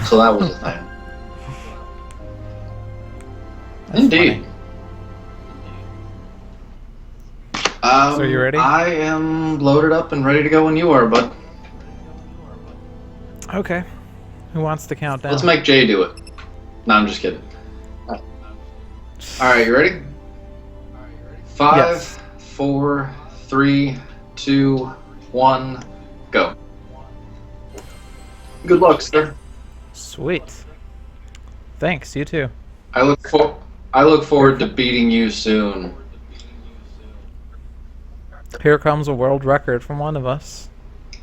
So that was a thing. That's Indeed. So you ready? I am loaded up and ready to go when you are, bud. Okay. Who wants to count down? Let's make Jay do it. No, I'm just kidding. Alright, you ready? 5, Yes. 4, 3, 2, 1, go. Good luck, sir. Sweet. Thanks, you too. I look forward to beating you soon. Here comes a world record from one of us.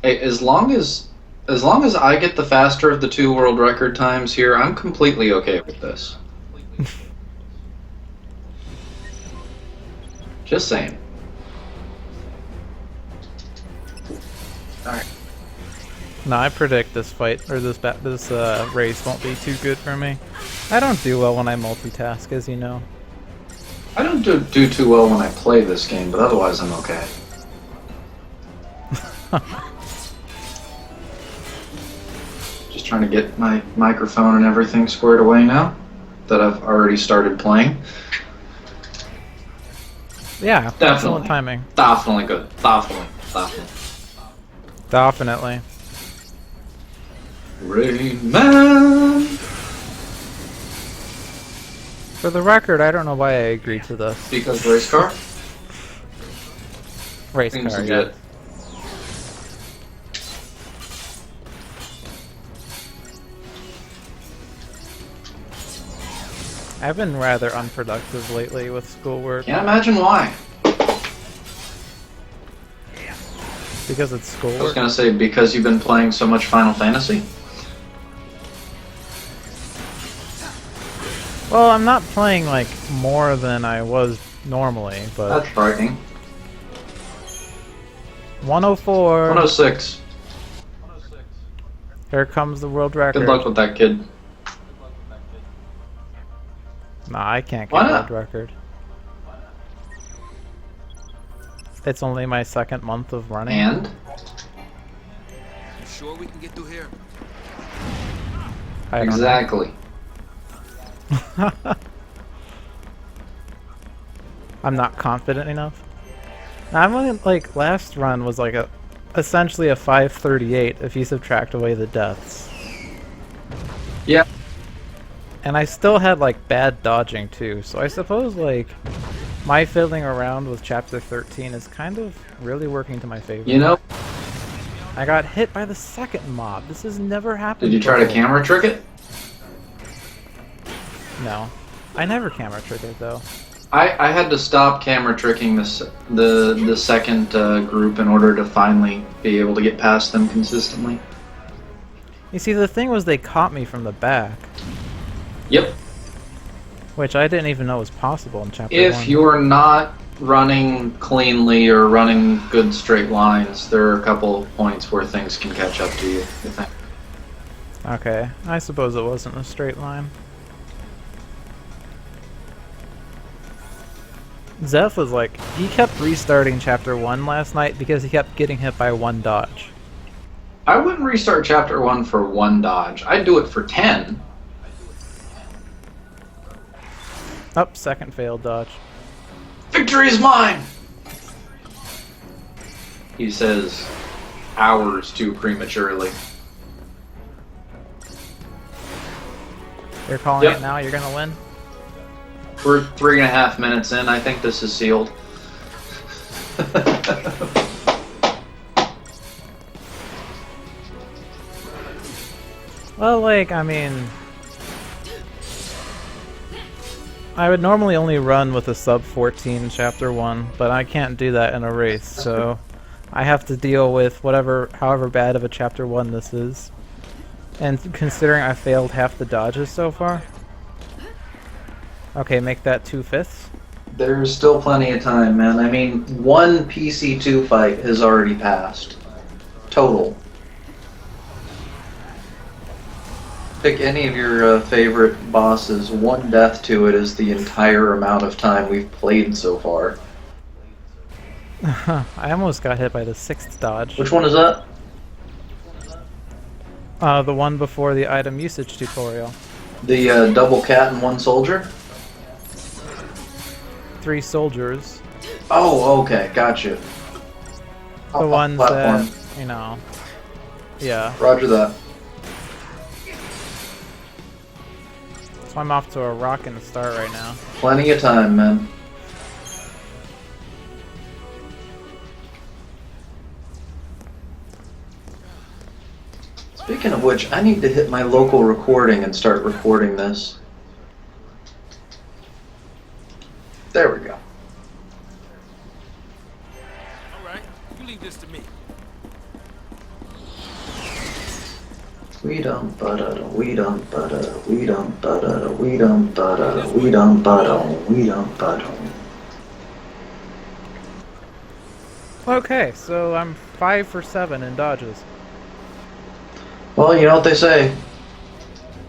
Hey, as long as I get the faster of the 2 world record times here, I'm completely okay with this. Just saying. Alright. No, I predict this fight or this race won't be too good for me. I don't do well when I multitask, as you know. I don't do too well when I play this game, but otherwise I'm okay. Just trying to get my microphone and everything squared away now that I've already started playing. Yeah, Definitely. excellent timing. Definitely good. Definitely. Definitely. Rain Man! For the record, I don't know why I agreed to this. Because race car? Race Seems car, legit. yeah. I've been rather unproductive lately with schoolwork Can't imagine why. because it's I was schoolwork. gonna say, because you've been playing so much Final Fantasy? Well, I'm not playing like more than I was normally, but That's frightening. 104. 106. Here comes the world record. Good luck with that, kid. Nah, I can't Why get not? world record. It's only my second month of running. And? You sure we can get through here? I don't know. Exactly. I'm not confident enough. I'm only, like, last run was like essentially a 538 if you subtract away the deaths. Yeah. And I still had like bad dodging too, so I suppose like my fiddling around with chapter 13 is kind of really working to my favor. You know, I got hit by the second mob. This has never happened did you try to before. camera trick it? No. I never camera triggered though. I had to stop camera tricking the second group in order to finally be able to get past them consistently. You see, the thing was they caught me from the back, Yep. which I didn't even know was possible in chapter 1. If you're not running cleanly or running good straight lines, there are a couple of points where things can catch up to you. I think. Okay, I suppose it wasn't a straight line. Zeph was like, he kept restarting chapter 1 last night because he kept getting hit by one dodge. I wouldn't restart chapter 1 for 1 dodge. I'd do it for 10. Oh, second failed dodge. Victory is mine! He says hours too prematurely. You're calling Yep. it now? You're gonna win? We're 3.5 minutes in. I think this is sealed. Well, like, I mean... I would normally only run with a sub 14 chapter 1, but I can't do that in a race, so... I have to deal with however bad of a chapter 1 this is. And considering I failed half the dodges so far... Okay, make that 2/5. There's still plenty of time, man. I mean, 1 PC2 fight has already passed. Total. Pick any of your favorite bosses. 1 death to it is the entire amount of time we've played so far. I almost got hit by the 6th dodge. Which one is that? The one before the item usage tutorial. The double cat and one soldier? 3 soldiers. Oh, okay, gotcha. The ones that, you know, yeah. Roger that. So I'm off to a rockin' start right now. Plenty of time, man. Speaking of which, I need to hit my local recording and start recording this. There we go. Alright, you leave this to me. We dum ba da we dum ba da we dum ba da we dum ba da we dum ba da we dum ba da. Okay, so I'm 5 for 7 in dodges. Well, you know what they say.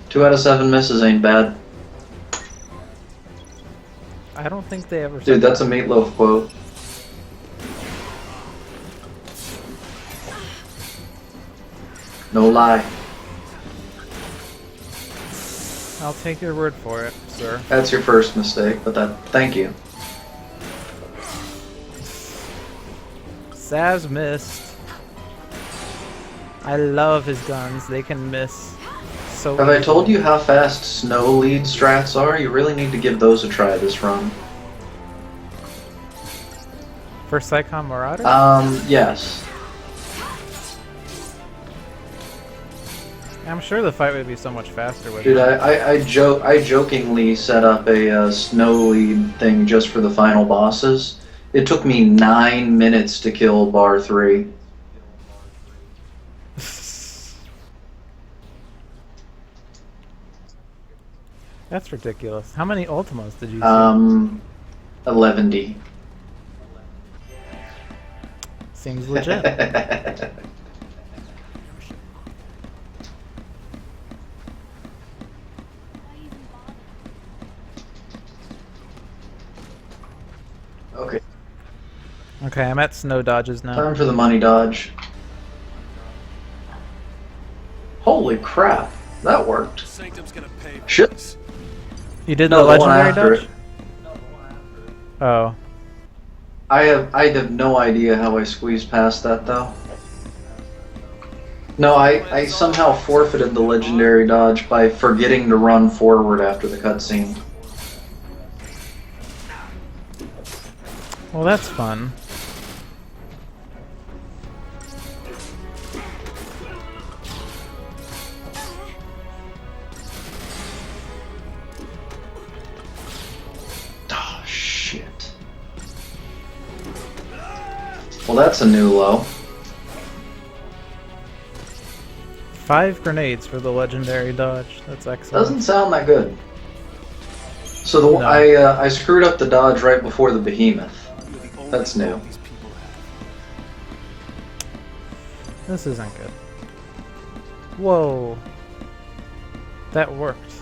2 out of 7 misses ain't bad. I don't think they ever said Dude, that's a that. Meatloaf quote. No lie. I'll take your word for it, sir. That's your first mistake, but thank you. Saz missed. I love his guns. They can miss so Have I easily. told you how fast snow lead strats are? You really need to give those a try this run. For Psychon Marauder? Yes. I'm sure the fight would be so much faster with Dude, it. I jokingly set up a snow lead thing just for the final bosses. It took me 9 minutes to kill bar 3. That's ridiculous. How many Ultimas did you see? 11D. Seems legit. Okay, Okay, I'm at snow dodges now. time for the money dodge. Holy crap, that worked. Sanctum's gonna pay for Shit. this. You did No, the the one legendary after dodge? it. Oh. I have no idea how I squeezed past that though. No, I somehow forfeited the legendary dodge by forgetting to run forward after the cutscene. Well, that's fun. Oh shit. Well, that's a new low. 5 grenades for the legendary dodge. That's excellent. Doesn't sound that good. So the No. I screwed up the dodge right before the behemoth. You're the only That's new. hope these people have. This isn't good. Whoa. That worked.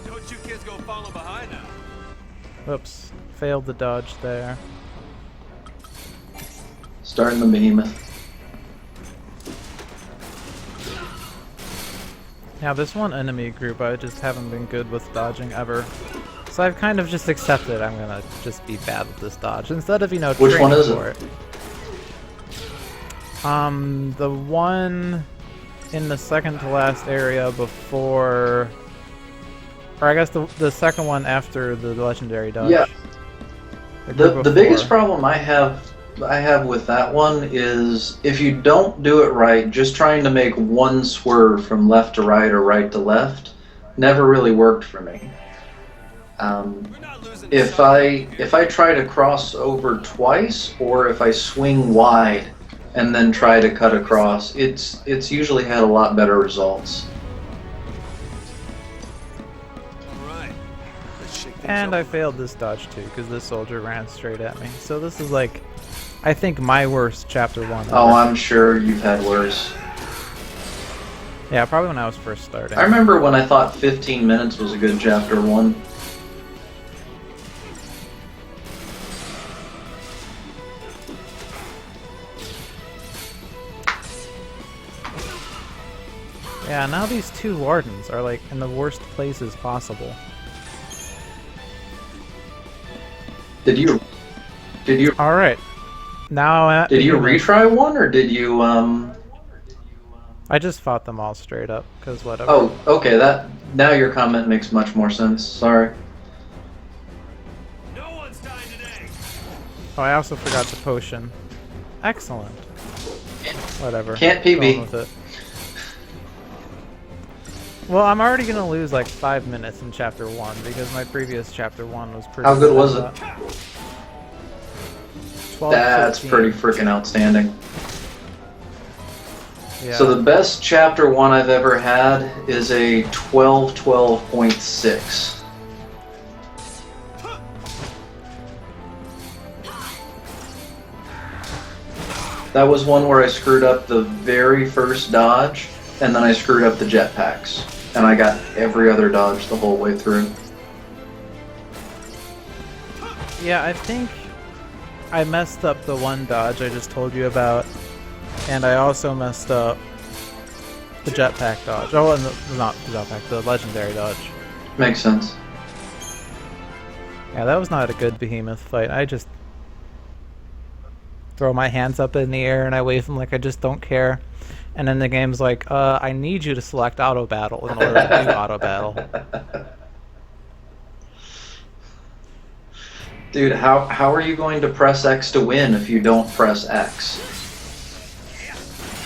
Don't you kids go follow behind now. Oops. Failed the dodge there. Starting the behemoth. Now this one enemy group I just haven't been good with dodging ever. So I've kind of just accepted I'm gonna just be bad with this dodge instead of, you know, Which one training is it? for it. The one in the second to last area before, or I guess the second one after the legendary dodge. Yeah. group The of biggest 4. problem I have with that one is if you don't do it right, just trying to make one swerve from left to right or right to left never really worked for me. We're not losing If I try to cross over twice, or if I swing wide and then try to cut across, it's usually had a lot better results. Alright. Let's shake things And up. I failed this dodge too because this soldier ran straight at me. So this is like, I think my worst chapter 1. Oh, ever. I'm sure you've had worse. Yeah, probably when I was first starting. I remember when I thought 15 minutes was a good chapter 1. Yeah, now these two wardens are like in the worst places possible. Did you Alright. Now I'm at did you Behemoth. retry one or did you I just fought them all straight up, because whatever. Oh, okay, that now your comment makes much more sense. Sorry. No one's dying today. Oh, I also forgot the potion. Excellent. Whatever. Can't Going PB. with it. Well, I'm already gonna lose like 5 minutes in chapter 1 because my previous chapter 1 was pretty. How good was it? 12, That's 13. pretty freaking outstanding. Yeah. So the best chapter 1 I've ever had is a 12.6. That was one where I screwed up the very first dodge, and then I screwed up the jetpacks. And I got every other dodge the whole way through. Yeah, I think I messed up the one dodge I just told you about, and I also messed up the jetpack dodge. Oh, and not the jetpack, the legendary dodge. Makes sense. Yeah, that was not a good behemoth fight. I just throw my hands up in the air and I wave them like I just don't care. And then the game's like, I need you to select auto battle in order to do auto battle. Dude, how are you going to press X to win if you don't press X?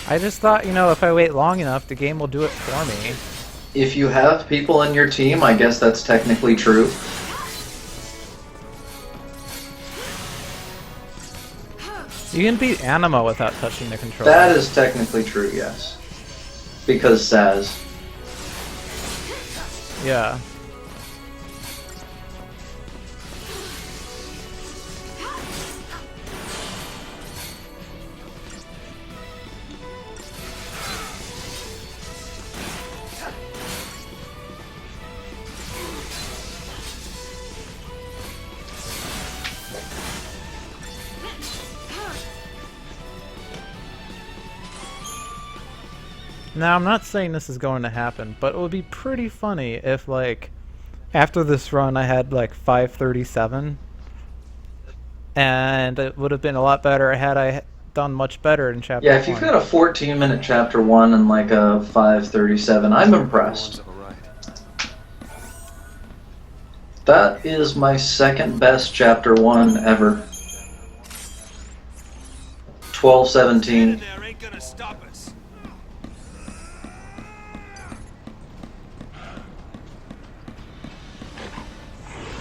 I just thought, you know, if I wait long enough, the game will do it for me. If you have people in your team, I guess that's technically true. You can beat Anima without touching the controller. That is technically true, yes. Because Saz. Yeah. Now, I'm not saying this is going to happen, but it would be pretty funny if, like, after this run I had, like, 537, and it would have been a lot better had I done much better in Chapter 1. Yeah, if you've got a 14-minute Chapter 1 and, like, a 537, I'm impressed. That is my second best Chapter 1 ever. 12:17. There ain't gonna stop us.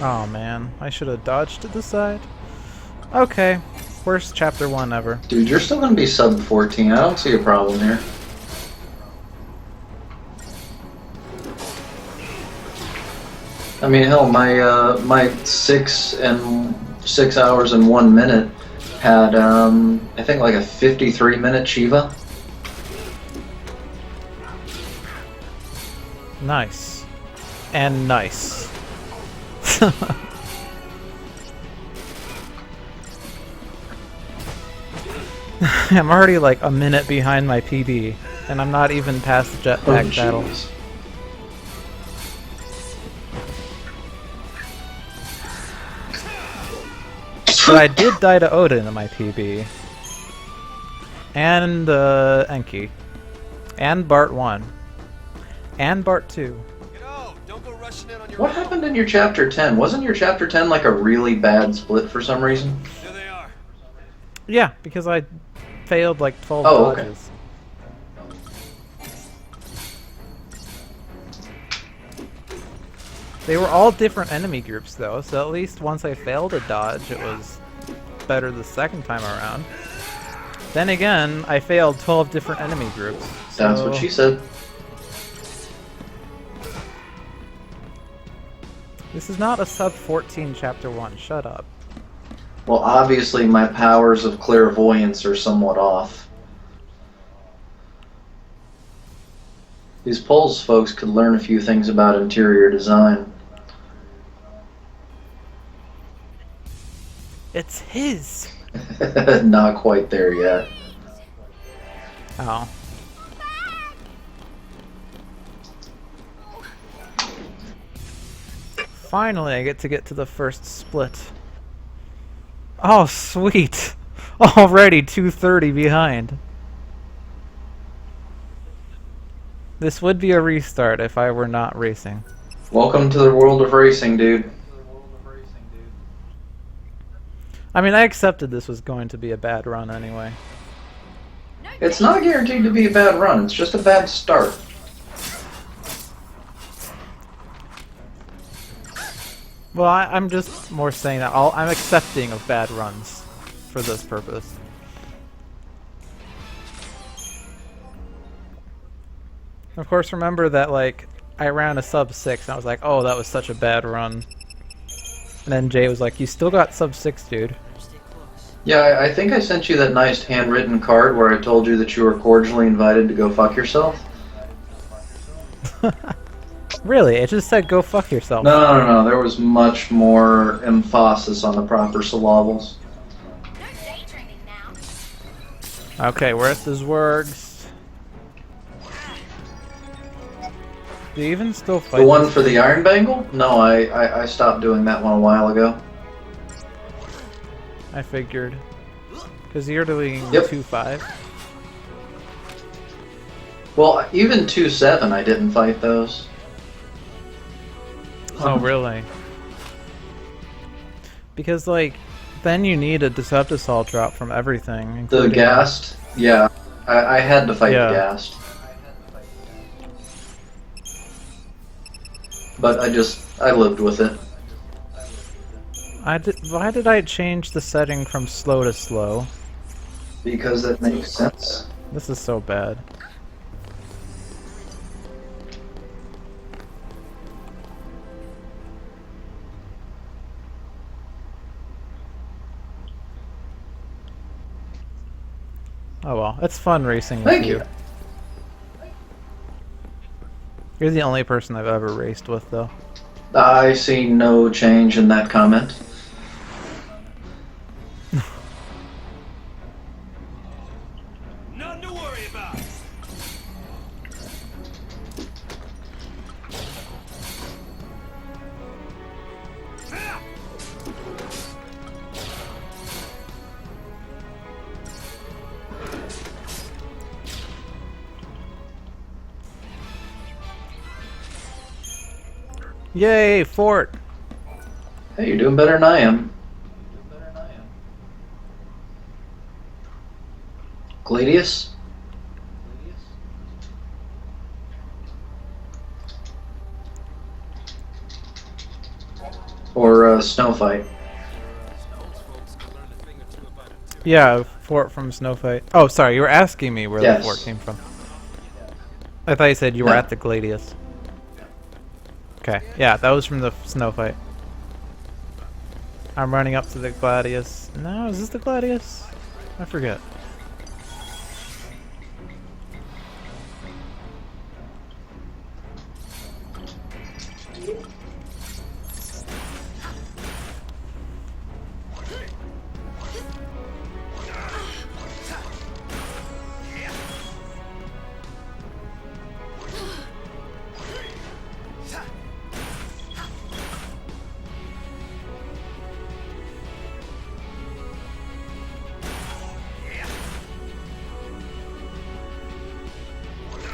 Oh man, I should have dodged to the side. Okay, worst Chapter 1 ever. Dude, you're still gonna be sub 14. I don't see a problem here. I mean, hell, my 6 hours and 1 minute had I think like a 53-minute Shiva. Nice. And nice. I'm already like a minute behind my PB, and I'm not even past the jetpack battle. Jeez. But I did die to Odin in my PB. And Enki. And Bart 1. And Bart 2. Don't go rushing in on your What own. happened in your Chapter 10? Wasn't your Chapter 10 like a really bad split for some reason? There they are. Yeah, because I failed like 12 Oh, okay. dodges. They were all different enemy groups though, so at least once I failed a dodge, it was better the second time around. Then again, I failed 12 different enemy groups. That's so- what she said. This is not a sub 14 chapter 1, shut up. Well, obviously my powers of clairvoyance are somewhat off. These Poles folks could learn a few things about interior design. It's his! Not quite there yet. Oh. Finally, I get to the first split. Oh, sweet! Already 230 behind. This would be a restart if I were not racing. Welcome to the world of racing, dude. I mean, I accepted this was going to be a bad run anyway. It's not guaranteed to be a bad run, it's just a bad start. Well, I'm just more saying that I'm accepting of bad runs for this purpose. Of course, remember that, like, I ran a sub 6 and I was like, oh, that was such a bad run. And then Jay was like, you still got sub 6, dude. Yeah, I think I sent you that nice handwritten card where I told you that you were cordially invited to go fuck yourself. Really? It just said go fuck yourself. No. There was much more emphasis on the proper syllables. Okay, where's this works? Do you even still fight? The one for the Iron Bangle? No, I stopped doing that one a while ago. I figured. Because you're doing Yep. 2-5. Well, even 2-7 I didn't fight those. Oh, really? Because, like, then you need a Deceptive Assault drop from everything. The including- Ghast? Yeah, I had to fight Yeah. the Ghast. But I lived with it. Why did I change the setting from slow to slow? Because that makes sense. This is so bad. Oh well, it's fun racing with Thank you. You're the only person I've ever raced with, though. I see no change in that comment. Nothing to worry about. Yay, fort! Hey, you're doing better than I am. Gladius? Or Snowfight? Yeah, fort from Snowfight. Oh, sorry, you were asking me where Yes. the fort came from. I thought you said you were No. at the Gladius. Okay, yeah, that was from the Snowfight. I'm running up to the Gladius. No, is this the Gladius? I forget.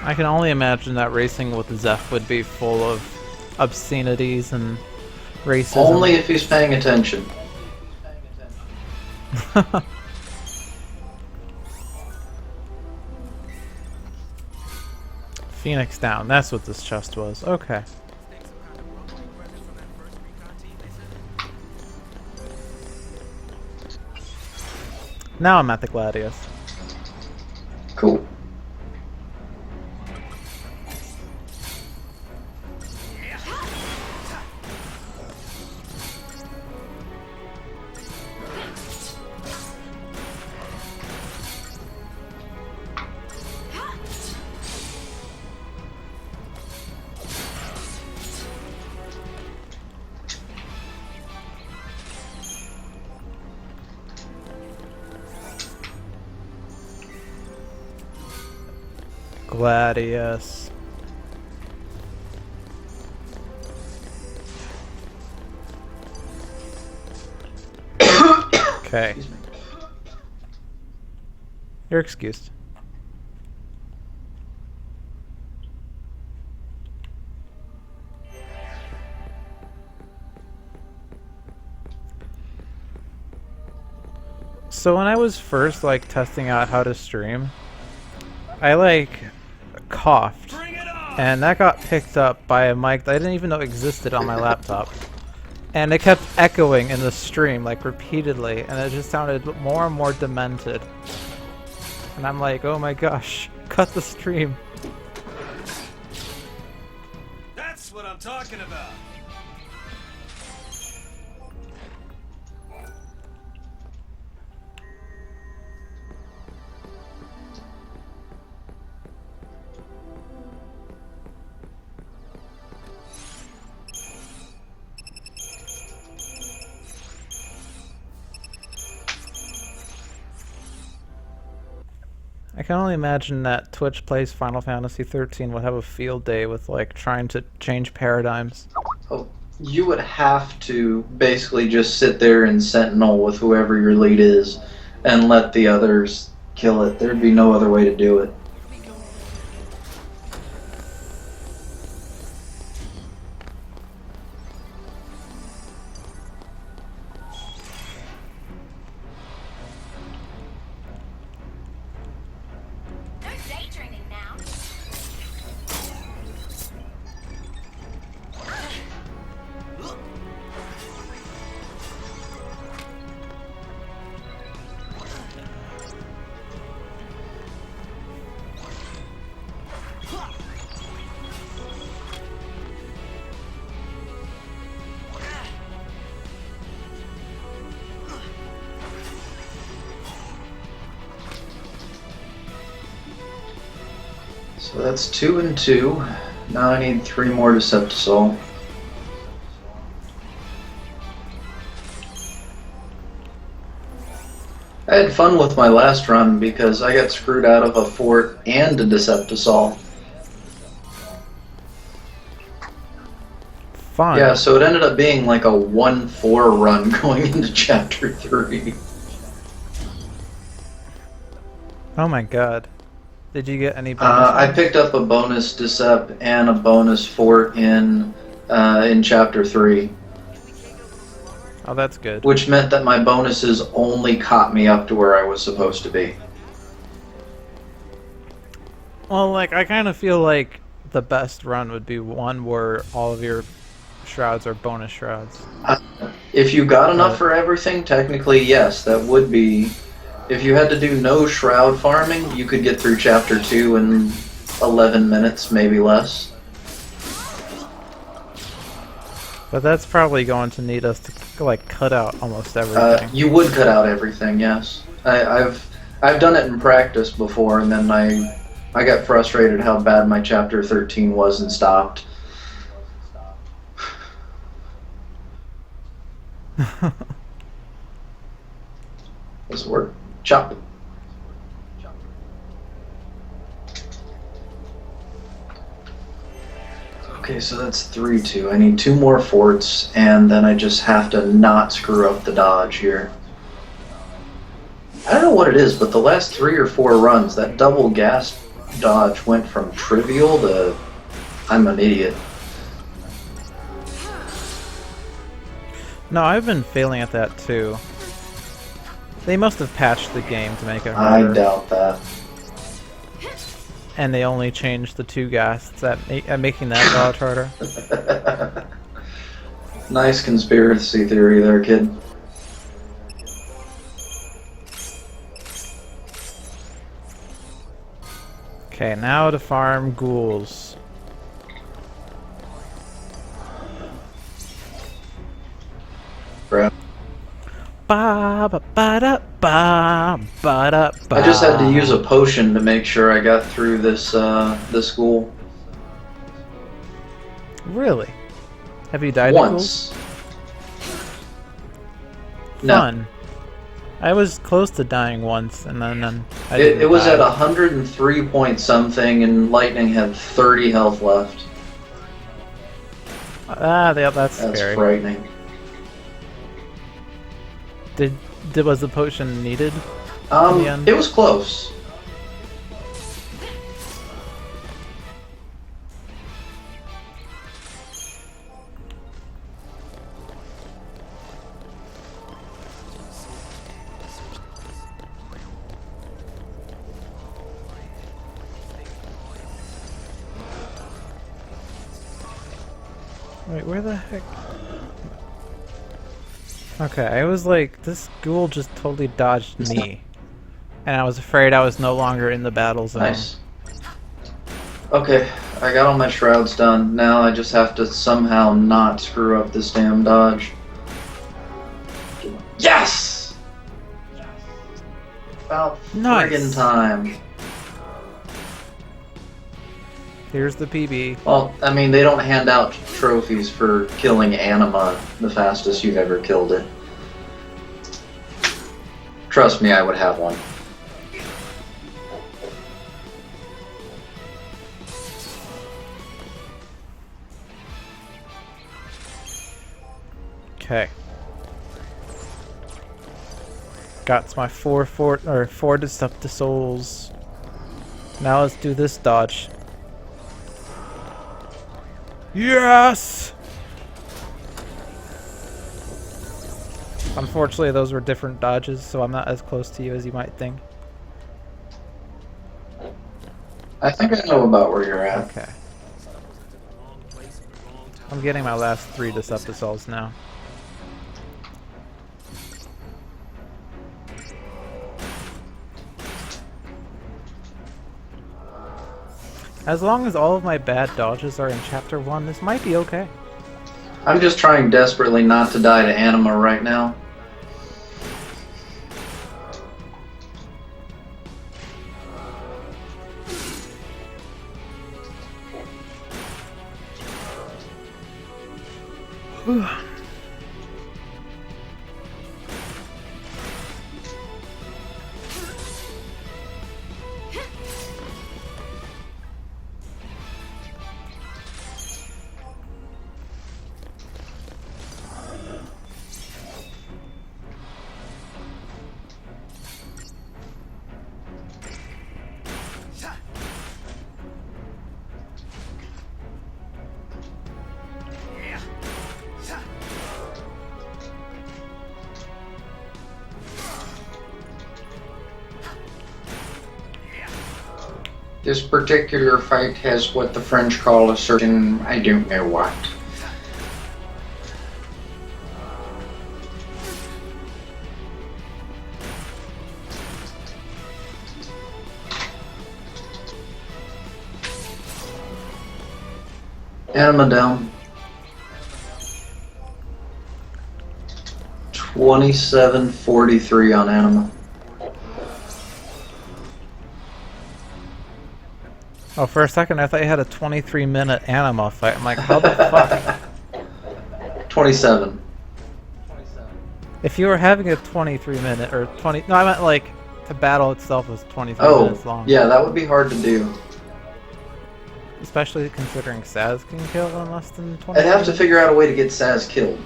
I can only imagine that racing with Zeph would be full of obscenities and racism. Only if he's paying attention. Phoenix down, that's what this chest was. Okay. Now I'm at the Gladius. Cool. Gladius. Okay. Excuse me. You're excused. So when I was first like testing out how to stream, I like coughed, and that got picked up by a mic that I didn't even know existed on my laptop. And it kept echoing in the stream like repeatedly, and it just sounded more and more demented. And I'm like, oh my gosh, cut the stream. That's what I'm talking about. I can only imagine that Twitch Plays Final Fantasy XIII would have a field day with like trying to change paradigms. Oh, you would have to basically just sit there and sentinel with whoever your lead is and let the others kill it. There'd be no other way to do it. So that's 2 and 2. Now I need 3 more Deceptisol. I had fun with my last run because I got screwed out of a fort and a Deceptisol. Fun. Yeah, so it ended up being like a 1-4 run going into Chapter 3. Oh my god. Did you get any bonus? I picked up a bonus Decept and a bonus fort in Chapter 3. Oh, that's good. Which meant that my bonuses only caught me up to where I was supposed to be. Well, like, I kind of feel like the best run would be one where all of your shrouds are bonus shrouds. If you got enough for everything, technically, yes, that would be... If you had to do no shroud farming, you could get through Chapter 2 in 11 minutes, maybe less. But that's probably going to need us to, like, cut out almost everything. You would cut out everything, yes. I've done it in practice before, and then I got frustrated how bad my Chapter 13 was and stopped. This work. Chop. Okay, so that's 3-2. I need 2 more forts, and then I just have to not screw up the dodge here. I don't know what it is, but the last 3 or 4 runs, that double gas dodge went from trivial to I'm an idiot. No, I've been failing at that too. They must have patched the game to make it harder. I doubt that. And they only changed the 2 ghasts at making that dodge harder. Nice conspiracy theory there, kid. Okay, now to farm ghouls. Bro. Ba ba ba da ba ba da ba. I just had to use a potion to make sure I got through this this ghoul. Really? Have you died Once. to ghouls? No. Fun. I was close to dying once, and then I didn't It was die. at 103 point something, and Lightning had 30 health left. Ah, that's That's scary. frightening. Did was the potion needed? In the end? It was close. Wait, where the heck? Okay, I was like, this ghoul just totally dodged me. And I was afraid I was no longer in the battle zone. Nice. Okay, I got all my shrouds done. Now I just have to somehow not screw up this damn dodge. Yes! About Nice. friggin' time. Here's the PB. Well, I mean, they don't hand out trophies for killing Anima the fastest you've ever killed it. Trust me, I would have one. Okay. Got my four deceptive souls. Now let's do this dodge. Yes! Unfortunately, those were different dodges, so I'm not as close to you as you might think. I think I know about where you're at. Okay. I'm getting my last 3 deceptive souls now. As long as all of my bad dodges are in Chapter 1, this might be okay. I'm just trying desperately not to die to Anima right now. This particular fight has what the French call a certain I don't know what. Anima down. 2743 on Anima. Oh, for a second I thought you had a 23-minute Anima fight. I'm like, how the fuck? 27. If you were having a 23-minute or 20... No, I meant like the battle itself was 23 Oh, minutes long. yeah, that would be hard to do. Especially considering Saz can kill in less than 20 I'd have to minutes. figure out a way to get Saz killed.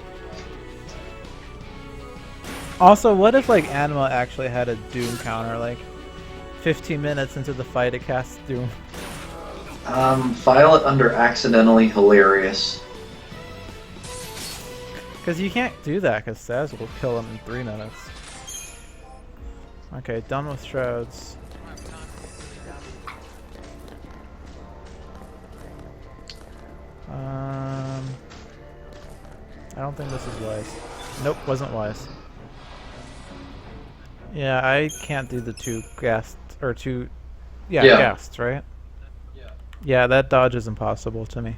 Also, what if like Anima actually had a Doom counter? Like 15 minutes into the fight it casts Doom. File it under accidentally hilarious. Because you can't do that, because Saz will kill him in 3 minutes. Okay, done with shrouds. I don't think this is wise. Nope, wasn't wise. Yeah, I can't do the 2 ghasts, or 2... Yeah, Yeah. ghasts, right? Yeah, that dodge is impossible to me.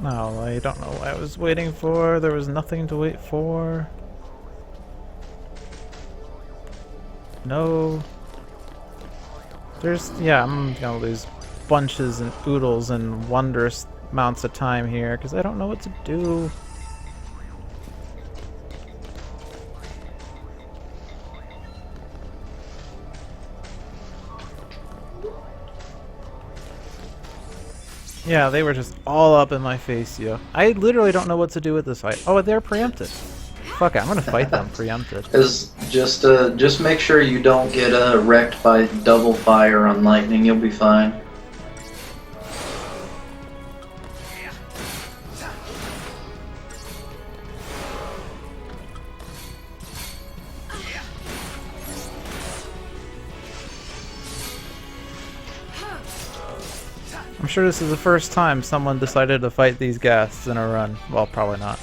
No, I don't know what I was waiting for. There was nothing to wait for. No. Yeah, I'm gonna lose bunches and oodles and wondrous amounts of time here because I don't know what to do. Yeah, they were just all up in my face, yo. I literally don't know what to do with this fight. Oh, they're preempted. Fuck it, I'm gonna fight them preempted. Is just make sure you don't get wrecked by double fire on lightning. You'll be fine. I'm sure this is the first time someone decided to fight these ghasts in a run. Well, probably not.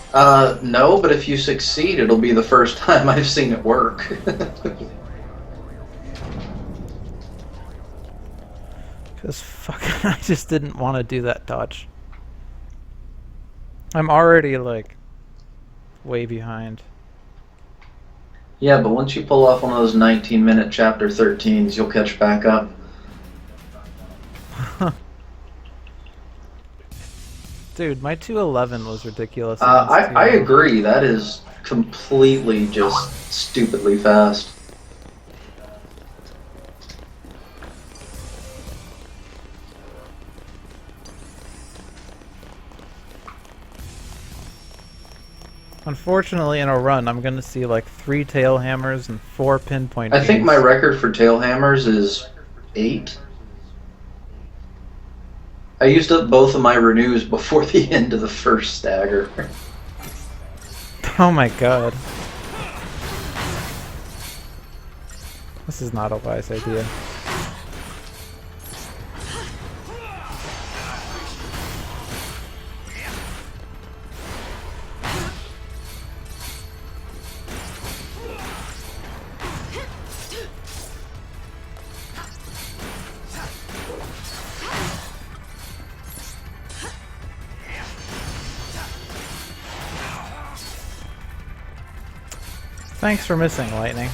No, but if you succeed, it'll be the first time I've seen it work. Because fucking, I just didn't want to do that dodge. I'm already, like, way behind. Yeah, but once you pull off one of those 19-minute chapter 13s, you'll catch back up. Dude, my 211 was ridiculous. I agree. That is completely just stupidly fast. Unfortunately, in a run, I'm gonna see like 3 tail hammers and 4 pinpoint. I think beams. my record for tail hammers is 8. I used up both of my renews before the end of the first stagger. Oh my god. This is not a wise idea. Thanks for missing, Lightning.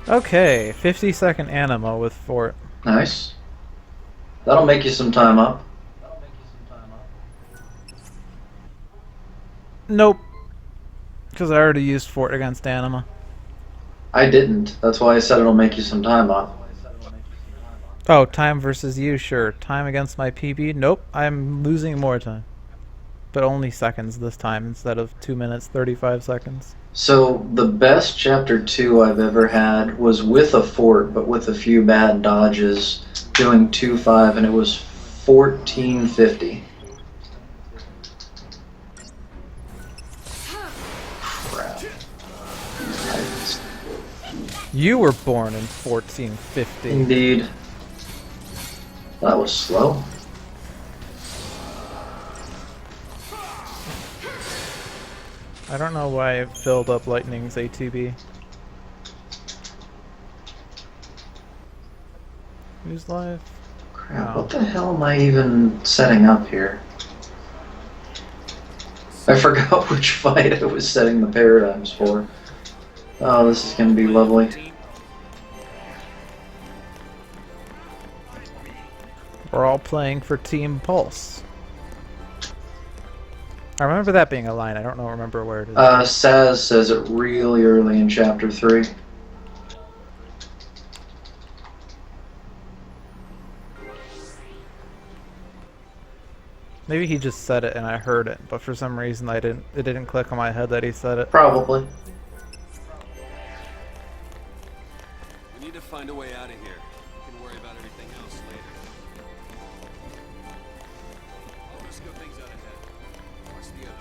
Okay, 50-second anima with Fort. Nice. That'll make you some time up. Nope. Because I already used Fort against anima. I didn't. That's why I said it'll make you some time up. Oh, time versus you, sure. Time against my PB? Nope, I'm losing more time. But only seconds this time instead of 2 minutes, 35 seconds. So, the best chapter 2 I've ever had was with a fort, but with a few bad dodges, doing 2-5, and it was 1450. Crap. You were born in 1450. Indeed. That was slow. I don't know why I filled up Lightning's ATB. Who's live? Crap, Oh. what the hell am I even setting up here? I forgot which fight I was setting the paradigms for. Oh, this is gonna be lovely. We're all playing for Team Pulse. I remember that being a line. I don't remember where it is. Saz says it really early in chapter 3. Maybe he just said it and I heard it, but for some reason it didn't click on my head that he said it. Probably. We need to find a way out of here. We can worry about everything else later. Oh, there's good things out ahead. What's the other?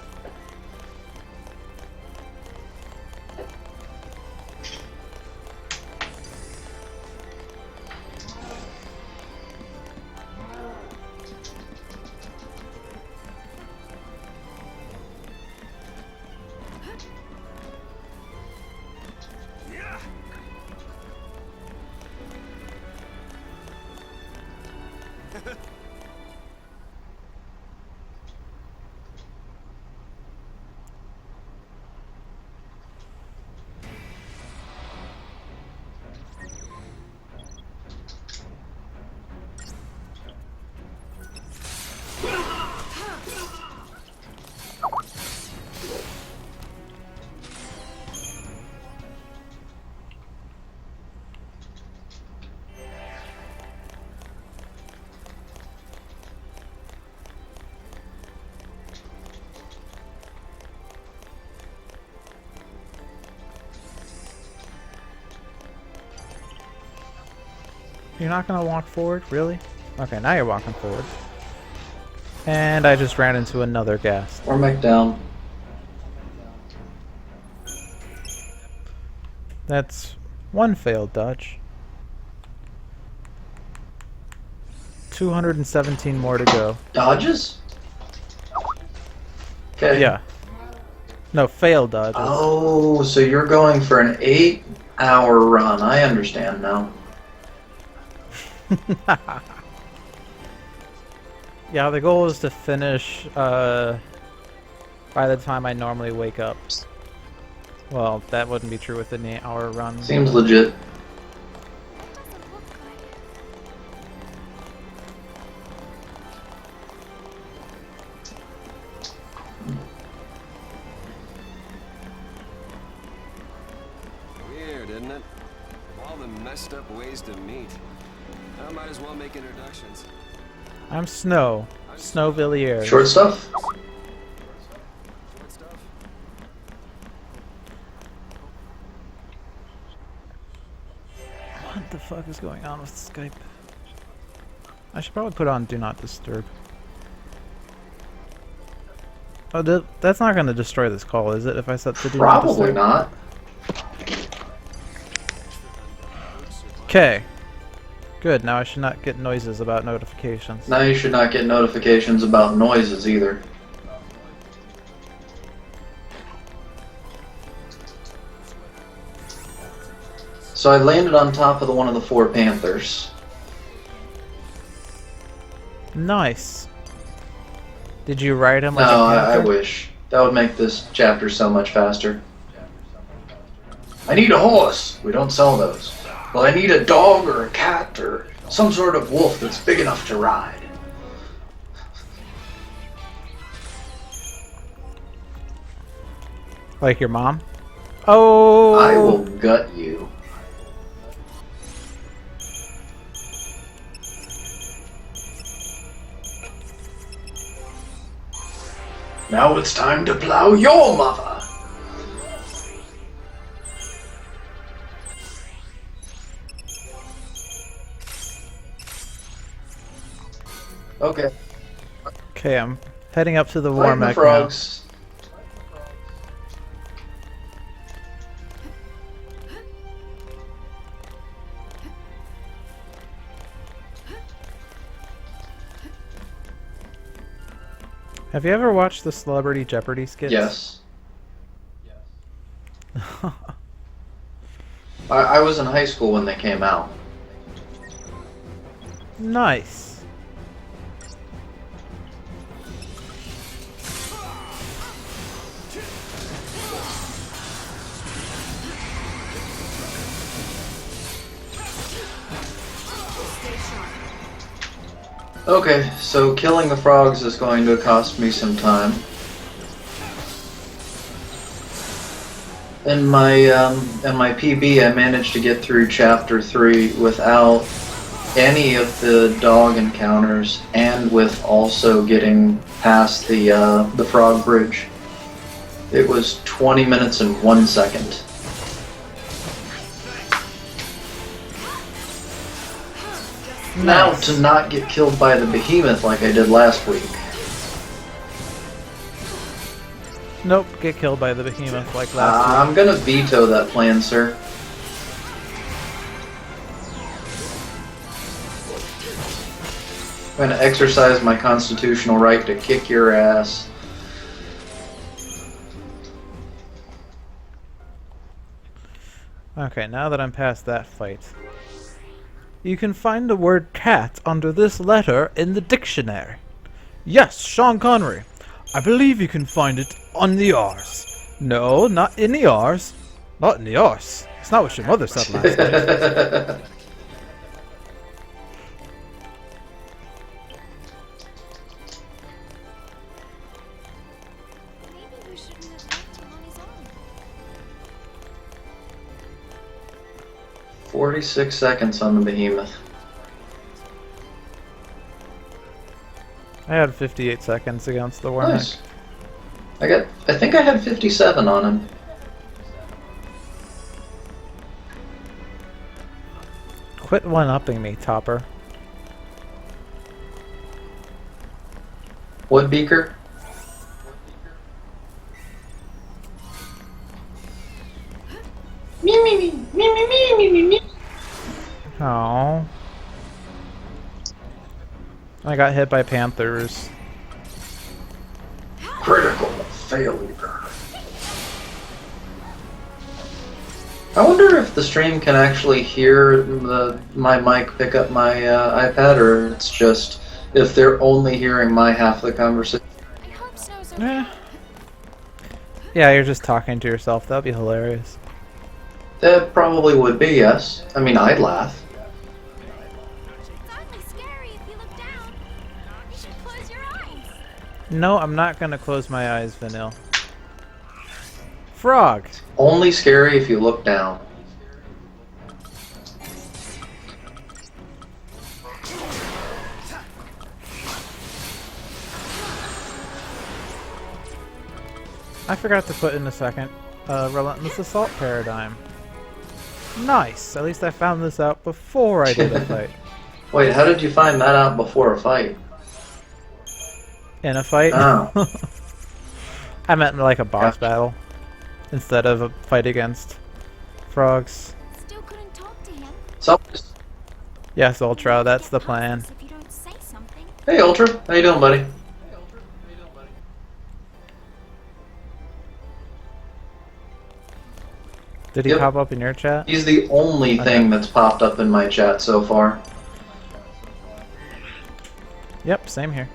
You're not gonna walk forward? Really? Okay, now you're walking forward. And I just ran into another ghast. Or mech down. That's one failed dodge. 217 more to go. Dodges? Okay. Yeah. No, failed dodges. Oh, so you're going for an 8-hour run. I understand now. Yeah, the goal is to finish by the time I normally wake up. Well, that wouldn't be true with an 8-hour run. Seems legit. Weird, isn't it? All the messed up ways to meet. I might as well make introductions. I'm Snow. Snow Villiers. Short stuff? Short stuff? What the fuck is going on with Skype? I should probably put on Do Not Disturb. Oh, that's not going to destroy this call, is it? If I set to Do Not Probably Disturb? not. Okay. Good, now I should not get noises about notifications. Now you should not get notifications about noises either. So I landed on top of one of the 4 panthers. Nice. Did you ride him like No, a I panther? wish. That would make this chapter so much faster. I need a horse. We don't sell those. Well, I need a dog or a cat or some sort of wolf that's big enough to ride. Like your mom? Oh! I will gut you. Now it's time to plow your mother. Okay. Okay, I'm heading up to the war Fighting the mech now. frogs. Have you ever watched the Celebrity Jeopardy skits? Yes. I was in high school when they came out. Nice. Okay, so killing the frogs is going to cost me some time. In my PB, I managed to get through Chapter 3 without any of the dog encounters, and with also getting past the frog bridge. It was 20 minutes and 1 second. Now Nice. to not get killed by the behemoth like I did last week. Nope, get killed by the behemoth like last I'm gonna veto that plan, sir. I'm gonna exercise my constitutional right to kick your ass. week. Okay, now that I'm past that fight. You can find the word cat under this letter in the dictionary. Yes, Sean Connery. I believe you can find it on the R's. No, not in the R's. Not in the R's. It's not what your mother said last night. Maybe we shouldn't have left him on his own. 46 seconds on the behemoth. I had 58 seconds against the Warmech. Nice. I think I had 57 on him. Quit one-upping me, Topper. Wood beaker? Me, me, me, me, me, me, me, me, me. Oh. I got hit by panthers. Critical failure. I wonder if the stream can actually hear my mic pick up my iPad, or it's just if they're only hearing my half of the conversation. I hope Snow's okay. Yeah, you're just talking to yourself. That'd be hilarious. That probably would be, yes. I mean, I'd laugh. It's only scary if you look down. You should close your eyes. No, I'm not gonna close my eyes, Vanille. Frog! Only scary if you look down. I forgot to put in a second. Relentless Assault Paradigm. Nice! At least I found this out before I did a fight. Wait, how did you find that out before a fight? In a fight? Oh. I meant like a boss Gotcha. battle. Instead of a fight against frogs. Still couldn't talk to him. So, Yes, Ultra, that's the plan. If you don't say something. hey Ultra, how you doing, buddy? Did he Yep. pop up in your chat? He's the only thing that's popped up in my chat so far. Yep, same here.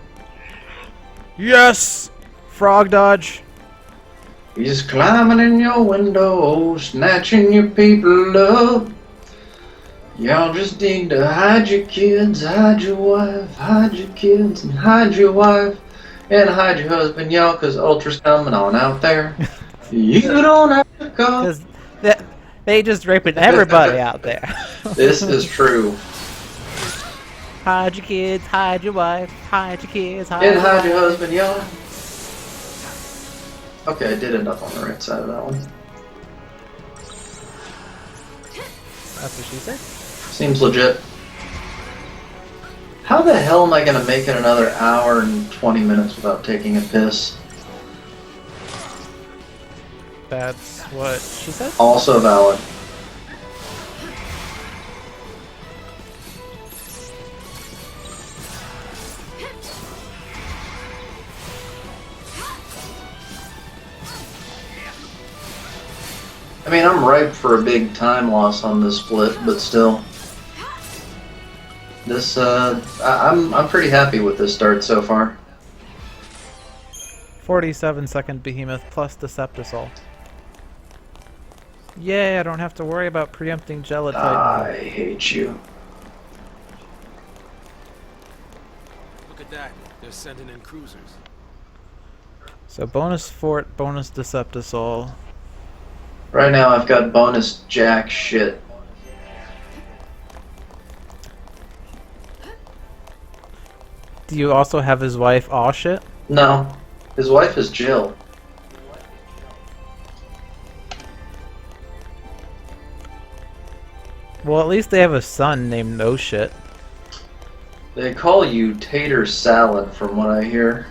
Yes! Frog dodge! He's climbing in your window, snatching your people up. Y'all just need to hide your kids, hide your wife, hide your kids, and hide your wife, and hide your husband, y'all, cause Ultra's coming on out there. You don't have to go. Because they just raping everybody out there. This is true. Hide your kids, hide your wife, hide your kids, hide And your hide your wife. husband, y'all. Okay, I did end up on the right side of that one. That's what she said. Seems legit. How the hell am I gonna make it another hour and 20 minutes without taking a piss? That's what she said? Also valid. I mean, I'm ripe for a big time loss on this split, but still. This, I'm pretty happy with this start so far. 47-second behemoth plus Deceptisol. Yay, I don't have to worry about preempting Gelatite. I hate you. Look at that. They're sending in cruisers. So bonus fort, bonus Deceptisol. Right now I've got bonus jack shit. Do you also have his wife aw shit? No, his wife is Jill. Well, at least they have a son named no shit. They call you tater salad from what I hear.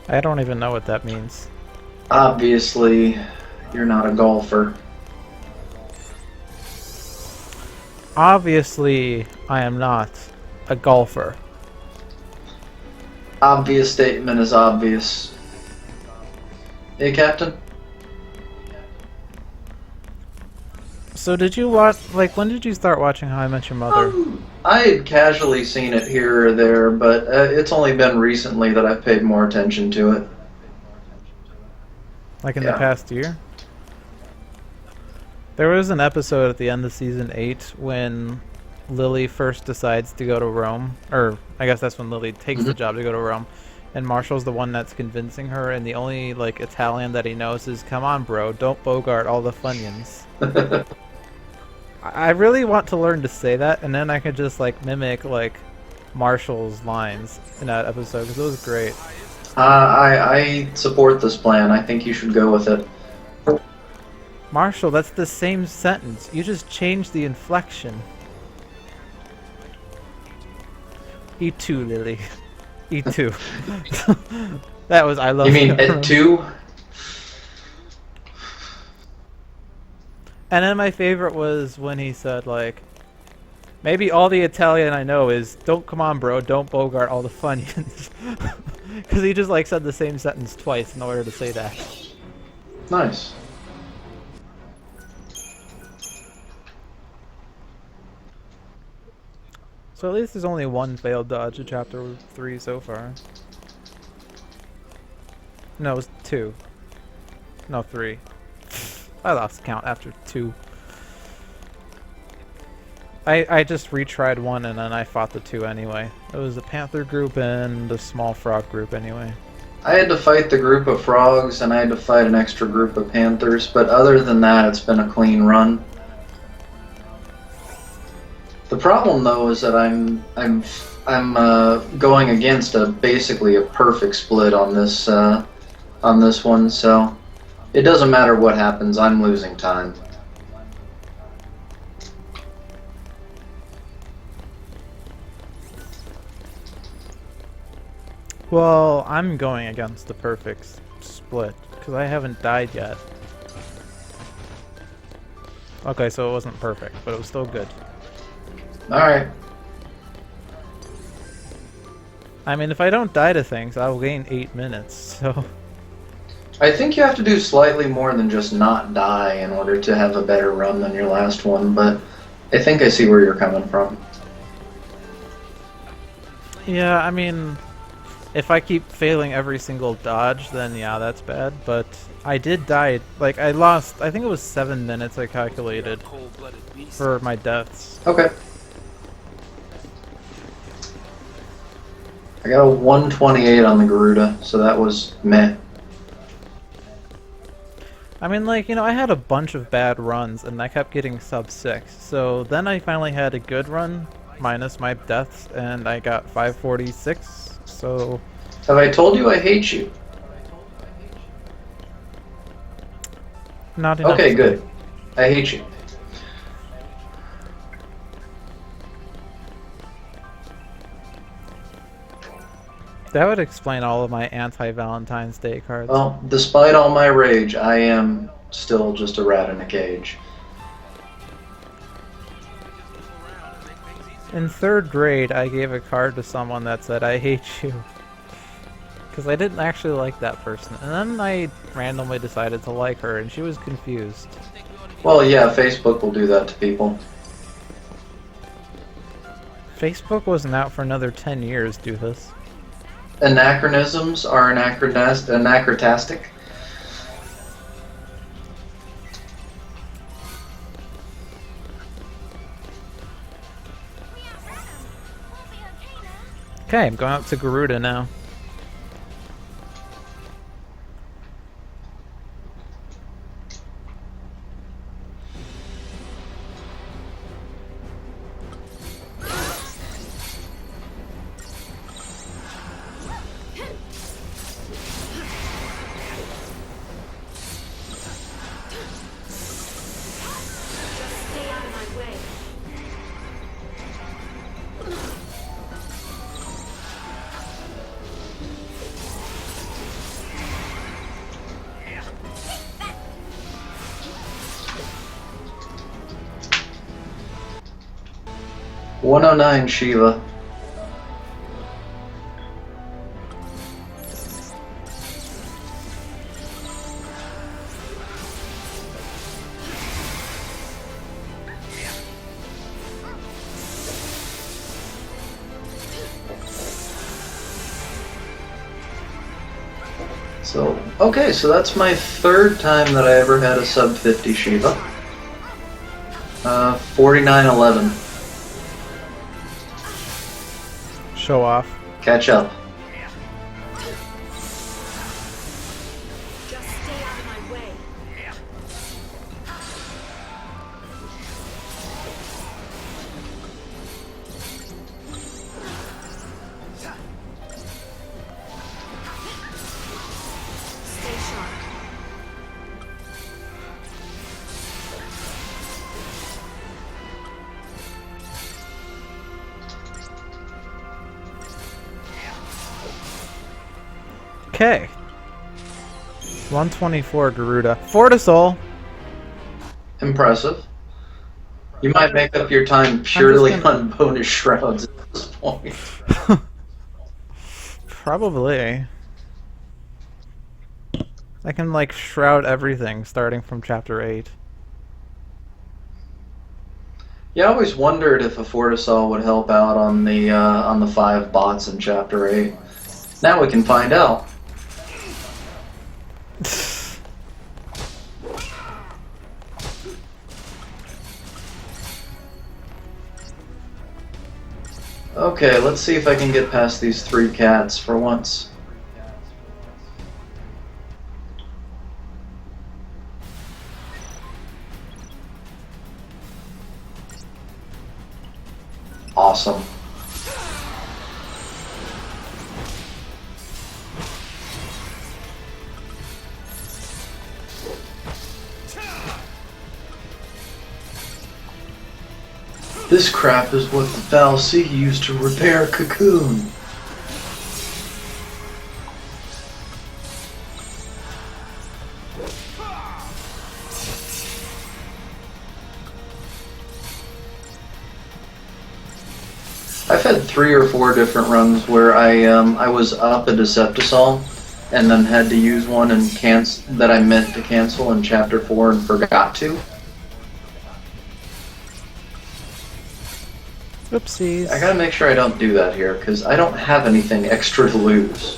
I don't even know what that means. Obviously, you're not a golfer. Obviously, I am not a golfer. Obvious statement is obvious. Hey, Captain? So did you watch, like, when did you start watching How I Met Your Mother? I had casually seen it here or there, but it's only been recently that I've paid more attention to it. Like in Yeah. the past year? There was an episode at the end of season 8 when Lily first decides to go to Rome, or I guess that's when Lily takes the job to go to Rome, and Marshall's the one that's convincing her, and the only like Italian that he knows is, "Come on, bro, don't bogart all the Funyuns." I really want to learn to say that, and then I could just like mimic like Marshall's lines in that episode because it was great. I support this plan. I think you should go with it. Marshall, that's the same sentence. You just changed the inflection. E2, Lily. E2. That was I love You mean you. at 2? And then my favorite was when he said, like, maybe all the Italian I know is, don't, come on, bro, don't bogart all the Funyuns. Because he just, like, said the same sentence twice in order to say that. Nice. So at least there's only one failed dodge in Chapter 3 so far. No, it was 2. No, 3. I lost count after 2. I just retried 1 and then I fought the 2 anyway. It was the Panther group and the small frog group anyway. I had to fight the group of frogs and I had to fight an extra group of panthers, but other than that, it's been a clean run. The problem though is that I'm going against basically a perfect split on this one, so it doesn't matter what happens. I'm losing time. Well, I'm going against the perfect split because I haven't died yet. Okay, so it wasn't perfect, but it was still good. Alright. I mean, if I don't die to things, I'll gain 8 minutes, so... I think you have to do slightly more than just not die in order to have a better run than your last one, but I think I see where you're coming from. Yeah, I mean, if I keep failing every single dodge, then yeah, that's bad, but I did die, like, I lost, I think it was 7 minutes I calculated for my deaths. Okay. I got a 128 on the Garuda, so that was meh. I mean, like, you know, I had a bunch of bad runs, and I kept getting sub 6, so then I finally had a good run, minus my deaths, and I got 546, so... Have I told you I hate you? Not enough. Okay, good. I hate you. That would explain all of my anti-Valentine's Day cards. Well, despite all my rage, I am still just a rat in a cage. In 3rd grade, I gave a card to someone that said, I hate you. Because I didn't actually like that person. And then I randomly decided to like her, and she was confused. Well, yeah, Facebook will do that to people. Facebook wasn't out for another 10 years, Doofus. Anachronisms are anachrotastic. We outrun him. We'll be okay now. Okay, I'm going out to Garuda now. Stay out of my way. – 109 Shiva. So, okay, so that's my 3rd time that I ever had a sub 50 Shiva. 49-11. Show off. Catch up. Just stay out of my way. Stay sharp. Okay. 124 Garuda. Fortisol! Impressive. You might make up your time purely on bonus shrouds at this point. Probably. I can, like, shroud everything starting from chapter 8. Yeah, I always wondered if a Fortisol would help out on the 5 bots in chapter 8. Now we can find out. Okay, let's see if I can get past these 3 cats for once. Awesome. This crap is what the Val Sea used to repair Cocoon. I've had 3 or 4 different runs where I was up a Deceptisol and then had to use one and that I meant to cancel in chapter 4 and forgot to. Oopsies. I gotta make sure I don't do that here because I don't have anything extra to lose.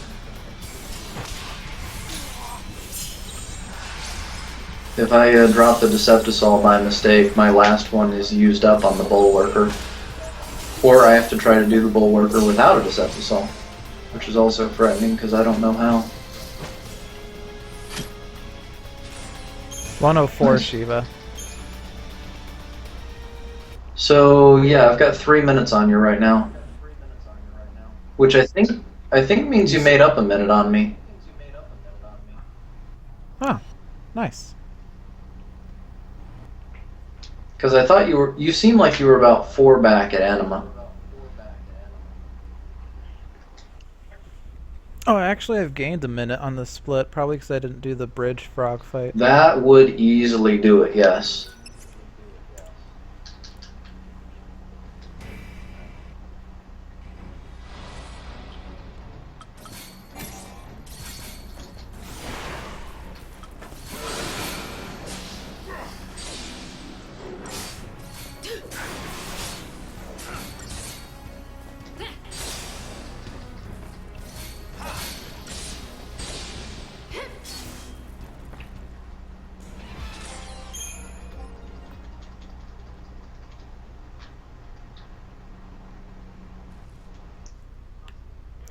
If I drop the Deceptisol by mistake, my last one is used up on the Bulwarker. Or I have to try to do the Bulwarker without a Deceptisol, which is also threatening because I don't know how. 104 Nice. Shiva. So yeah, I've got 3 minutes on you right now, which I think means you made up a minute on me. Oh, nice. Because I thought you seemed like you were about 4 back at Anima. Oh, actually I've gained a minute on the split, probably because I didn't do the bridge frog fight. That would easily do it, yes.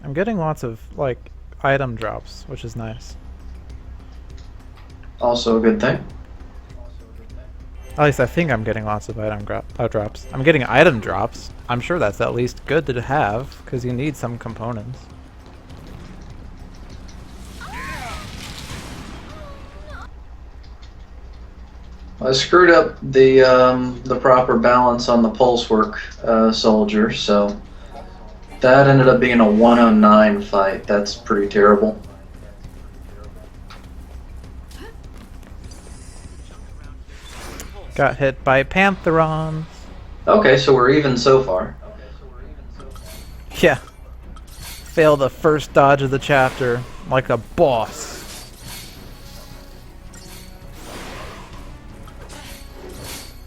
I'm getting lots of, like, item drops, which is nice. Also a good thing. At least I think I'm getting lots of item drops. I'm getting item drops. I'm sure that's at least good to have, because you need some components. I screwed up the proper balance on the pulse work soldier, so that ended up being a 109 fight. That's pretty terrible. Got hit by Pantherons. Okay, so we're even so far. Yeah. Failed the first dodge of the chapter, like a boss.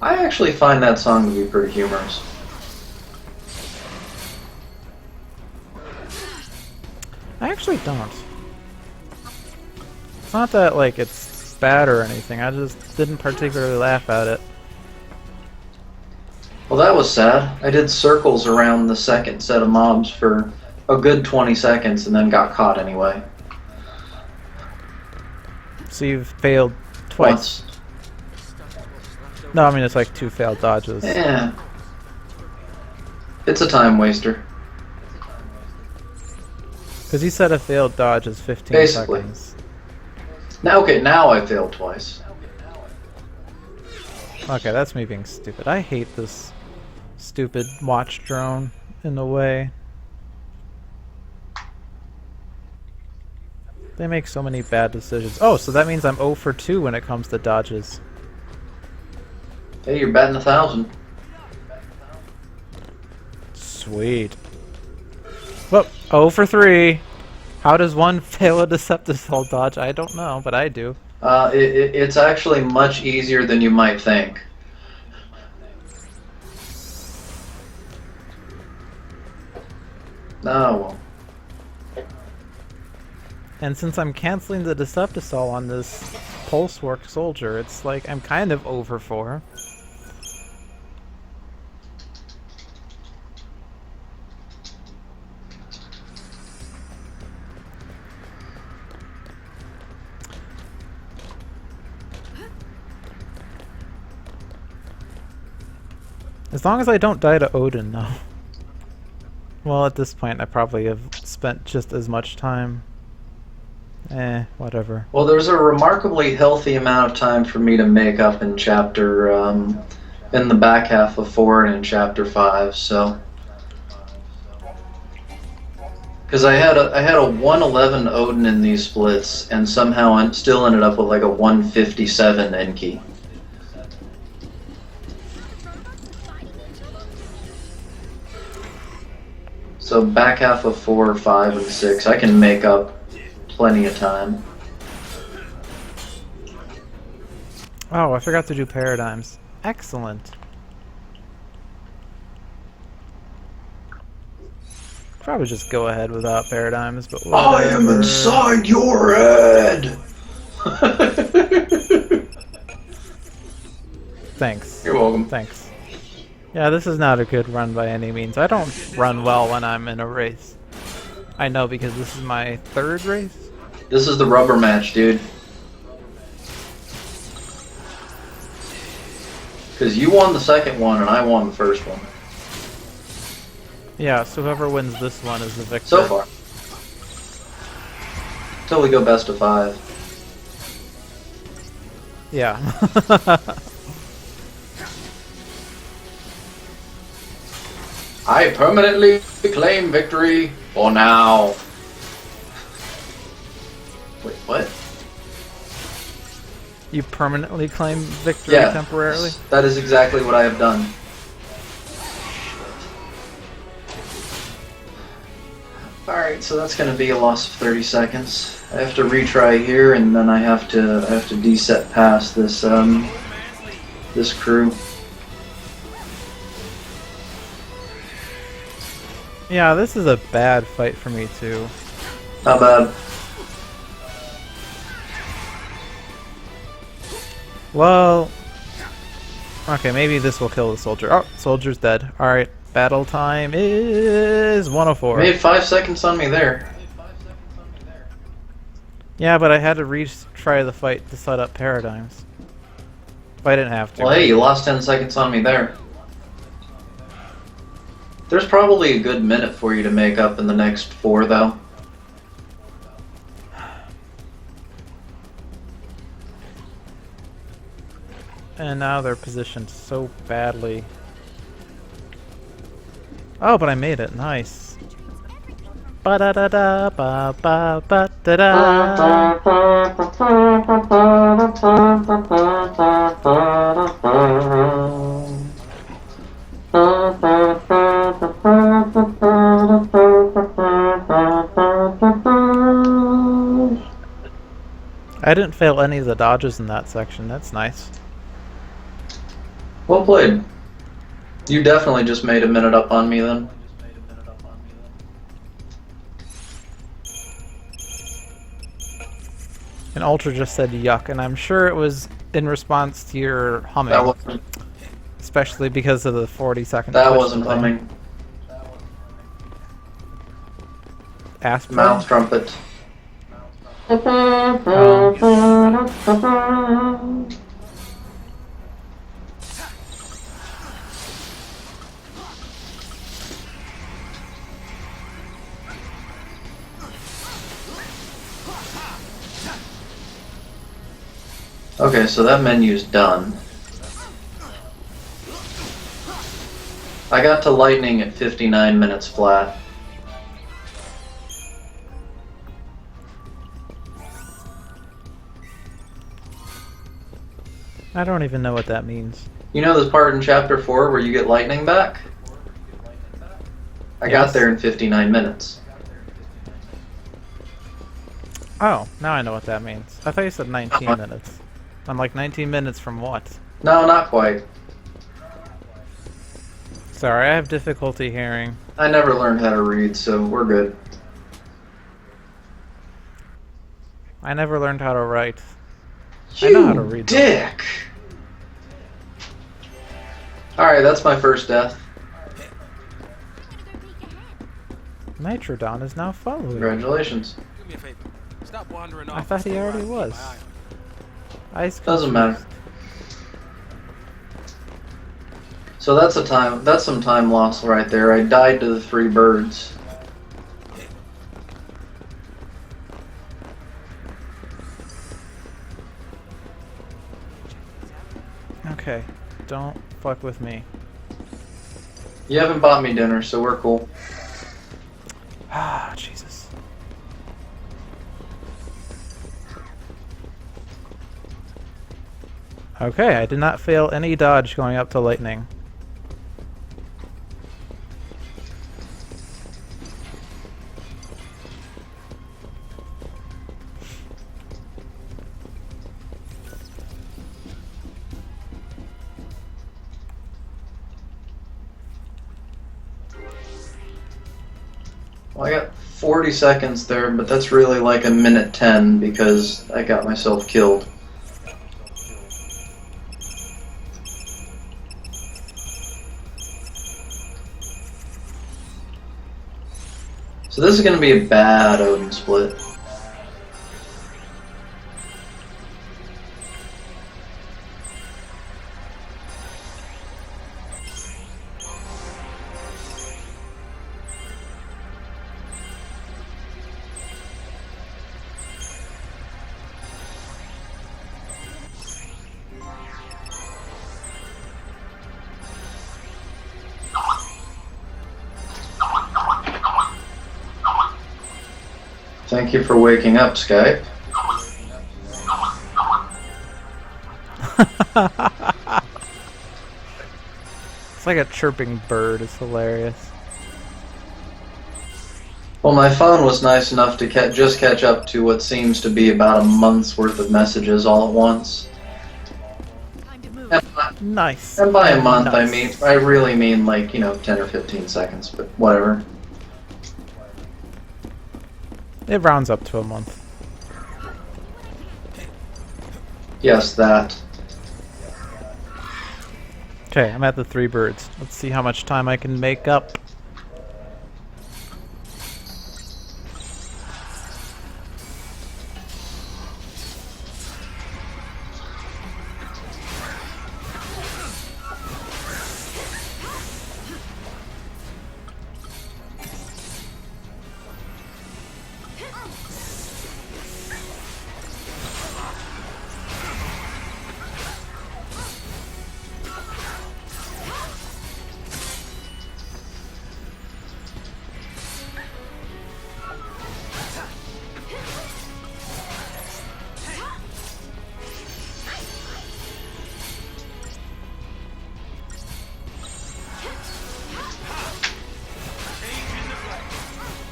I actually find that song to be pretty humorous. I actually don't. It's not that, like, it's bad or anything, I just didn't particularly laugh at it. Well, that was sad. I did circles around the second set of mobs for a good 20 seconds and then got caught anyway. So you've failed twice. Once. No, I mean it's like 2 failed dodges. Yeah. It's a time waster. Because you said a failed dodge is 15 Basically. seconds. Now, okay, now I failed twice. Okay, that's me being stupid. I hate this stupid watch drone in the way. They make so many bad decisions. Oh, so that means I'm 0 for 2 when it comes to dodges. Hey, you're batting 1,000. Sweet. Whoop, 0 for 3. How does one fail a Decepticol dodge? I don't know, but I do. It's actually much easier than you might think. Oh, well. And since I'm canceling the Decepticol on this Pulse Work Soldier, it's like I'm kind of over 4. As long as I don't die to Odin, no. Well, at this point, I probably have spent just as much time. Whatever. Well, there's a remarkably healthy amount of time for me to make up in chapter, in the back half of 4 and in chapter 5, so. Because I had a 111 Odin in these splits, and somehow I still ended up with like a 157 Enki. So back half of 4, 5, and 6, I can make up plenty of time. Oh, I forgot to do paradigms. Excellent. Probably just go ahead without paradigms, but whatever. I am inside your head! Thanks. You're welcome. Thanks. Yeah, this is not a good run by any means. I don't run well when I'm in a race. I know because this is my 3rd race. This is the rubber match, dude. Because you won the second one and I won the first one. Yeah, so whoever wins this one is the victor. So far. Until we go best of 5. Yeah. I permanently claim victory for now. Wait, what? You permanently claim victory Yeah, temporarily? that is exactly what I have done. Alright, so that's going to be a loss of 30 seconds. I have to retry here, and then I have to deset past this this crew. Yeah, this is a bad fight for me too. Not bad. Well, okay, maybe this will kill the soldier. Oh, soldier's dead. Alright, battle time is 104. Made 5 seconds on me there. Yeah, but I had to retry the fight to set up paradigms. If I didn't have to. Well, hey, you lost 10 seconds on me there. There's probably a good minute for you to make up in the next 4, though. And now they're positioned so badly. Oh, but I made it. Nice. Ba da da da ba ba ba da da. I didn't fail any of the dodges in that section. That's nice. Well played. You definitely just made a minute up on me then. And Ultra just said yuck, and I'm sure it was in response to your humming. That wasn't. Especially because of the 40-second. That wasn't humming. Ass Mouth trumpet. Okay, so that menu's done. I got to lightning at 59 minutes flat. I don't even know what that means. You know this part in Chapter 4 where you get lightning back? I got Yes. there in 59 minutes. Oh, now I know what that means. I thought you said 19 minutes. I'm like, 19 minutes from what? No, not quite. Sorry, I have difficulty hearing. I never learned how to read, so we're good. I never learned how to write. I know how to read them. Dick! Alright, that's my first death. I'm gonna go peek ahead. Nitrodon is now following. Congratulations. Do me a favor. Stop wandering I off. thought he Stay already around. was. Keep my eye on you. Ice Doesn't confused. matter. So that's some time loss right there. I died to the 3 birds. Okay, don't fuck with me. You haven't bought me dinner, so we're cool. Ah, Jesus. Okay, I did not fail any dodge going up to lightning. Well, I got 40 seconds there, but that's really like a minute 10 because I got myself killed. So this is going to be a bad Odin split. Thank you for waking up, Skype. It's like a chirping bird. It's hilarious. Well, my phone was nice enough to just catch up to what seems to be about a month's worth of messages all at once. Time to move. Nice. And by a month, Nice. I really mean like, 10 or 15 seconds, but whatever. It rounds up to a month. Yes, that. Okay, I'm at the 3 birds. Let's see how much time I can make up.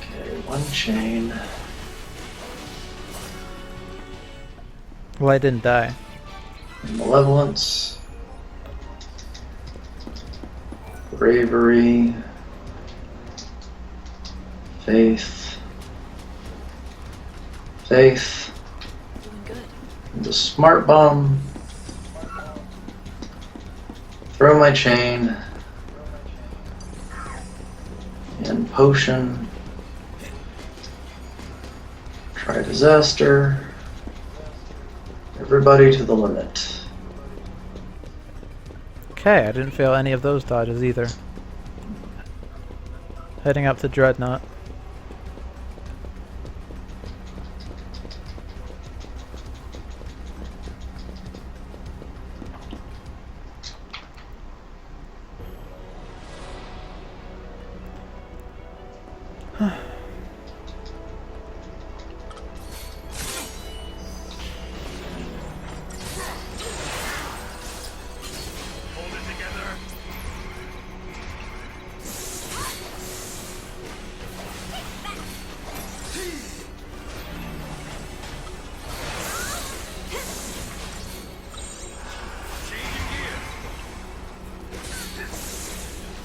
Okay, one chain. Well, I didn't die. Malevolence. Bravery. Faith. Faith. Doing good. The smart bomb. Throw my chain. And potion. Try disaster. Everybody to the limit. Okay, I didn't fail any of those dodges either. Heading up to Dreadnought.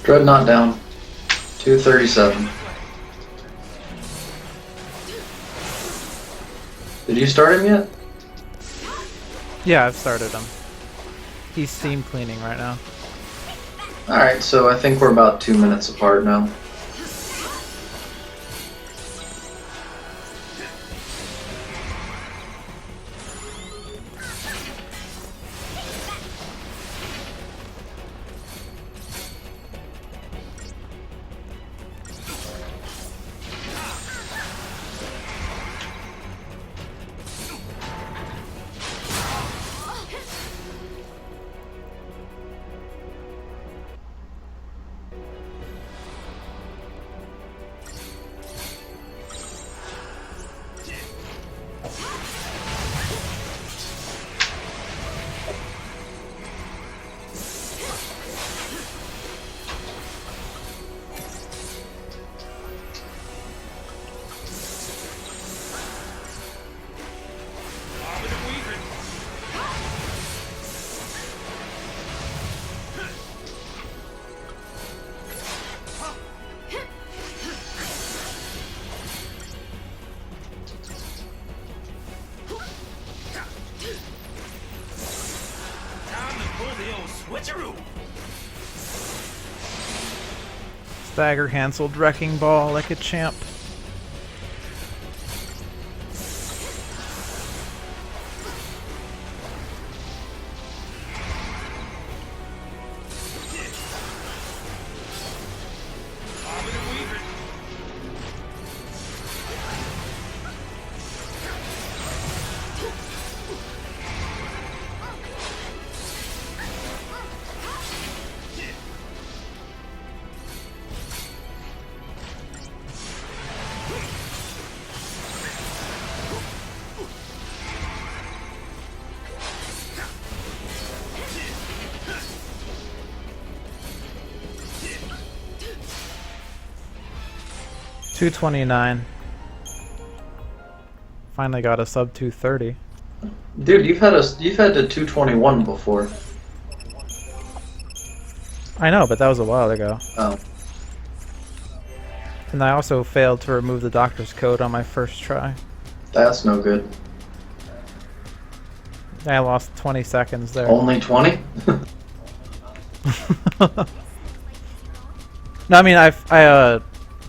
Dreadnought down. 237. Did you start him yet? Yeah, I've started him. He's steam cleaning right now. Alright, so I think we're about 2 minutes apart now. Stagger canceled Wrecking Ball like a champ. $229. Finally got a sub 230. Dude, you've had to 221 before. I know, but that was a while ago. Oh. And I also failed to remove the doctor's code on my first try. That's no good. I lost 20 seconds there. Only 20? No, I mean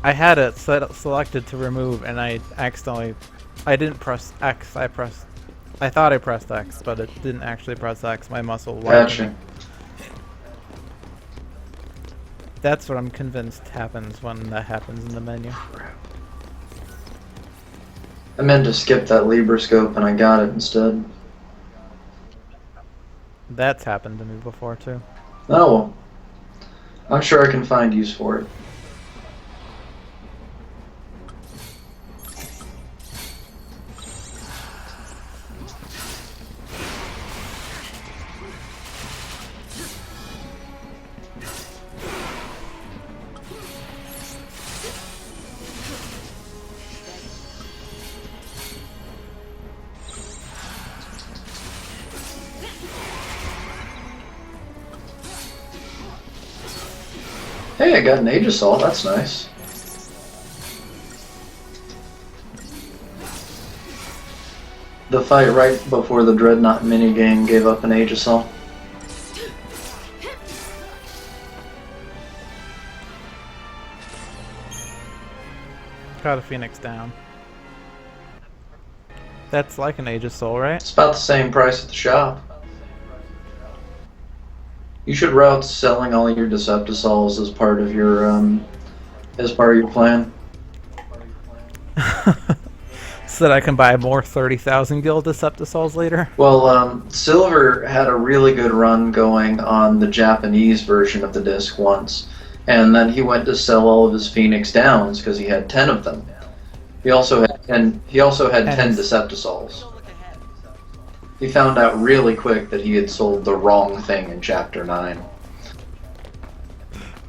I had it selected to remove, and I didn't press X. I thought I pressed X, but it didn't actually press X. My muscle wired. Gotcha. That's what I'm convinced happens when that happens in the menu. I meant to skip that Libra scope and I got it instead. That's happened to me before too. Oh well. I'm sure I can find use for it. Hey, I got an Aegisol, that's nice. The fight right before the Dreadnought minigame gave up an Aegisol. Got a Phoenix down. That's like an Aegisol, right? It's about the same price at the shop. You should route selling all your Deceptisols as part of your plan. So that I can buy more 30,000 gil Deceptisols later? Well, Silver had a really good run going on the Japanese version of the disc once, and then he went to sell all of his Phoenix Downs because he had 10 of them. He also had 10 Deceptisols. He found out really quick that he had sold the wrong thing in Chapter 9.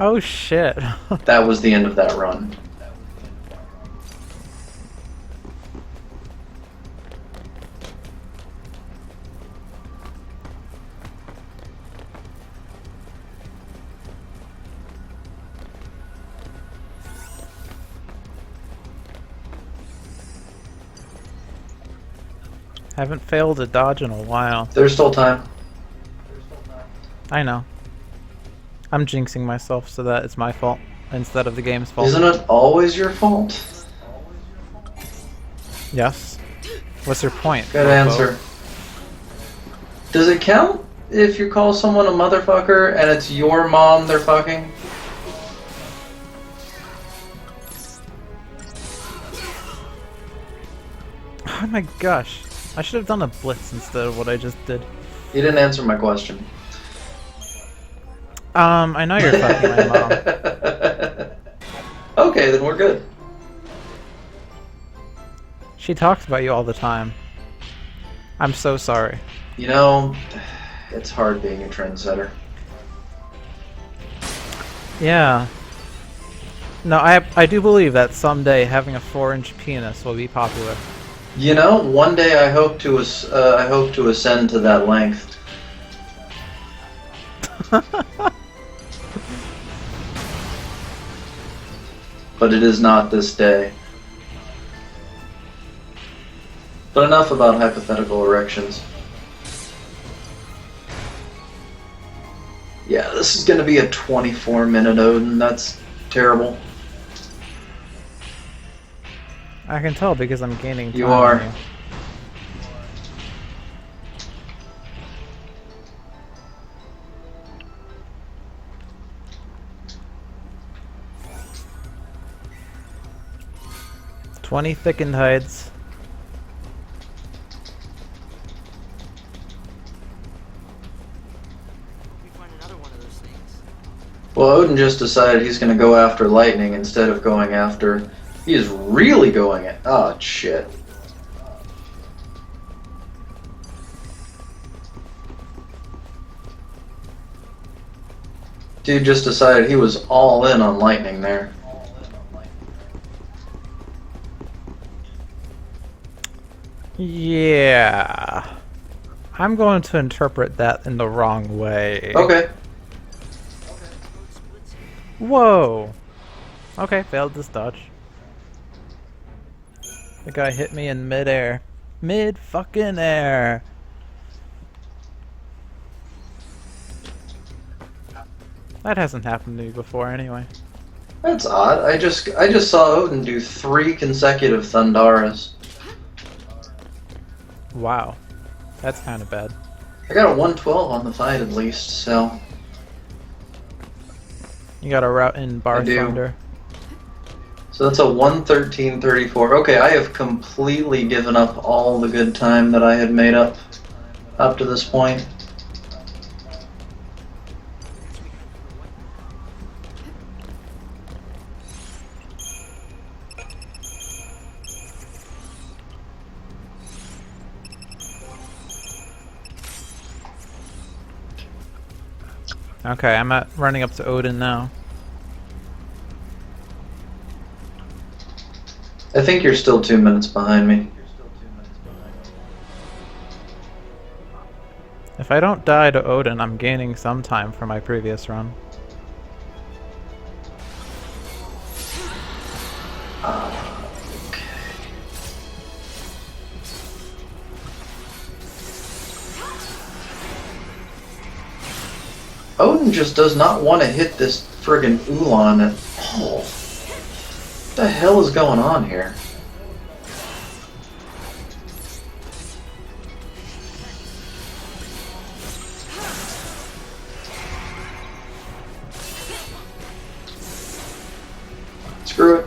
Oh shit. That was the end of that run. Haven't failed a dodge in a while. There's still time. I know. I'm jinxing myself so that it's my fault instead of the game's fault. Isn't it always your fault? Yes. What's your point? Good Bobo? answer. Does it count if you call someone a motherfucker and it's your mom they're fucking? Oh my gosh. I should have done a blitz instead of what I just did. You didn't answer my question. I know you're fucking my mom. Okay, then we're good. She talks about you all the time. I'm so sorry. You know, it's hard being a trendsetter. Yeah. No, I do believe that someday having a 4-inch penis will be popular. You know, one day I hope to ascend to that length. But it is not this day. But enough about hypothetical erections. Yeah, this is gonna be a 24-minute Odin. That's terrible. I can tell because I'm gaining time. You are. on you. "20 thickened hides." We find another one of those things. Well, Odin just decided he's gonna go after lightning instead of going after... He is really going at... Oh, shit. Dude just decided he was all in on lightning there. Yeah. I'm going to interpret that in the wrong way. Okay. Whoa. Okay, failed this dodge. The guy hit me in mid-air. Mid-fucking-air. That hasn't happened to me before anyway. That's odd. I just saw Odin do 3 consecutive Thundaras. Wow. That's kind of bad. I got a 112 on the fight at least, so... You got a route in Bar I do. Thunder. So that's a 113.34. Okay, I have completely given up all the good time that I had made up to this point. Okay, I'm running up to Odin now. I think you're still 2 minutes behind me. If I don't die to Odin, I'm gaining some time from my previous run. Odin just does not want to hit this friggin' Ulan at all. What the hell is going on here? Screw it.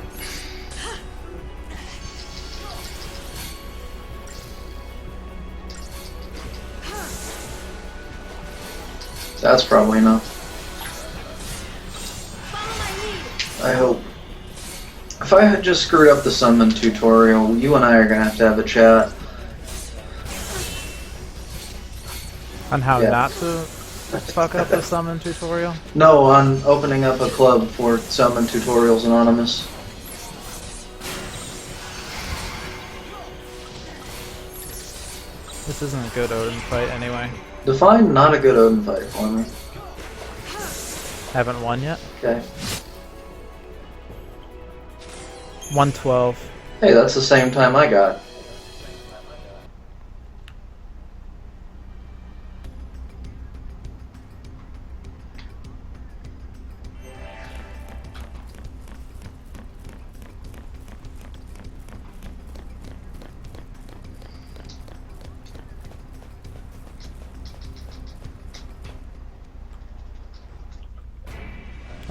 That's probably enough. I hope. If I had just screwed up the summon tutorial, you and I are gonna have a chat. On how Yeah. not to fuck up the summon tutorial? No, on opening up a club for Summon Tutorials Anonymous. This isn't a good Odin fight anyway. Define not a good Odin fight for me. Haven't won yet. Okay. 112. Hey, that's the same time I got.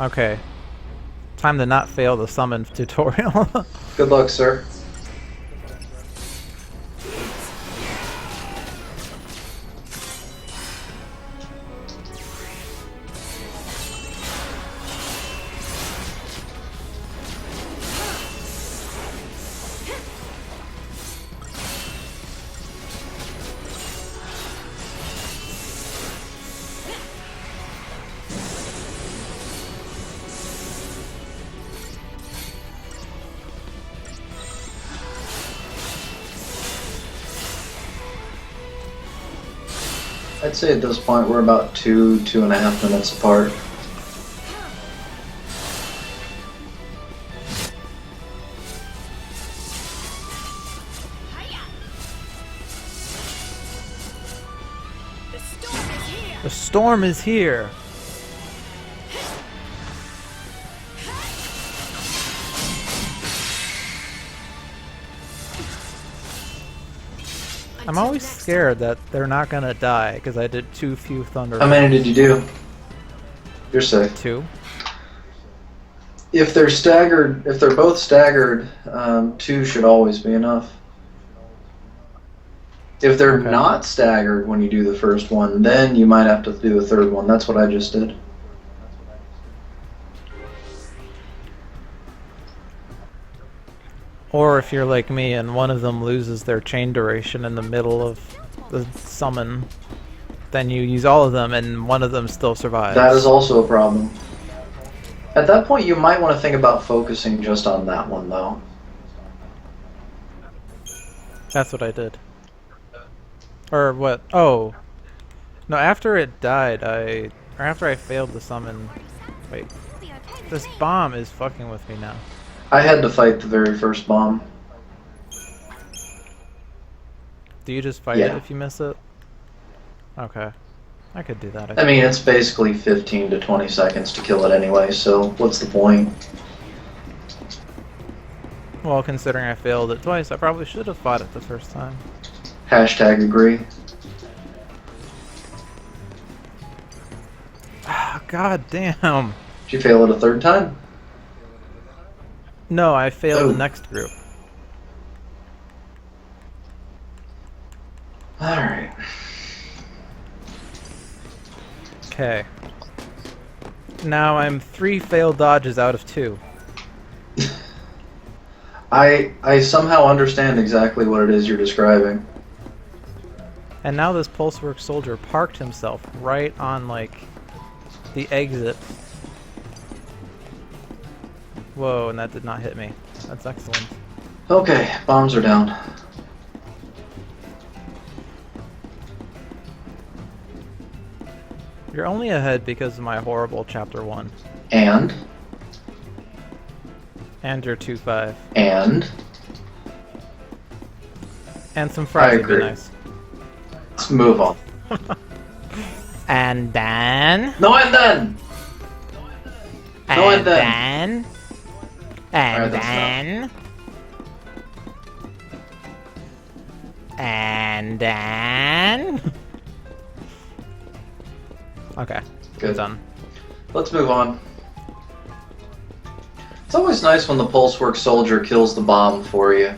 Okay. Time to not fail the summon tutorial. Good luck, sir. I'd say at this point we're about 2.5 minutes apart. The storm is here! I'm always scared that they're not gonna die because I did too few thunder. How many did you do? You're safe. 2. If they're staggered, if they're both staggered, 2 should always be enough. If they're Okay. not staggered when you do the first one, then you might have to do a third one. That's what I just did. Or if you're like me and one of them loses their chain duration in the middle of the summon, then you use all of them and one of them still survives. That is also a problem. At that point, you might want to think about focusing just on that one, though. That's what I did. Or what? Oh. No, after it died, or after I failed to summon... Wait. This bomb is fucking with me now. I had to fight the very first bomb. Do you just fight Yeah. it if you miss it? Okay. I could do that. I mean, it's basically 15 to 20 seconds to kill it anyway, so what's the point? Well, considering I failed it twice, I probably should have fought it the first time. Hashtag agree. Ah, god damn! Did you fail it a third time? No, I failed Oh. the next group. Alright. Okay. Now I'm 3 failed dodges out of 2. I somehow understand exactly what it is you're describing. And now this Pulsework soldier parked himself right on, like, the exit. Whoa, and that did not hit me. That's excellent. Okay, bombs are down. You're only ahead because of my horrible Chapter 1. And? And your 2-5. And? And some fries would be agree. nice. Let's move on. And then... No, and then! No, and then. then... And Alright, that's then... And then... Okay, Good. done. Let's move on. It's always nice when the Pulsework soldier kills the bomb for you.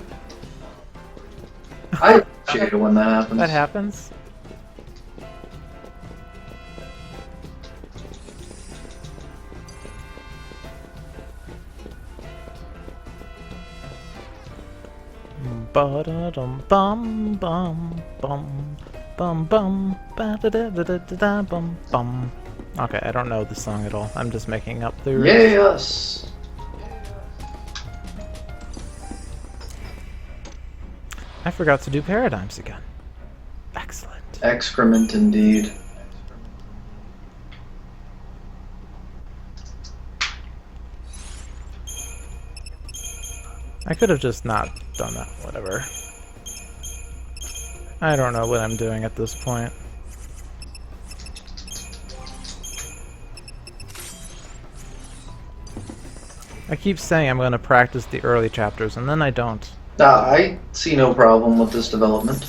I appreciate it when that happens. That happens? Ba-da-dum bum bum bum bum bum ba-da-da-da-da-da bum bum. Okay, I don't know the song at all. I'm just making up the lyrics. Yes! I forgot to do paradigms again. Excellent. Excrement indeed. I could have just not done that. Whatever. I don't know what I'm doing at this point. I keep saying I'm going to practice the early chapters, and then I don't. I see no problem with this development.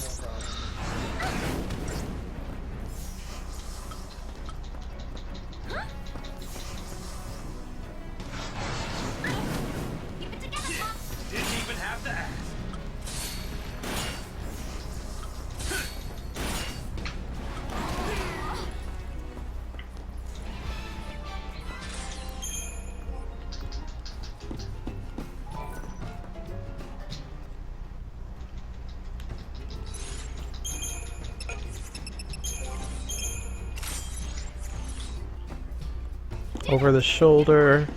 Over the shoulder.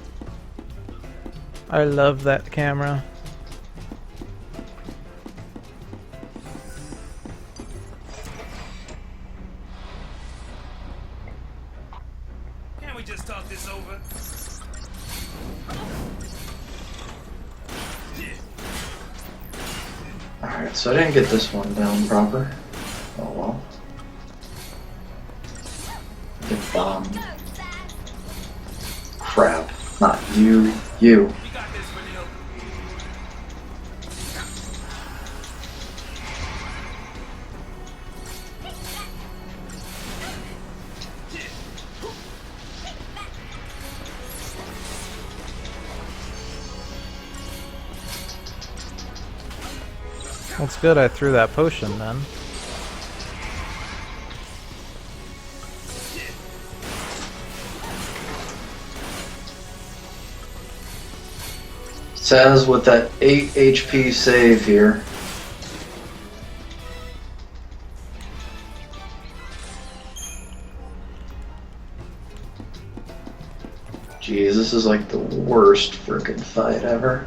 I love that camera. Can't we just talk this over? Alright, so I didn't get this one down proper. Oh well. Get bombed. Crap. Not you. You. We got this, Vanille. Well, it's good I threw that potion then. Says with that 8 HP save here. Jeez, this is like the worst frickin' fight ever.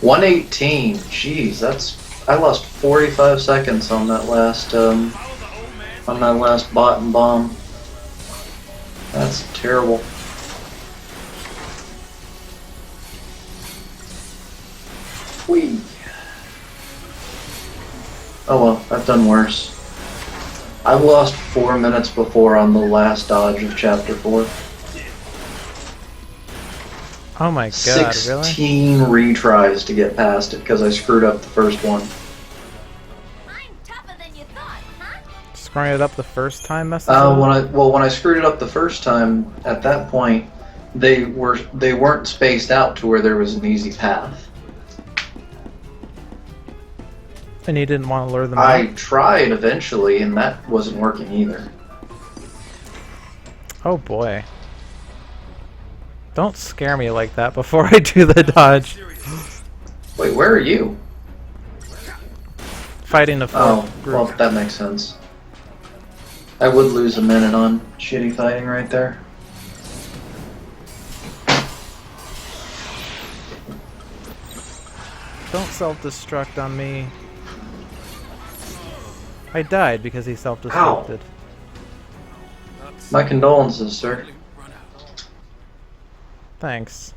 $118. Jeez, I lost 45 seconds on that last bot and bomb. That's terrible. Whee. Oh well, I've done worse. I've lost 4 minutes before on the last dodge of Chapter 4. Oh my god, really? 16 retries to get past it because I screwed up the first one. I'm tougher than you thought, huh? Screwing it up the first time messed up? When I screwed it up the first time, at that point, they weren't spaced out to where there was an easy path. And you didn't want to lure them I out? tried eventually, and that wasn't working either. Oh boy. Don't scare me like that before I do the dodge. Wait, where are you? Fighting the Oh, fourth group. well, that makes sense. I would lose a minute on shitty fighting right there. Don't self-destruct on me. I died because he self-destructed. My condolences, sir. Thanks.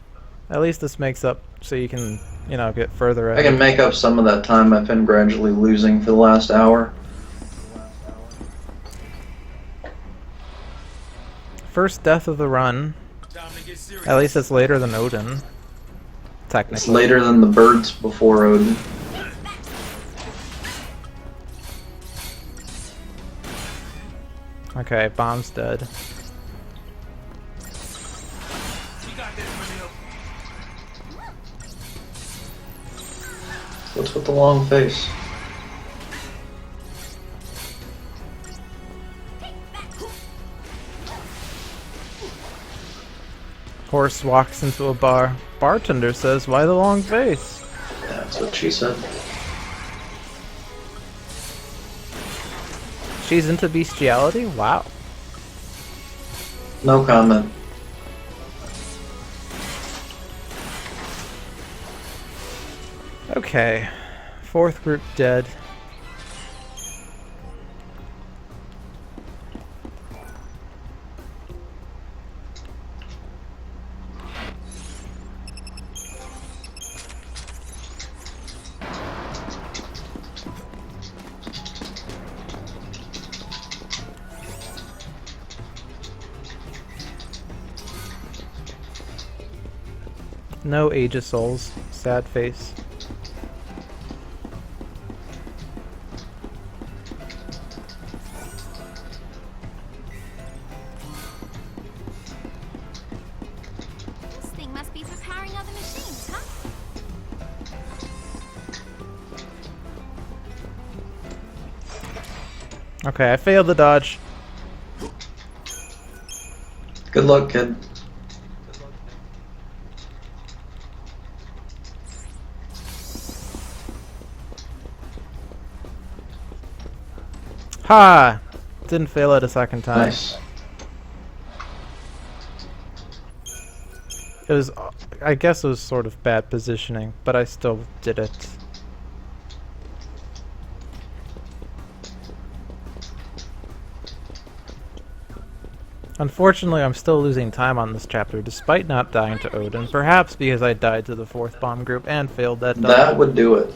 At least this makes up so you can, you know, get further I ahead. can make up some of that time I've been gradually losing for the last hour. First death of the run. At least it's later than Odin. It's Technically. later than the birds before Odin. Okay, bomb's dead. We got this, Vanille. What's with the long face? Horse walks into a bar. Bartender says, "Why the long face?" That's what she said. She's into bestiality? Wow. No comment. Okay. Fourth group dead. No Age of Souls. Sad face. Okay, I failed the dodge. Good luck, kid. Ha! Didn't fail it a second time. Nice. It was, I guess it was sort of bad positioning, but I still did it. Unfortunately, I'm still losing time on this chapter despite not dying to Odin, perhaps because I died to the 4th bomb group and failed that dodge. That would do it.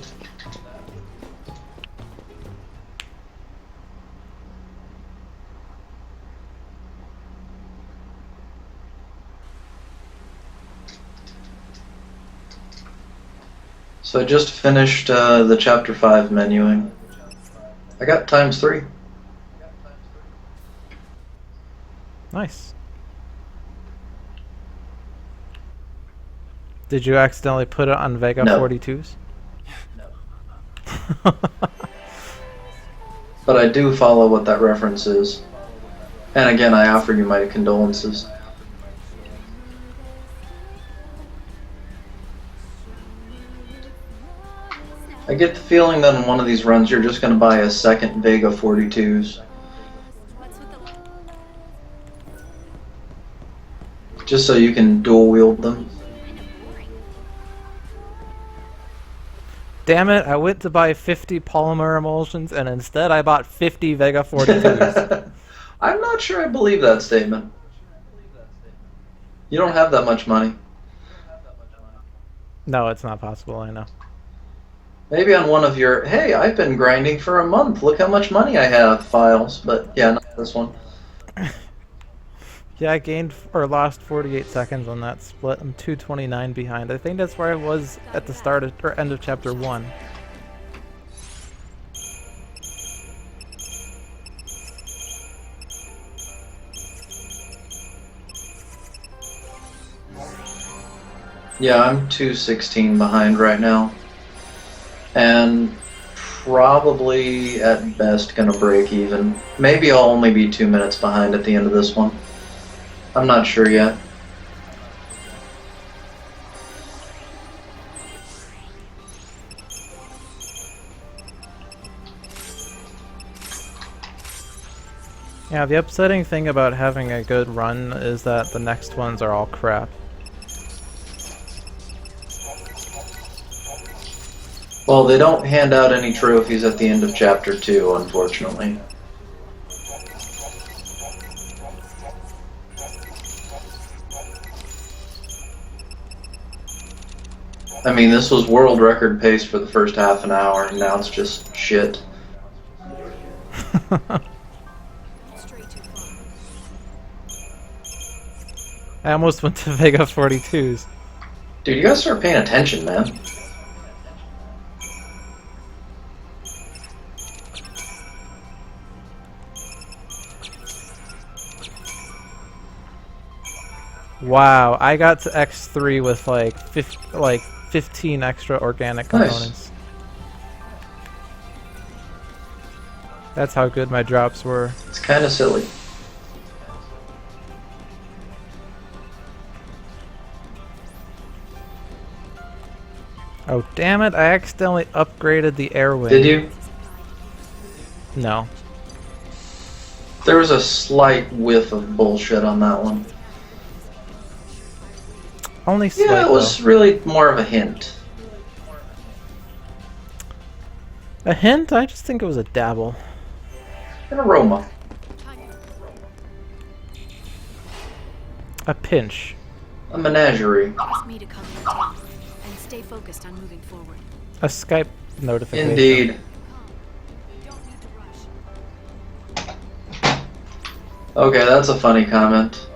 So I just finished the chapter 5 menuing. I got ×3. Nice. Did you accidentally put it on Vega No. 42s? No. But I do follow what that reference is. And again, I offer you my condolences. I get the feeling that in one of these runs you're just going to buy a second Vega 42s. What's with the Just so you can dual wield them. kind of boring? Damn it, I went to buy 50 polymer emulsions and instead I bought 50 Vega 42s. I'm not sure I believe that statement. You don't have that much money. No, it's not possible, I know. Maybe on one of your, hey, I've been grinding for a month, look how much money I have files, but yeah, not this one. Yeah, I gained or lost 48 seconds on that split. I'm 229 behind. I think that's where I was at the start of, or end of chapter 1. Yeah, I'm 216 behind right now. And probably at best gonna break even. Maybe I'll only be 2 minutes behind at the end of this one. I'm not sure yet. Yeah, the upsetting thing about having a good run is that the next ones are all crap. Well, they don't hand out any trophies at the end of chapter 2, unfortunately. I mean, this was world record pace for the first half an hour, and now it's just shit. Straight too far. I almost went to Vega 42s. Dude, you gotta start paying attention, man. Wow, I got to X3 with like 15 extra organic Nice. components. That's how good my drops were. It's kinda silly. Oh damn it, I accidentally upgraded the air wing. Did you? No. There was a slight whiff of bullshit on that one. Only slight, Yeah, it was really more of a hint. though. A hint? I just think it was a dabble. An aroma. A pinch. A menagerie. It's me to come here too. And stay focused on moving forward. A Skype notification. Indeed. You don't need to rush. Okay, that's a funny comment.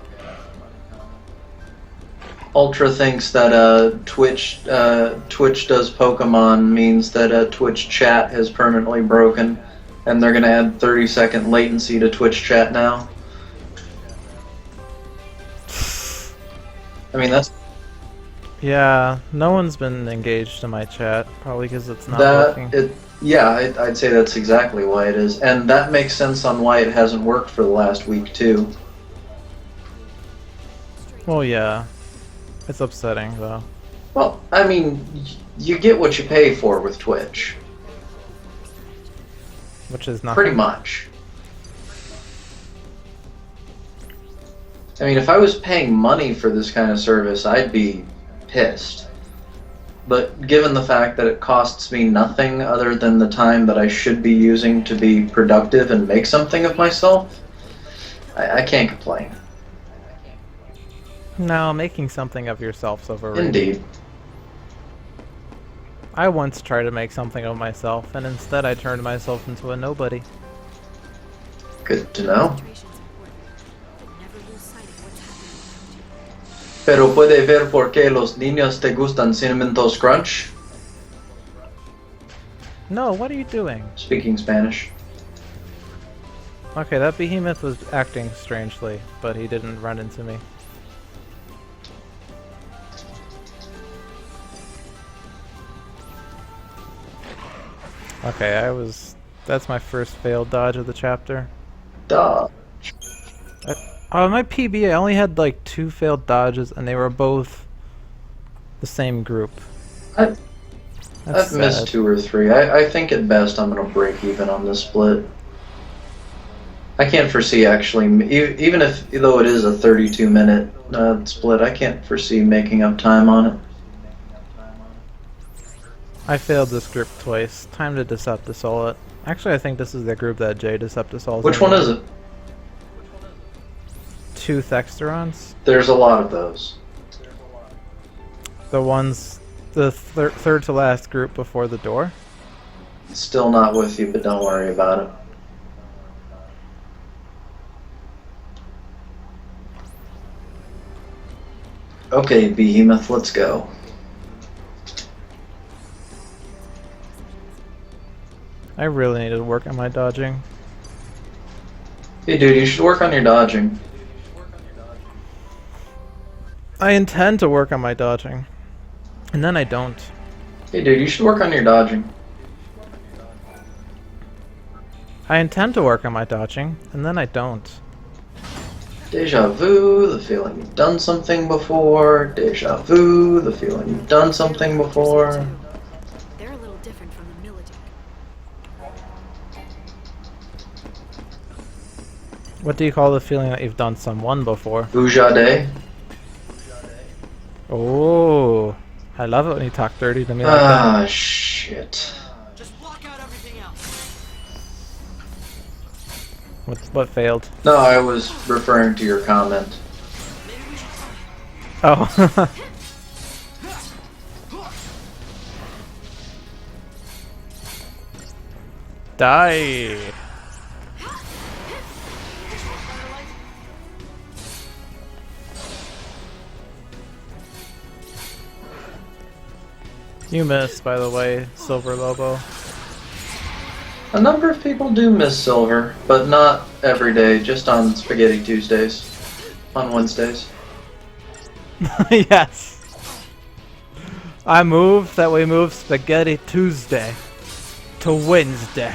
Ultra thinks that Twitch does Pokemon means that Twitch chat has permanently broken, and they're gonna add 30-second latency to Twitch chat now. Yeah, no one's been engaged in my chat, probably because it's not working. I'd say that's exactly why it is, and that makes sense on why it hasn't worked for the last week too. Well, yeah. It's upsetting, though. Well, I mean, you get what you pay for with Twitch. Which is nothing. Pretty much. I mean, if I was paying money for this kind of service, I'd be pissed. But given the fact that it costs me nothing other than the time that I should be using to be productive and make something of myself, I can't complain. No, making something of yourself's overrated. Indeed. I once tried to make something of myself, and instead I turned myself into a nobody. Good to know. Concentration's important. Never lose sight of what's happening. Pero puede ver por qué los niños te gustan Cinnamon Toast Crunch? No, what are you doing? Speaking Spanish. Okay, that behemoth was acting strangely, but he didn't run into me. Okay, that's my first failed dodge of the chapter. Duh. My PB, I only had like 2 failed dodges, and they were both the same group. I've That's missed sad. 2 or 3. I think at best I'm gonna break even on this split. I can't foresee actually, even though it is a 32-minute split, I can't foresee making up time on it. I failed this group twice. Time to Deceptisol it. Actually, I think this is the group that Jay Deceptisols. Which one is it? 2 Thexterons. There's a lot of those. The ones, the third to last group before the door. Still not with you, but don't worry about it. Okay, Behemoth, let's go. I really need to work on my dodging. Hey dude, you should work on your dodging. I intend to work on my dodging. And then I don't. Hey dude, you should work on your dodging. I intend to work on my dodging, and then I don't. Deja vu, the feeling you've done something before. Deja vu, the feeling you've done something before. They're a little different from the military. What do you call the feeling that you've done someone before? Vujade. Oh, I love it when you talk dirty to me like that. Ah, shit. Just block out everything else. What failed? No, I was referring to your comment. Maybe we should try. Oh. Die. You missed, by the way, Silver Lobo. A number of people do miss silver, but not every day, just on Spaghetti Tuesdays. On Wednesdays. Yes. I moved that we move Spaghetti Tuesday to Wednesday.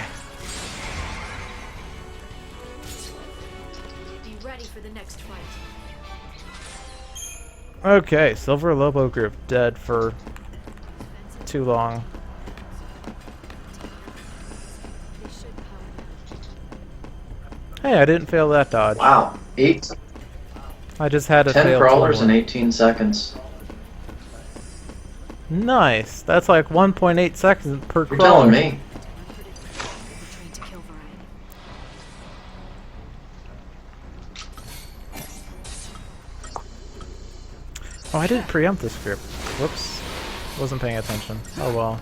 Be ready for the next fight. Okay, Silver Lobo group dead for too long. They should power down. Hey, I didn't fail that dodge. Wow. 10 I just had to fail crawlers two in more. 18 seconds. Nice. That's like 1.8 seconds per You're crawler. telling me. Unpredictable. We're trained to kill variety. Oh, I didn't preempt this group. Whoops. Wasn't paying attention. Oh well.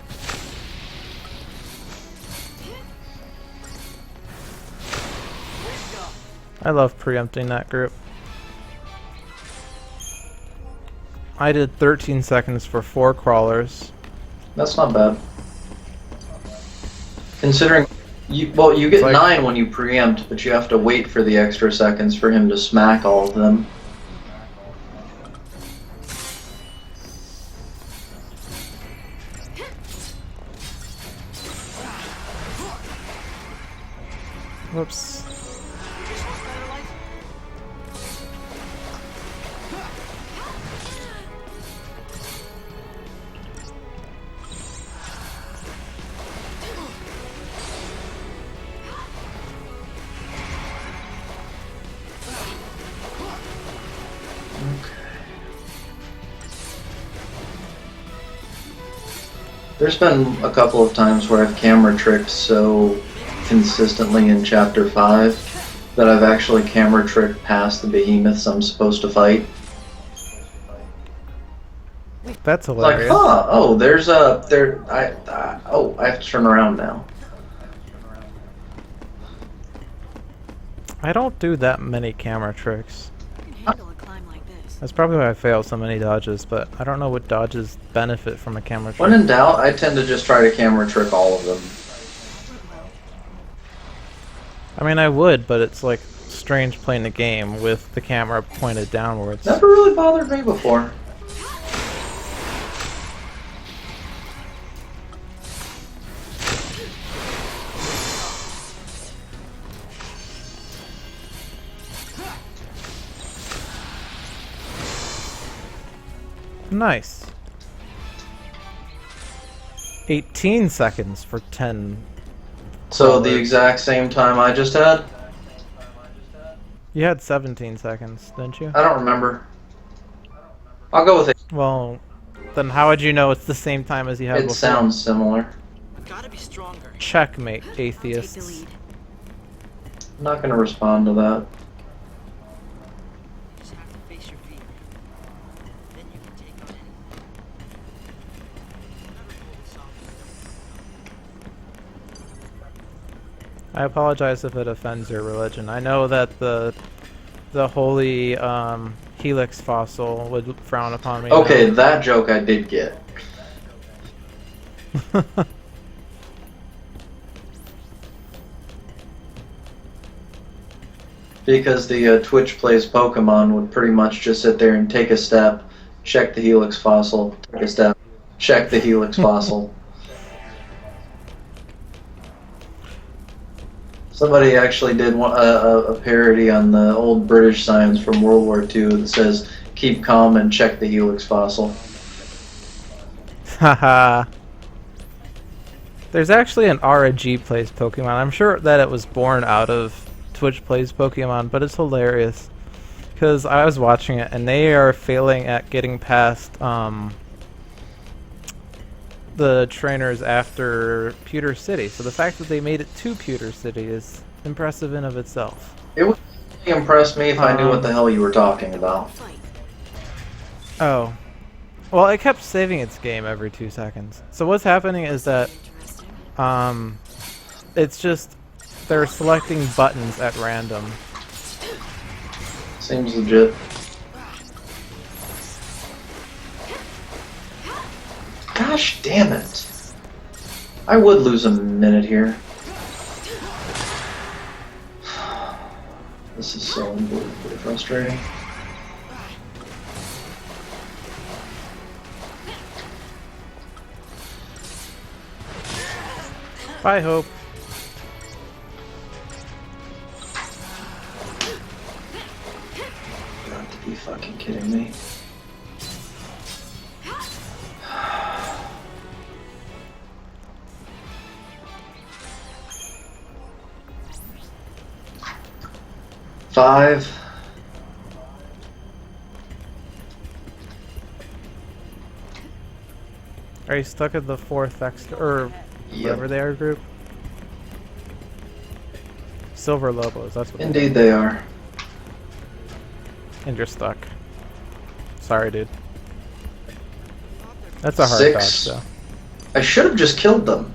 I love preempting that group. I did 13 seconds for 4 crawlers. That's not bad. Considering, you get It's like- 9 when you preempt, but you have to wait for the extra seconds for him to smack all of them. Whoops. You just want better life? There's been a couple of times where I've camera tricked so consistently in Chapter 5 that I've actually camera tricked past the behemoths I'm supposed to fight. That's It's like, hilarious. huh, oh, there's a, oh, I have to turn around now. I don't do that many camera tricks. You can handle a climb like this. That's probably why I fail so many dodges, but I don't know what dodges benefit from a camera trick. When in doubt, I tend to just try to camera trick all of them. I mean, I would, but it's like strange playing the game with the camera pointed downwards. Never really bothered me before. Nice. 18 seconds for 10. So the exact same time I just had? You had 17 seconds, didn't you? I don't remember. I'll go with it. Well, then how would you know it's the same time as you had It before? sounds similar. I've got to be stronger. Checkmate, Take the atheists. lead. I'm not gonna respond to that. You just have to face your fear. Then you can take them in. Never pull this off. I apologize if it offends your religion. I know that the holy helix fossil would frown upon me. Okay, that joke I did get. Because the Twitch plays Pokemon would pretty much just sit there and take a step, check the helix fossil, take a step, check the helix fossil. Somebody actually did a parody on the old British signs from World War II that says, keep calm and check the helix fossil. Haha. There's actually an RG plays Pokemon. I'm sure that it was born out of Twitch plays Pokemon, but it's hilarious. Because I was watching it, and they are failing at getting past the trainers after Pewter City. So the fact that they made it to Pewter City is impressive in of itself. It would impress me if I knew what the hell you were talking about. Fight. Oh. Well, it kept saving its game every 2 seconds. So what's happening is that Interesting. it's just they're selecting buttons at random. Seems legit. Gosh damn it. I would lose a minute here. This is so unbelievably frustrating. Bye, Hope. You got to be fucking kidding me. Five. Are you stuck at the 4th X or whatever they are group? Silver Lobos, that's what they Indeed they are. are. And you're stuck. Sorry, dude. That's a hard 6. dodge, though. I should have just killed them.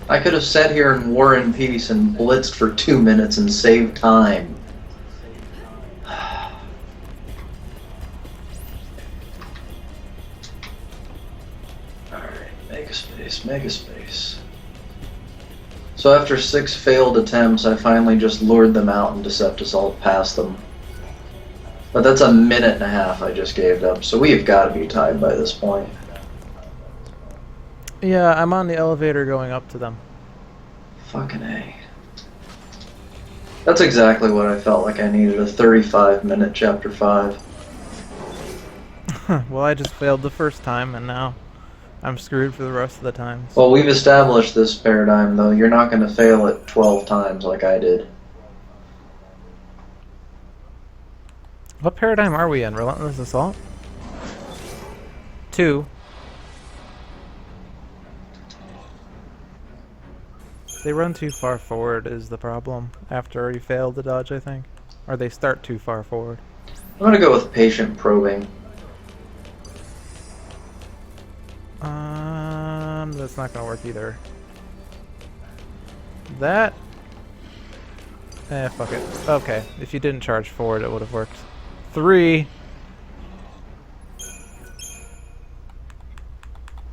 I could have sat here in war and peace and blitzed for 2 minutes and saved time. Alright, mega space, mega space. So after 6 failed attempts, I finally just lured them out and Decept Assault past them. But that's a minute and a half I just gave up, so we've got to be tied by this point. Yeah, I'm on the elevator going up to them. Fucking A. That's exactly what I felt like I needed, a 35-minute Chapter 5. Well, I just failed the first time, and now I'm screwed for the rest of the times. Well, we've established this paradigm, though. You're not going to fail it 12 times like I did. What paradigm are we in? Relentless Assault? 2. They run too far forward is the problem after you fail the dodge, I think. Or they start too far forward. I'm going to go with patient probing. That's not gonna work either. That... fuck it. Okay, if you didn't charge forward, it would have worked. 3.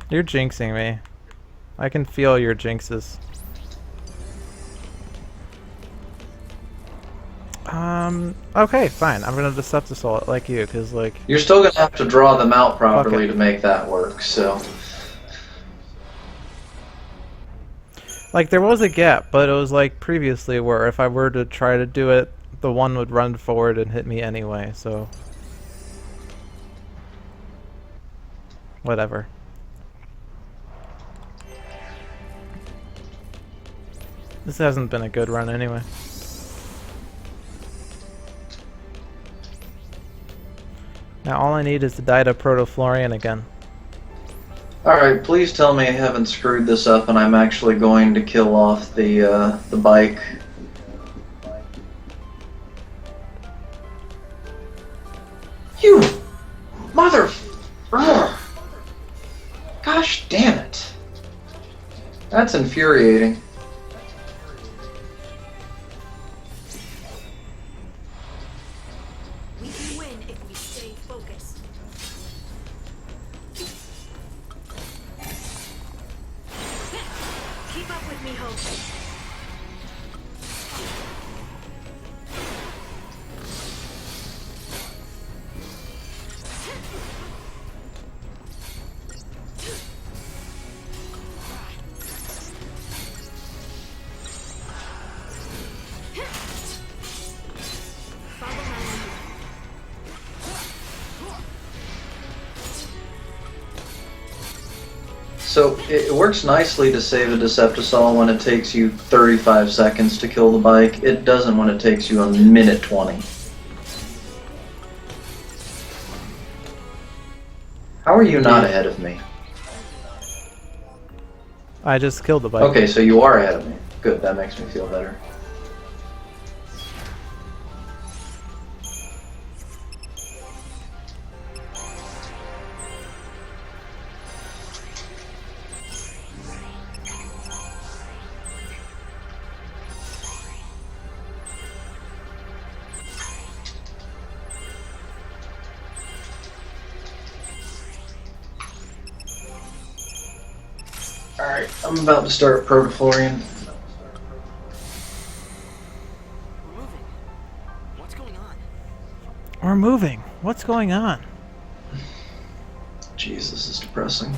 You're jinxing me. I can feel your jinxes. Okay, fine. I'm gonna Deceptive Assault like you, because, like... You're still going to have to draw them out properly Okay. to make that work, so... Like, there was a gap, but it was like previously where if I were to try to do it, the one would run forward and hit me anyway, so... Whatever. This hasn't been a good run anyway. Now all I need is to die to Proto-Florian again. Alright, please tell me I haven't screwed this up and I'm actually going to kill off the bike. You mother... Ugh. Gosh damn it. That's infuriating. We can win if we stay focused. Keep up with me, Hope. So it works nicely to save a Deceptisol when it takes you 35 seconds to kill the bike. It doesn't when it takes you a minute 20. How are you not ahead of me? I just killed the bike. Okay, so you are ahead of me. Good, that makes me feel better. Alright, I'm about to start Proto-Florian. We're moving. What's going on? We're moving. What's going on? Jeez, this is depressing.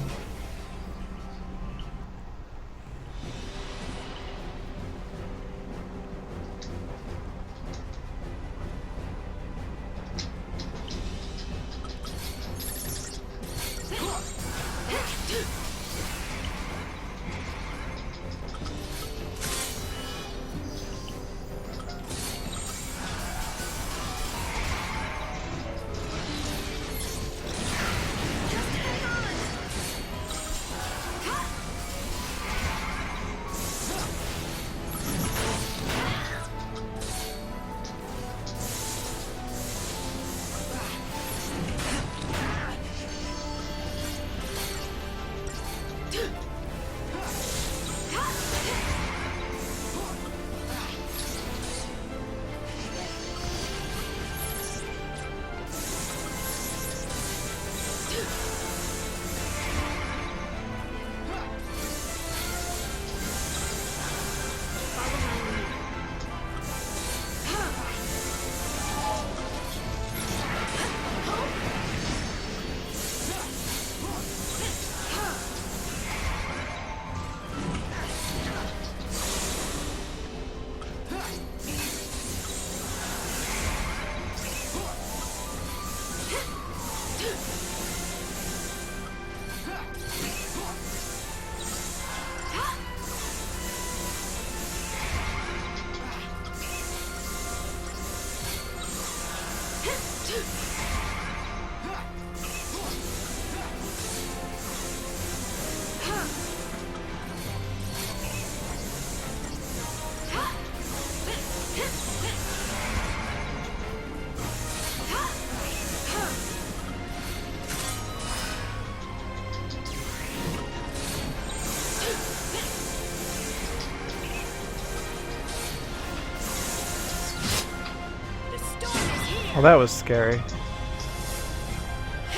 Well, that was scary.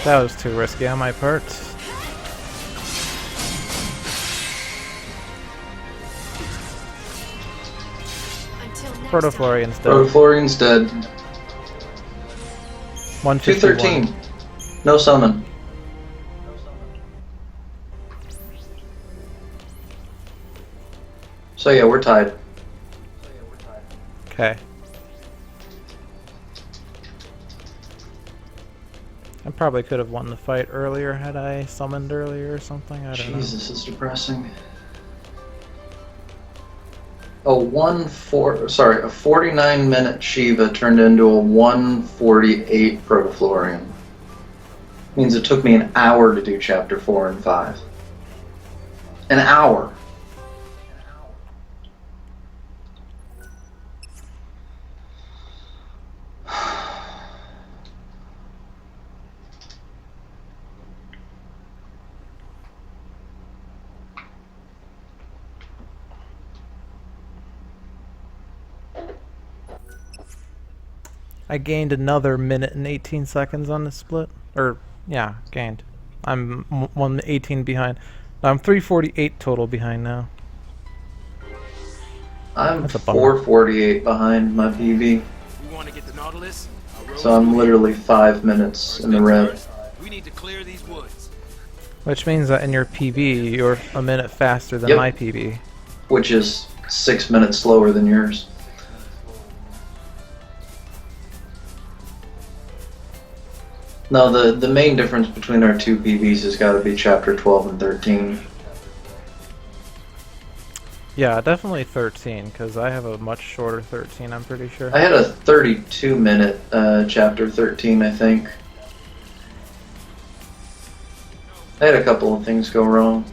That was too risky on my part. Until next time. Protoflorian's dead. Protoflorian's dead. 151. 213. No summon. So yeah, we're tied. Okay. I probably could have won the fight earlier had I summoned earlier or something. I don't know. Jesus, is depressing. A 49-minute Shiva turned into a 148 Protoflorian. Means it took me an hour to do chapter 4 and 5. An hour. I gained another minute and 18 seconds on the split. Or, yeah, gained. I'm 118 behind. I'm 348 total behind now. I'm That's a bummer. 448 behind my PB, We want to get the Nautilus. so I'm literally 5 minutes in the red. We need to clear these woods. Which means that in your PB, you're a minute faster than Yep. my PB. Which is 6 minutes slower than yours. No, the main difference between our two PBs has got to be chapter 12 and 13. Yeah, definitely 13, because I have a much shorter 13, I'm pretty sure. I had a 32-minute chapter 13, I think. I had a couple of things go wrong.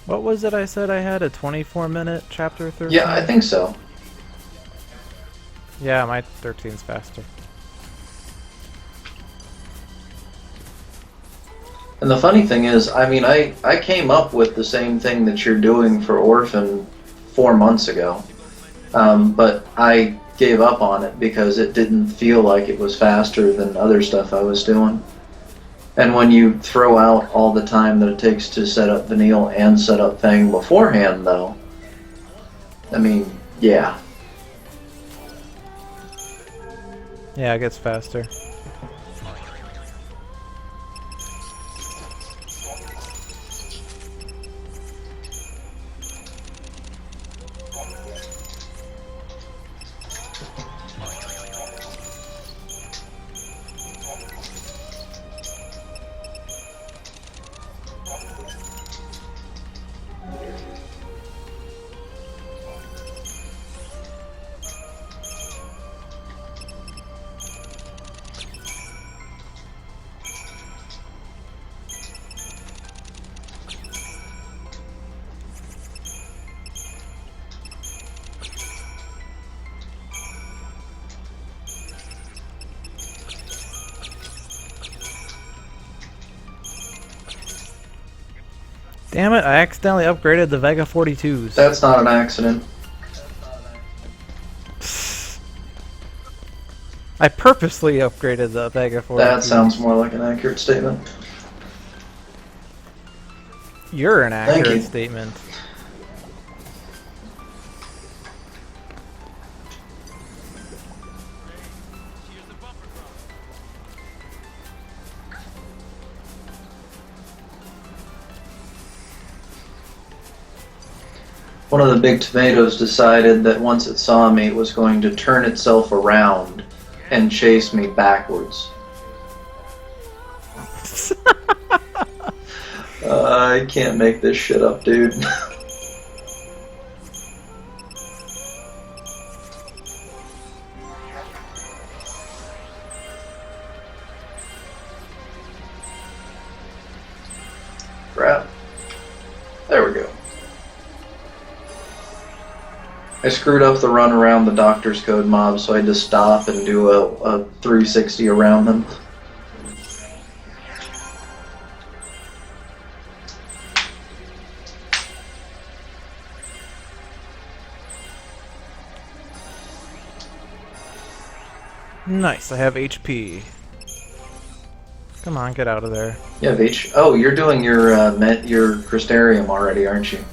What was it I said I had? A 24-minute chapter 13? Yeah, I think so. Yeah, my 13's faster. And the funny thing is, I mean, I came up with the same thing that you're doing for Orphan 4 months ago. But I gave up on it because it didn't feel like it was faster than other stuff I was doing. And when you throw out all the time that it takes to set up Vanille and set up Fang beforehand, though, I mean, yeah. Yeah, it gets faster. Damn it, I accidentally upgraded the Vega 42s. That's not an accident. I purposely upgraded the Vega 42s. That sounds more like an accurate statement. You're an Thank accurate you. statement. One of the big tomatoes decided that once it saw me, it was going to turn itself around and chase me backwards. I can't make this shit up, dude. Crap. There we go. I screwed up the run around the Doctor's Code mob, so I had to stop and do a 360 around them. Nice, I have HP. Come on, get out of there. Yeah, H. Oh, you're doing your Crystarium already, aren't you?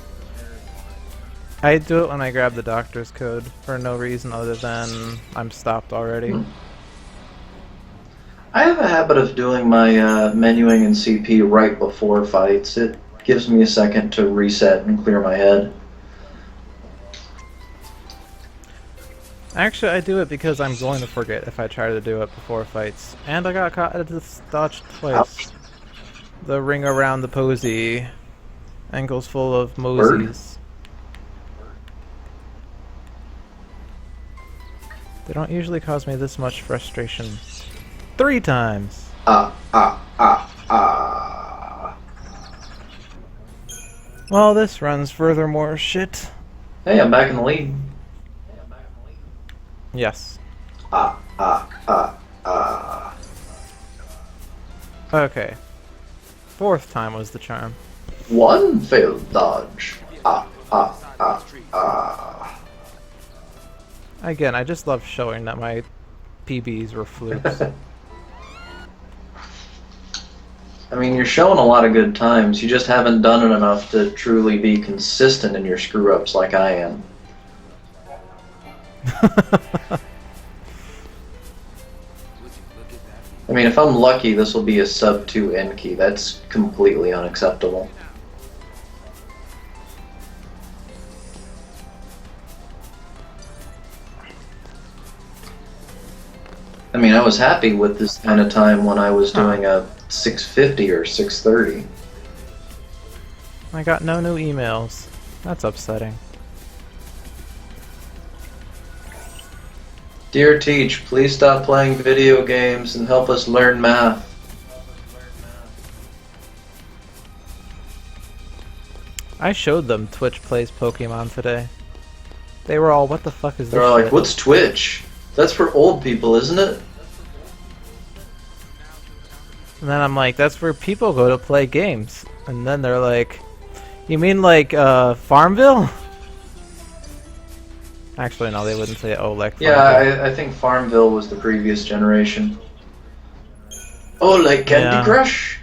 I do it when I grab the doctor's code for no reason other than I'm stopped already. I have a habit of doing my menuing in CP right before fights. It gives me a second to reset and clear my head. Actually, I do it because I'm going to forget if I try to do it before fights. And I got caught at this dodge twice. The ring around the posy. Ankles full of mosies. They don't usually cause me this much frustration. 3 times! Well, this runs furthermore shit. Hey, I'm back in the lead. Yes. Okay. 4th time was the charm. One failed dodge. Again, I just love showing that my PBs were flukes. I mean, you're showing a lot of good times. You just haven't done it enough to truly be consistent in your screw-ups like I am. I mean, if I'm lucky, this will be a sub 2 end key. That's completely unacceptable. I mean, I was happy with this kind of time when I was doing a 650 or 630. I got no new emails. That's upsetting. Dear Teach, please stop playing video games and help us learn math. I showed them Twitch plays Pokemon today. They were all, what the fuck is this They're like, shit? what's Twitch? That's for old people, isn't it? And then I'm like, that's where people go to play games. And then they're like, you mean like Farmville? Actually, no, they wouldn't say oh like Farmville. Yeah, I think Farmville was the previous generation. Oh, like Candy Yeah. Crush?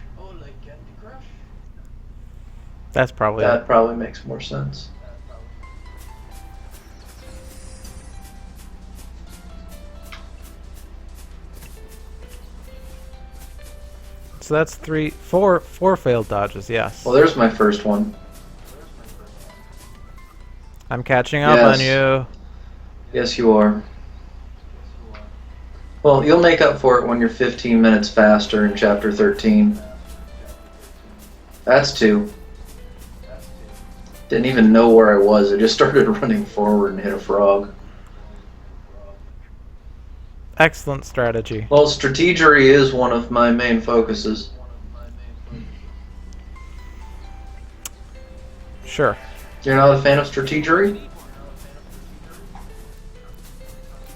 That's probably That it. probably makes more sense. So that's four failed dodges, yes. Well, there's my first one. I'm catching up Yes. on you. Yes, you are. Well, you'll make up for it when you're 15 minutes faster in Chapter 13. That's 2. Didn't even know where I was. I just started running forward and hit a frog. Excellent strategy. Well, strategery is one of my main focuses. Sure. You're not a fan of strategery?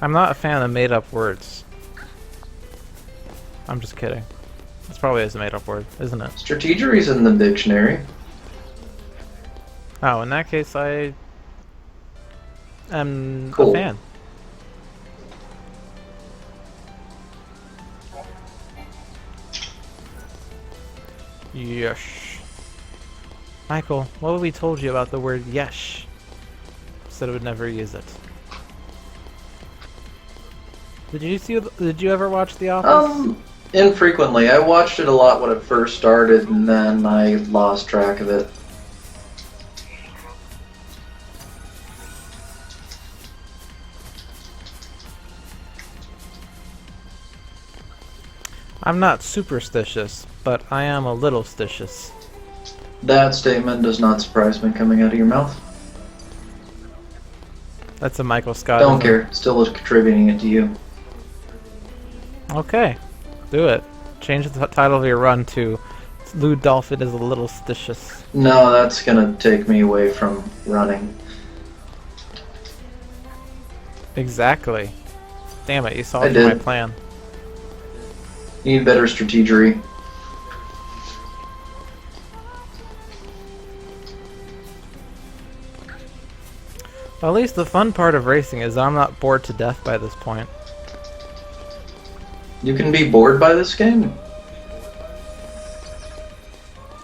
I'm not a fan of made-up words. I'm just kidding. This probably is a made-up word, isn't it? Strategery's in the dictionary. Oh, in that case, I am Cool. a fan. Yesh. Michael, what have we told you about the word yesh? Said I would never use it. Did you ever watch The Office? Infrequently. I watched it a lot when it first started, and then I lost track of it. I'm not superstitious, but I am a little stitious. That statement does not surprise me coming out of your mouth. That's a Michael Scott. Don't care. Still is contributing it to you. Okay, do it. Change the title of your run to Lou Dolphin is a little stitious. No, that's gonna take me away from running. Exactly. Damn it, you saw I through my did. plan. You need better strategery. Well, at least the fun part of racing is I'm not bored to death by this point. You can be bored by this game?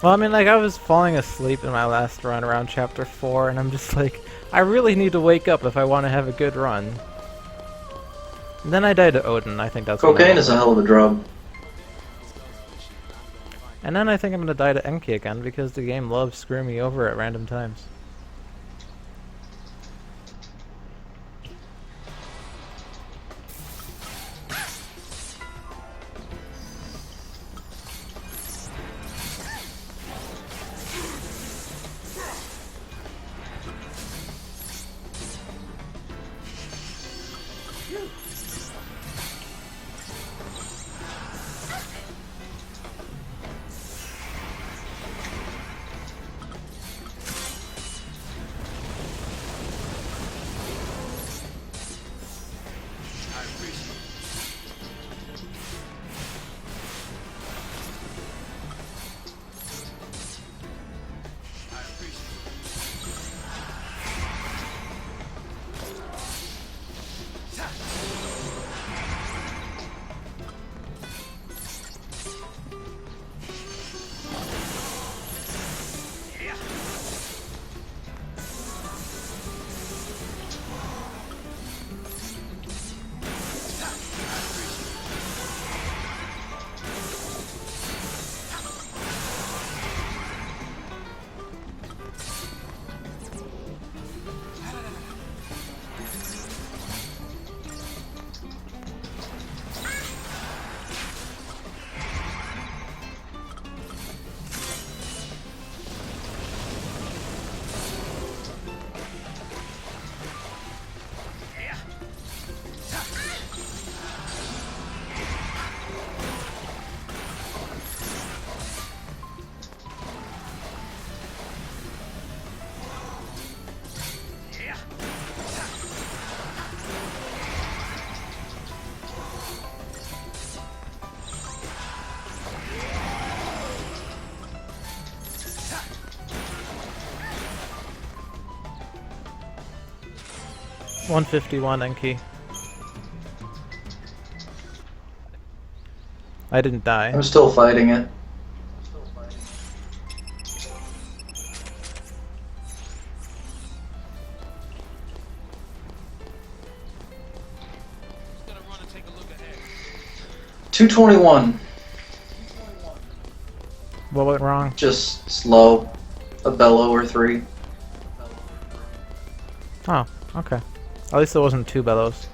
Well, I mean, like, I was falling asleep in my last run around chapter 4, and I'm just like, I really need to wake up if I want to have a good run. And then I died to Odin. I think that's what Cocaine I'm is a hell of a drug. And then I think I'm gonna die to Enki again because the game loves screwing me over at random times. $151 Enki. I didn't die. I'm still fighting it. Gonna run and take a look ahead. 221. What went wrong? Just slow. A bellow or 3. Oh, okay. At least there wasn't 2 bellows.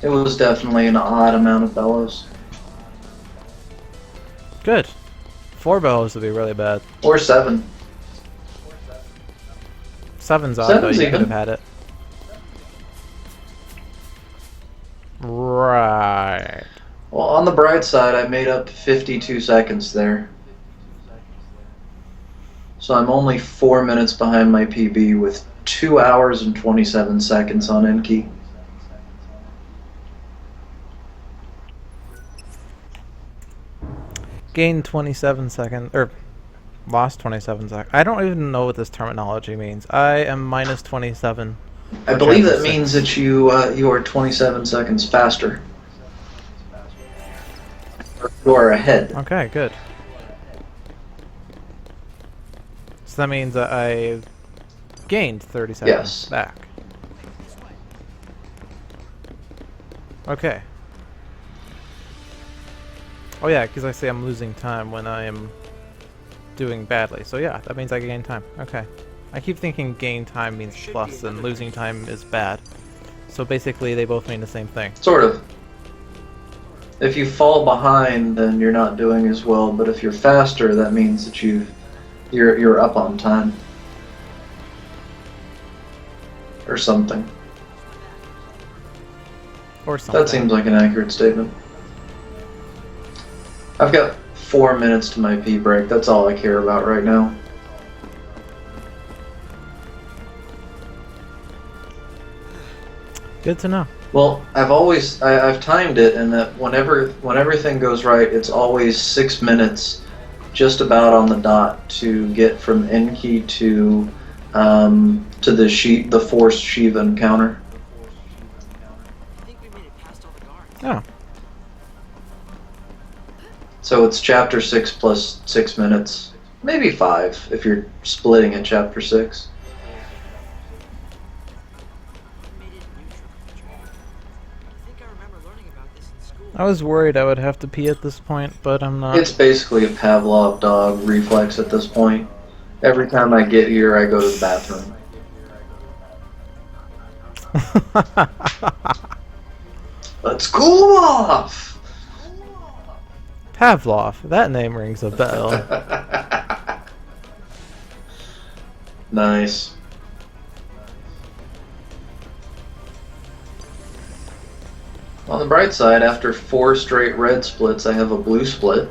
It was definitely an odd amount of bellows. Good. 4 bellows would be really bad. Or 7. 7's odd though, Seven's you could even. have had it. Right. Well, on the bright side, I made up 52 seconds there. So I'm only 4 minutes behind my PB with 2 hours and 27 seconds on Enki. Gained 27 seconds, or lost 27 seconds. I don't even know what this terminology means. I am minus 27. I believe that means that you are 27 seconds faster. You are ahead. Okay, good. So that means that I gained 30 seconds Yes. back. Okay. Oh yeah, because I say I'm losing time when I am doing badly. So yeah, that means I gain time. Okay. I keep thinking gain time means plus and losing time is bad. So basically they both mean the same thing. Sort of. If you fall behind, then you're not doing as well. But if you're faster, that means that you're up on time. Or something. Or something. That seems like an accurate statement. I've got 4 minutes to my pee break. That's all I care about right now. Good to know. Well, I've timed it, and that when everything goes right, it's always 6 minutes, just about on the dot, to get from Enki to the forced Shiva encounter. I think we made it past all the guards. Oh. So it's chapter 6 plus 6 minutes. Maybe 5 if you're splitting in chapter 6. Made it neutral. I think I remember learning about this in school. I was worried I would have to pee at this point, but I'm not. It's basically a Pavlov dog reflex at this point. Every time I get here, I go to the bathroom. Let's cool 'em off! Pavlov. That name rings a bell. Nice. On the bright side, after 4 straight red splits, I have a blue split.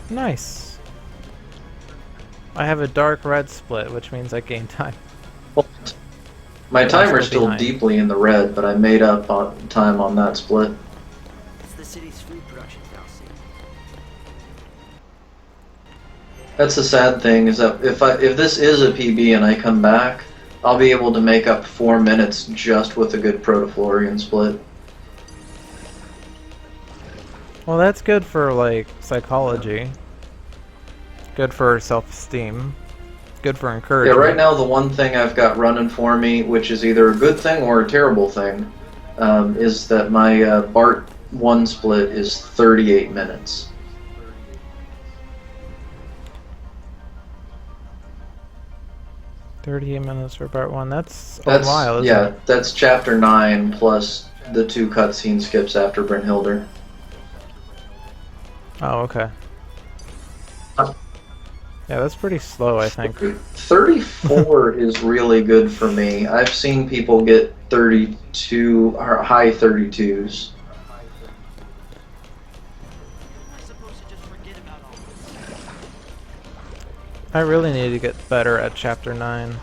Nice. I have a dark red split, which means I gain time. My I'm timer's still still behind. deeply in the red, but I made up on time on that split. It's the city's food production fallacy. That's the sad thing, is that if this is a PB and I come back, I'll be able to make up 4 minutes just with a good Protoflorian split. Well, that's good for, like, psychology. Good for self-esteem. Good for Yeah, encouragement. right now the one thing I've got running for me, which is either a good thing or a terrible thing, is that my Bart 1 split is 38 minutes. 38 minutes for part 1. That's a That's while, isn't yeah, it? that's chapter 9 plus the 2 cutscene skips after Brynhilder. Oh, okay. Oh. Yeah, that's pretty slow, I think. 34 is really good for me. I've seen people get 32 or high 32s. Am I supposed to just forget about all this? I really need to get better at Chapter 9.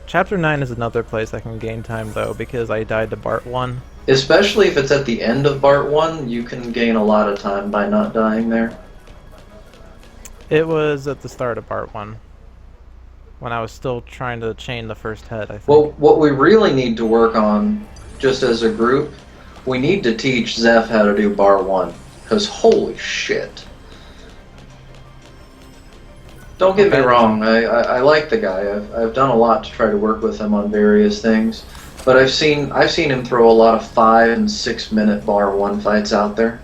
Chapter 9 is another place I can gain time, though, because I died to Bart 1. Especially if it's at the end of Bart 1, you can gain a lot of time by not dying there. It was at the start of Part 1, when I was still trying to chain the first head, I think. Well, what we really need to work on, just as a group, we need to teach Zeph how to do bar 1. Because holy shit. Don't get me wrong, I like the guy. I've done a lot to try to work with him on various things. But I've seen him throw a lot of 5 and 6 minute bar 1 fights out there.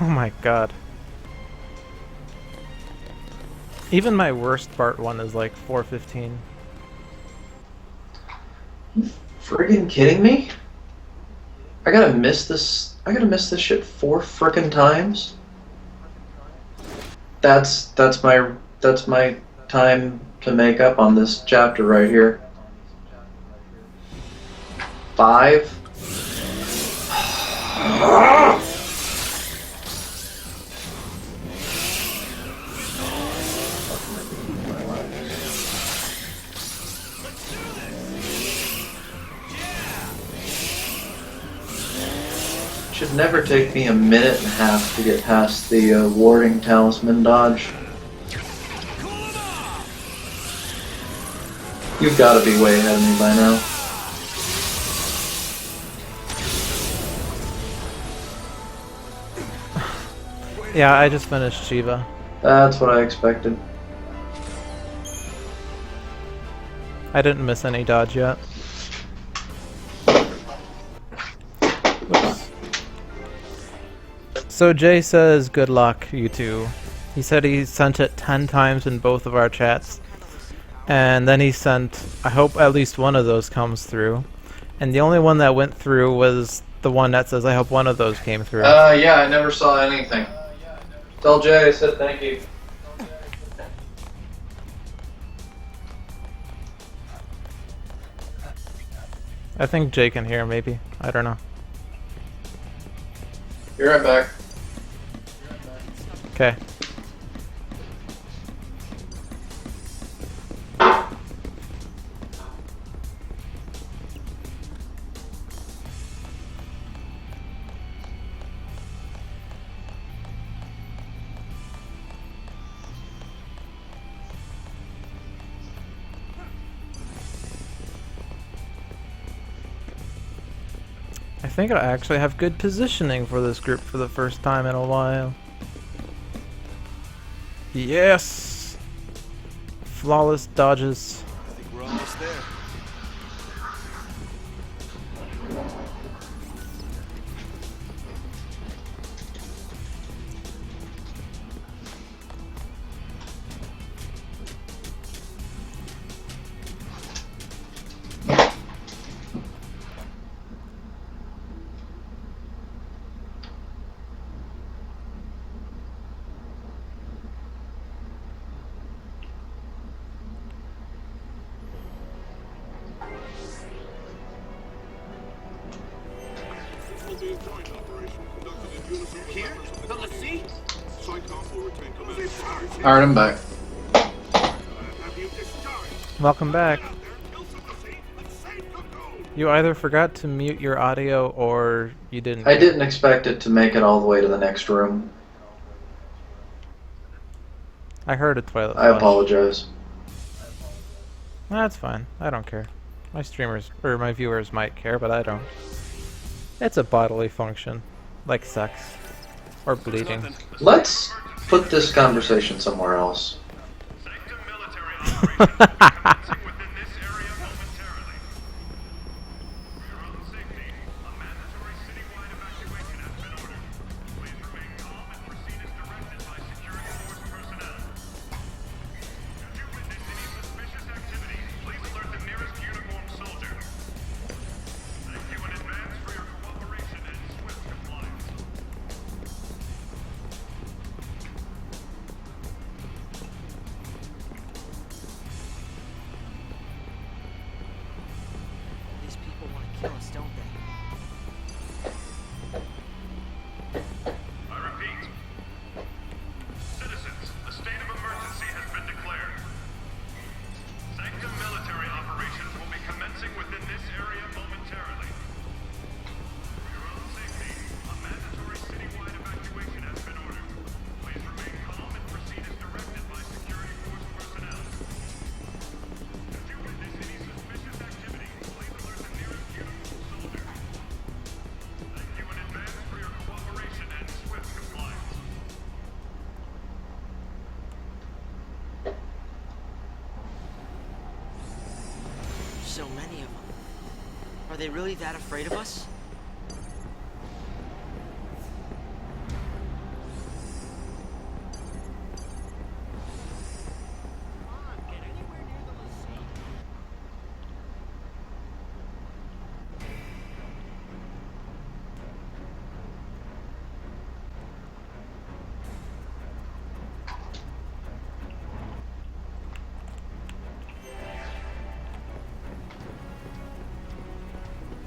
Oh my god. Even my worst Part 1 is like 4:15. Friggin' kidding me? I gotta miss this shit 4 frickin' times? That's my time to make up on this chapter right here. 5. Should never take me a minute and a half to get past the warding talisman dodge. You've got to be way ahead of me by now. Yeah, I just finished Shiva. That's what I expected. I didn't miss any dodge yet. Whoops. So Jay says, good luck, you two. He said he sent it 10 times in both of our chats. And then he sent, I hope at least one of those comes through. And the only one that went through was the one that says, I hope one of those came through. Yeah, I never saw anything. Tell Jay I said thank you. I think Jay can hear, maybe. I don't know. Be right back. Okay. I think I actually have good positioning for this group for the first time in a while. Yes! Flawless dodges. I think we're almost there. Alright, I'm back. Welcome back. You either forgot to mute your audio or you didn't. I didn't expect it to make it all the way to the next room. I heard a toilet I flush. apologize. That's fine. I don't care. My streamers, or my viewers might care, but I don't. It's a bodily function. Like sex. Or bleeding. Let's put this conversation somewhere else. These people want to kill us, don't they? I repeat. Citizens, a state of emergency has been declared. Sanctum military operations will be commencing within this area momentarily. For your own safety, a mandatory citywide evacuation has been ordered. Please remain calm and proceed as directed by security force personnel. If you witness any suspicious activity, please alert the nearest uniformed soldier. Thank you in advance for your cooperation and swift compliance. So many of them. Are they really that afraid of us?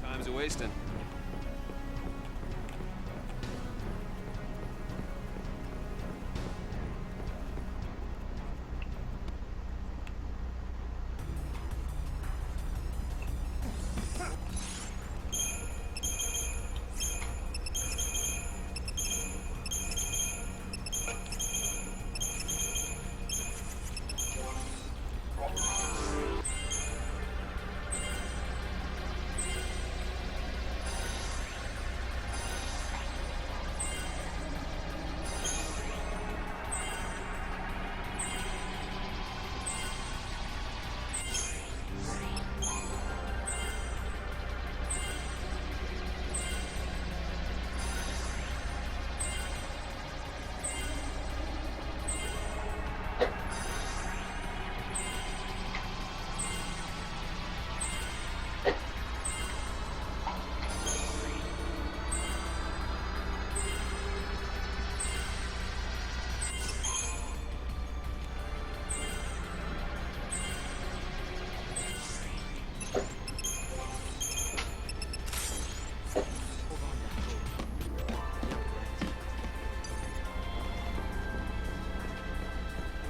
Time's a wasting.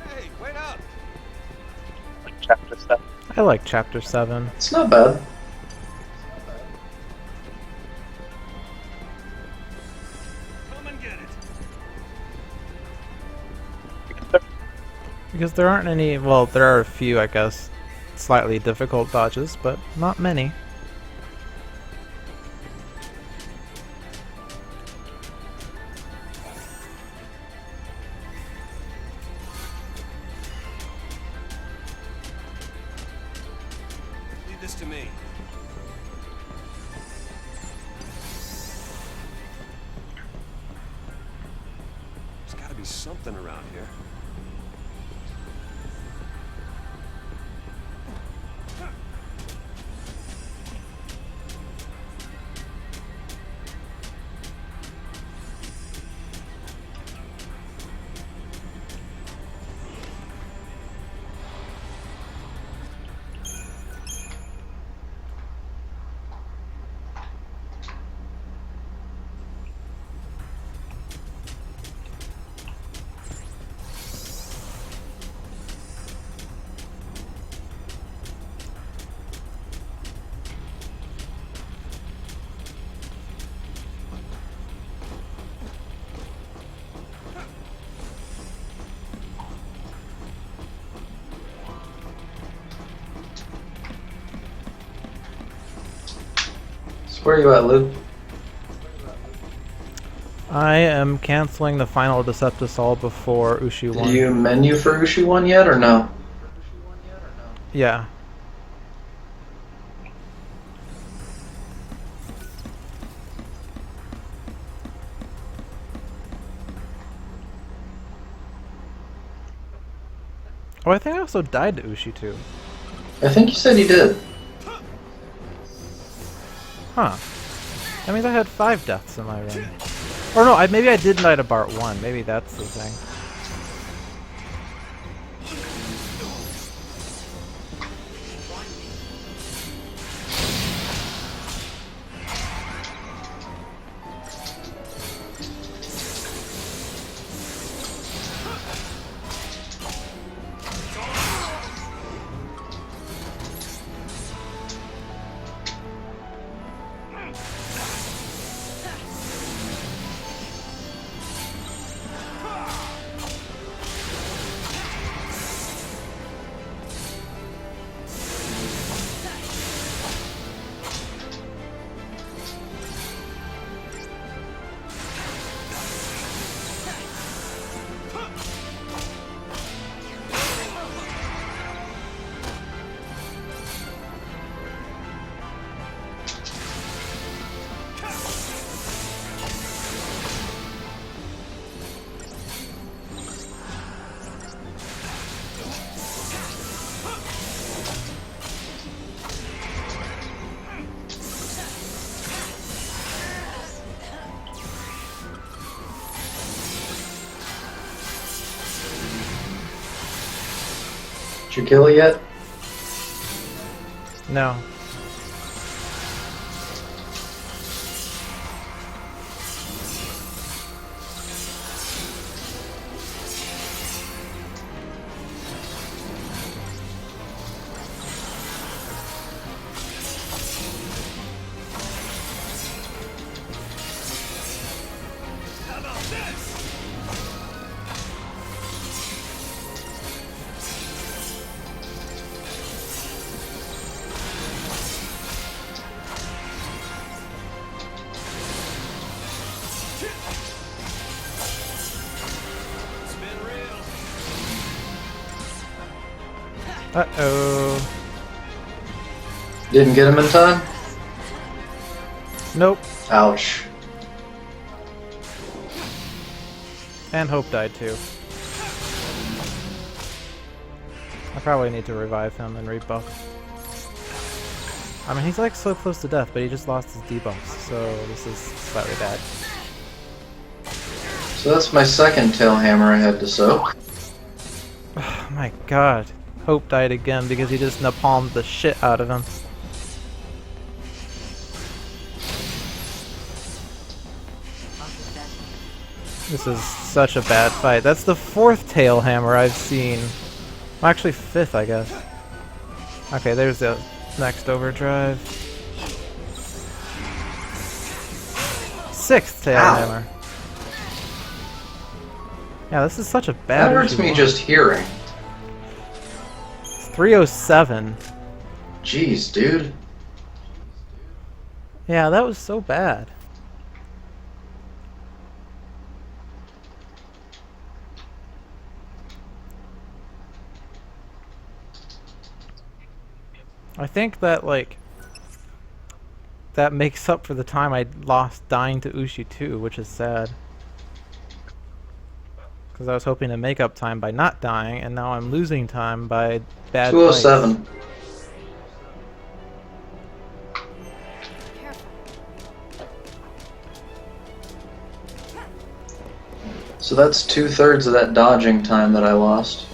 Hey, wait up! Chapter 7. I like Chapter 7. It's not bad. Come and get it. Because there aren't any, well, there are a few, I guess, slightly difficult dodges, but not many. to me. There's gotta be something around here. So where are you at, Luke? I am canceling the final Deceptisol before Ushi 1. Did you menu for Ushi 1 yet, or no? Yeah. Oh, I think I also died to Ushi 2. I think you said you did. Huh. That means I had 5 deaths in my run. Or no, maybe I did die to Bart 1. Maybe that's the thing. Did you kill it yet? No. Uh-oh. Didn't get him in time? Nope. Ouch. And Hope died too. I probably need to revive him and rebuff. I mean, he's like so close to death, but he just lost his debuffs, so this is slightly bad. So that's my second tail hammer I had to soak. Oh my god. Hope died again because he just napalmed the shit out of him. This is such a bad fight. That's the 4th tail hammer I've seen. Well, actually 5th, I guess. Okay, there's the next overdrive. 6th tail Ow. hammer. Yeah, this is such a bad That hurts issue. me just hearing. It's 307. Jeez, dude. Yeah, that was so bad. I think that, like, that makes up for the time I lost dying to Ushi too, which is sad. Because I was hoping to make up time by not dying, and now I'm losing time by bad fights. 207. Careful. So that's 2/3 of that dodging time that I lost.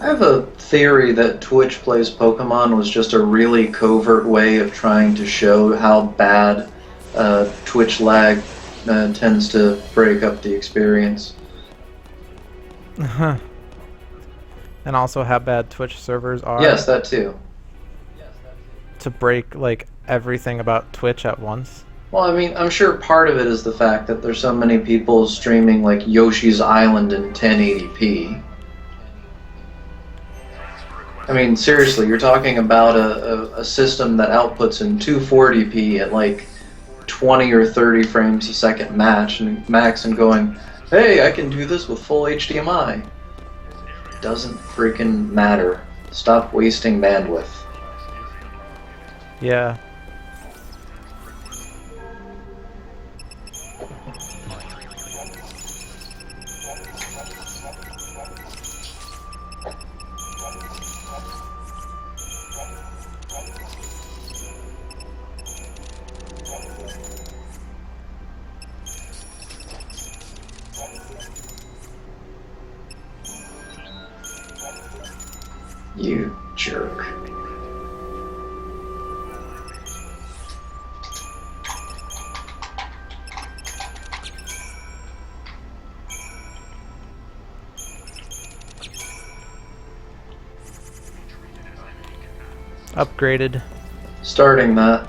I have a theory that Twitch Plays Pokemon was just a really covert way of trying to show how bad Twitch lag tends to break up the experience. And also how bad Twitch servers are. Yes, that too. To break, like, everything about Twitch at once. Well, I mean, I'm sure part of it is the fact that there's so many people streaming like Yoshi's Island in 1080p. I mean, seriously, you're talking about a system that outputs in 240p at like 20 or 30 frames a second max and going, hey, I can do this with full HDMI. Doesn't freaking matter. Stop wasting bandwidth. Yeah. You jerk. Upgraded. Starting that.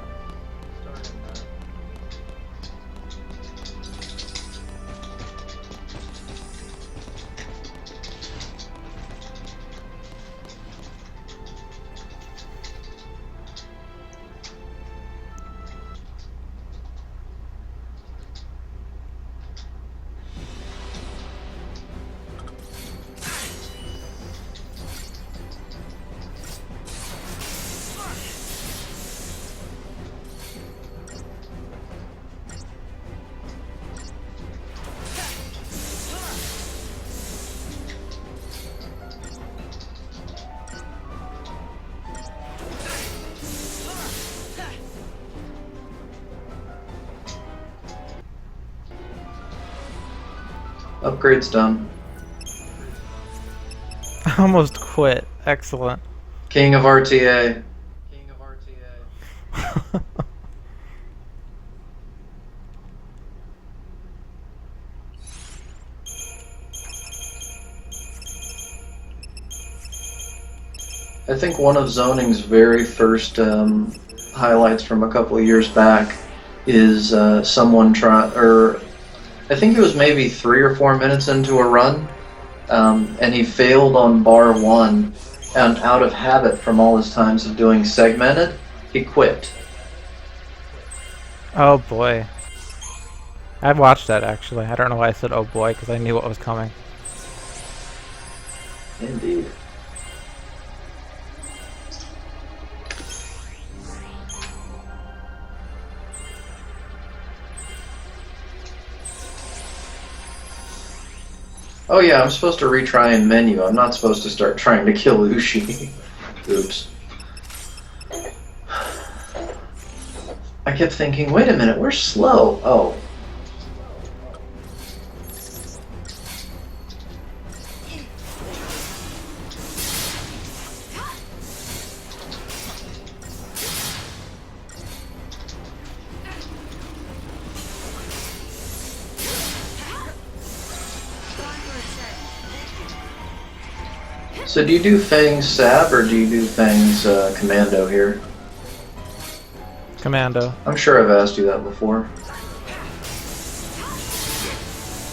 Upgrade's done. I almost quit. Excellent. King of RTA. I think one of Zoning's very first highlights from a couple of years back is someone I think it was maybe 3 or 4 minutes into a run, and he failed on bar 1, and out of habit from all his times of doing segmented, he quit. Oh boy. I watched that actually. I don't know why I said oh boy, because I knew what was coming. Indeed. Oh yeah, I'm supposed to retry in menu. I'm not supposed to start trying to kill Ushi. Oops. I kept thinking, wait a minute, we're slow. Oh. So do you do Fang's Sab or do you do Fang's Commando here? Commando. I'm sure I've asked you that before.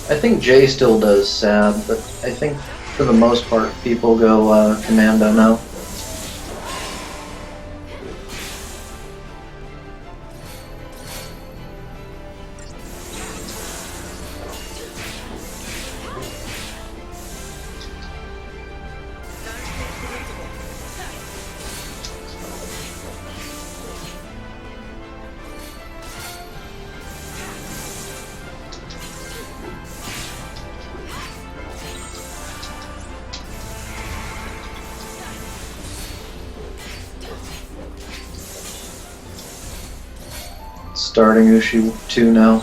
I think Jay still does Sab, but I think for the most part people go Commando now. Starting Ushi 2 now.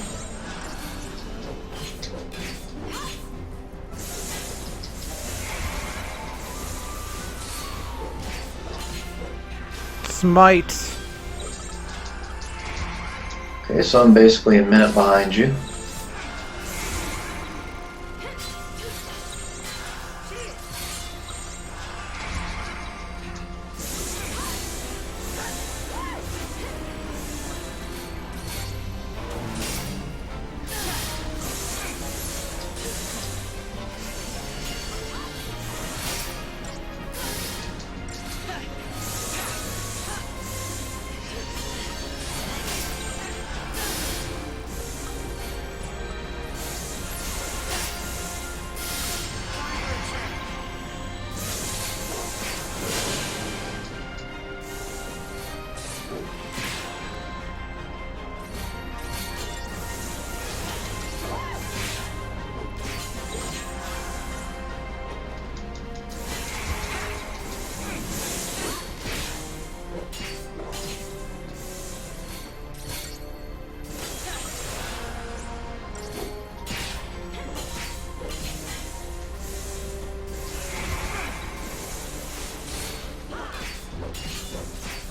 Smite. Okay, so I'm basically a minute behind you.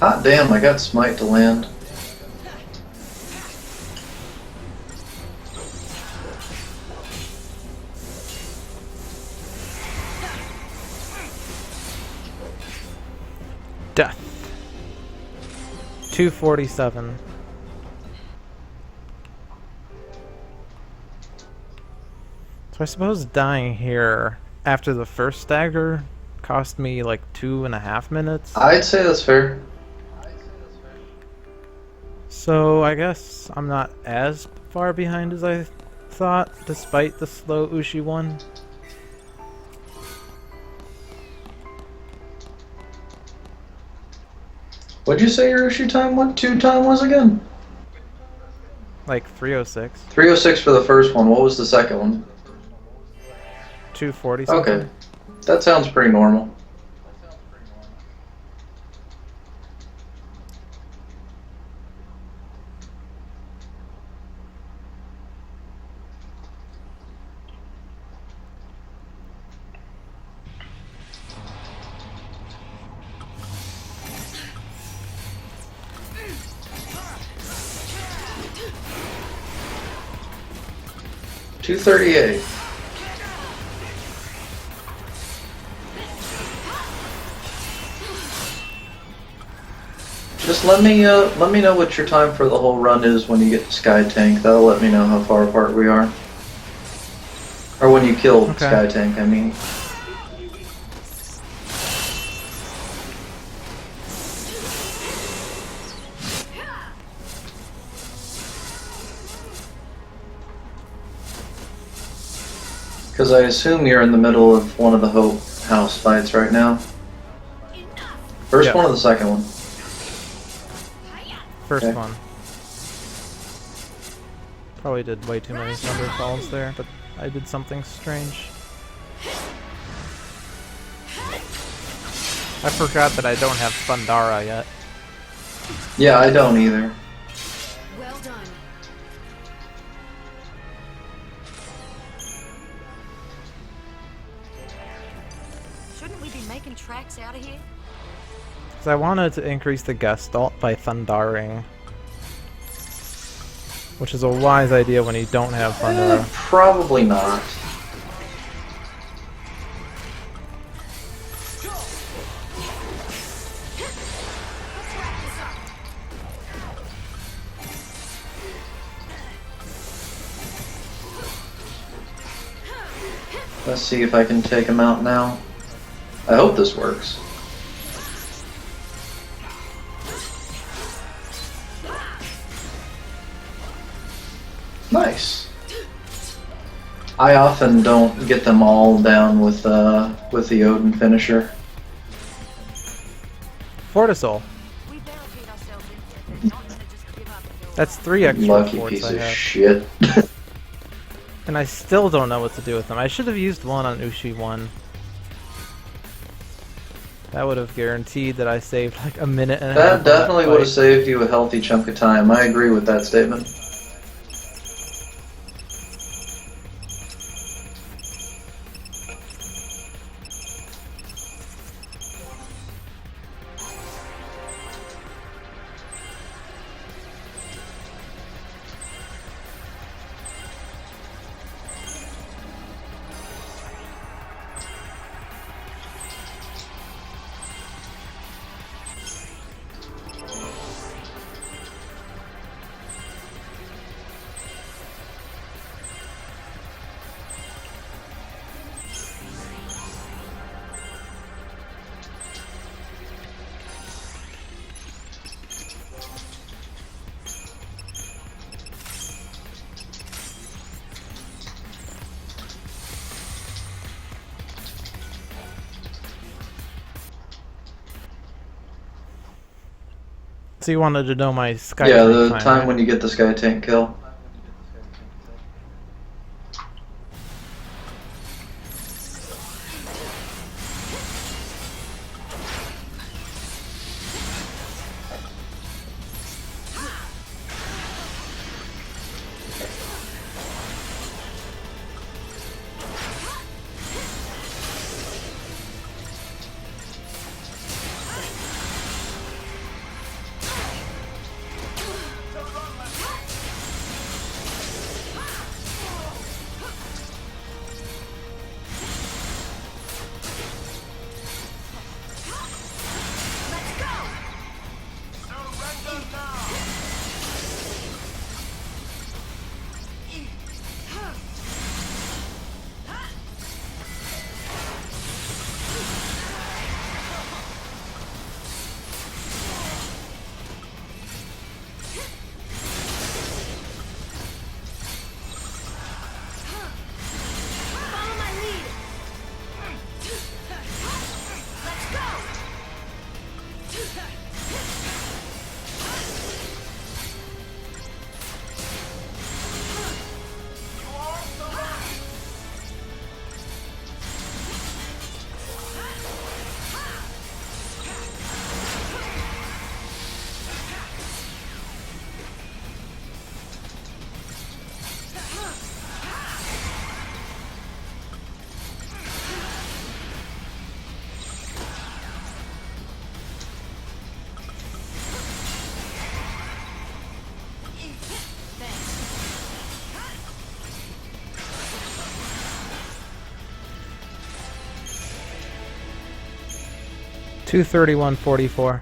Hot damn, I got Smite to land. Death. 247. So I suppose dying here after the first stagger cost me like 2.5 minutes. I'd say that's fair. So I guess I'm not as far behind as I thought, despite the slow Ushi one. What'd you say your Ushi time was again? Like 306. 306 for the first one. What was the second one? 240 Okay. something. That sounds pretty normal. $238. Just let me know what your time for the whole run is when you get to Sky Tank. That'll let me know how far apart we are. Or when you kill Okay. Sky Tank, I mean. Because I assume you're in the middle of one of the Hope House fights right now. First Yeah. one or the second one? First Okay. one. Probably did way too many thunder falls there, but I did something strange. I forgot that I don't have Thundara yet. Yeah, I don't either. Well done. Shouldn't we be making tracks out of here? Because I wanted to increase the Gestalt by Thundaring. Which is a wise idea when you don't have Thundara. Probably not. Let's see if I can take him out now. I hope this works. Nice. I often don't get them all down with the Odin finisher. Fortisol. We barricade ourselves in here. Not gonna just give up and go. That's 3 extra Lucky forts piece I of have. shit. And I still don't know what to do with them. I should have used one on Ushi 1. That would have guaranteed that I saved like a minute and a half. That definitely would have fight. saved you a healthy chunk of time. I agree with that statement. So you wanted to know my Sky Yeah, Tank the time, time right? when you get the Sky Tank kill. Follow my lead. Let's go. Thanks. 231.44.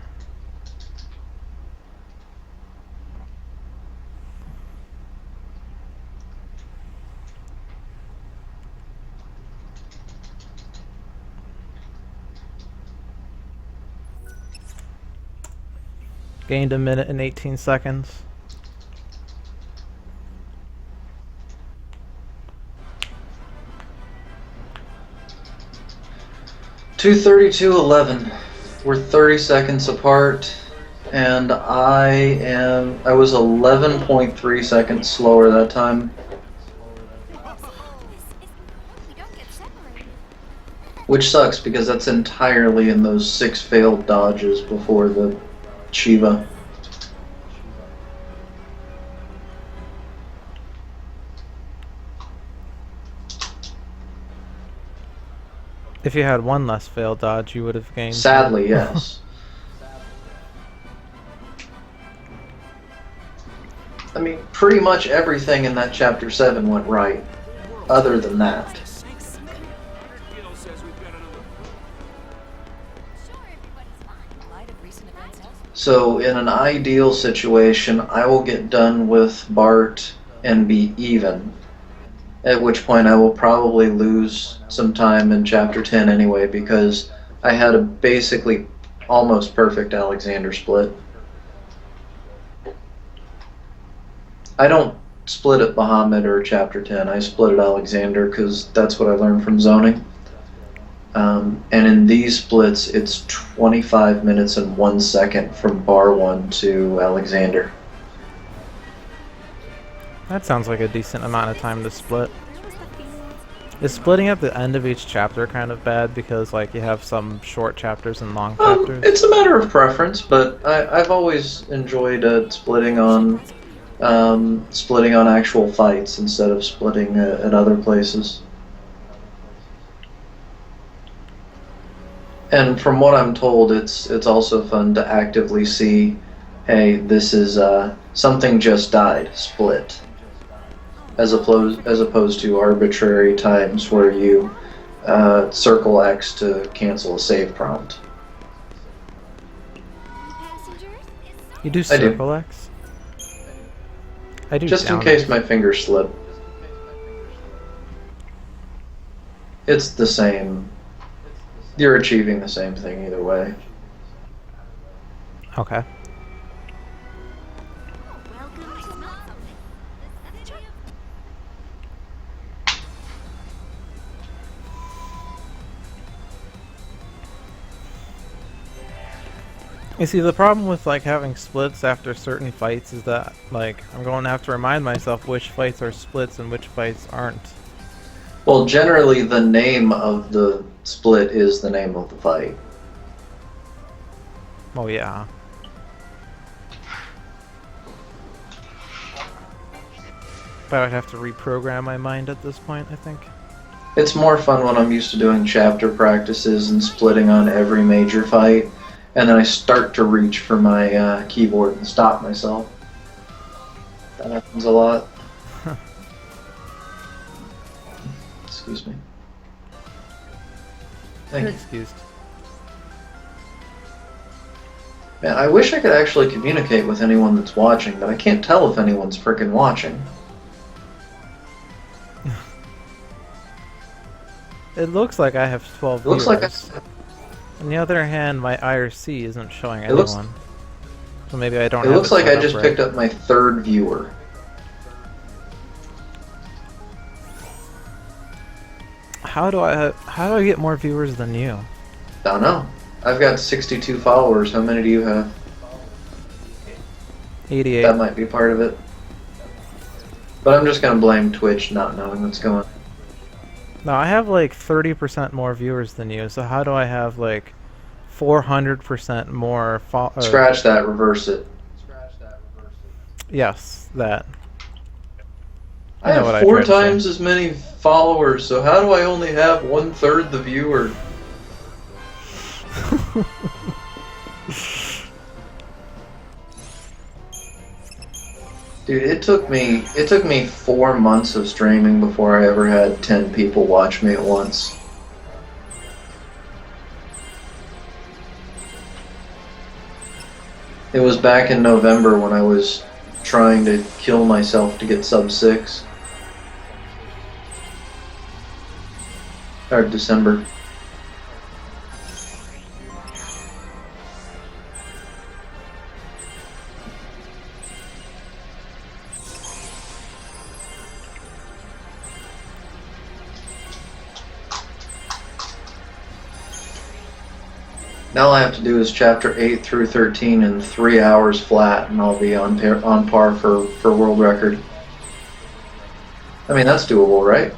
Gained a minute and 18 seconds. .232.11. We're 30 seconds apart, and I was 11.3 seconds slower that time, We don't get separated. which sucks because that's entirely in those 6 failed dodges before the Shiva. If you had one less failed dodge, you would have gained. Sadly, yes. I mean, pretty much everything in that chapter 7 went right, other than that. Guild says we've got another. Sure, everybody's fine. In light of recent events elsewhere. So, in an ideal situation, I will get done with Bart and be even. At which point I will probably lose some time in Chapter 10 anyway, because I had a basically almost perfect Alexander split. I don't split at Bahamut or Chapter 10. I split at Alexander because that's what I learned from zoning. And in these splits, it's 25 minutes and 1 second from Bar 1 to Alexander. That sounds like a decent amount of time to split. Is splitting at the end of each chapter kind of bad because like you have some short chapters and long chapters? It's a matter of preference, but I've always enjoyed splitting on actual fights instead of splitting at other places. And from what I'm told, it's also fun to actively see, hey, this is something just died, split. As opposed to arbitrary times where you circle X to cancel a save prompt. Passengers? You do I do. circle X? I do Just in down case X. my fingers slip. It's the same. You're achieving the same thing either way. Okay. Welcome to Mom. You see, the problem with like having splits after certain fights is that like I'm going to have to remind myself which fights are splits and which fights aren't. Well, generally the name of the split is the name of the fight. Oh yeah. But I would have to reprogram my mind at this point, I think. It's more fun when I'm used to doing chapter practices and splitting on every major fight, and then I start to reach for my keyboard and stop myself. That happens a lot. Excuse me. Thank You're you. excused. Man, I wish I could actually communicate with anyone that's watching, but I can't tell if anyone's frickin' watching. It looks like I have 12 It looks like viewers. On the other hand, my IRC isn't showing It looks- anyone. So maybe I don't It have looks like set I up just right. picked up my third viewer. How do I get more viewers than you? Don't know. I've got 62 followers. How many do you have? 88. That might be part of it. But I'm just gonna blame Twitch not knowing what's going on. No, I have like 30% more viewers than you, so how do I have like 400% more Scratch that, reverse it. Yes, that. I know what I have 4 tried to say. times as many followers, so how do I only have 1/3 the viewer? Dude, it took me 4 months of streaming before I ever had 10 people watch me at once. It was back in November when I was trying to kill myself to get sub 6. Or December. Now all I have to do is chapter 8 through 13 in 3 hours flat, and I'll be on par for world record. I mean, that's doable, right?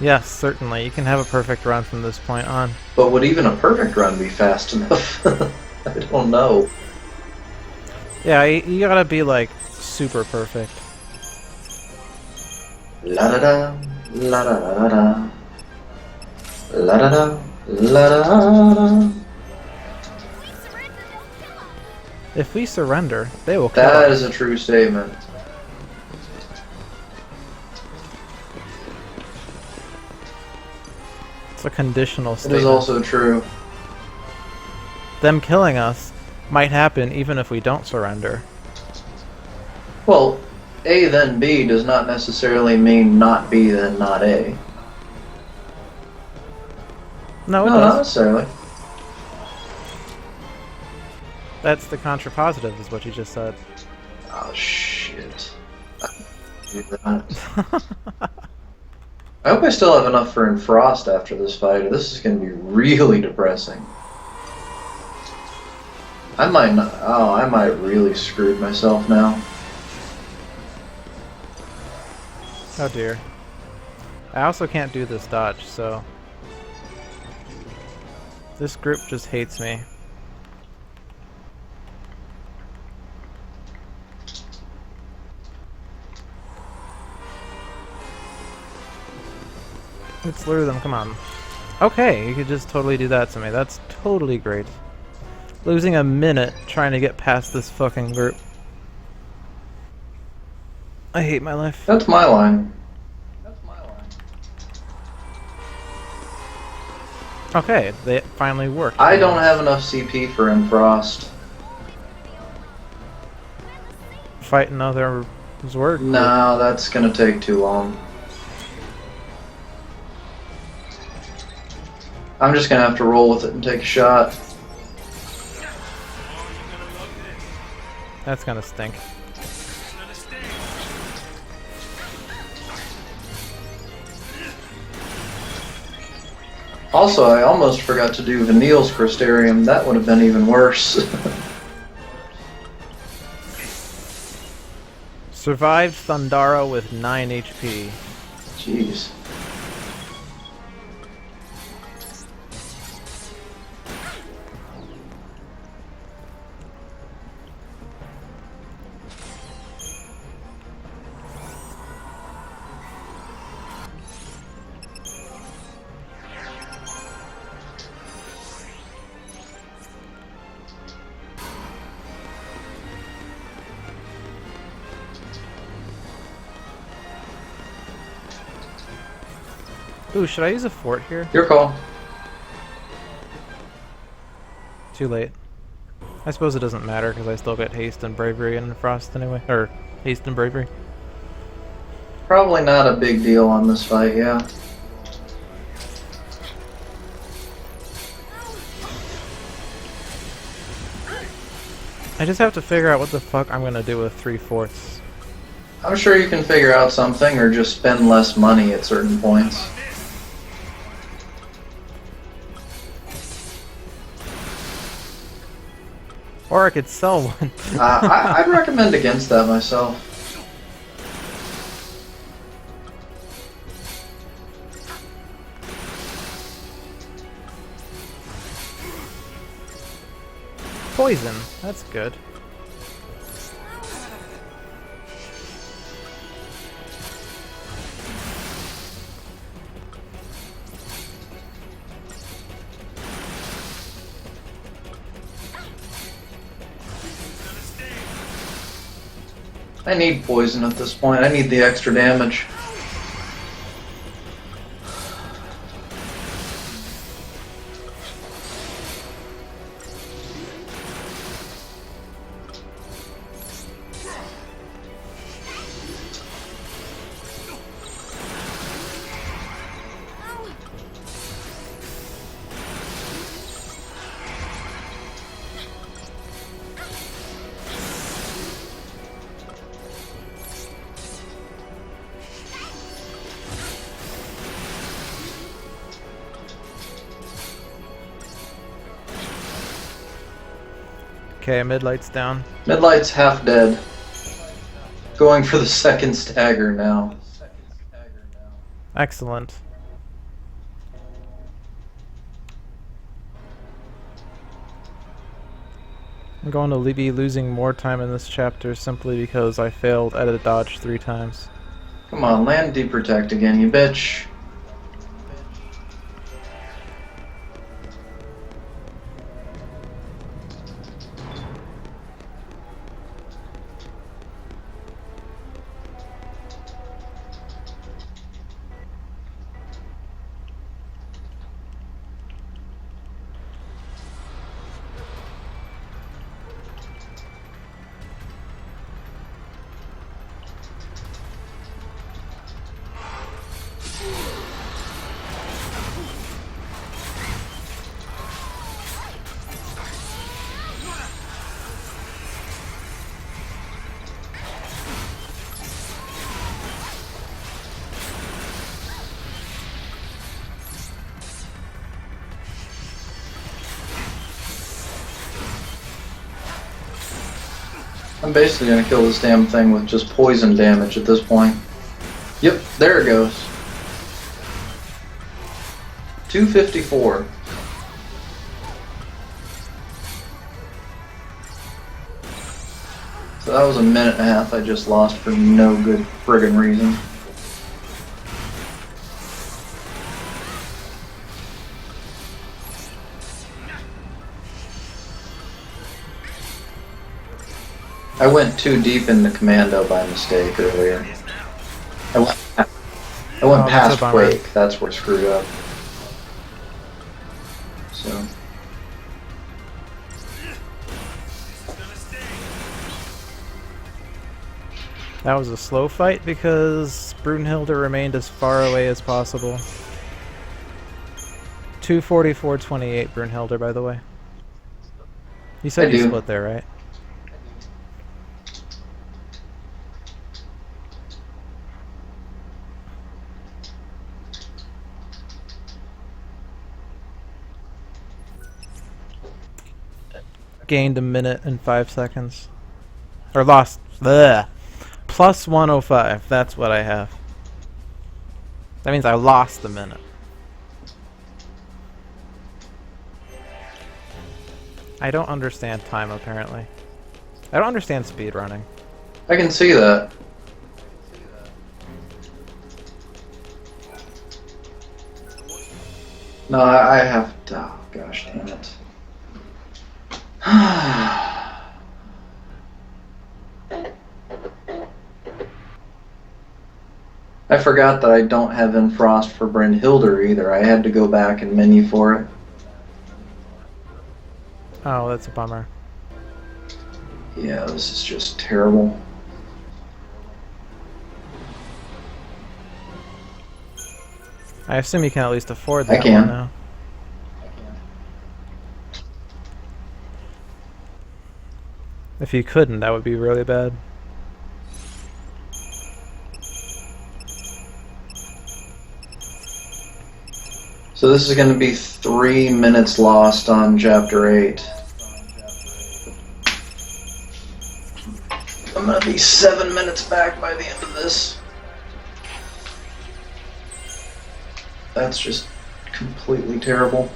Yes, certainly. You can have a perfect run from this point on. But would even a perfect run be fast enough? I don't know. Yeah, you gotta be like super perfect. La da da, la da da da, la da da, la da da. If we surrender, they will kill That us. is a true statement. It's a conditional It statement. is also true. Them killing us might happen even if we don't surrender. Well, A then B does not necessarily mean not B then not A. No, it No, not does. necessarily. That's the contrapositive, is what you just said. Oh shit. Do that. I hope I still have enough for Frost after this fight, or this is going to be really depressing. I might not. Oh, I might have really screwed myself now. Oh dear. I also can't do this dodge, so... This group just hates me. Let's lure them, come on. Okay, you could just totally do that to me. That's totally great. Losing a minute trying to get past this fucking group. I hate my life. That's my line. Okay, they finally worked. I don't have enough CP for Frost. Fight another Zwerg. No, that's going to take too long. I'm just going to have to roll with it and take a shot. That's gonna stink. Also, I almost forgot to do Vanille's Crystarium. That would have been even worse. Survived Thundara with 9 HP. Jeez. Ooh, should I use a fort here? Your call. Too late. I suppose it doesn't matter because I still get haste and bravery and frost anyway. Or haste and bravery. Probably not a big deal on this fight, yeah. I just have to figure out what the fuck I'm gonna do with 3/4. I'm sure you can figure out something or just spend less money at certain points. Or I could sell one. I'd recommend against that myself. Poison. That's good. I need poison at this point. I need the extra damage. Okay, mid-light's down. Midlight's half dead. Going for the second stagger now. Excellent. I'm going to be losing more time in this chapter simply because I failed at a dodge 3 times. Come on, land deprotect again, you bitch. I'm basically gonna kill this damn thing with just poison damage at this point. Yep, there it goes. 254. So that was a minute and a half I just lost for no good friggin' reason. I went too deep into Commando by mistake earlier. I went that's past a bummer. Quake. That's where I screwed up. So That was a slow fight because Brunhilde remained as far away as possible. 244.28 Brunhilde, by the way. You said I you do. split there, right? Gained a minute and 5 seconds. Or lost. Bleh. Plus 105. That's what I have. That means I lost a minute. I don't understand time, apparently. I don't understand speedrunning. I can see that. No, I have to. Oh, gosh damn it. I forgot that I don't have Infrost for Brynhilder either. I had to go back and menu for it. Oh, that's a bummer. Yeah, this is just terrible. I assume you can at least afford that I can. one now. If you couldn't, that would be really bad. So this is going to be 3 minutes lost on Chapter 8. I'm going to be 7 minutes back by the end of this. That's just completely terrible.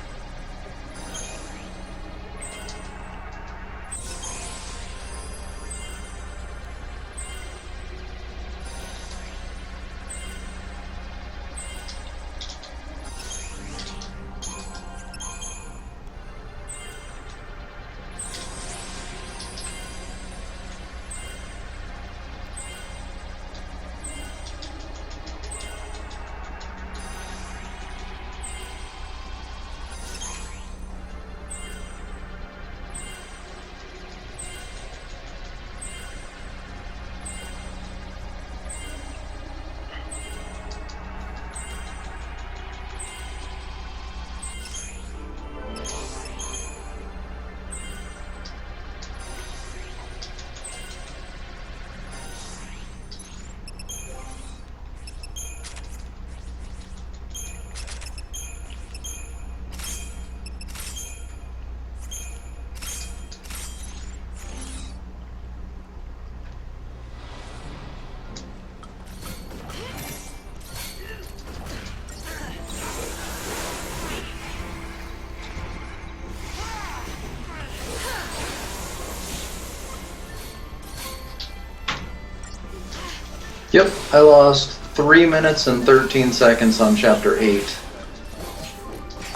Yep, I lost 3 minutes and 13 seconds on Chapter 8.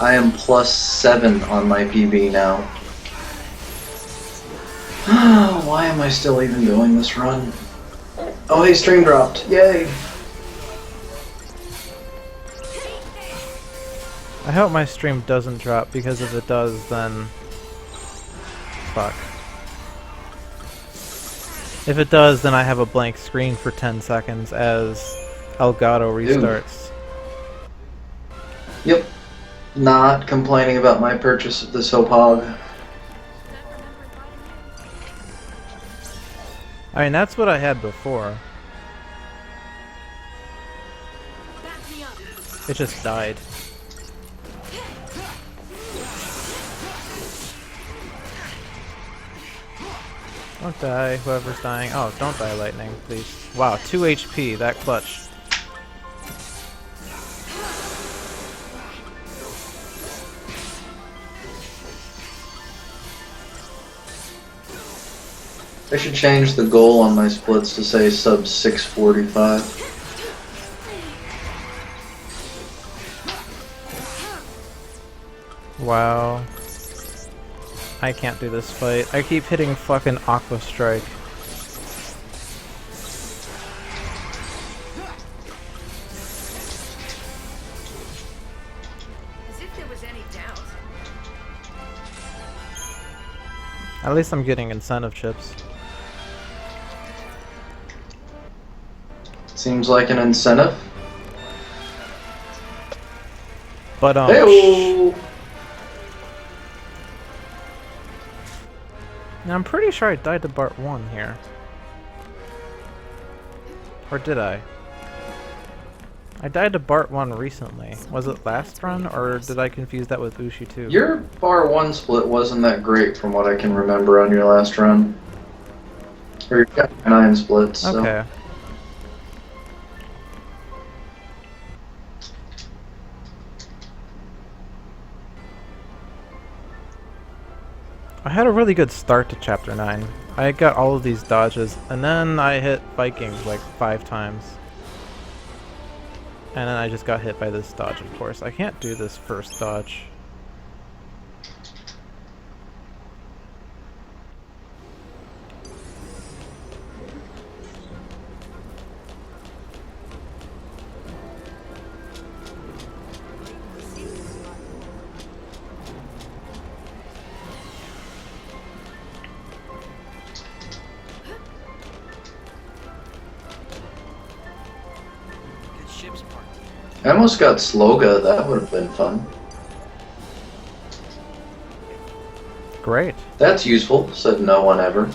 I am +7 on my PB now. Why am I still even doing this run? Oh, hey, stream dropped. Yay! I hope my stream doesn't drop, because if it does, then... fuck. If it does, then I have a blank screen for 10 seconds as Elgato restarts. Yep. Not complaining about my purchase of this Hopog. I mean, that's what I had before. It just died. Don't die, whoever's dying. Oh, don't die, lightning, please. Wow, 2 HP, that clutch. I should change the goal on my splits to say sub 645. Wow. I can't do this fight. I keep hitting fucking Aqua Strike. As if there was any doubt. At least I'm getting incentive chips. Seems like an incentive. But Hey-o! now I'm pretty sure I died to Bart 1 here. Or did I? I died to Bart 1 recently. Was it last run, or did I confuse that with Ushi 2? Your bar 1 split wasn't that great from what I can remember on your last run. Or you got 9 splits, so. Okay. I had a really good start to Chapter 9. I got all of these dodges, and then I hit Vikings like 5 times. And then I just got hit by this dodge, of course. I can't do this first dodge. Good ship's parked. I almost got Sloga, that would have been fun. Great. That's useful, said no one ever.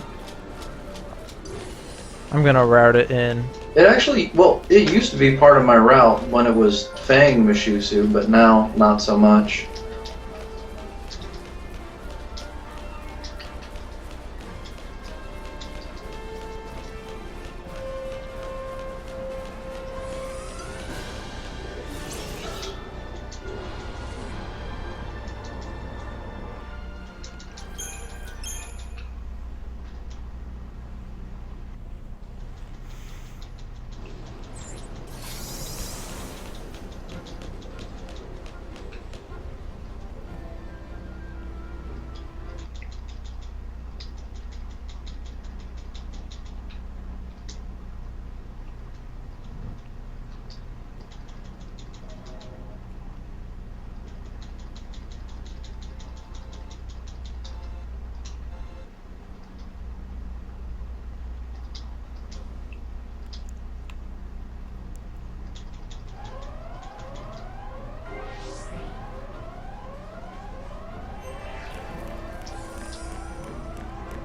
I'm gonna route it in. It actually, well, it used to be part of my route when it was Fang Mishusu, but now not so much.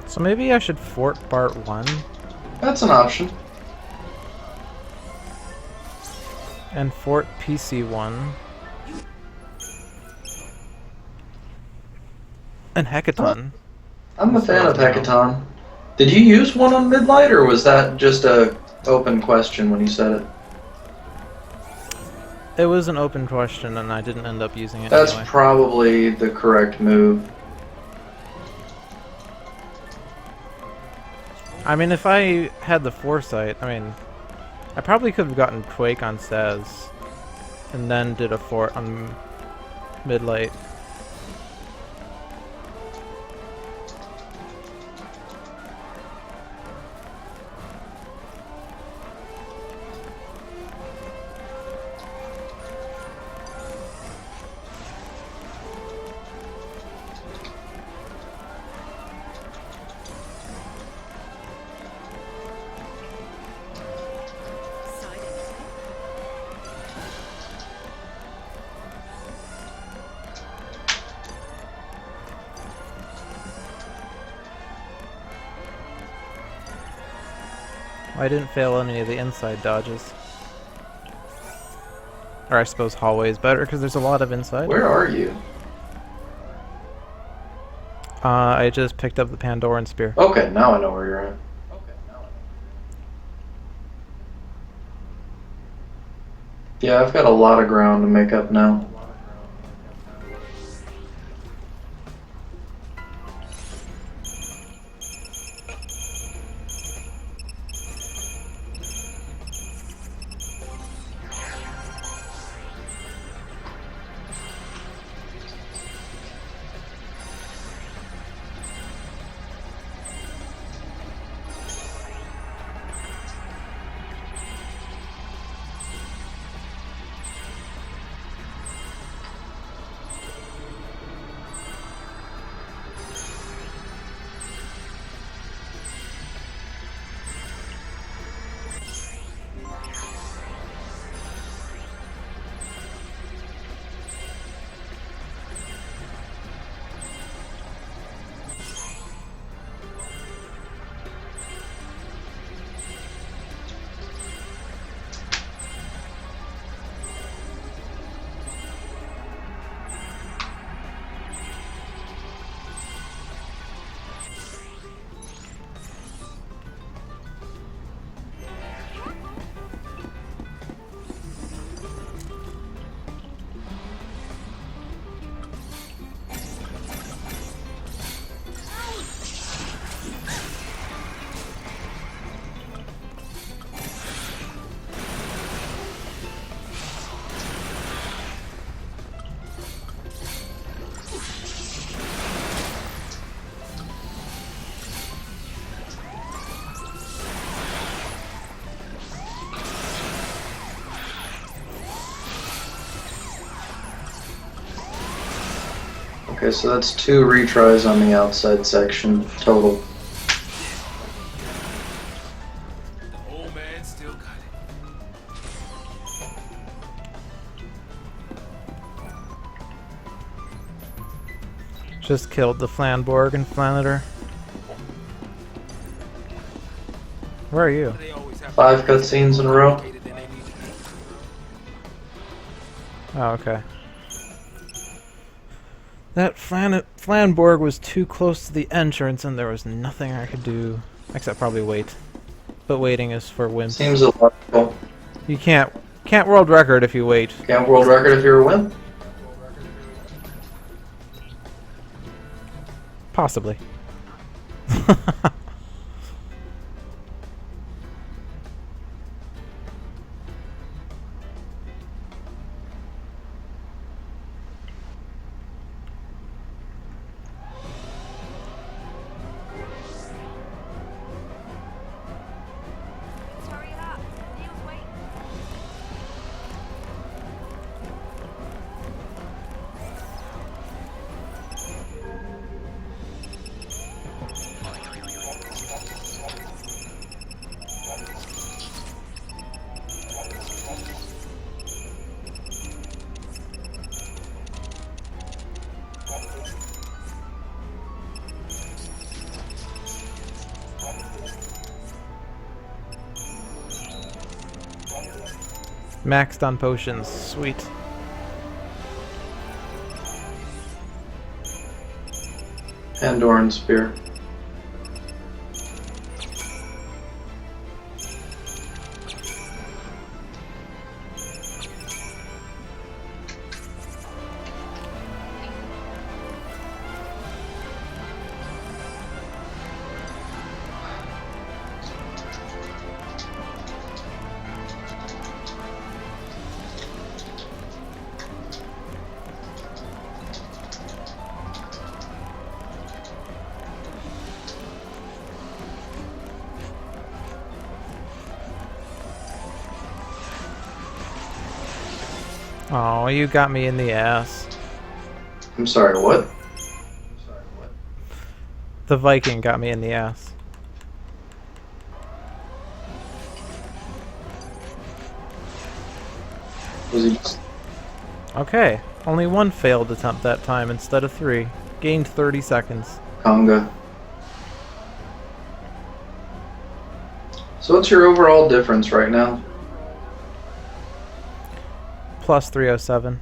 So maybe I should fort Bart 1 That's an option. and fort PC 1 and Hecaton. I'm a fan of Hecaton. Did you use one on Midlight, or was that just a open question when you said it? It was an open question and I didn't end up using it That's anyway. probably the correct move. I mean, if I had the foresight, I mean, I probably could have gotten Quake on Saz and then did a fort on Midlight. I didn't fail any of the inside dodges. Or I suppose hallway is better because there's a lot of inside. Where are you? I just picked up the Pandoran Spear. Okay, now I know where you're at. Yeah, I've got a lot of ground to make up now. Okay, so that's 2 retries on the outside section total. The old man still got it. Just killed the Flanborg and Flaneter. Where are you? They always have 5 cutscenes in a row. complicated than they need to be. Oh, okay. That Flanborg was too close to the entrance and there was nothing I could do except probably wait. But waiting is for wimps. Seems illogical. You can't world record if you wait. Can't world record if you're a win. Possibly. Let's hurry it up. Neil's waiting. Maxed on potions. Sweet. Pandoran Spear. Oh, you got me in the ass. I'm sorry, what? The Viking got me in the ass. Was he just... Okay, only 1 failed attempt that time instead of 3. Gained 30 seconds. Conga? So what's your overall difference right now? Plus 307.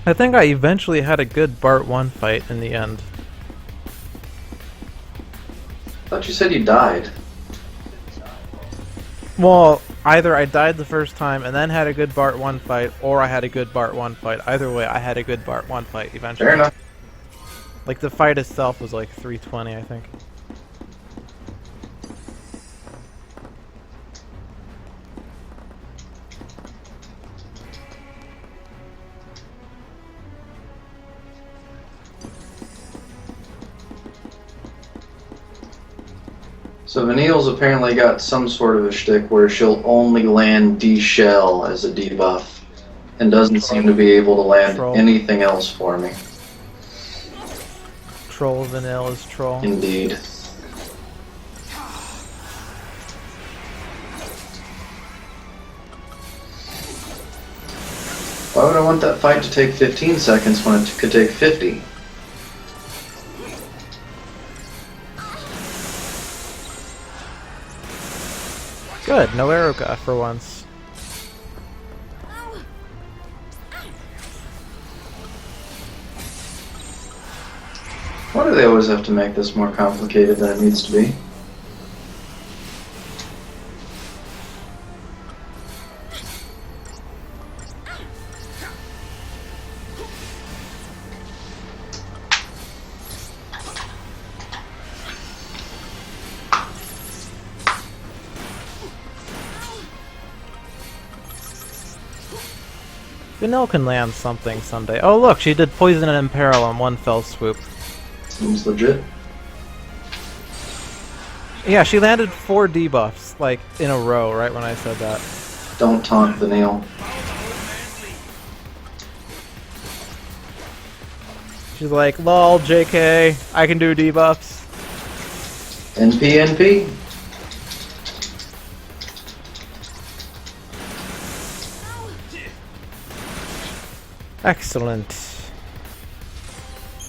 I think I eventually had a good Bart 1 fight in the end. I thought you said you died. Well, either I died the first time and then had a good Bart 1 fight, or I had a good Bart 1 fight. Either way, I had a good Bart 1 fight eventually. Fair enough. Like, the fight itself was like 320, I think. So Vanille's apparently got some sort of a shtick where she'll only land D-Shell as a debuff, and doesn't seem to be able to land Troll. anything else for me. Troll Vanille is troll. Indeed. Why would I want that fight to take 15 seconds when it could take 50? Good, no Eruga for once. Why do they always have to make this more complicated than it needs to be? Vanille can land something someday. Oh look, she did Poison and Imperil on one fell swoop. Seems legit. Yeah, she landed 4 debuffs, like, in a row, right when I said that. Don't taunt Vanille. She's like, lol, JK, I can do debuffs. NP, NP. Excellent.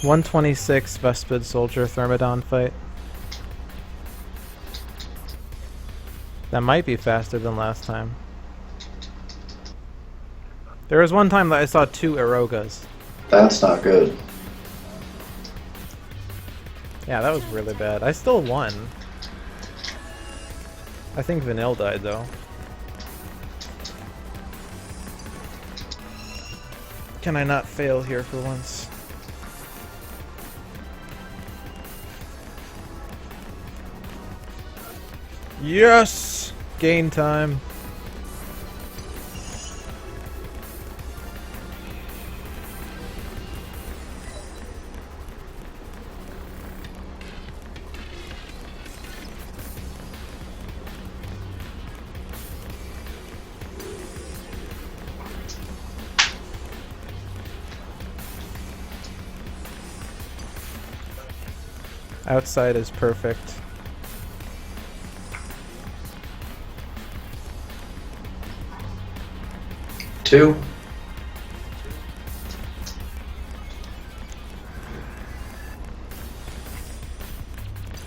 126 Vespid Soldier Thermodon fight. That might be faster than last time. There was one time that I saw 2 Erogas. That's not good. Yeah, that was really bad. I still won. I think Vanille died though. Can I not fail here for once? Yes! Gain time. Outside is perfect. Two.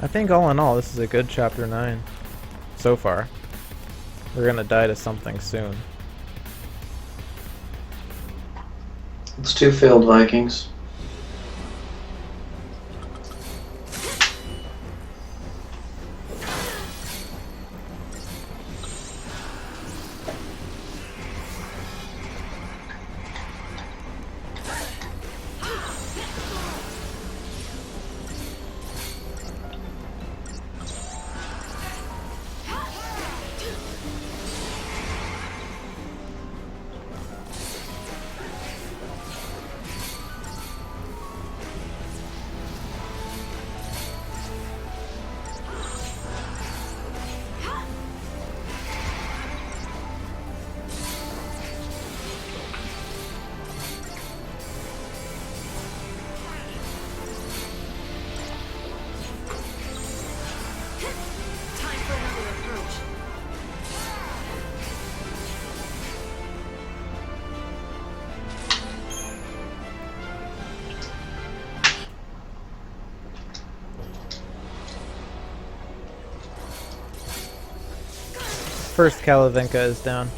I think all in all, this is a good chapter 9. So far. We're gonna die to something soon. It's 2 failed Vikings. Time for another approach. First Kalavinka is down.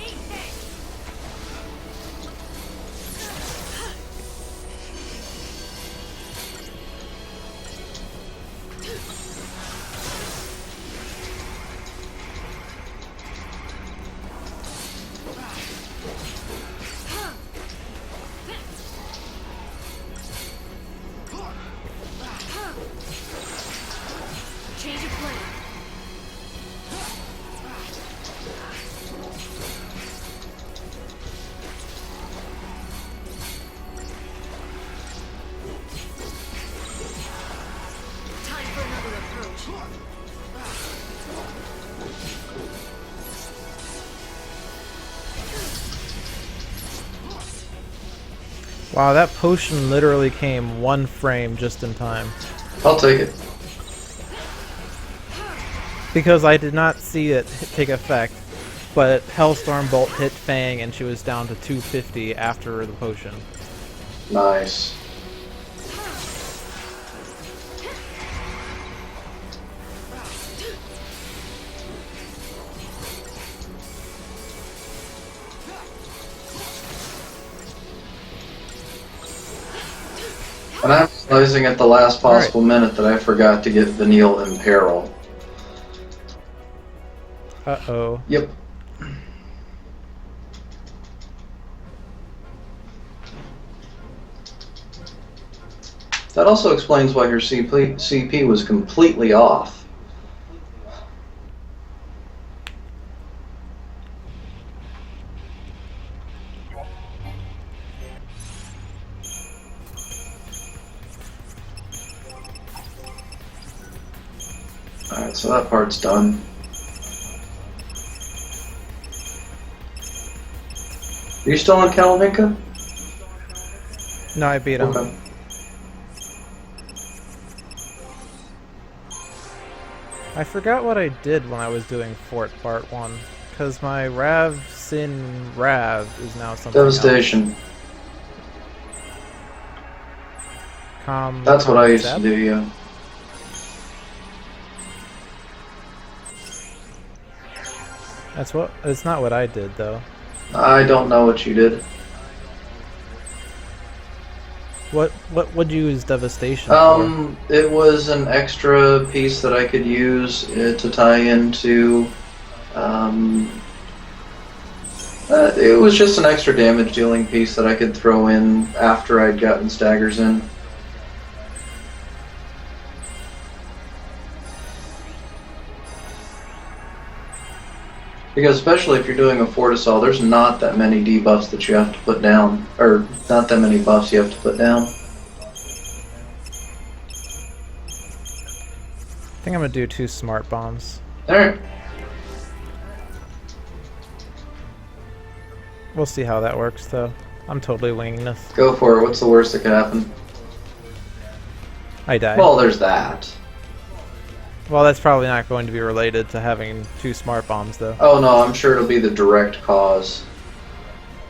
Wow, that potion literally came 1 frame just in time. I'll take it. Because I did not see it take effect, but Hellstorm Bolt hit Fang and she was down to 250 after the potion. Nice. And I'm realizing at the last possible minute that I forgot to get Vanille in peril. Uh-oh. Yep. That also explains why your CP was completely off. Alright, so that part's done. Are you still on Kalavinka? No, I beat him. Okay. I forgot what I did when I was doing Fort Part 1, because my Rav Sin Rav is now something Devastation. else. That's what I used to Zap? do, yeah. That's what. It's not what I did though. I don't know what you did. What would you use Devastation for? It was an extra piece that I could use to tie into. It was just an extra damage dealing piece that I could throw in after I'd gotten staggers in. Because especially if you're doing a Fortisol, there's not that many debuffs that you have to put down. Or, not that many buffs you have to put down. I think I'm gonna do 2 smart bombs. Alright. We'll see how that works though. I'm totally winging this. Go for it. What's the worst that could happen? I die. Well, there's that. Well, that's probably not going to be related to having 2 smart bombs though. Oh no, I'm sure it'll be the direct cause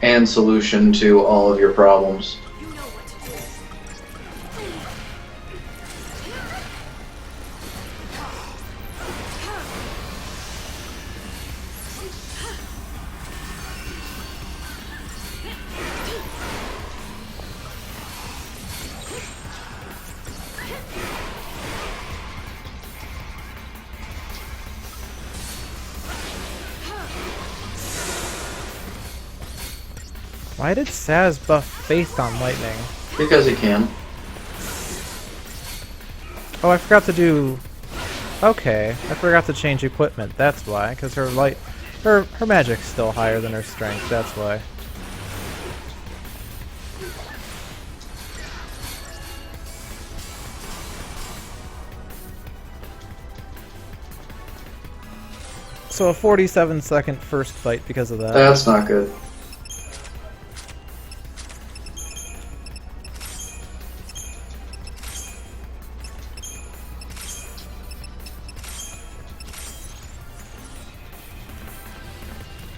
and solution to all of your problems. You know what to do. Why did Saz buff Faith on Lightning? Because he can. Oh, I forgot to do... Okay, I forgot to change equipment. That's why, because her magic's still higher than her strength. That's why. So a 47-second first fight because of that. That's not good.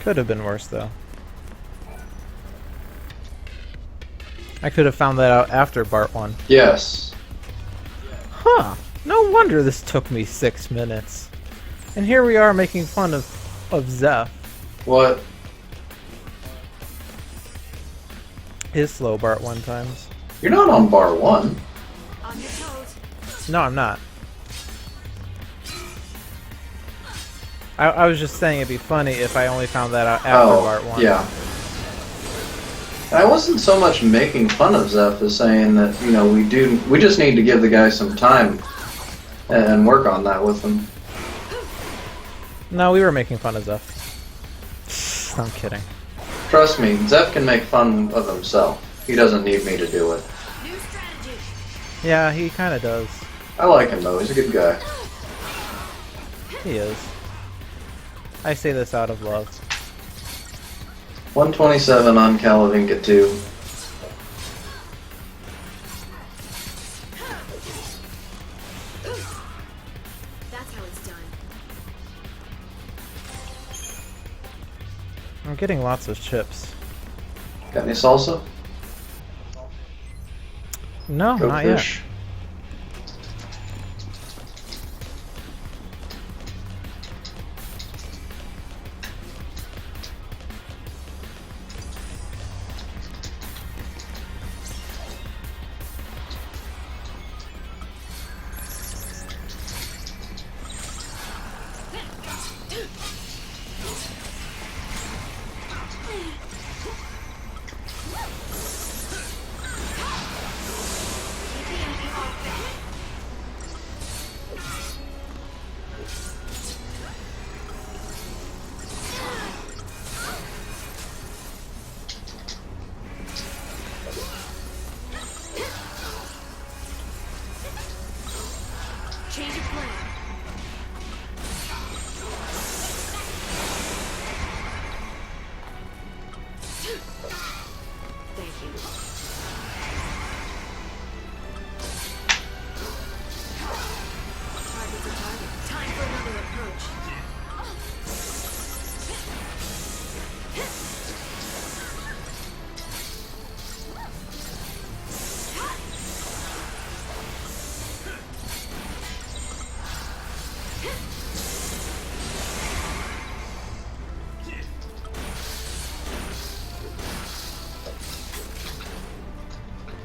Could have been worse though. I could have found that out after Part 1. Yes. Huh. No wonder this took me 6 minutes. And here we are making fun of Zeph. What? His slow Bart 1 times. You're not on bar 1. On your toes. No, I'm not. I was just saying it'd be funny if I only found that out after Bart 1. Yeah. I wasn't so much making fun of Zeph as saying that, you know, we just need to give the guy some time and work on that with him. No, we were making fun of Zeph. I'm kidding. Trust me, Zeph can make fun of himself. He doesn't need me to do it. New strategy. Yeah, he kinda does. I like him though, he's a good guy. He is. I say this out of love. 127 on Kalavinka 2. I'm getting lots of chips. Got any salsa? No, Goat not yet. fish. Change of plan. Thank you. Target's a target. Time for another approach.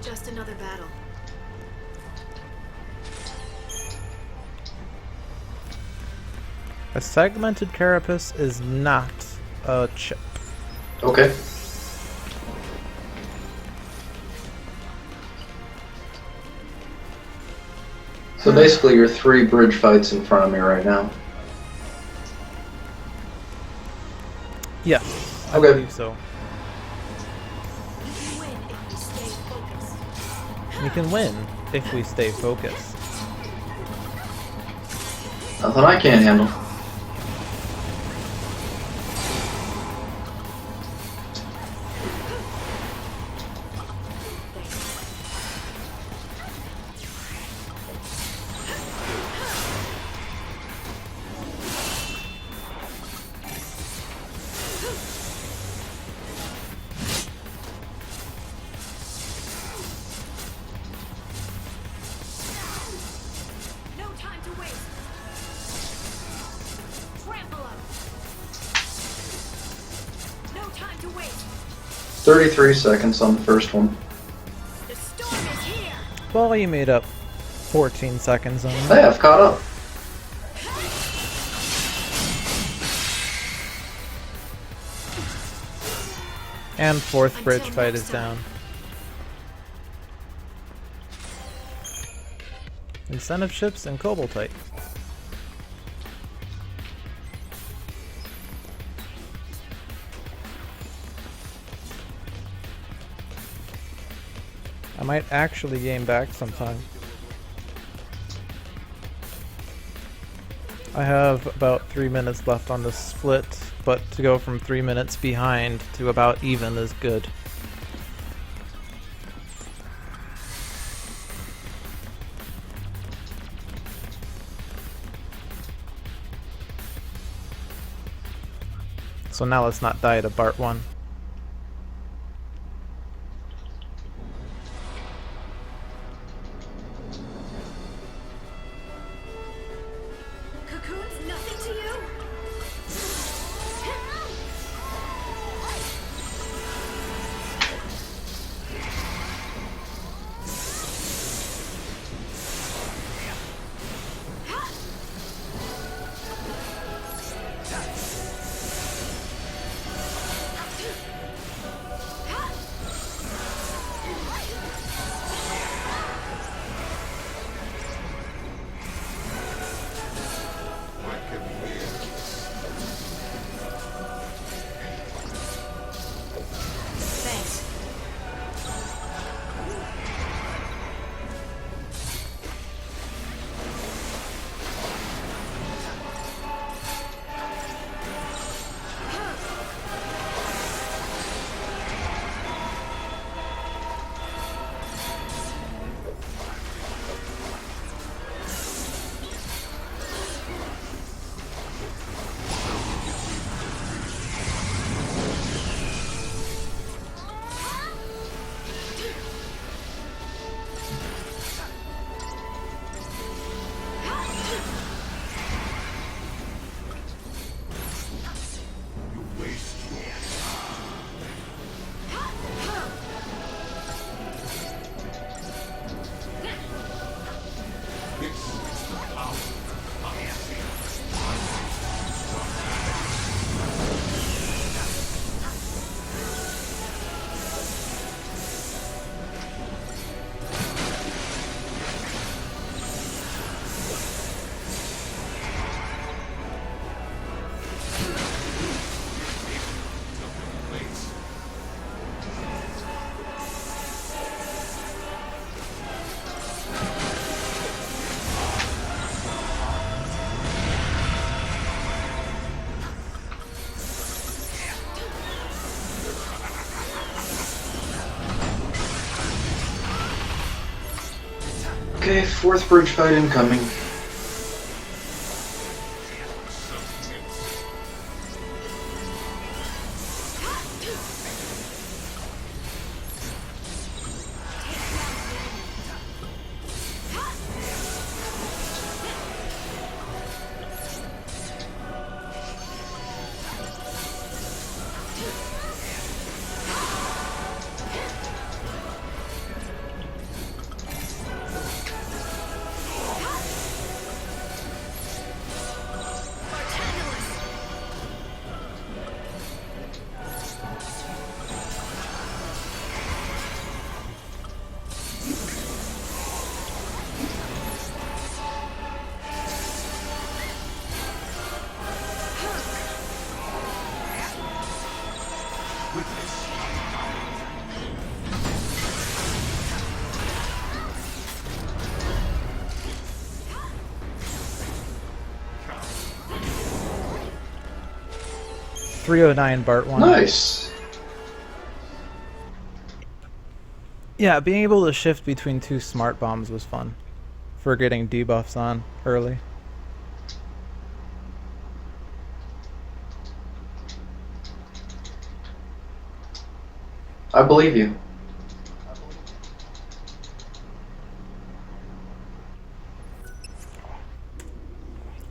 Just another battle. A segmented carapace is not a chip. Okay. So basically, you're 3 bridge fights in front of me right now. Yeah, I Okay. believe so. You can win if you stay We can win if we stay focused. focused. Nothing I can't handle. No time to waste. Trample him. No time to waste. 33 seconds on the first one. The storm is here. Well, you made up 14 seconds on Hey, that. I've caught up. And fourth bridge Until fight next is time. down. Incentive ships and Cobaltite. I might actually gain back sometime. I have about 3 minutes left on this split, but to go from 3 minutes behind to about even is good. So now let's not die to Bart 1. Cocoon's nothing to you? Okay, fourth bridge fight incoming. .309 Bart 1. Nice. Yeah, being able to shift between two smart bombs was fun. For getting debuffs on early. I believe you.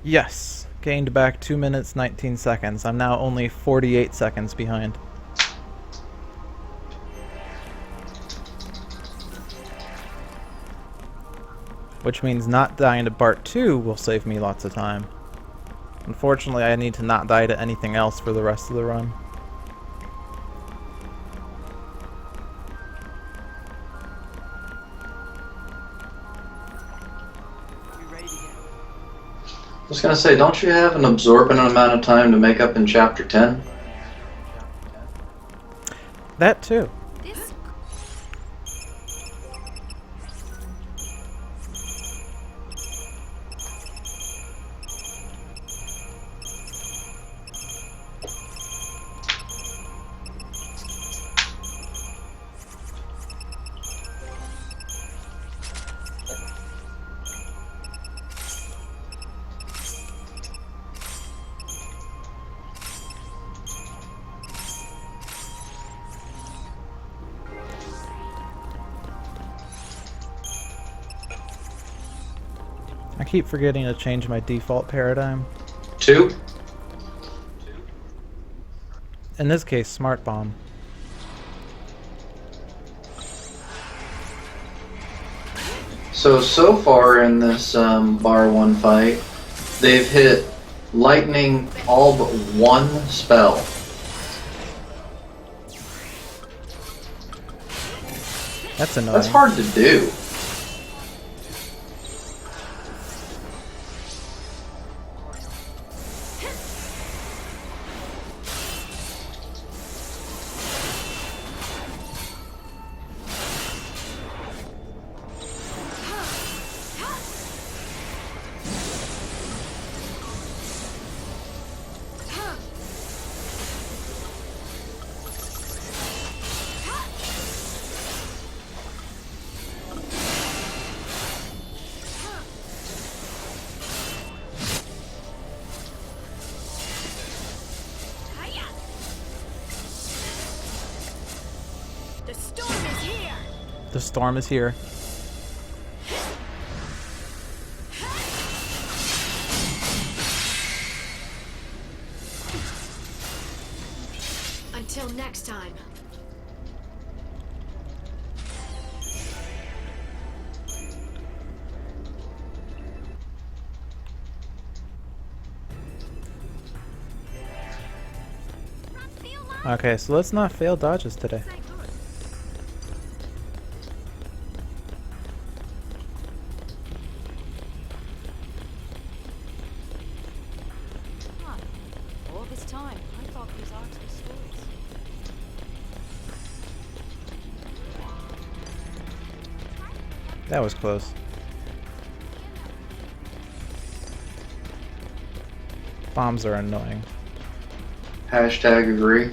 Yes. Gained back 2 minutes 19 seconds. I'm now only 48 seconds behind. Which means not dying to Bart 2 will save me lots of time. Unfortunately, I need to not die to anything else for the rest of the run. We ready to go? I was gonna say, don't you have an absorbent amount of time to make up in Chapter 10? That too. This I keep forgetting to change my default paradigm. 2? In this case, Smart Bomb. So far in this Bar 1 fight, they've hit lightning all but one spell. That's annoying. That's hard to do. Hiya! The storm is here. The storm is here. Until next time. Okay, so let's not fail dodges today. All this time, I thought these arcs were stories. That was close. Bombs are annoying. Hashtag agree.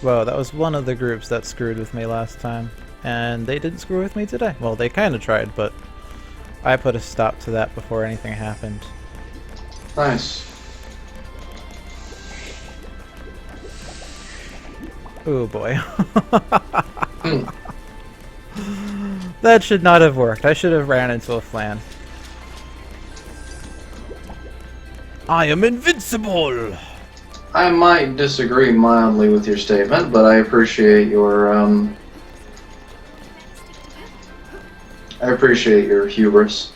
Whoa, that was one of the groups that screwed with me last time. And they didn't screw with me today. Well, they kind of tried, but I put a stop to that before anything happened. Nice. Oh boy. That should not have worked. I should have ran into a flan. I am invincible! I might disagree mildly with your statement, but I appreciate your hubris.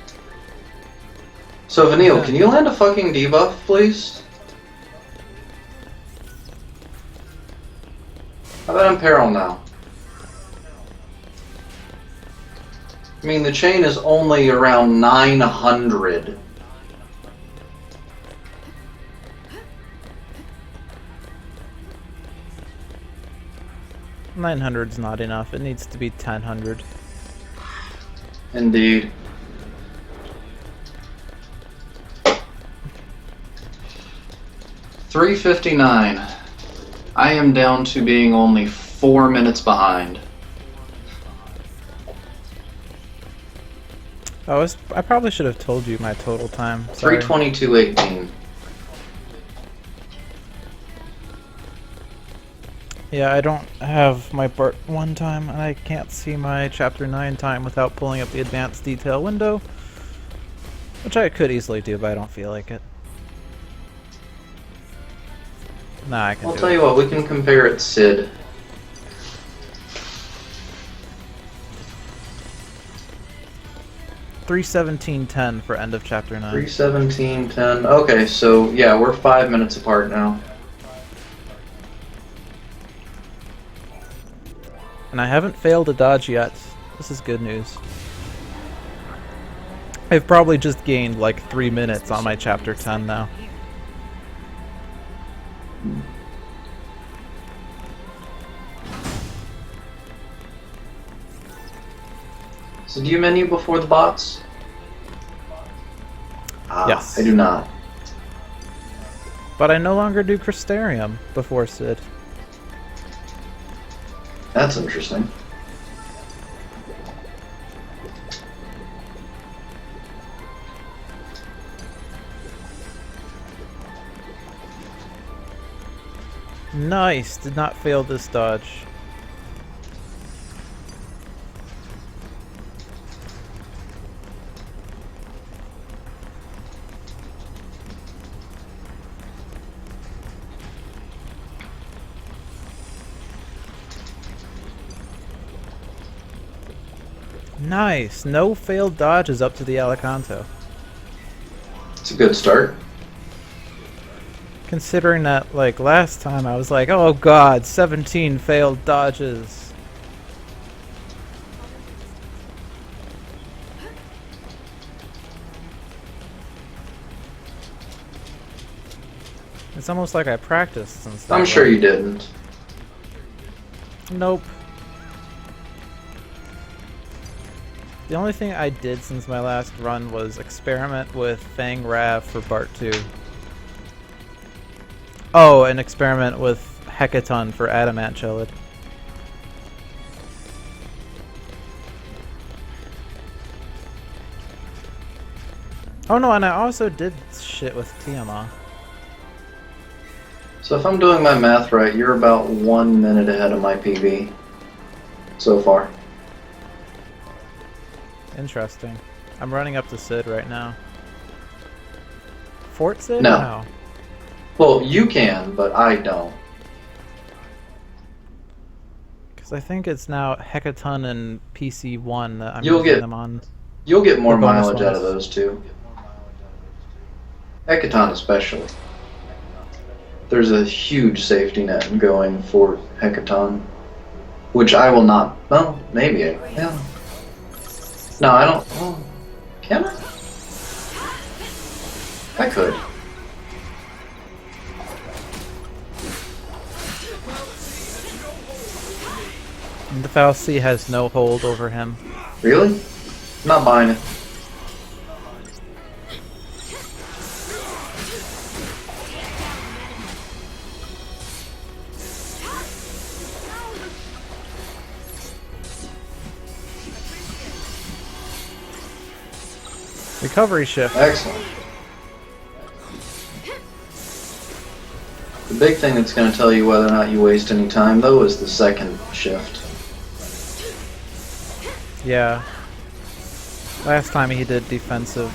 So, Vanille, can you land a fucking debuff, please? How about Imperil now? I mean, the chain is only around 900. $900's not enough. It needs to be 1000. Indeed. $3.59. I am down to being only 4 minutes behind. I probably should have told you my total time. Sorry. 3:22:18. Yeah, I don't have my Part 1 time, and I can't see my Chapter 9 time without pulling up the advanced detail window. Which I could easily do, but I don't feel like it. Nah, I can I'll do tell it. you what, we can compare it Sid. $3:17:10 for end of Chapter 9. 3:17:10. Okay, so yeah, we're 5 minutes apart now. And I haven't failed a dodge yet. This is good news. I've probably just gained like 3 minutes on my Chapter 10 now. So do you menu before the bots? Yes. I do not. But I no longer do Crystarium before Sid. That's interesting. Nice! Did not fail this dodge. Nice! No failed dodges up to the Alicanto. It's a good start. Considering that, like, last time I was like, oh god, 17 failed dodges. It's almost like I practiced since that I'm sure run. you didn't. Nope. The only thing I did since my last run was experiment with Fang Rav for Part 2. Oh, and experiment with Hecaton for Adamant Chelid. Oh no, and I also did shit with Tiamat. So if I'm doing my math right, you're about 1 minute ahead of my PB so far. Interesting. I'm running up to Sid right now. Fort Sid? No. Or no? Well, you can, but I don't. Because I think it's now Hecaton and PC1 that I'm You'll using get- them on. You'll get more The bonus mileage out of ones. those two. Hecaton especially. There's a huge safety net in going for Hecaton. Which I will not... Well, maybe I... Yeah. No, I don't... Well, can I? I could. And the fallacy has no hold over him. Really? Not buying it. Recovery shift. Excellent. The big thing that's going to tell you whether or not you waste any time, though, is the second shift. Yeah. Last time he did defensive.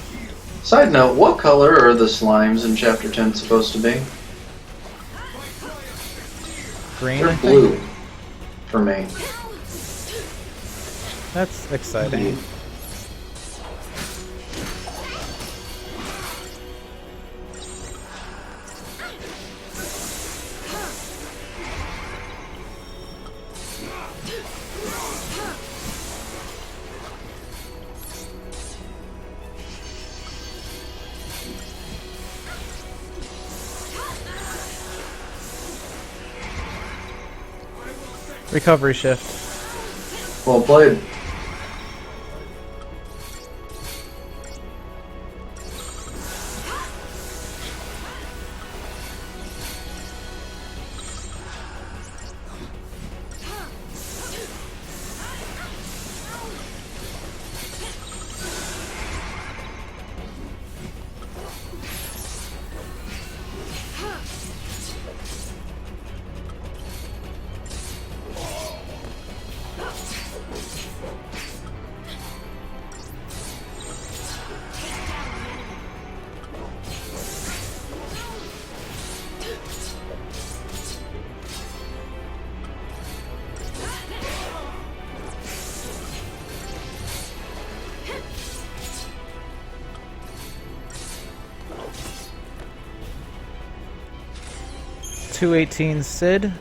Side note, what color are the slimes in Chapter 10 supposed to be? Green, They're I think? blue. For me. That's exciting. Recovery shift. Well played. .218 Sid,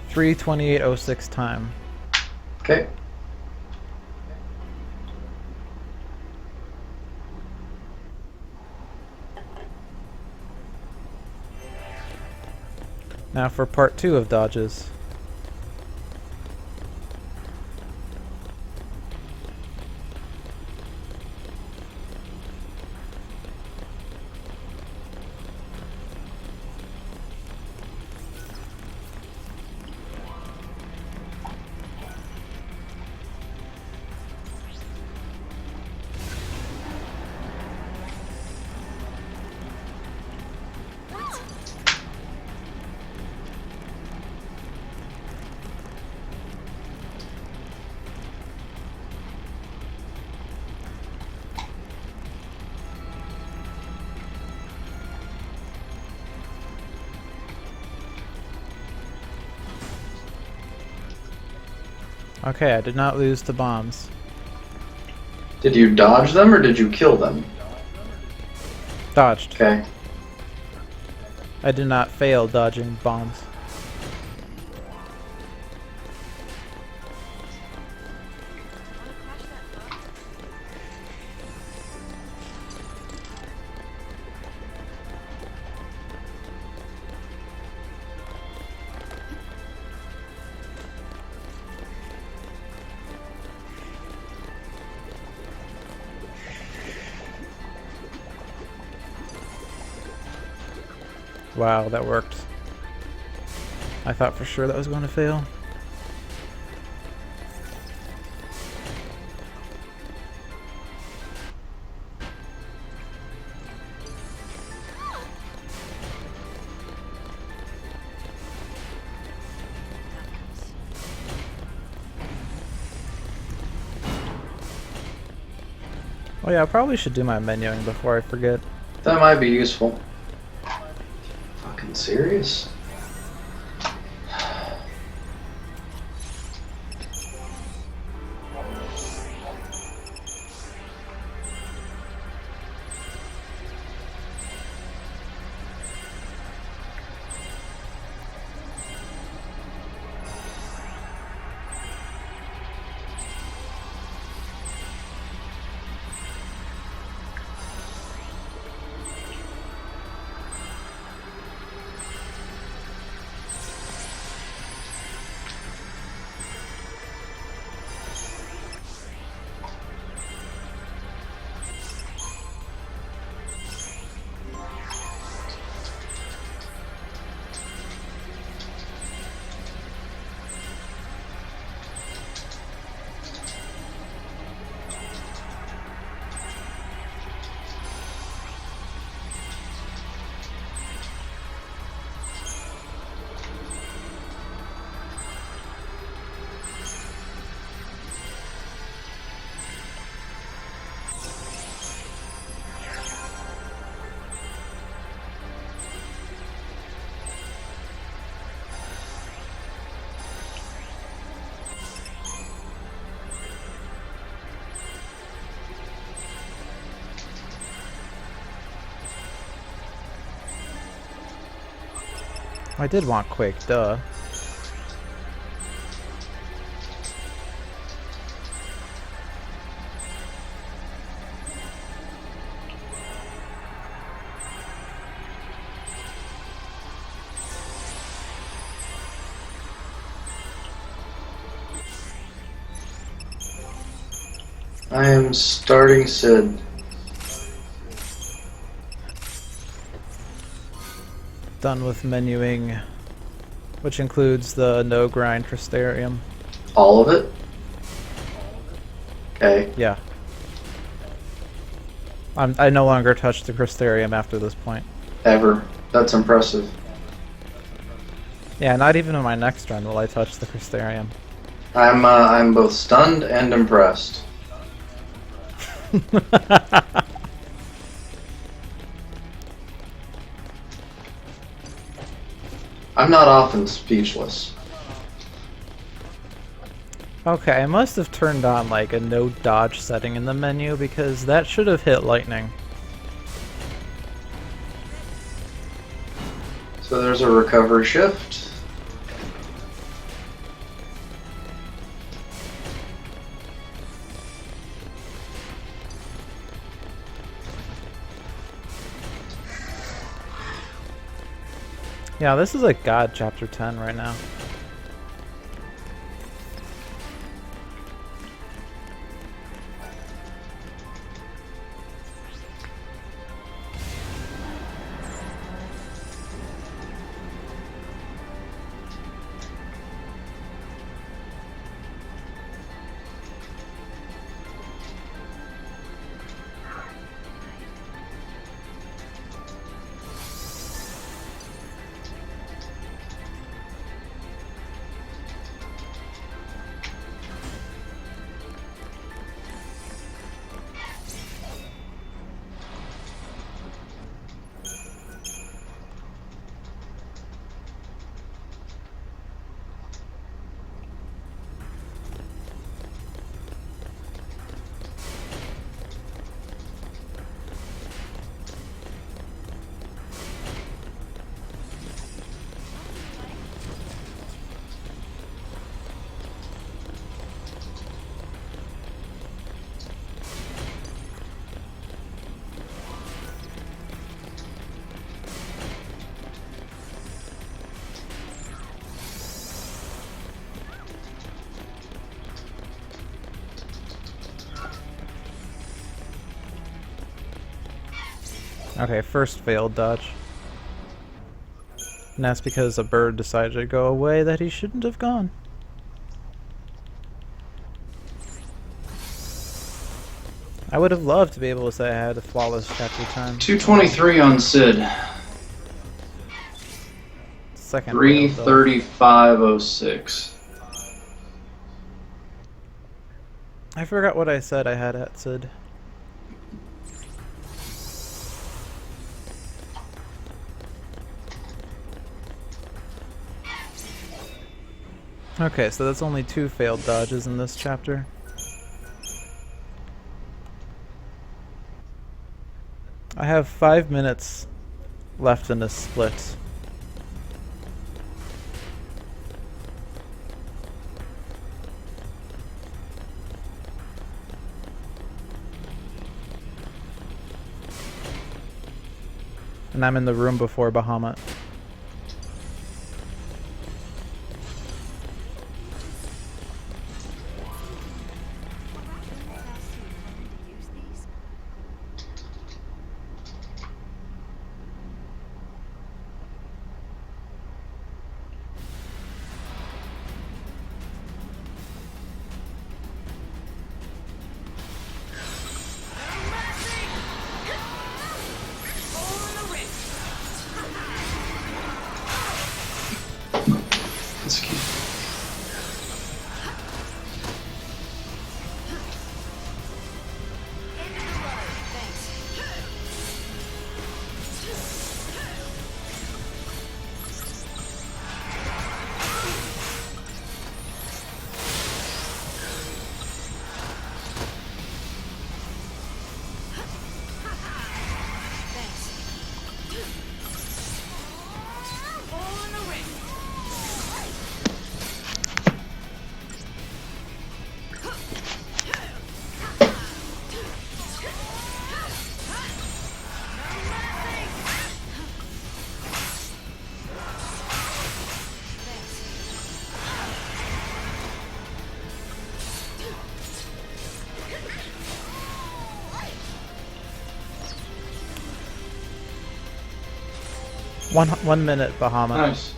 3:28:06 time. Okay. Now for part 2 of dodges. Okay, I did not lose to bombs. Did you dodge them or did you kill them? Dodged. Okay. I did not fail dodging bombs. Wow, that worked. I thought for sure that was going to fail. Oh yeah, I probably should do my menuing before I forget. That might be useful. Fucking serious? I did want Quake, duh. I am starting Sid. Done with menuing, which includes the no grind Crystarium. All of it? Okay. Yeah. I no longer touch the Crystarium after this point. Ever. That's impressive. Yeah, not even in my next run will I touch the Crystarium. I'm both stunned and impressed. I'm not often speechless. Okay, I must have turned on like a no dodge setting in the menu because that should have hit lightning. So there's a recovery shift. Yeah, this is like God Chapter 10 right now. Okay, first failed dodge. And that's because a bird decided to go away that he shouldn't have gone. I would have loved to be able to say I had a flawless chapter 10. 223 on Sid. Second failed, though. 335.06. I forgot what I said I had at Sid. Okay, so that's only 2 failed dodges in this chapter. I have 5 minutes left in this split. And I'm in the room before Bahamut. That's cute. 1 minute, Bahamut. Nice.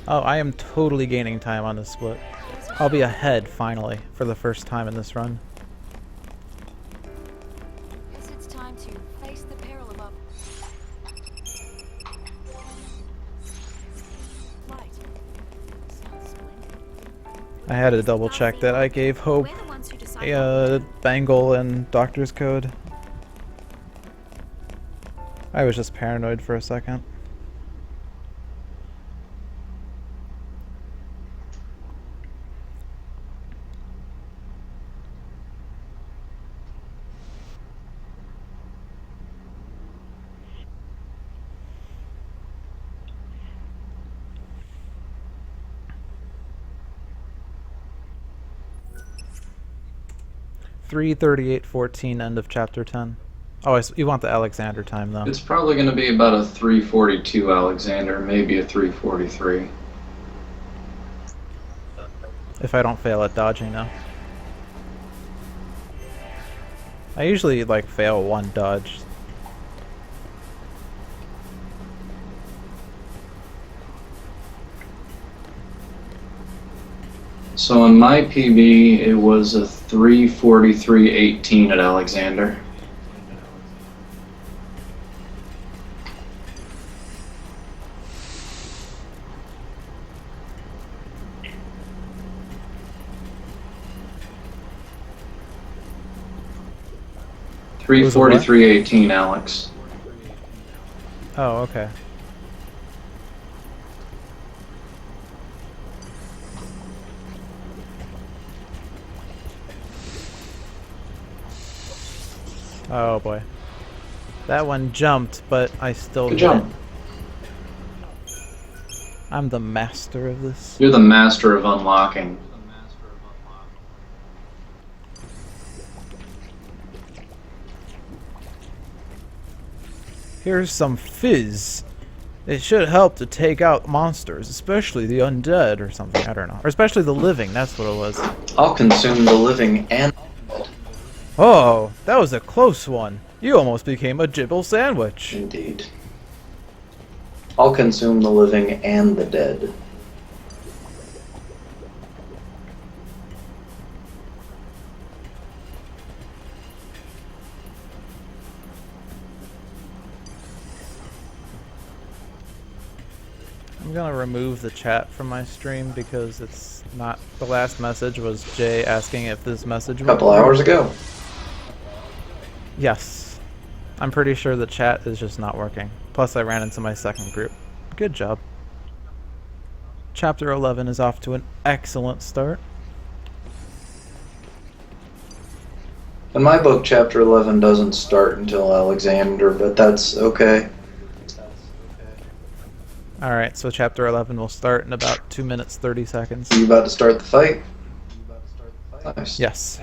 Oh, I am totally gaining time on this split. I'll be ahead, finally, for the first time in this run. Guess it's time to face the peril above. Right. Sounds splendid. I had to double check that I gave Hope We're the ones who decide a bangle and doctor's code. I was just paranoid for a second. (3:38:14) end of chapter 10. Oh, you want the Alexander time though. It's probably going to be about a 342 Alexander, maybe a 343. If I don't fail at dodging now. I usually like fail one dodge. So in my PB, it was a 343.18 at Alexander. was a what? 343.18, Alex. Oh, okay. Oh boy. That one jumped, but I still Good hit job. it. I'm the master of this. You're the master of unlocking. Here's some fizz. It should help to take out monsters, especially the undead or something. I don't know. Or especially the living, that's what it was. I'll consume the living and... Oh, that was a close one. You almost became a gibble sandwich. Indeed. I'll consume the living and the dead. I'm gonna remove the chat from my stream because it's not... The last message was Jay asking if this message A couple hours ago. Yes. I'm pretty sure the chat is just not working. Plus I ran into my second group. Good job. Chapter 11 is off to an excellent start. In my book, Chapter 11 doesn't start until Alexander, but that's okay. Alright, so chapter 11 will start in about 2 minutes 30 seconds. You about to start the fight? Nice. Yes.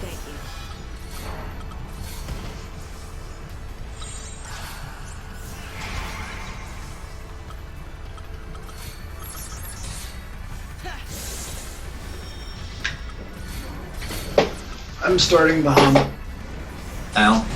Thank you. I'm starting Bahamut. Ow.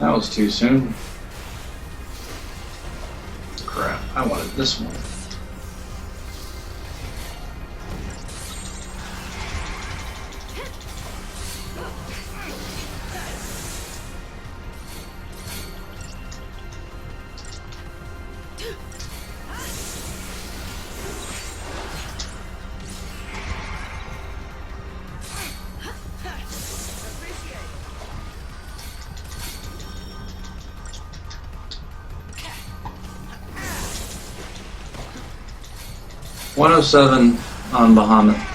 That was too soon. Crap, I wanted this one. 107 on Bahamut.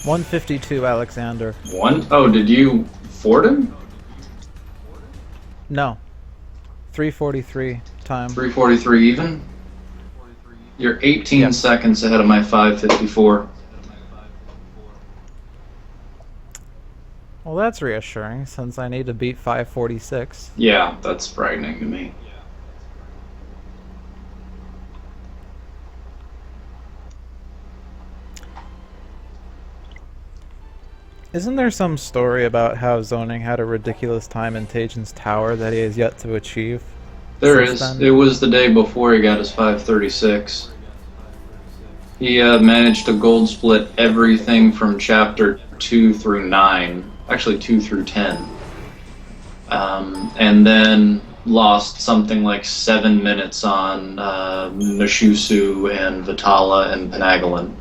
$152, Alexander. Oh, did you fort him? No. 343 time. 343 even? You're 18 Yeah. seconds ahead of my 554. Well, that's reassuring, since I need to beat 546. Yeah, that's frightening to me. Isn't there some story about how Zoning had a ridiculous time in Tajin's tower that he has yet to achieve? There since is. then? It was the day before he got his 536. He managed to gold split everything from chapter 2 through 9. Actually, 2 through 10. And then lost something like 7 minutes on Mashusu and Vitala and Penagolin.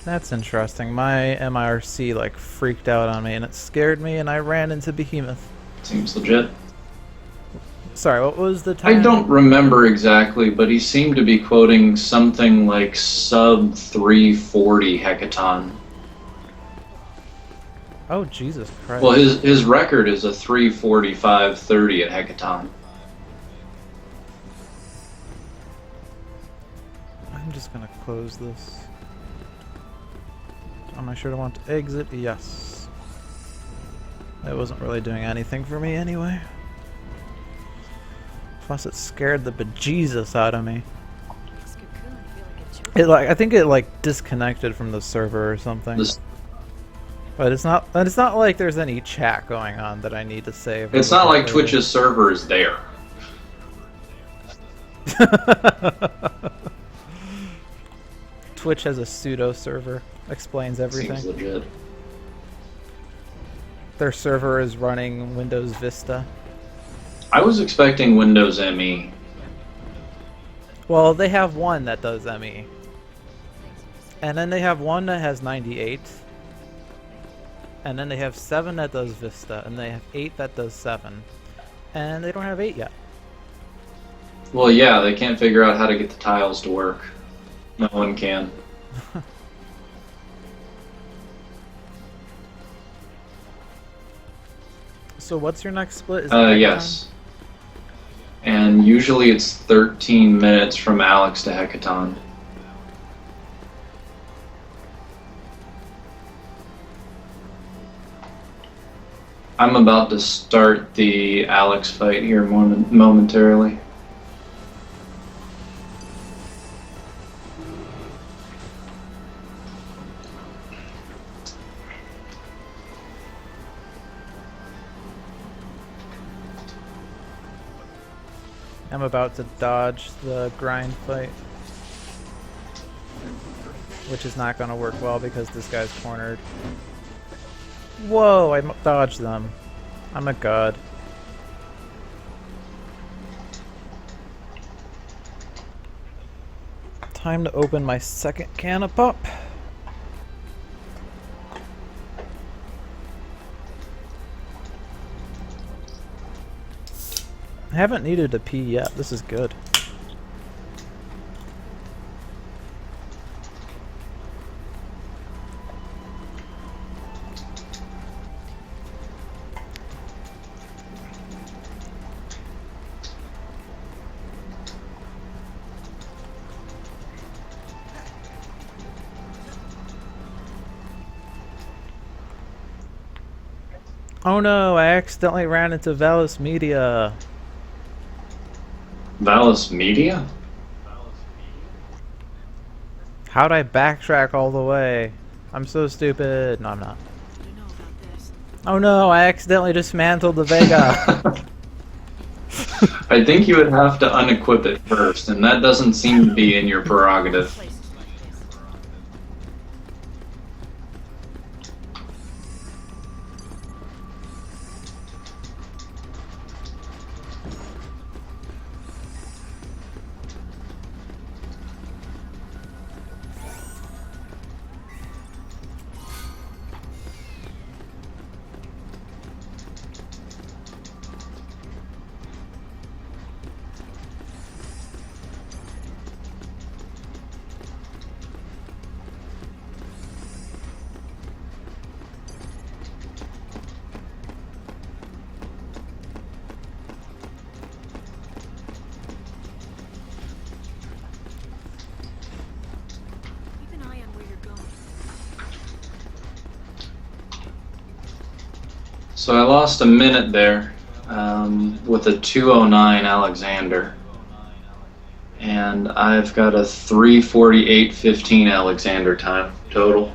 That's interesting. My MIRC like freaked out on me and it scared me and I ran into Behemoth. Seems legit. Sorry, what was the time? I don't remember exactly, but he seemed to be quoting something like sub 340 hecaton. Oh, Jesus Christ. Well, his record is a 345.30 at hecaton. I'm just gonna close this. Am I sure to want to exit? Yes. It wasn't really doing anything for me anyway. Plus it scared the bejesus out of me. This cocoon, I feel like it choked. I think it like disconnected from the server or something. But it's not like there's any chat going on that I need to save. It's not like Twitch's server is there. Twitch has a pseudo server. Explains everything. Seems legit. Their server is running Windows Vista. I was expecting Windows ME. Well, they have one that does ME. And then they have one that has 98. And then they have 7 that does Vista. And they have 8 that does 7. And they don't have 8 yet. Well, yeah, they can't figure out how to get the tiles to work. No one can. So what's your next split? Is it Megaton? Yes. And usually it's 13 minutes from Alex to Hecaton. I'm about to start the Alex fight here momentarily. I'm about to dodge the grind fight. Which is not going to work well because this guy's cornered. Whoa, I dodged them. I'm a god. Time to open my second can of pop. I haven't needed to pee yet. This is good. Oh no, I accidentally ran into Valus Media. Valus Media? How'd I backtrack all the way? I'm so stupid. No, I'm not. I don't know about this. Oh no, I accidentally dismantled the Vega. I think you would have to unequip it first, and that doesn't seem to be in your prerogative. Places like this. So I lost a minute there with a 2:09 Alexander. And I've got a 3:48.15 Alexander time total.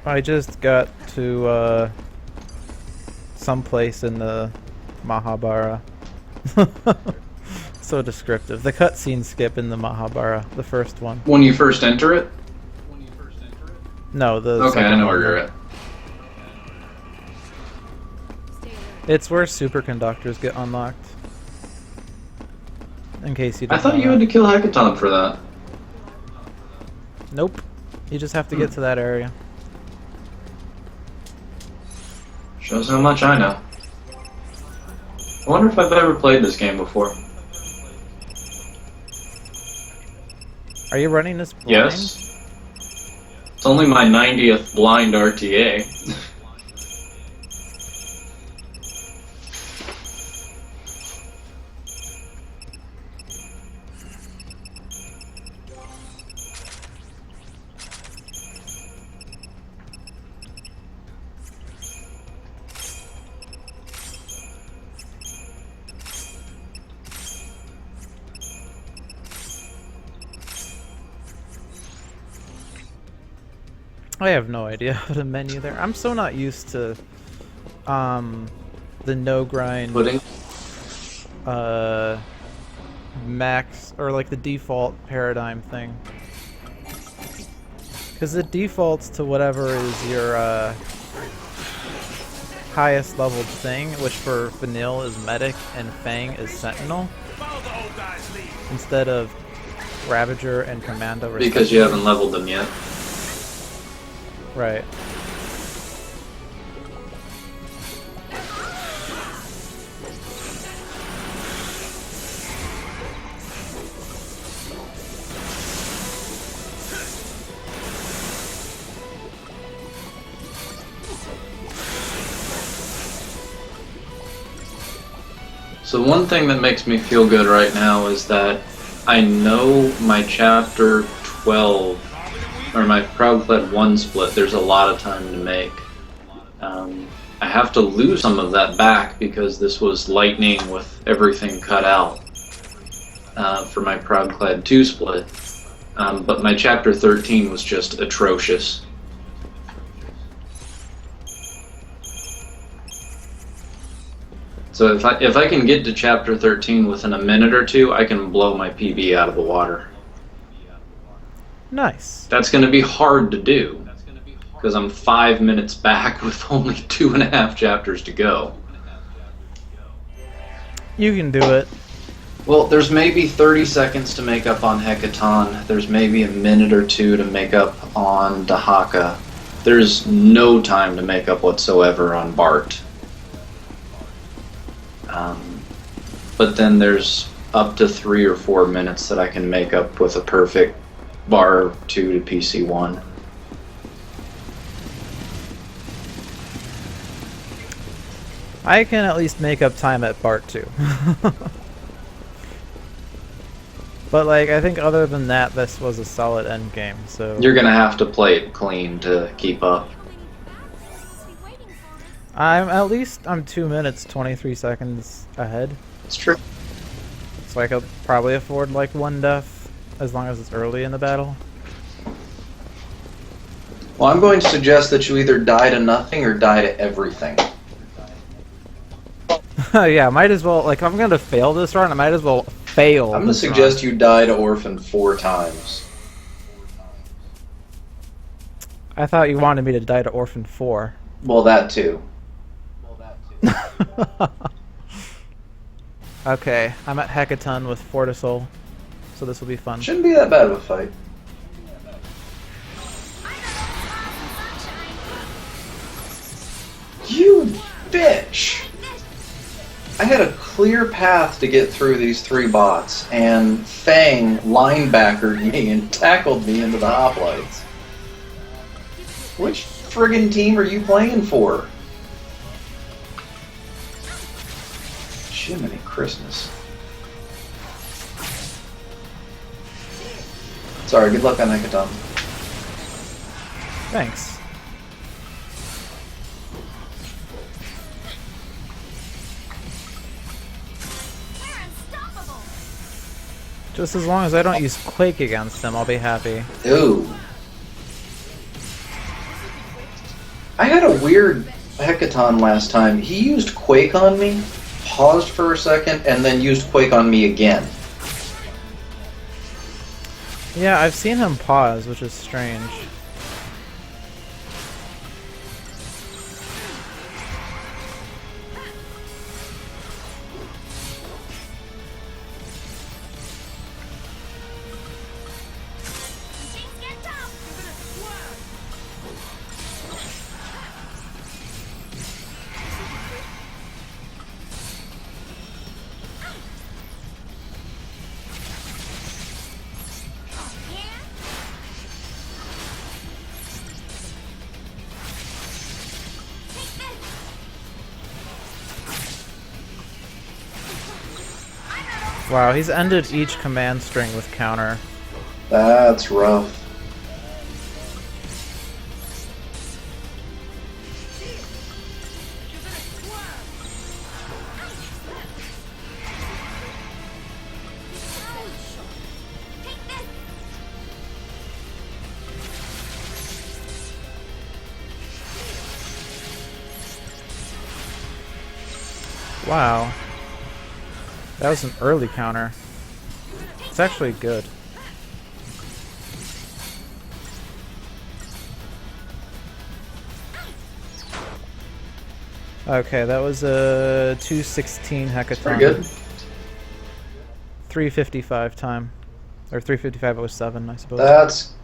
I just got to someplace in the Mahabharata. So descriptive. The cutscene skip in the Mahabharata, the first one. When you first enter it? No, the Okay, I second know one. where you're at. It's where superconductors get unlocked. In case you I didn't thought know you had that. to kill Hackathon for that. Nope. You just have to get to that area. Shows how much I know. I wonder if I've ever played this game before. Are you running this blind? Yes. It's only my 90th blind RTA. I have no idea how to menu there. I'm so not used to the no grind Pudding? max or like the default paradigm thing. Because it defaults to whatever is your highest leveled thing, which for Vanille is Medic and Fang is Sentinel, Follow the old guy's lead. instead of Ravager and Commando. Because you haven't leveled them yet. Right. So one thing that makes me feel good right now is that I know my chapter 12, or my Proud Clad 1 split, there's a lot of time to make. I have to lose some of that back because this was lightning with everything cut out for my Proud Clad 2 split. But my chapter 13 was just atrocious. So if I can get to chapter 13 within a minute or two, I can blow my PB out of the water. Nice. That's going to be hard to do, because I'm 5 minutes back with only 2.5 chapters to go. You can do it. Well, there's maybe 30 seconds to make up on Hecaton. There's maybe a minute or two to make up on Dahaka. There's no time to make up whatsoever on Bart. But then there's up to 3 or 4 minutes that I can make up with a perfect bar 2 to PC 1. I can at least make up time at Bart 2. But like, I think other than that, this was a solid end game. So You're gonna have to play it clean to keep up. I'm 2 minutes 23 seconds ahead, It's true. so I could probably afford like one death as long as it's early in the battle. Well, I'm going to suggest that you either die to nothing or die to everything. Yeah, might as well. Like, if I'm gonna fail this run, I might as well fail. I'm going to suggest you die to Orphan 4 times. I thought you wanted me to die to Orphan 4. Well, that too. Okay, I'm at Hecaton with Fortisol, so this will be fun. Shouldn't be that bad of a fight. You bitch! I had a clear path to get through these 3 bots, and Fang linebackered me and tackled me into the hoplites. Which friggin' team are you playing for? Jiminy Christmas. Sorry, good luck on Hecaton. Thanks. Just as long as I don't use Quake against him, I'll be happy. Ooh. I had a weird Hecaton last time. He used Quake on me, paused for a second, and then used Quake on me again. Yeah, I've seen him pause, which is strange. Things get tough. Yeah? Take this. Wow, he's ended each command string with counter. That's rough. Take this. Wow. That was an early counter. It's actually good. Okay, that was a 216 Hecaton. Pretty good. 355 time. Or 355.07, I suppose. That's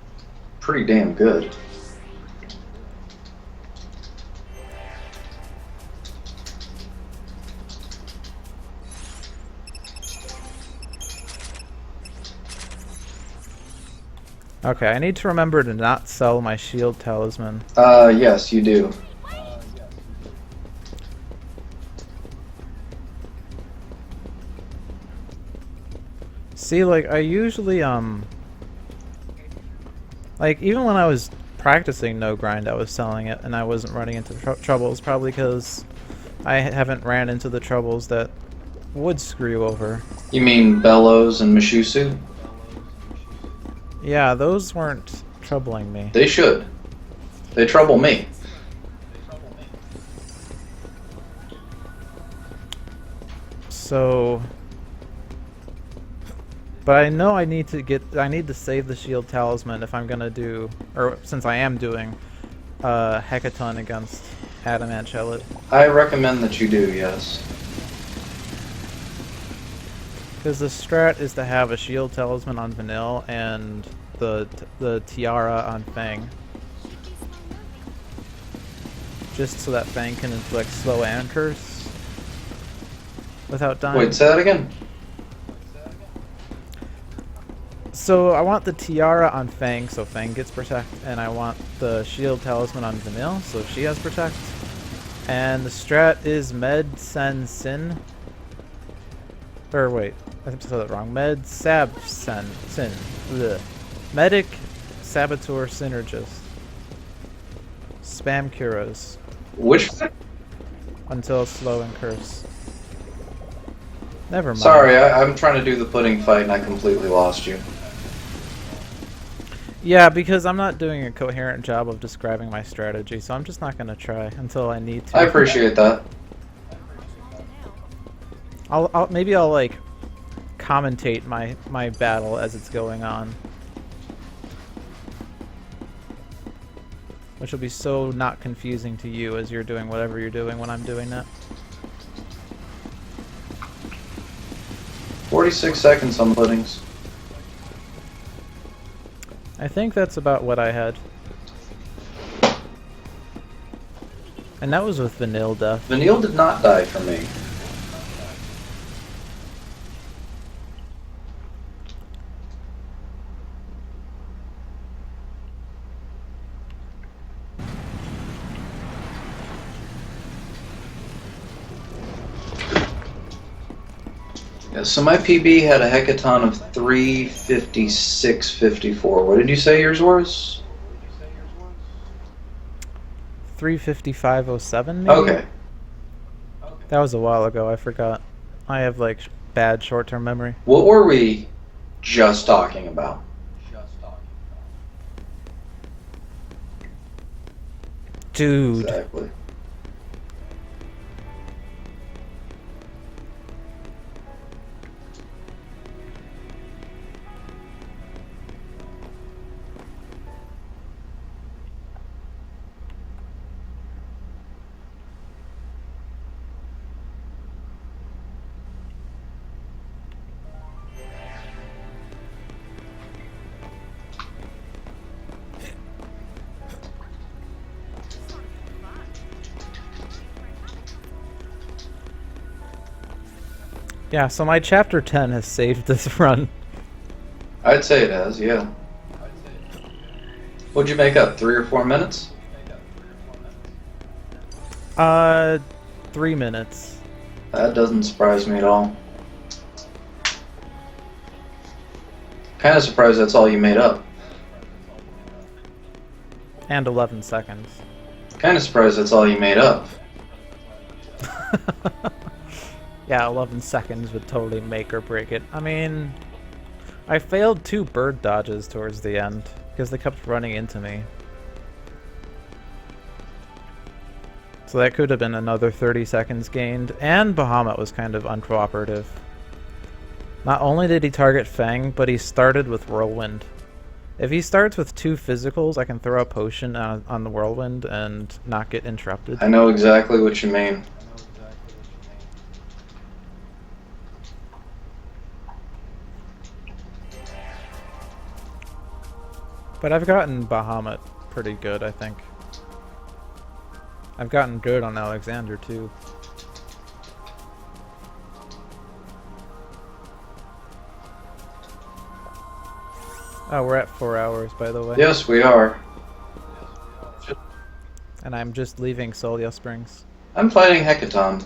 pretty damn good. Okay, I need to remember to not sell my shield talisman. Yes, you do. See, like, I usually, like, even when I was practicing no grind, I was selling it, and I wasn't running into troubles, probably because I haven't ran into the troubles that would screw you over. You mean Bellows and Mishusu? Yeah, those weren't troubling me. They should. They trouble me. So... But I know I need to save the shield talisman if I'm gonna do, or since I am doing, Hecaton against Adamant Shellid. I recommend that you do, yes. Because the strat is to have a shield talisman on Vanille and the tiara on Fang. Just so that Fang can inflict slow and curse without dying. Wait, say that again? So I want the tiara on Fang, so Fang gets protect, and I want the shield talisman on Vanille, so she has protect. And the strat is Med Sen Sin. Or wait, I think I said that wrong. Med Sab Sen Sin. Blech. Medic Saboteur Synergist. Spam Curas Which? until slow and curse. Never mind. Sorry, I'm trying to do the pudding fight and I completely lost you. Yeah, because I'm not doing a coherent job of describing my strategy, so I'm just not going to try until I need to. I appreciate that. Maybe I'll like commentate my battle as it's going on, which will be so not confusing to you as you're doing whatever you're doing when I'm doing that. 46 seconds on the puddings. I think that's about what I had. And that was with Vanille Death. Vanille did not die for me. Yeah, so my PB had a Hecaton of 356.54. What did you say yours was? 355.07 maybe? Okay. That was a while ago, I forgot. I have like bad short-term memory. What were we just talking about. Dude. Exactly. Yeah, so my chapter 10 has saved this run. I'd say it has, yeah. What'd you make up, 3 or 4 minutes? 3 minutes. That doesn't surprise me at all. Kind of surprised that's all you made up. And 11 seconds. Kind of surprised that's all you made up. Yeah, 11 seconds would totally make or break it. I mean, I failed 2 bird dodges towards the end because they kept running into me. So that could have been another 30 seconds gained, and Bahamut was kind of uncooperative. Not only did he target Fang, but he started with Whirlwind. If he starts with 2 physicals, I can throw a potion on the Whirlwind and not get interrupted. I know exactly what you mean. But I've gotten Bahamut pretty good, I think. I've gotten good on Alexander, too. Oh, we're at 4 hours, by the way. Yes, we are. And I'm just leaving Solia Springs. I'm fighting Hecaton.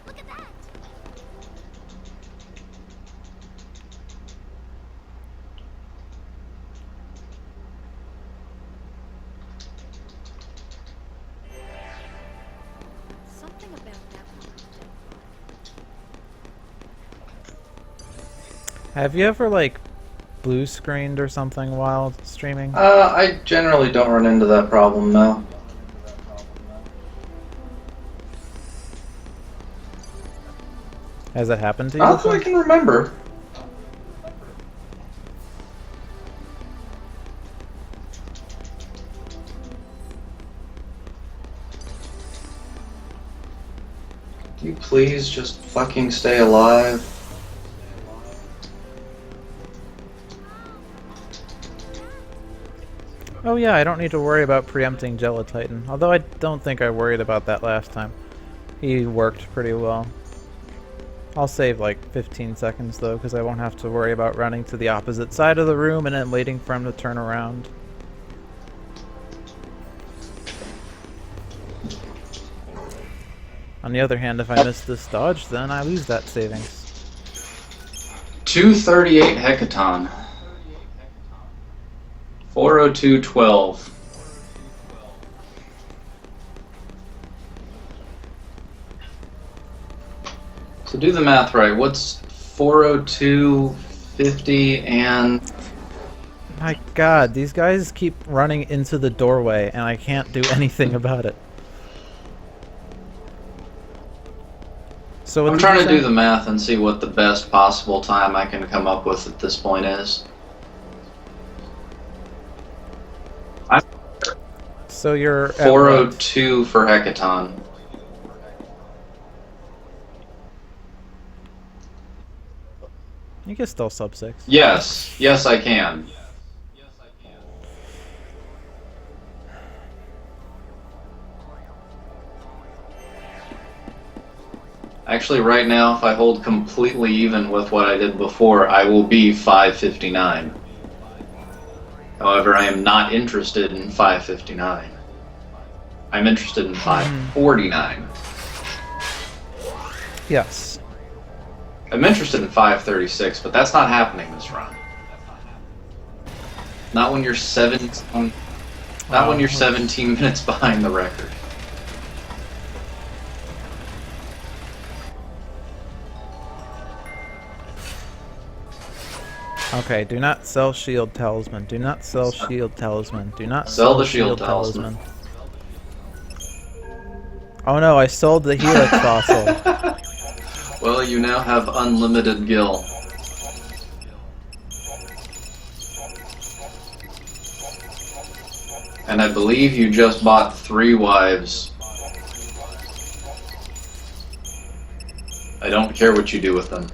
Look at that! Something about that one. Have you ever, like, blue screened or something while streaming? I generally don't run into that problem, no. Has that happened to you? Not that I can remember. Can you please just fucking stay alive? Oh yeah, I don't need to worry about preempting Gelatitan. Although I don't think I worried about that last time. He worked pretty well. I'll save like 15 seconds though, because I won't have to worry about running to the opposite side of the room and then waiting for him to turn around. On the other hand, if I miss this dodge, then I lose that savings. 238 Hecaton. 402.12. So do the math right. What's 402.50 and... My god, these guys keep running into the doorway and I can't do anything about it. So I'm trying to do the math and see what the best possible time I can come up with at this point is. So you're at 402 for Hecaton. You can still sub 6. Yes. Yes, I can. Actually, right now, if I hold completely even with what I did before, I will be 559. However, I am not interested in 559. I'm interested in 549. Yes. I'm interested in 536, but that's not happening this run. Not when you're 17. Not when you're 17 minutes behind the record. Okay, do not sell shield talisman. Do not sell shield talisman. Do not Sell the shield talisman. Oh no, I sold the helix fossil. Well, you now have unlimited gil. And I believe you just bought 3 wives. I don't care what you do with them.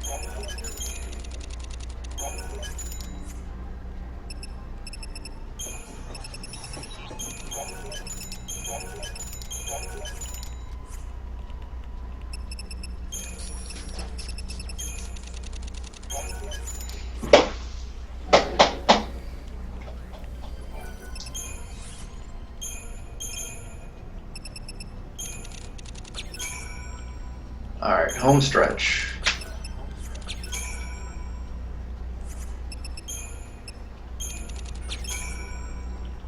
Alright, home stretch.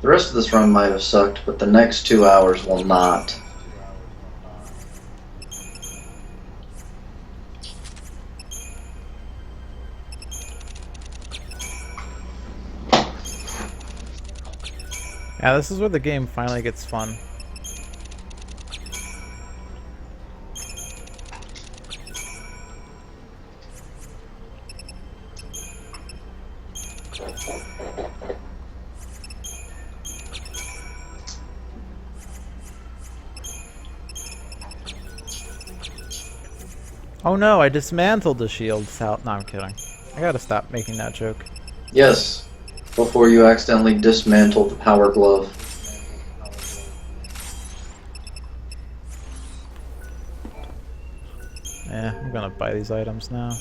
The rest of this run might have sucked, but the next 2 hours will not. Yeah, this is where the game finally gets fun. Oh no, I dismantled the shield cell. No, I'm kidding. I gotta stop making that joke. Yes, before you accidentally dismantle the power glove. Yeah, I'm gonna buy these items now.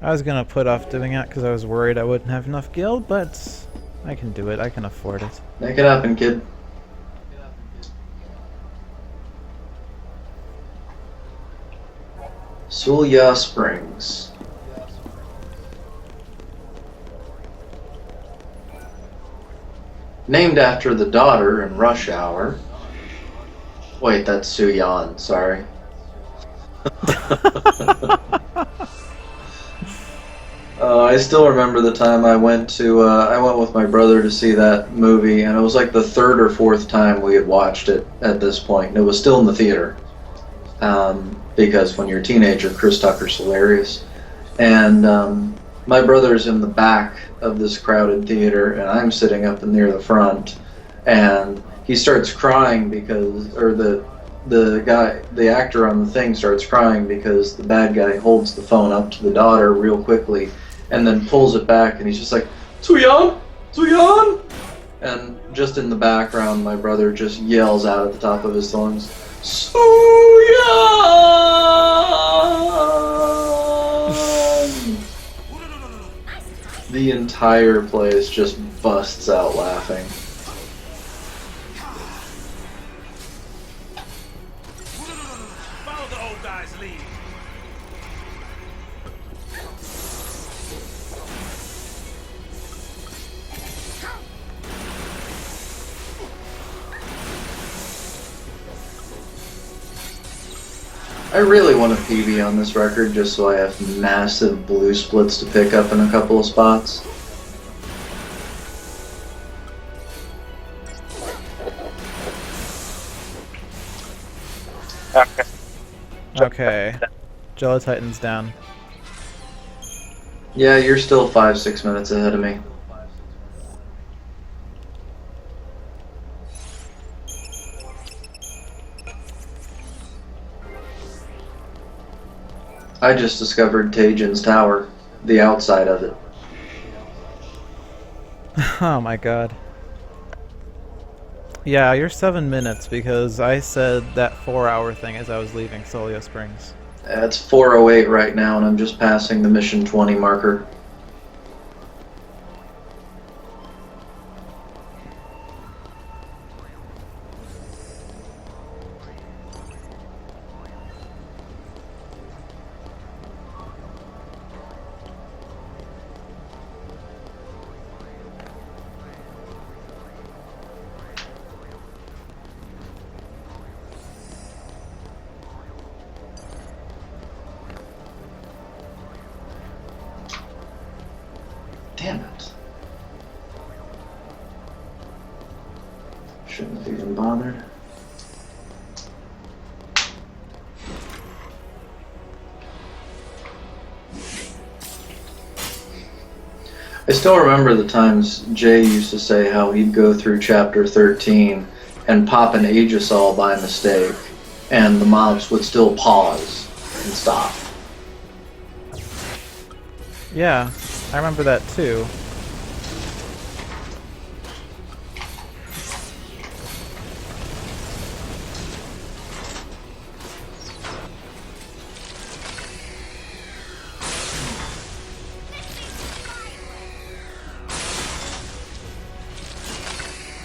I was gonna put off doing it because I was worried I wouldn't have enough gil, but I can do it. I can afford it. Make it happen, kid. Sulya Springs. Named after the daughter in Rush Hour. Wait, that's Suyan, sorry. I still remember the time I went with my brother to see that movie, and it was like the 3rd or 4th time we had watched it at this point, and it was still in the theater. Because when you're a teenager, Chris Tucker's hilarious. And my brother's in the back of this crowded theater, and I'm sitting up near the front, and he starts crying because, or the actor on the thing starts crying because the bad guy holds the phone up to the daughter real quickly, and then pulls it back, and he's just like, "Suyan! Suyan!" And just in the background, my brother just yells out at the top of his lungs, "Suyan!" The entire place just busts out laughing. Follow the old guy's lead. I really want a PB on this record just so I have massive blue splits to pick up in a couple of spots. Okay. Okay. Jello Titan's down. Yeah, you're still 5-6 minutes ahead of me. I just discovered Tajin's tower, the outside of it. Oh my god. Yeah, you're 7 minutes because I said that 4-hour thing as I was leaving Sulya Springs. It's 4:08 right now, and I'm just passing the mission 20 marker. bothered. I still remember the times Jay used to say how he'd go through chapter 13 and pop an Aegisol by mistake, and the mobs would still pause and stop. Yeah, I remember that too.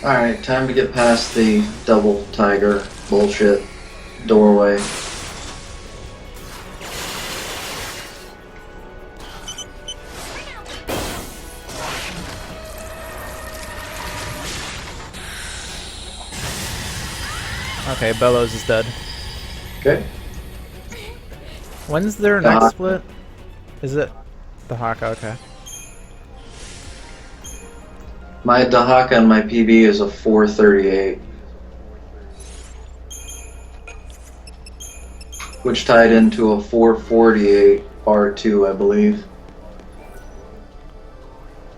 Alright, time to get past the double tiger bullshit doorway. Okay, Bellows is dead. Okay. When's their The next Haka. split? Is it the Haka? Okay. My Dahaka and my PB is a 438. Which tied into a 448 R2, I believe.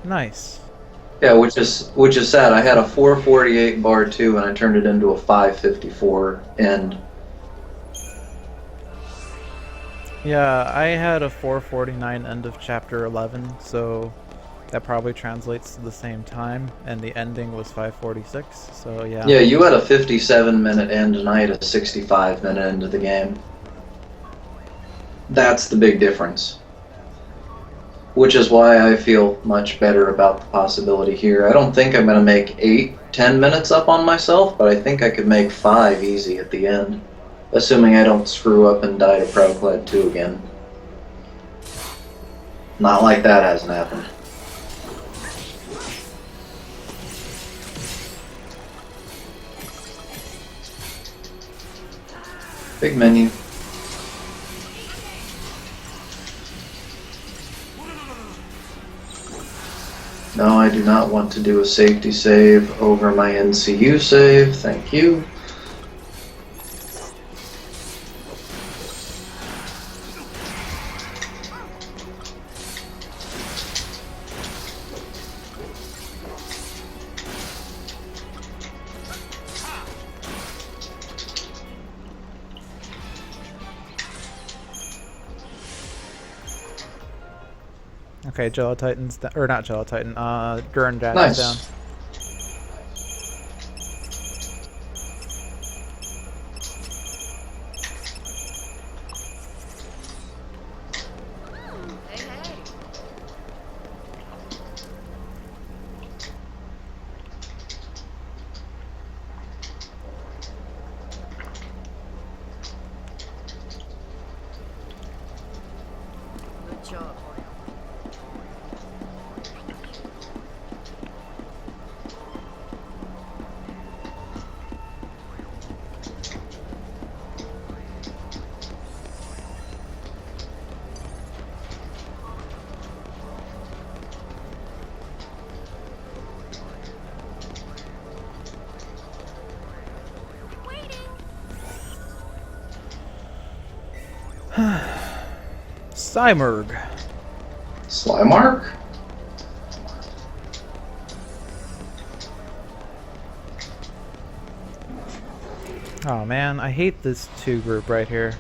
Nice. Yeah, which is sad. I had a 448 bar 2 and I turned it into a 554 end. Yeah, I had a 449 end of chapter 11, so that probably translates to the same time, and the ending was 546, so yeah. Yeah, you had a 57-minute end and I had a 65-minute end of the game. That's the big difference. Which is why I feel much better about the possibility here. I don't think I'm going to make 8-10 minutes up on myself, but I think I could make 5 easy at the end. Assuming I don't screw up and die to Proudclad 2 again. Not like that hasn't happened. Big menu. No, I do not want to do a safety save over my NCU save. Thank you. Okay, Jello Titan's down, or not Jello Titan, Gurren Dad Nice. is down. Hey, hey. Good job, boy. Cymerg. Slimark? Oh man, I hate this 2 group right here.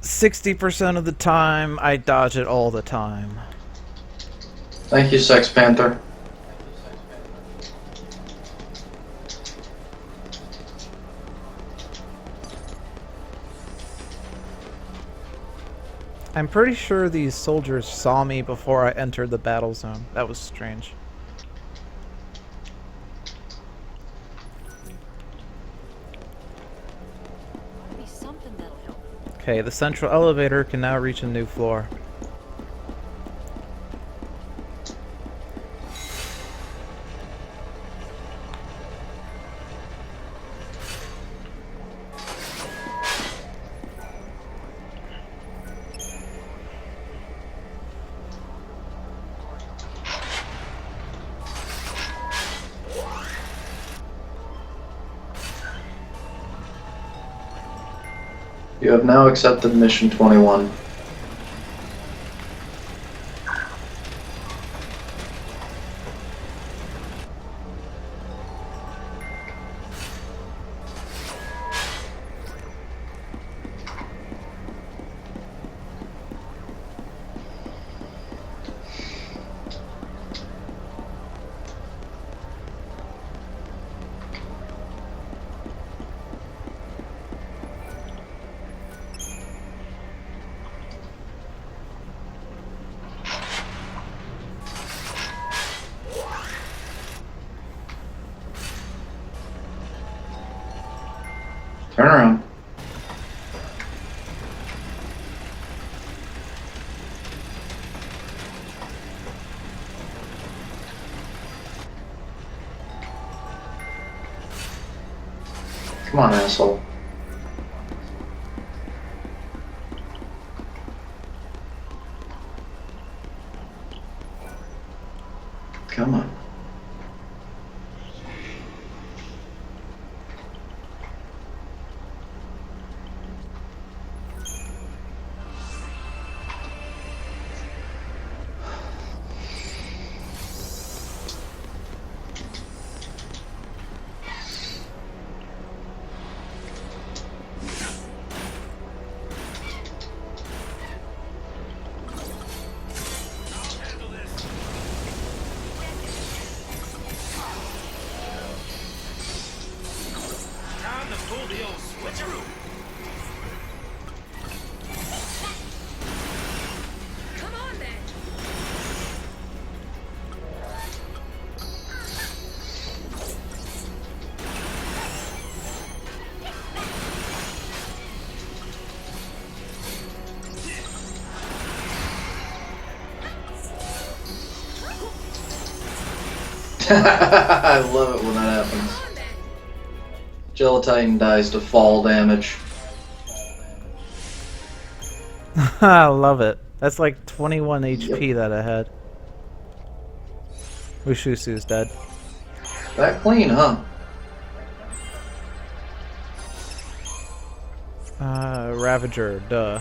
"60% of the time, I dodge it all the time." Thank you, Sex Panther. I'm pretty sure these soldiers saw me before I entered the battle zone. That was strange. Be something that'll help. Okay, the central elevator can now reach a new floor. You have now accepted mission 21. Turn around. Come on, asshole. Come on. Time to pull the old switcheroo. Come on then. I love it when that happens. Come on then. Gelatitan dies to fall damage. I love it. That's like 21 HP that I had. Ushusu's dead. That clean, huh? Ravager, duh.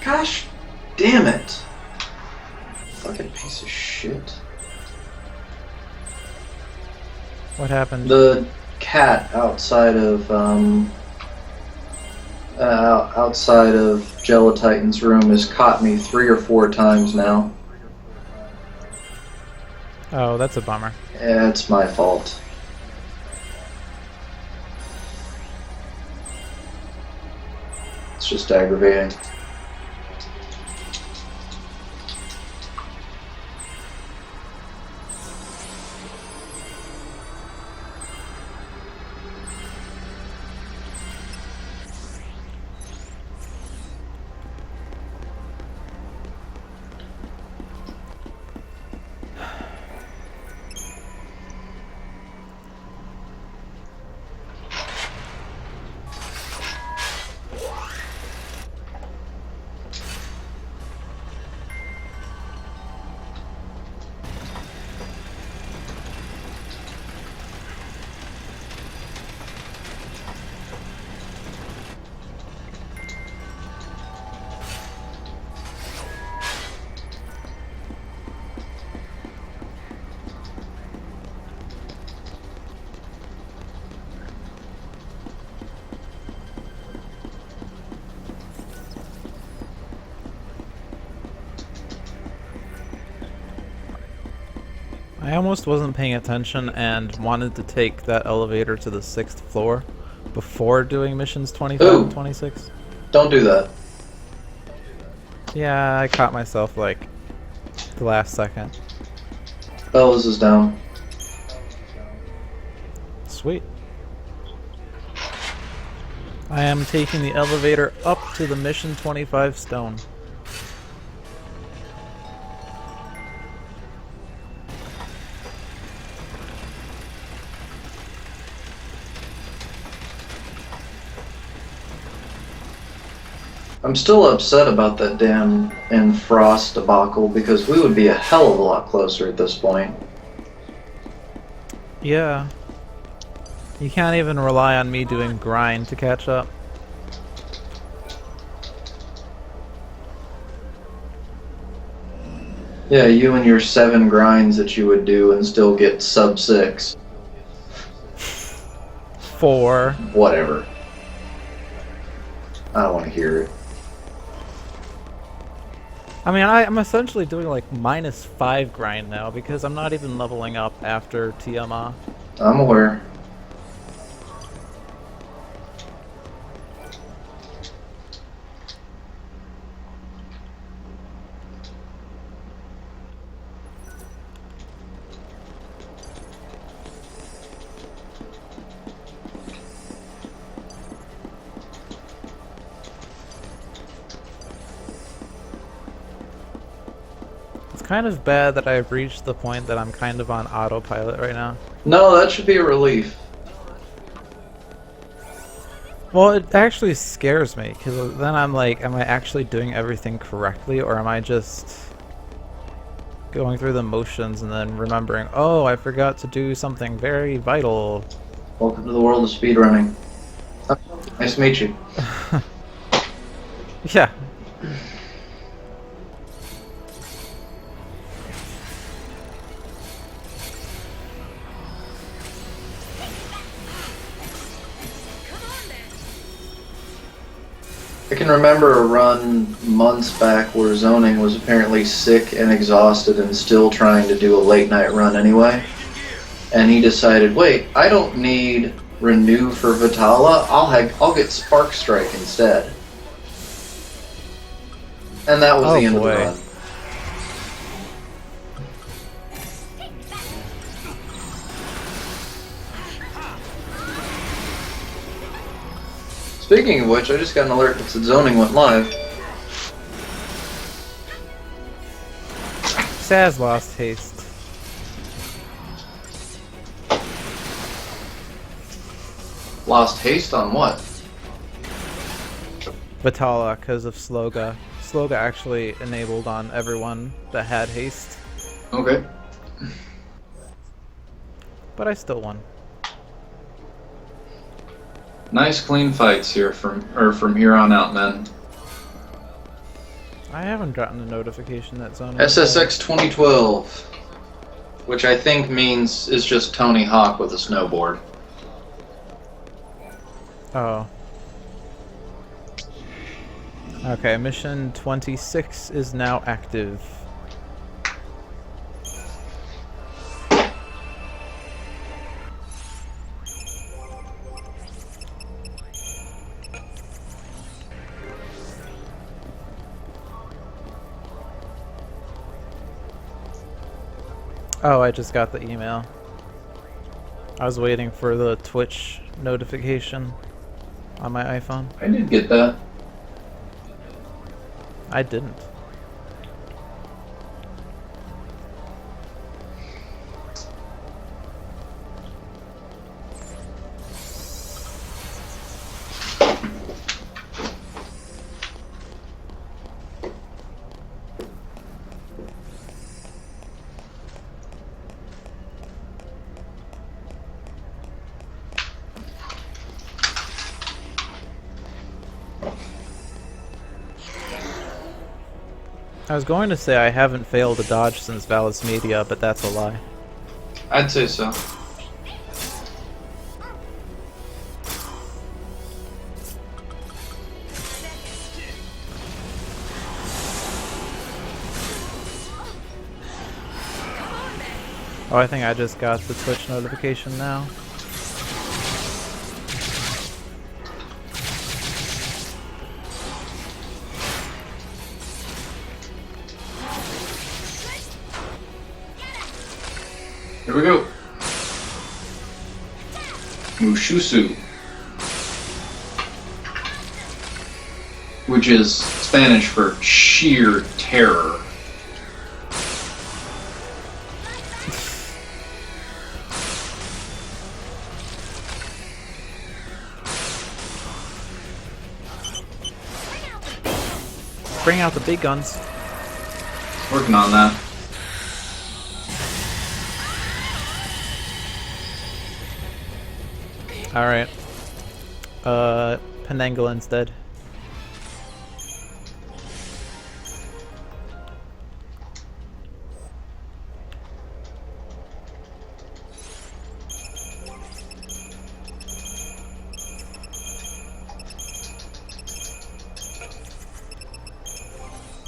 Gosh damn it. Fucking piece of shit. What happened? The cat outside of Gelatitan's room has caught me 3 or 4 times now. Oh, that's a bummer. Yeah, it's my fault. It's just aggravating. I almost wasn't paying attention and wanted to take that elevator to the 6th floor before doing missions 25 Ooh. and 26. Don't do that. Yeah, I caught myself like the last second. Bellows is down. Sweet. I am taking the elevator up to the mission 25 stone. I'm still upset about that damn Frost debacle because we would be a hell of a lot closer at this point. Yeah. You can't even rely on me doing grind to catch up. Yeah, you and your 7 grinds that you would do and still get sub 6. 4. Whatever. I don't want to hear it. I mean, I'm essentially doing like -5 grind now because I'm not even leveling up after Tiamat. I'm aware. It's kind of bad that I've reached the point that I'm kind of on autopilot right now. No, that should be a relief. Well, it actually scares me, because then I'm like, am I actually doing everything correctly, or am I just going through the motions and then remembering, oh, I forgot to do something very vital. Welcome to the world of speedrunning. Nice to meet you. Yeah. I can remember a run months back where Zoning was apparently sick and exhausted and still trying to do a late night run anyway. And he decided, wait, I don't need Renew for Vitala, I'll get Spark Strike instead. And that was the end of the run. Speaking of which, I just got an alert that said Zoning went live. Saz lost haste. Lost haste on what? Vitala, because of Sloga. Sloga actually enabled on everyone that had haste. Okay. But I still won. Nice clean fights here from here on out, men. I haven't gotten a notification that Zoning. SSX 2012, which I think means is just Tony Hawk with a snowboard. Oh. Okay, mission 26 is now active. Oh, I just got the email. I was waiting for the Twitch notification on my iPhone. I did get that. I didn't. I was going to say I haven't failed a dodge since Valus Media, but that's a lie. I'd say so. Oh, I think I just got the Twitch notification now. Here we go. Mushusu, which is Spanish for sheer terror. Bring out the big guns. Working on that. Alright. Penangolin's dead.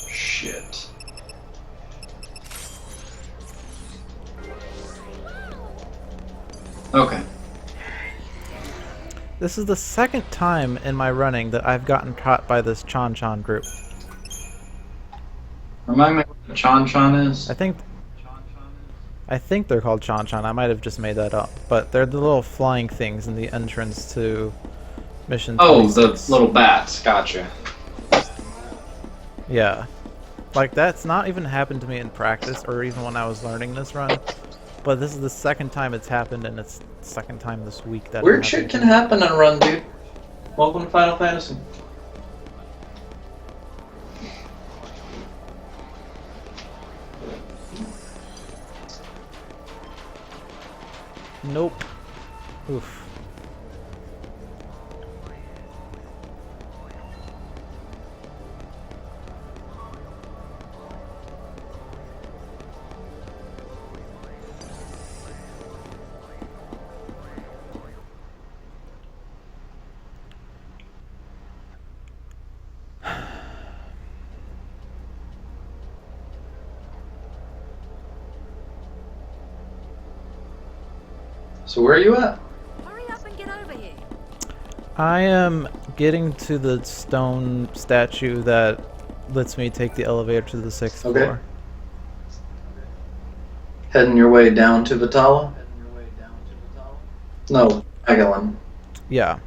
Shit. Okay. This is the second time in my running that I've gotten caught by this Chan group. Remind me what the Chan is? I think they're called Chan. I might have just made that up, but they're the little flying things in the entrance to Mission 26. The little bats. Gotcha. Yeah. Like, that's not even happened to me in practice or even when I was learning this run. But this is the second time it's happened, and it's the second time this week that Weird it shit happened. can happen in a run, dude. Welcome to Final Fantasy. Nope. Oof. So where are you at? Hurry up and get over here. I am getting to the stone statue that lets me take the elevator to the 6th Okay. floor. Heading your way down to Vitala? No, Agalon. Yeah.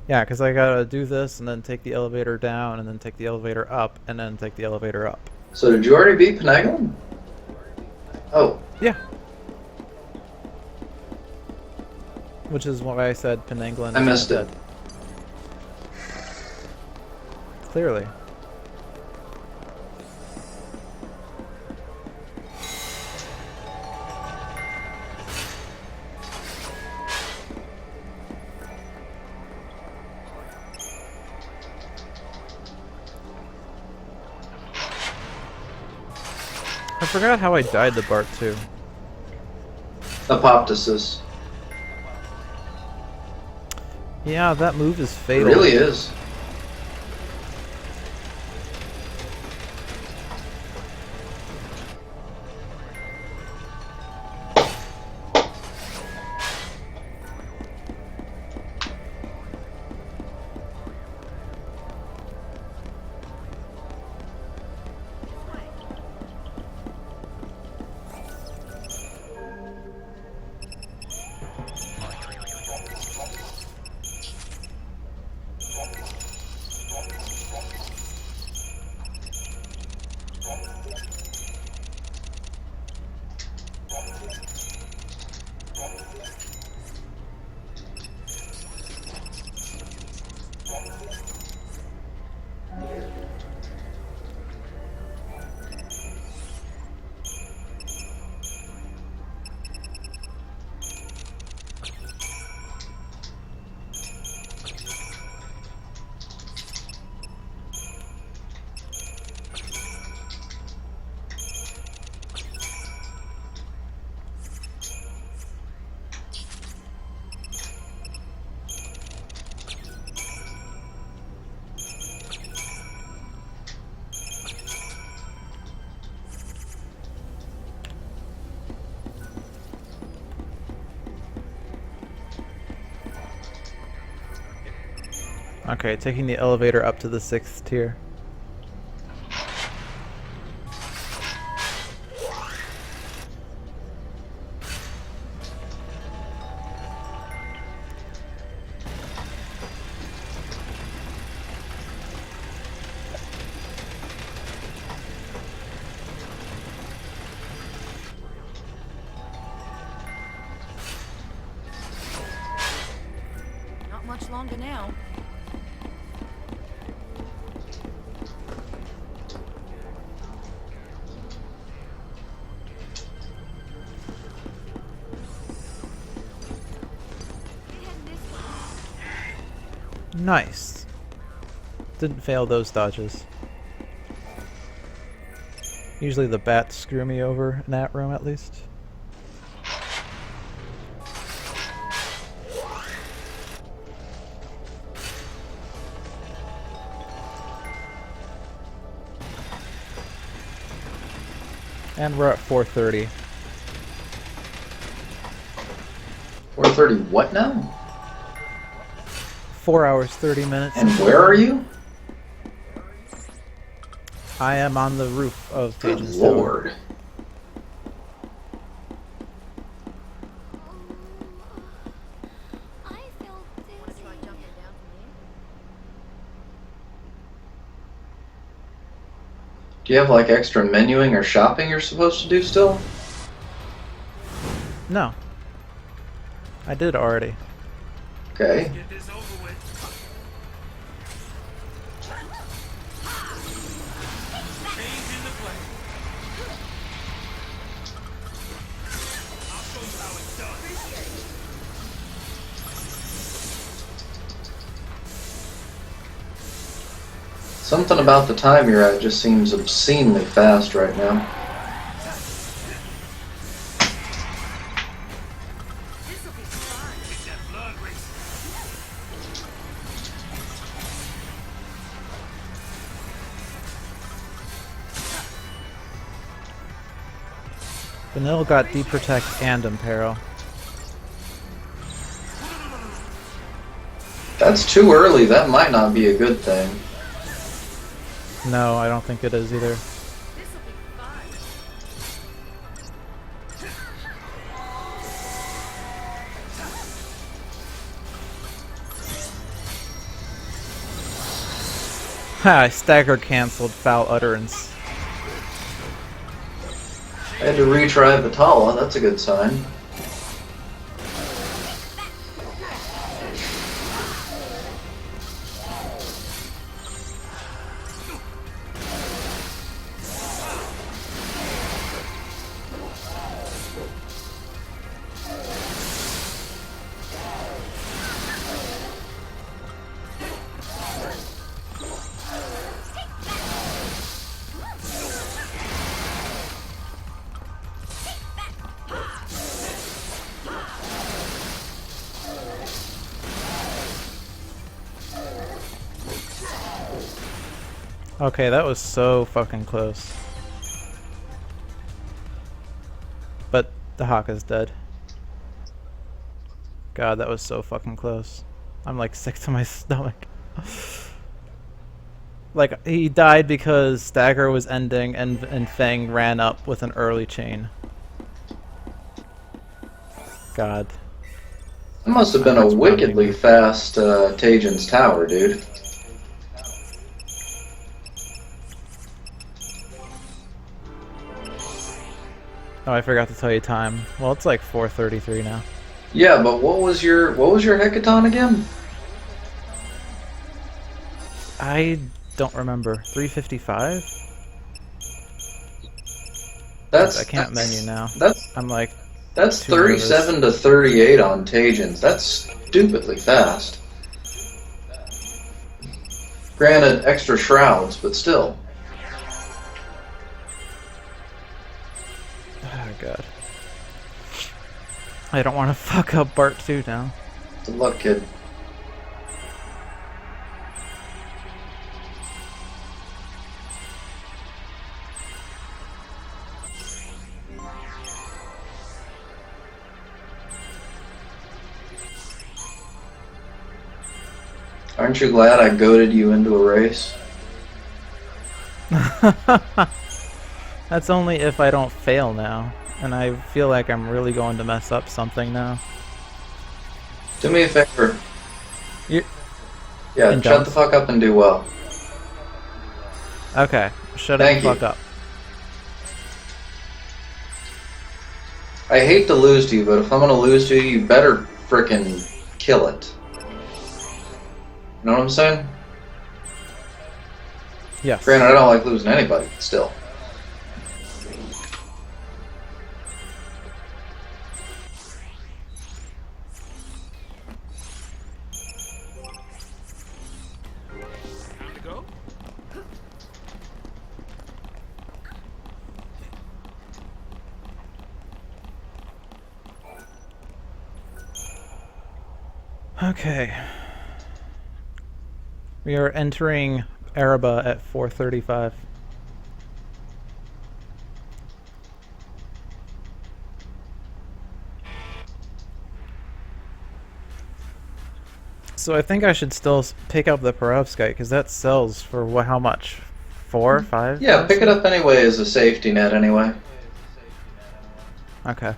Yeah, because I gotta do this and then take the elevator down and then take the elevator up and then take the elevator up. So did you already beat Penanglin? Oh, Yeah. Which is why I said Penanglin. I missed it. Clearly. I forgot how I died to Bart too. Apoptosis. Yeah, that move is It fatal. really is. Okay, taking the elevator up to the 6th tier. longer now. Nice. Didn't fail those dodges. Usually the bats screw me over in that room at least. And we're at 4:30. 4:30 what now? 4 hours, 30 minutes. And where are you? I am on the roof of Good Tajan's Tower. lord. I feel dizzy. Do you have like extra menuing or shopping you're supposed to do still? No. I did already. Okay. Get this over with. Change in the play. I'll show you how it's done. Something about the time you're at just seems obscenely fast right now. Get that blood racing. Vanilla got Deprotect and Imperil. That's too early. That might not be a good thing. No, I don't think it is either. Ha, I stagger cancelled Foul Utterance. I had to retry Vitala. That's a good sign. Okay, that was so fucking close. But the Hawk is dead. God, that was so fucking close. I'm like sick to my stomach. Like, he died because Stagger was ending and Fang ran up with an early chain. God. That must have been a wickedly fast Tajan's Tower, dude. Oh, I forgot to tell you time. Well, it's like 4:33 now. Yeah, but what was your hecaton again? I don't remember. 355? I can't menu now. I'm like, That's too nervous. 37 to 38 on Tajan's. That's stupidly fast. Granted, extra shrouds, but still. Oh god. I don't want to fuck up Bart 2 now. Good luck, kid. Aren't you glad I goaded you into a race? That's only if I don't fail now. And I feel like I'm really going to mess up something now. Do me a favor. You- Yeah, And shut don't. the fuck up and do well. Okay, shut the Thank fuck you. up. I hate to lose to you, but if I'm gonna lose to you, you better frickin' kill it. You know what I'm saying? Yes. Granted, I don't like losing anybody, but still. Time to go? Okay. We are entering Araba at 4:35. So I think I should still pick up the perovskite because that sells for how much? 4, 5? Yeah, pick it up anyway as a safety net anyway. Okay.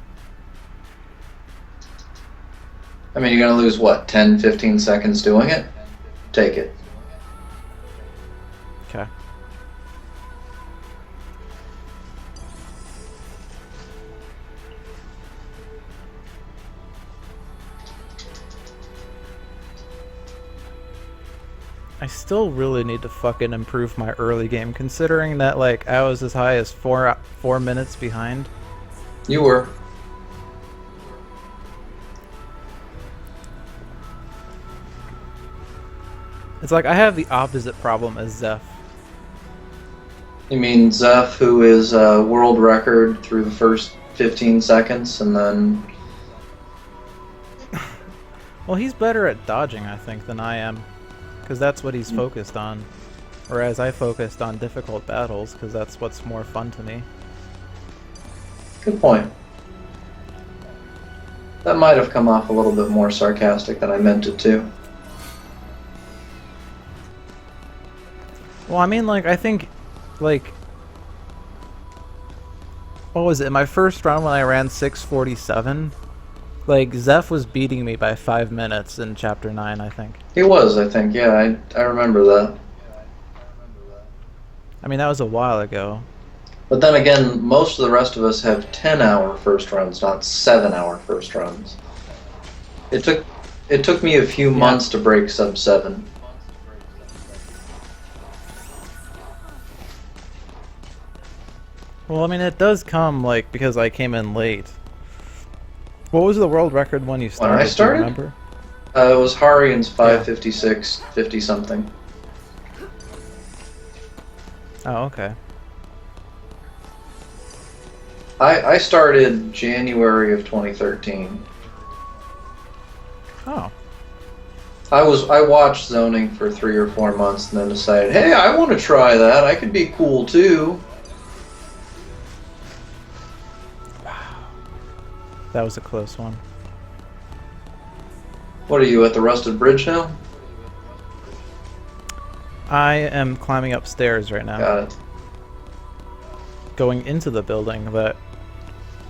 I mean, you're going to lose, what, 10, 15 seconds doing it? Take it. Okay. I still really need to fucking improve my early game, considering that like I was as high as 4 minutes behind. You were. It's like I have the opposite problem as Zeph. You mean Zeph, who is world record through the first 15 seconds, and then... Well, he's better at dodging, I think, than I am. Because that's what he's focused on. Whereas I focused on difficult battles, because that's what's more fun to me. Good point. That might have come off a little bit more sarcastic than I meant it to. Well, I mean, like, I think, like... What was it? My first run when I ran 6:47? Like, Zeph was beating me by 5 minutes in Chapter 9, I think. He was, I think, yeah, I remember that. I mean, that was a while ago. But then again, most of the rest of us have 10-hour first runs, not 7-hour first runs. It took me a few months to break sub 7. Well, I mean, it does come, like, because I came in late. What was the world record when you started? When I started? Do you remember? It was Harian's 5:56, 50-something. Oh, okay. I started January of 2013. Oh. I watched zoning for 3 or 4 months and then decided, hey, I want to try that. I could be cool too. That was a close one. What are you, at the Rusted Bridge now? I am climbing upstairs right now. Got it. Going into the building that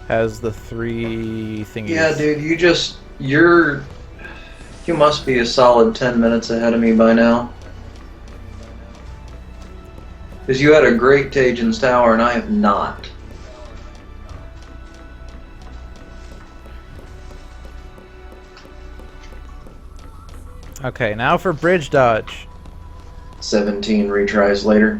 has the 3 thingies. Yeah, dude, you must be a solid 10 minutes ahead of me by now. Because you had a great Tajin's Tower and I have not. Okay, now for bridge dodge. 17 retries later.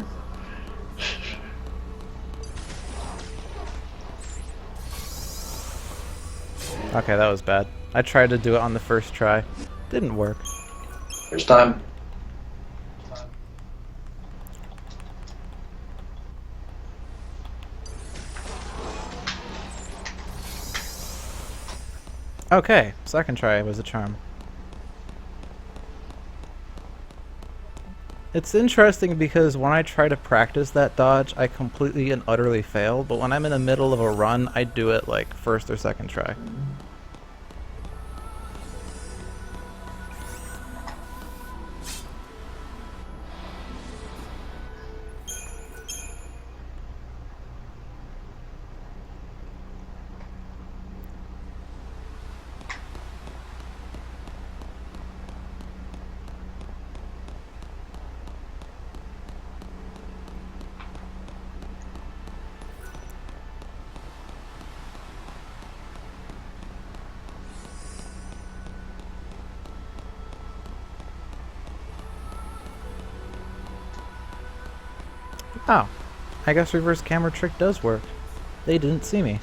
Okay, that was bad. I tried to do it on the first try. Didn't work. There's time. Okay, second try was a charm. It's interesting because when I try to practice that dodge, I completely and utterly fail, but when I'm in the middle of a run, I do it like first or second try. Oh, I guess reverse camera trick does work. They didn't see me.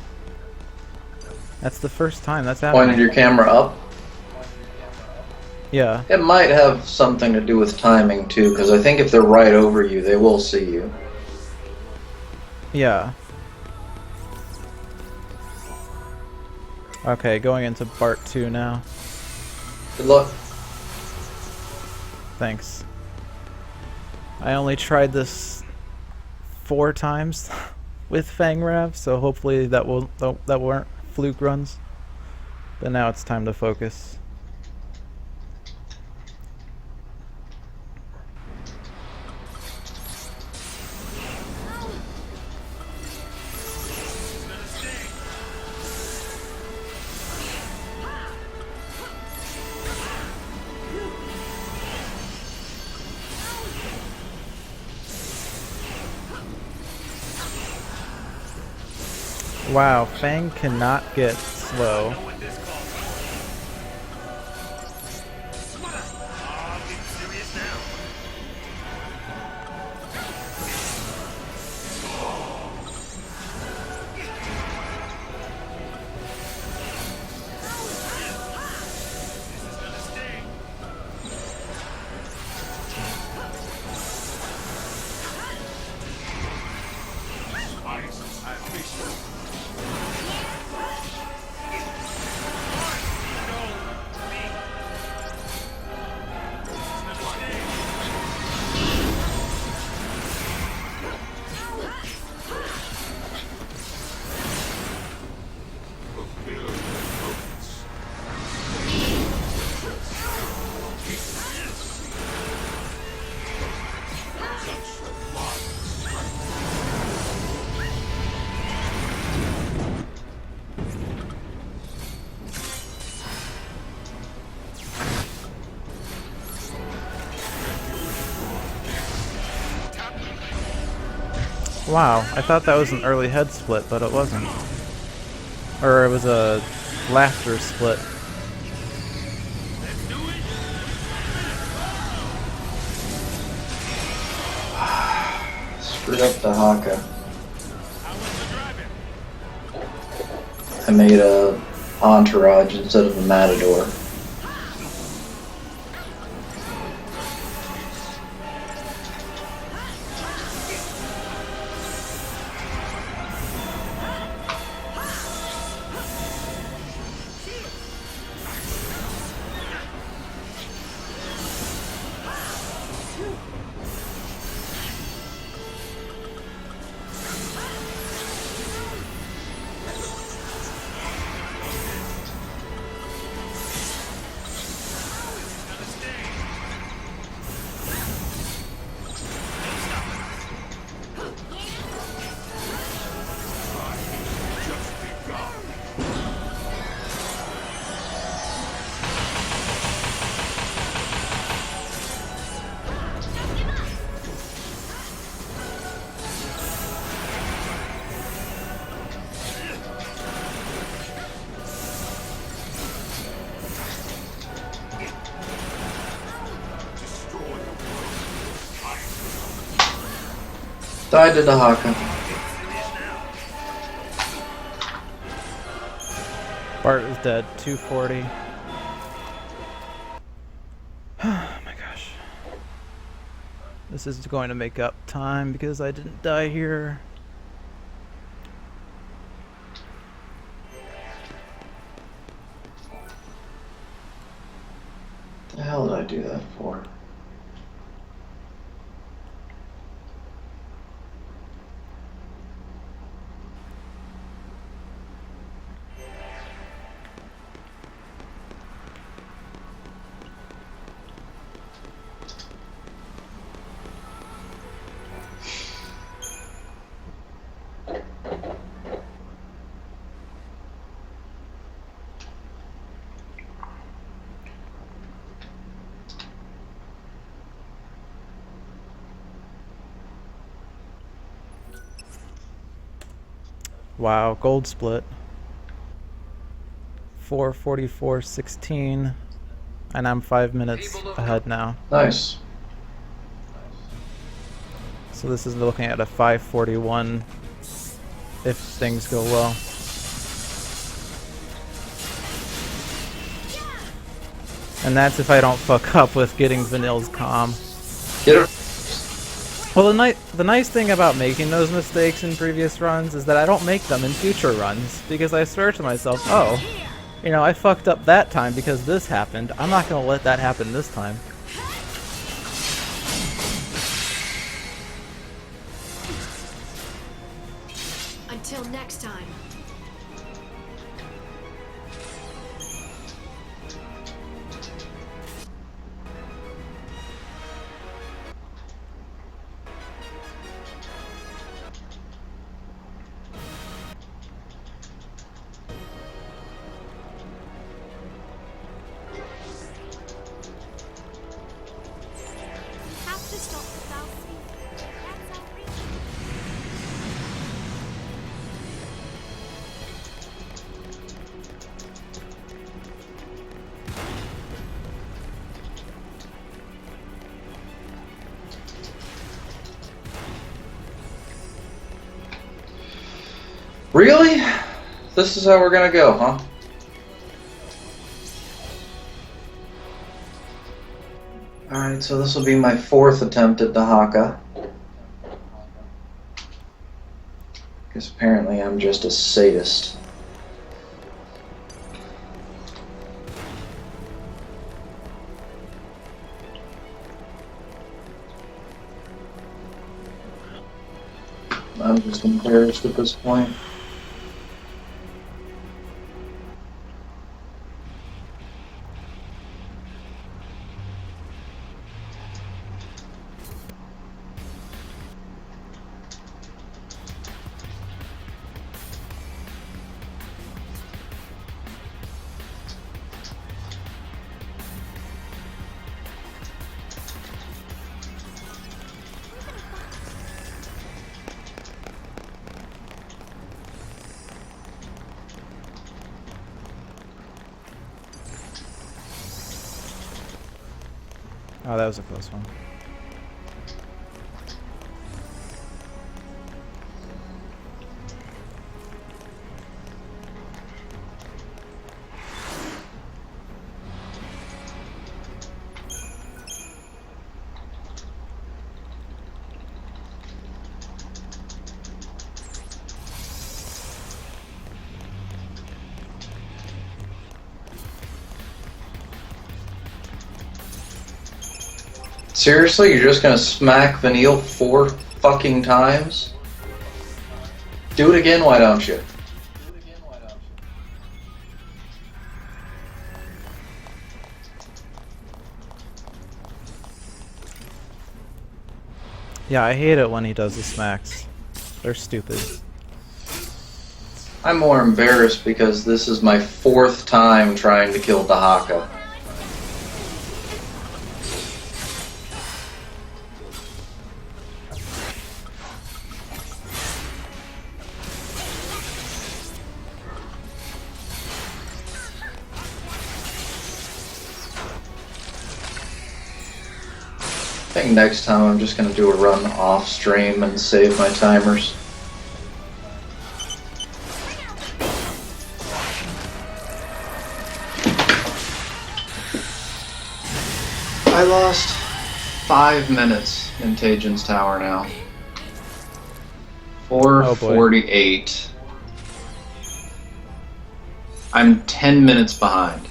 That's the first time that's happened. Pointed your camera up. Yeah. It might have something to do with timing too, because I think if they're right over you, they will see you. Yeah. Okay, going into Bart 2 now. Good luck. Thanks. I only tried this 4 times with Fang Rav, so hopefully that weren't fluke runs. But now it's time to focus. Wow, Fang cannot get slow. Wow, I thought that was an early head split, but it wasn't. Or it was a laughter split. Screwed up the Haka. I made a entourage instead of a matador. Died to the Haka. Bart is dead. 240. Oh my gosh. This is going to make up time because I didn't die here. The hell did I do that for? Wow, gold split. 4:44:16, and I'm 5 minutes ahead now. Nice. So this is looking at a 541 if things go well. And that's if I don't fuck up with getting Vanille's comm. Get it. Well, the nice thing about making those mistakes in previous runs is that I don't make them in future runs, because I swear to myself, oh, you know, I fucked up that time because this happened. I'm not going to let that happen this time. Until next time. Have to stop the foul speed. That's outrageous. Really? This is how we're gonna go, huh? Alright, so this will be my 4th attempt at the Haka. Because apparently I'm just a sadist. I'm just embarrassed at this point. Oh, that was a close one. Seriously, you're just gonna smack Vanille 4 fucking times? Do it again, why don't you? Yeah, I hate it when he does the smacks. They're stupid. I'm more embarrassed because this is my 4th time trying to kill Dahaka. I think next time I'm just gonna do a run off stream and save my timers. I lost 5 minutes in Tajin's Tower now. 4:48. I'm 10 minutes behind.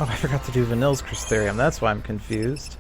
Oh, I forgot to do Vanille's Crystarium. That's why I'm confused.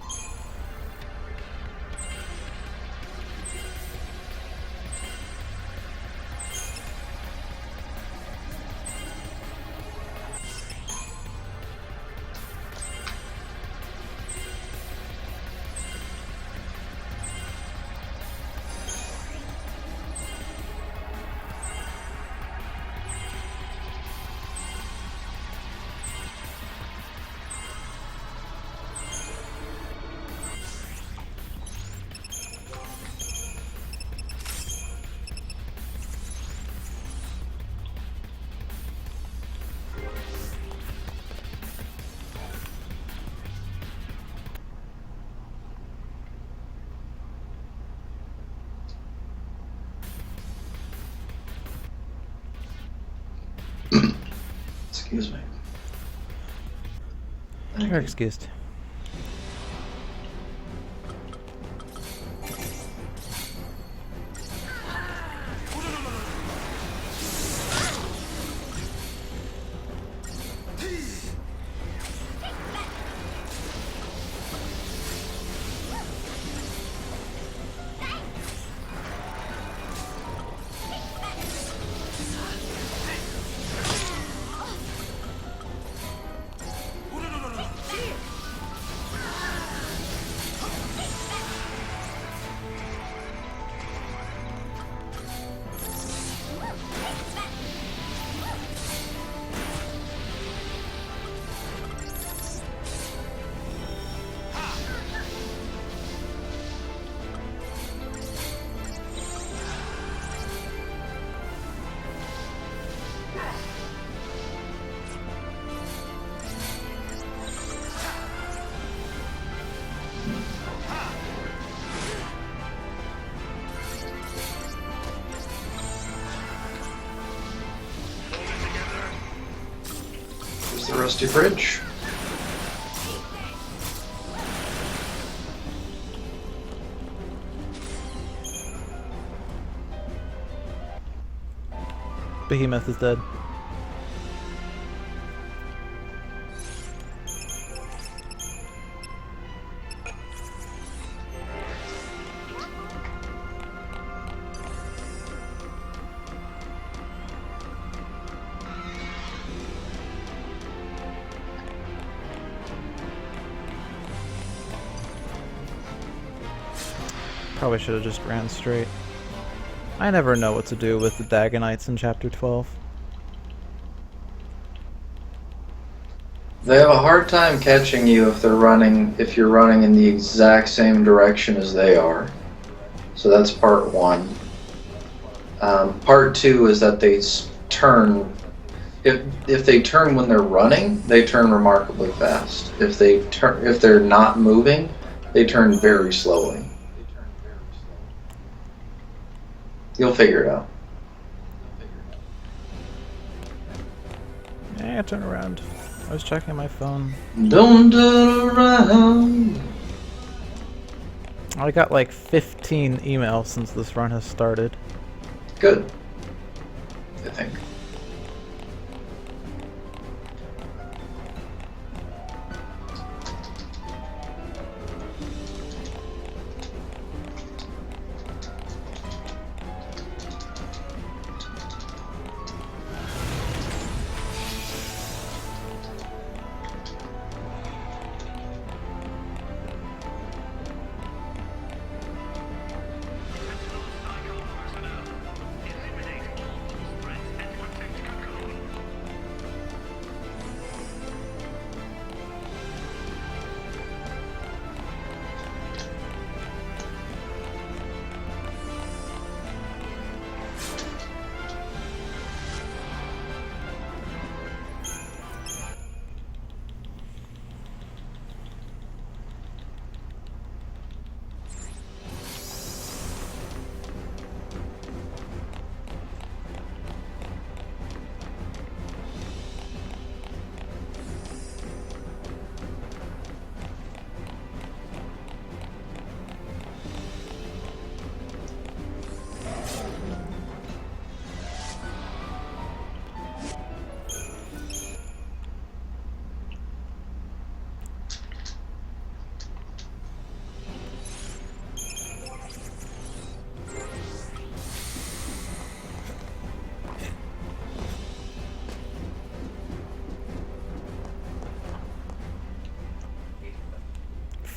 Excuse me. Thank You're you. excused. Here's the rusty bridge. Behemoth is dead. Probably should have just ran straight. I never know what to do with the Dagonites in Chapter 12. They have a hard time catching you if you're running in the exact same direction as they are. So that's part one. Part two is that they turn. If they turn when they're running, they turn remarkably fast. If they're not moving, they turn very slowly. You'll figure it out. Yeah, turn around. I was checking my phone. Don't turn around. I got like 15 emails since this run has started. Good. I think. Personnel, eliminate all threats and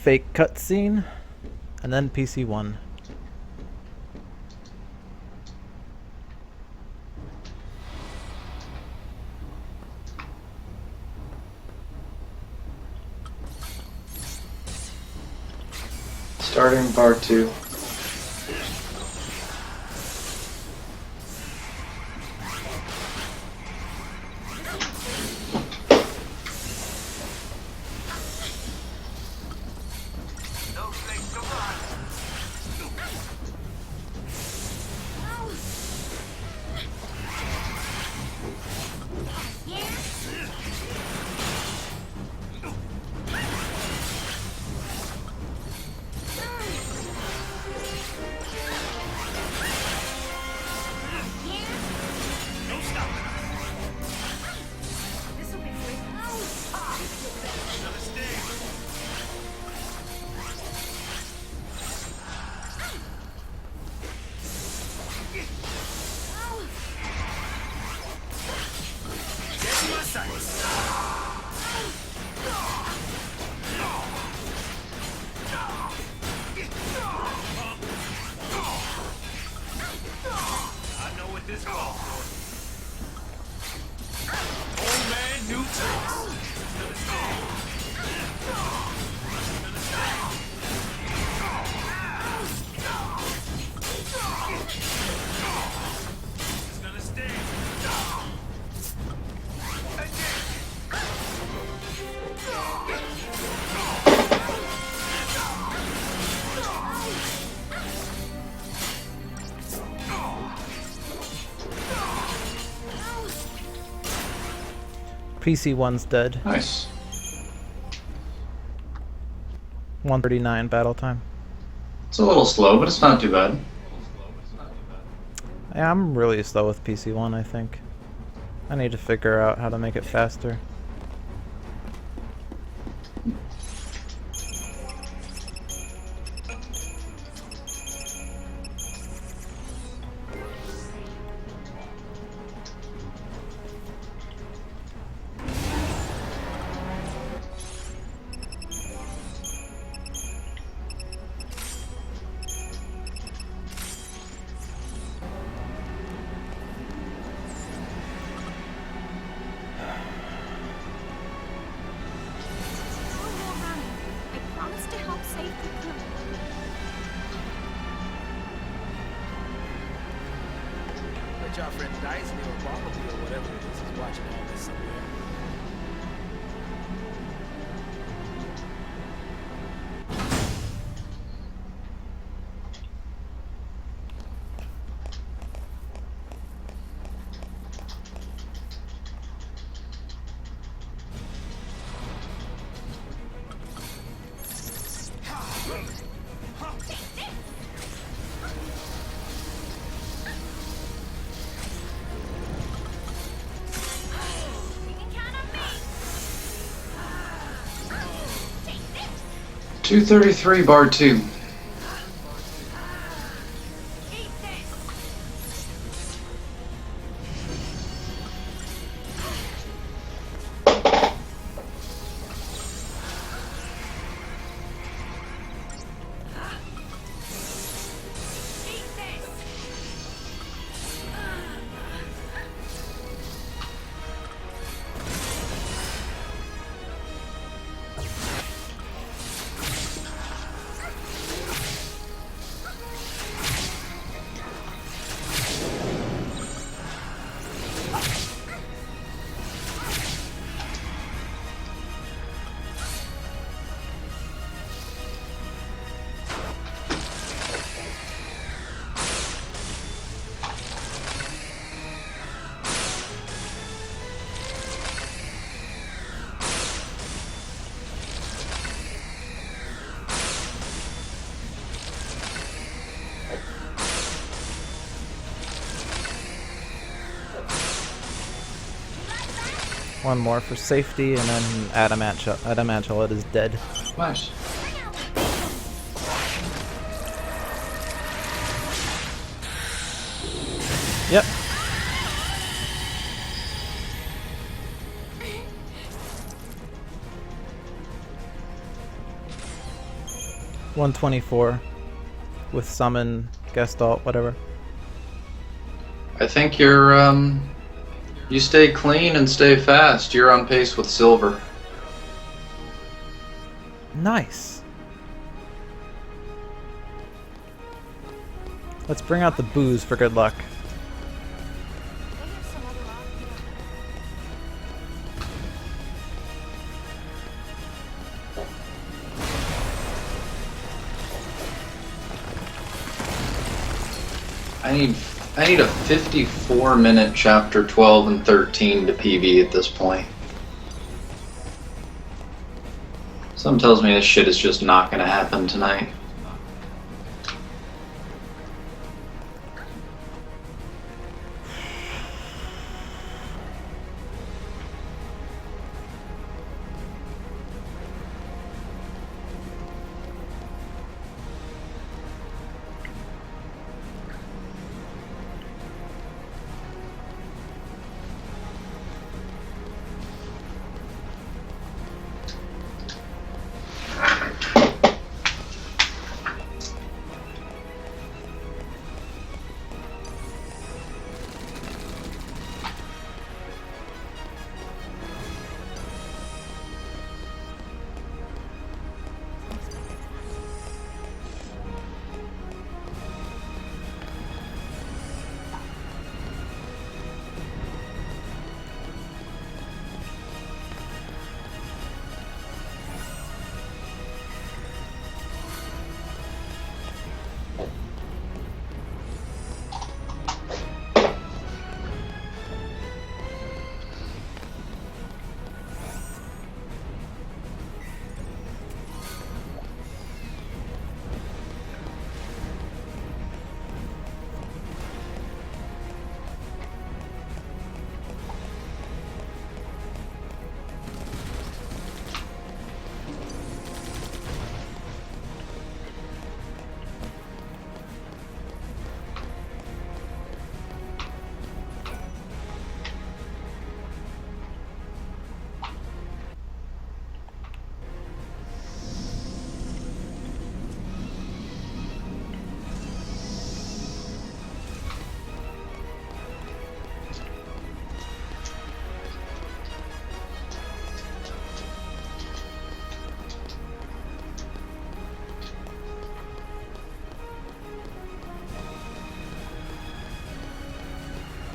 fake cutscene, and then PC1. Starting bar 2. I know what this calls for. Old man, new tricks. It's gonna stay. PC1's dead. Nice. 139 battle time. It's a little slow, but it's not too bad. Yeah, I'm really slow with PC1, I think. I need to figure out how to make it faster. I promise to help save the crew. Bet y'all friend Dyson or Bumblebee or whatever it is watching all this somewhere. You can count on me. Take this. 233 bar 2. Eat this. Eat this. One more for safety, and then Adamantula is dead. Nice. Yep. 124 with summon, Gestalt, whatever. I think you stay clean and stay fast. You're on pace with silver. Nice. Let's bring out the booze for good luck. They have some other option. I need a 54-minute chapter 12 and 13 to PB at this point. Something tells me this shit is just not gonna happen tonight.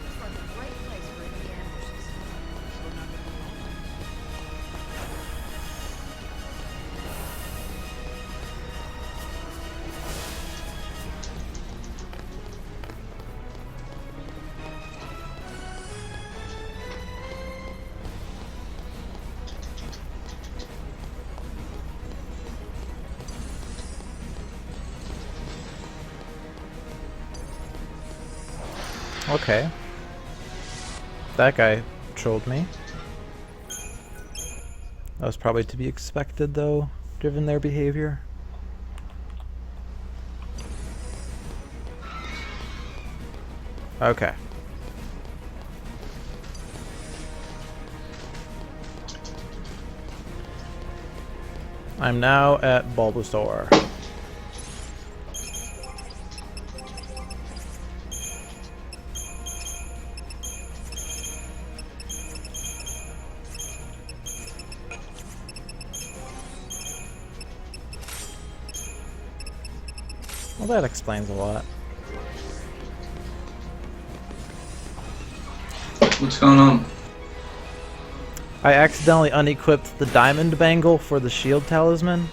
Looks like a great place for enemy ambushes. We're not gonna be long. Okay. That guy trolled me. That was probably to be expected, though, given their behavior. Okay. I'm now at Bulbasaur. Well, that explains a lot. What's going on? I accidentally unequipped the diamond bangle for the shield talisman,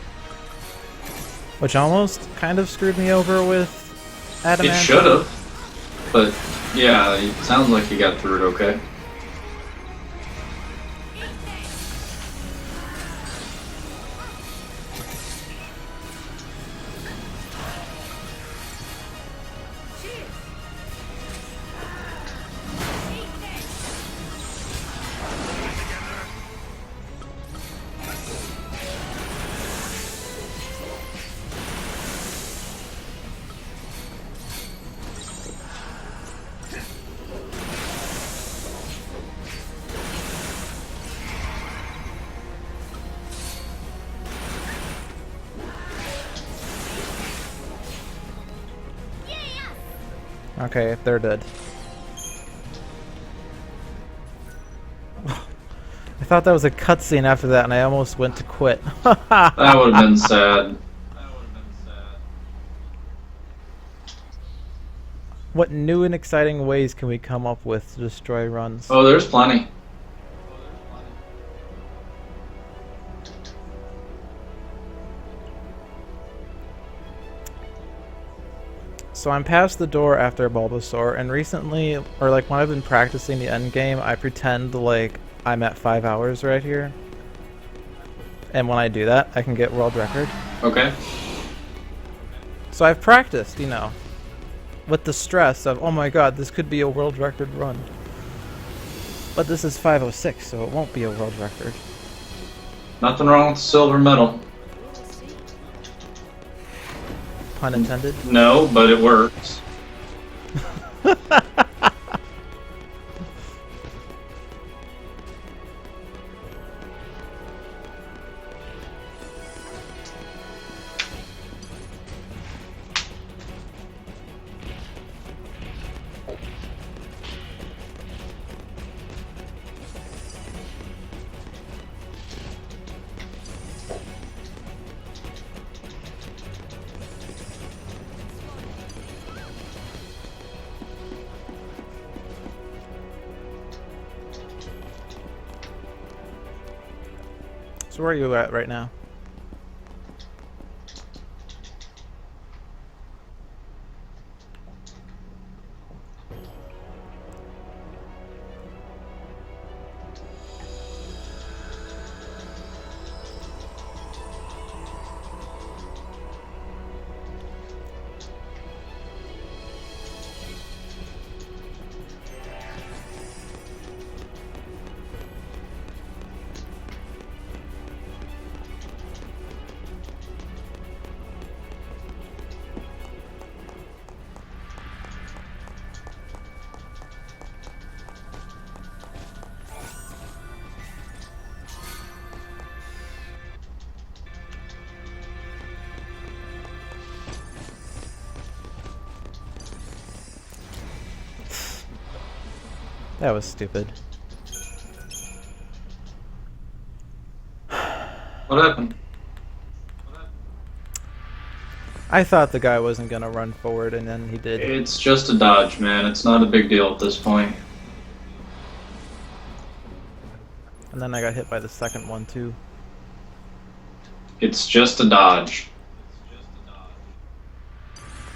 which almost kind of screwed me over with adamant. It should have. But, yeah, it sounds like you got through it okay. Okay, they're dead. I thought that was a cutscene after that, and I almost went to quit. That would have been sad. What new and exciting ways can we come up with to destroy runs? Oh, there's plenty. So I'm past the door after Bulbasaur, and recently, or like when I've been practicing the end game, I pretend like I'm at 5 hours right here. And when I do that, I can get world record. Okay. So I've practiced, you know, with the stress of, oh my god, this could be a world record run. But this is 5:06, so it won't be a world record. Nothing wrong with silver medal. Pun intended. No, but it works. So where are you at right now? That was stupid. What happened? I thought the guy wasn't gonna run forward, and then he did. It's just a dodge, man. It's not a big deal at this point. And then I got hit by the second one too. It's just a dodge.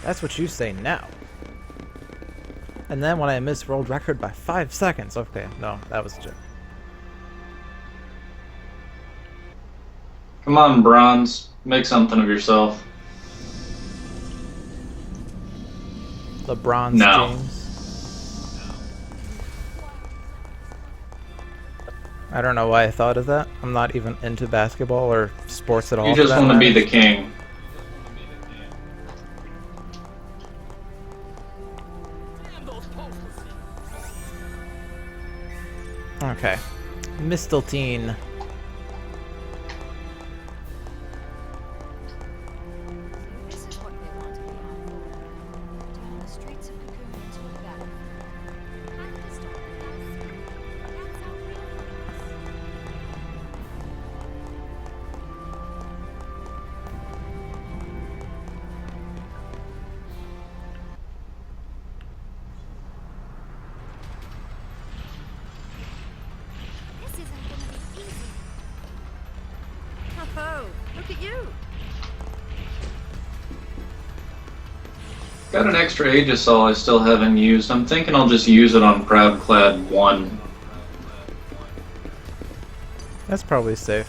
That's what you say now. And then when I missed world record by 5 seconds. Okay, no, that was a joke. Come on, Bronze. Make something of yourself. LeBron No. James. I don't know why I thought of that. I'm not even into basketball or sports at all. You for just that want to be matter. the king. Okay. Mistelteen. This is what they want to be on for. Turn the streets of Cocoon into a battlefield. Have to start with us. That's how real it is. This isn't gonna be easy. Oh, look at you. Got an extra Aegisol I still haven't used. I'm thinking I'll just use it on Proudclad 1. That's probably safe.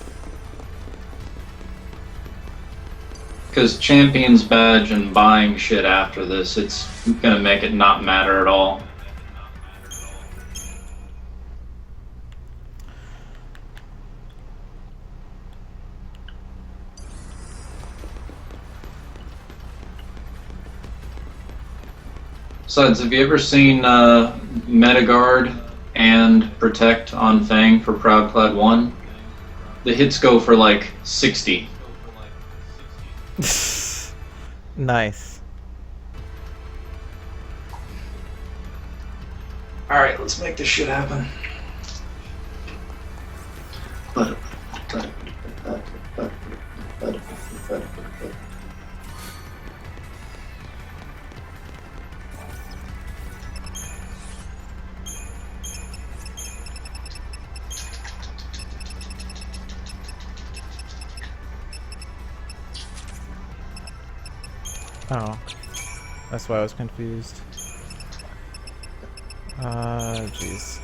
Because Champion's Badge and buying shit after this, it's gonna make it not matter at all. Besides, have you ever seen Metagard and Protect on Fang for Proudclad 1? The hits go for like 60. Nice. Alright, let's make this shit happen. Oh. That's why I was confused. Jeez.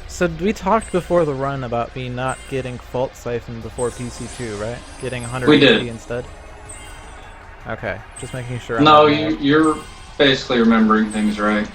So we talked before the run about me not getting Fault Siphon before PC2, right? Getting 100 We did. HP instead? Okay, just making sure. No, you're basically remembering things right.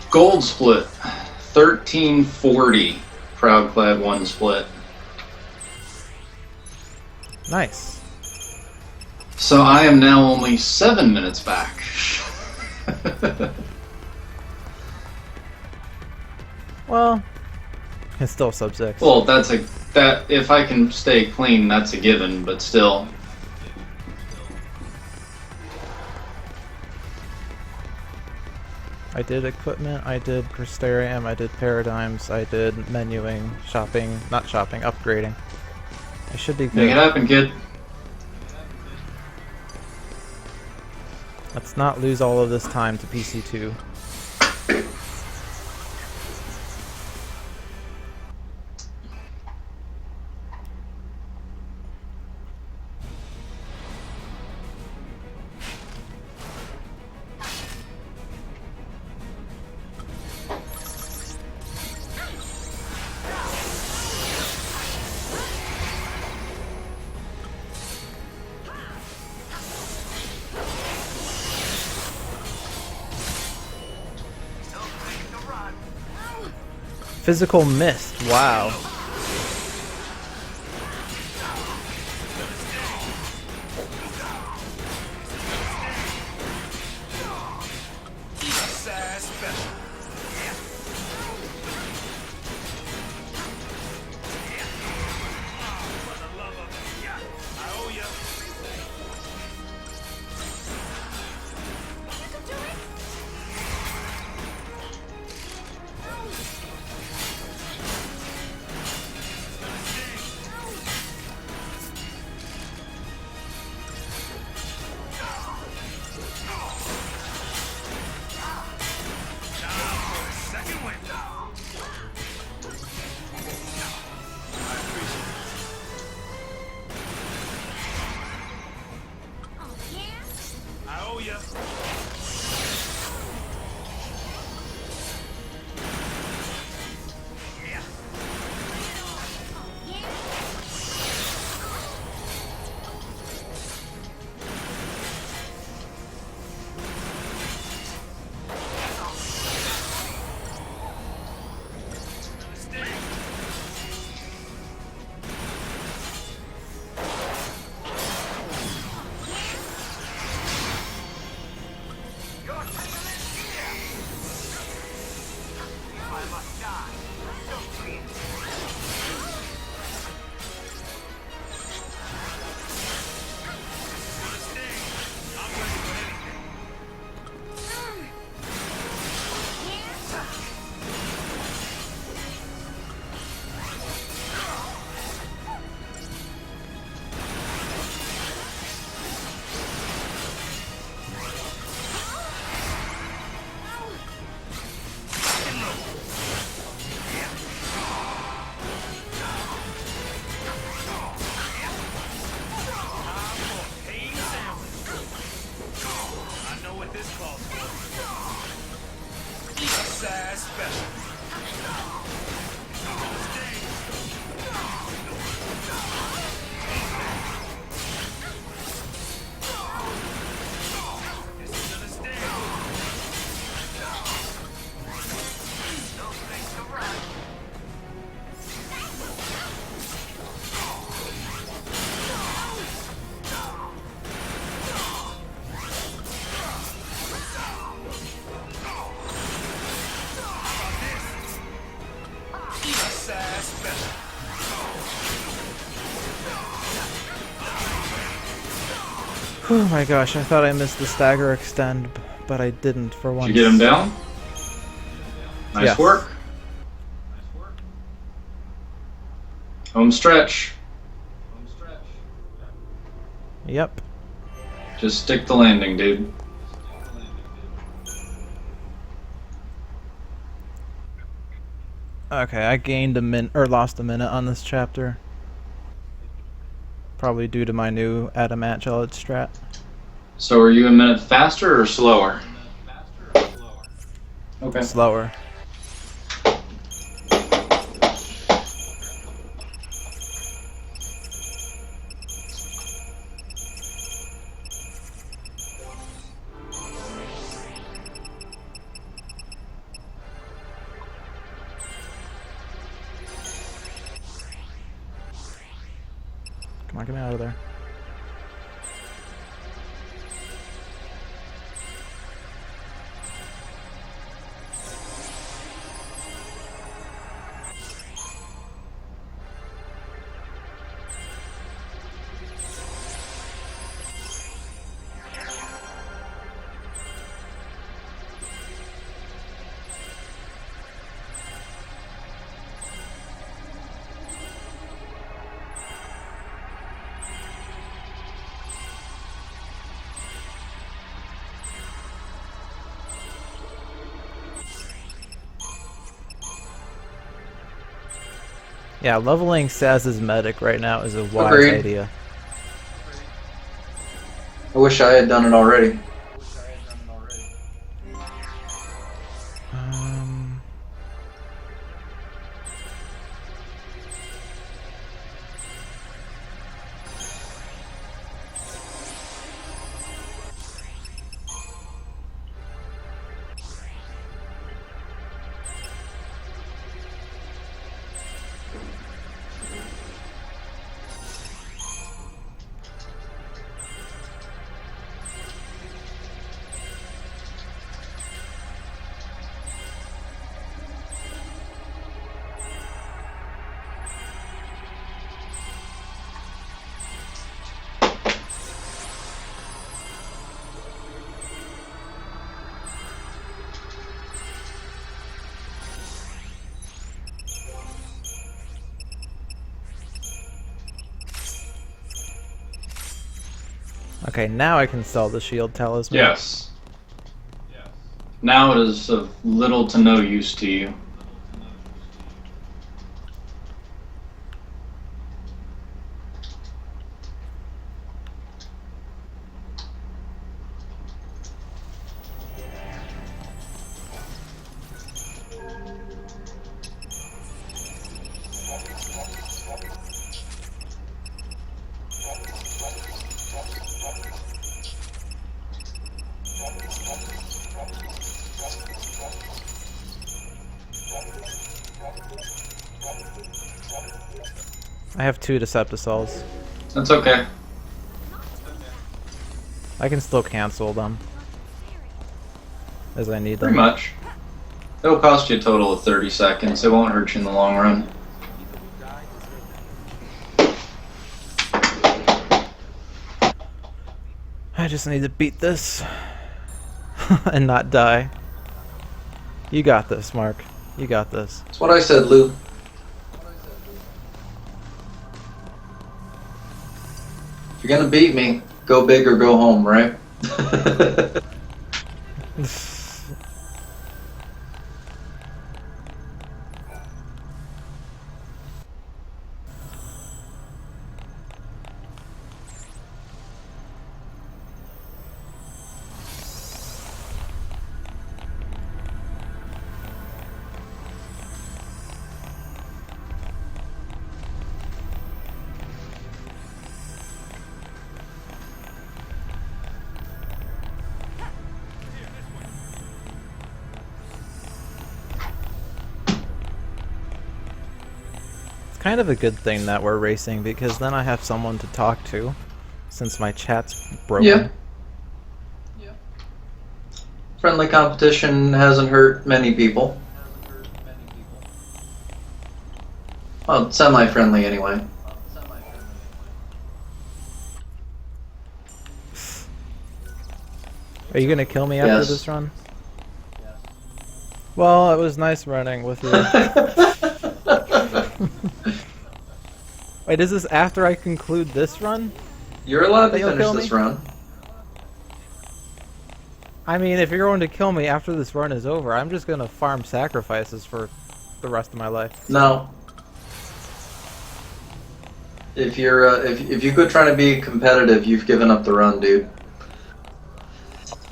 Gold split, 1340. Proudclad 1 split. Nice. So I am now only 7 minutes back. Well, it's still sub 6. Well, that if I can stay clean, that's a given, but still. I did equipment, I did Crystarium, I did Paradigms, I did menuing, shopping, not shopping, upgrading. I should be Make good. it happen, kid. Let's not lose all of this time to PC2. Physical mist, wow. Eastside special. For the love of I owe ya. You can do it! Second window. I appreciate Oh, yeah? it. I owe ya. Yeah. Oh, yeah? Oh my gosh, I thought I missed the stagger extend, but I didn't for once. Did you get him down? Nice Yes. work. Home stretch. Yep. Just stick the landing, dude. Okay, I gained a minute, or lost a minute on this chapter. Probably due to my new Adamat Gelid strat. So are you a minute faster or slower? Okay. Slower. Come on, get me out of there. Yeah, leveling Saz's medic right now is a wise Agreed. idea. I wish I had done it already. Um, okay, now I can sell the shield talisman. Yes. Now it is of little to no use to you. I have 2 Deceptisols. That's okay. I can still cancel them as I need Pretty them. much. It'll cost you a total of 30 seconds. It won't hurt you in the long run. I just need to beat this and not die. You got this, Mark. You got this. That's what I said, Lou. If you're gonna beat me, go big or go home, right? It's kind of a good thing that we're racing because then I have someone to talk to since my chat's broken. Yeah. Friendly competition hasn't hurt many people. Well, semi-friendly anyway. Are you gonna kill me after Yes. this run? Well, it was nice running with you. Wait, is this after I conclude this run? You're allowed to That you'll finish kill this me? run. I mean, if you're going to kill me after this run is over, I'm just gonna farm sacrifices for the rest of my life. No. If you're if you quit trying to be competitive, you've given up the run, dude.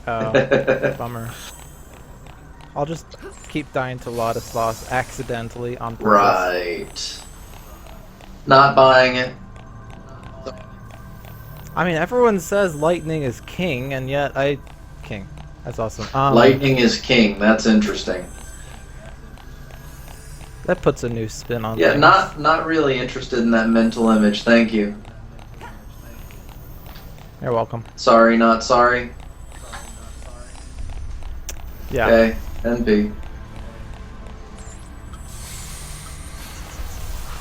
Oh, bummer. I'll just keep dying to Ladislaus accidentally on purpose. Right. Not buying it. I mean, everyone says lightning is king, and yet king. That's awesome. Lightning is king. That's interesting. That puts a new spin on Yeah, things. not really interested in that mental image. Thank you. You're welcome. Sorry, not sorry. Yeah. Okay, NP.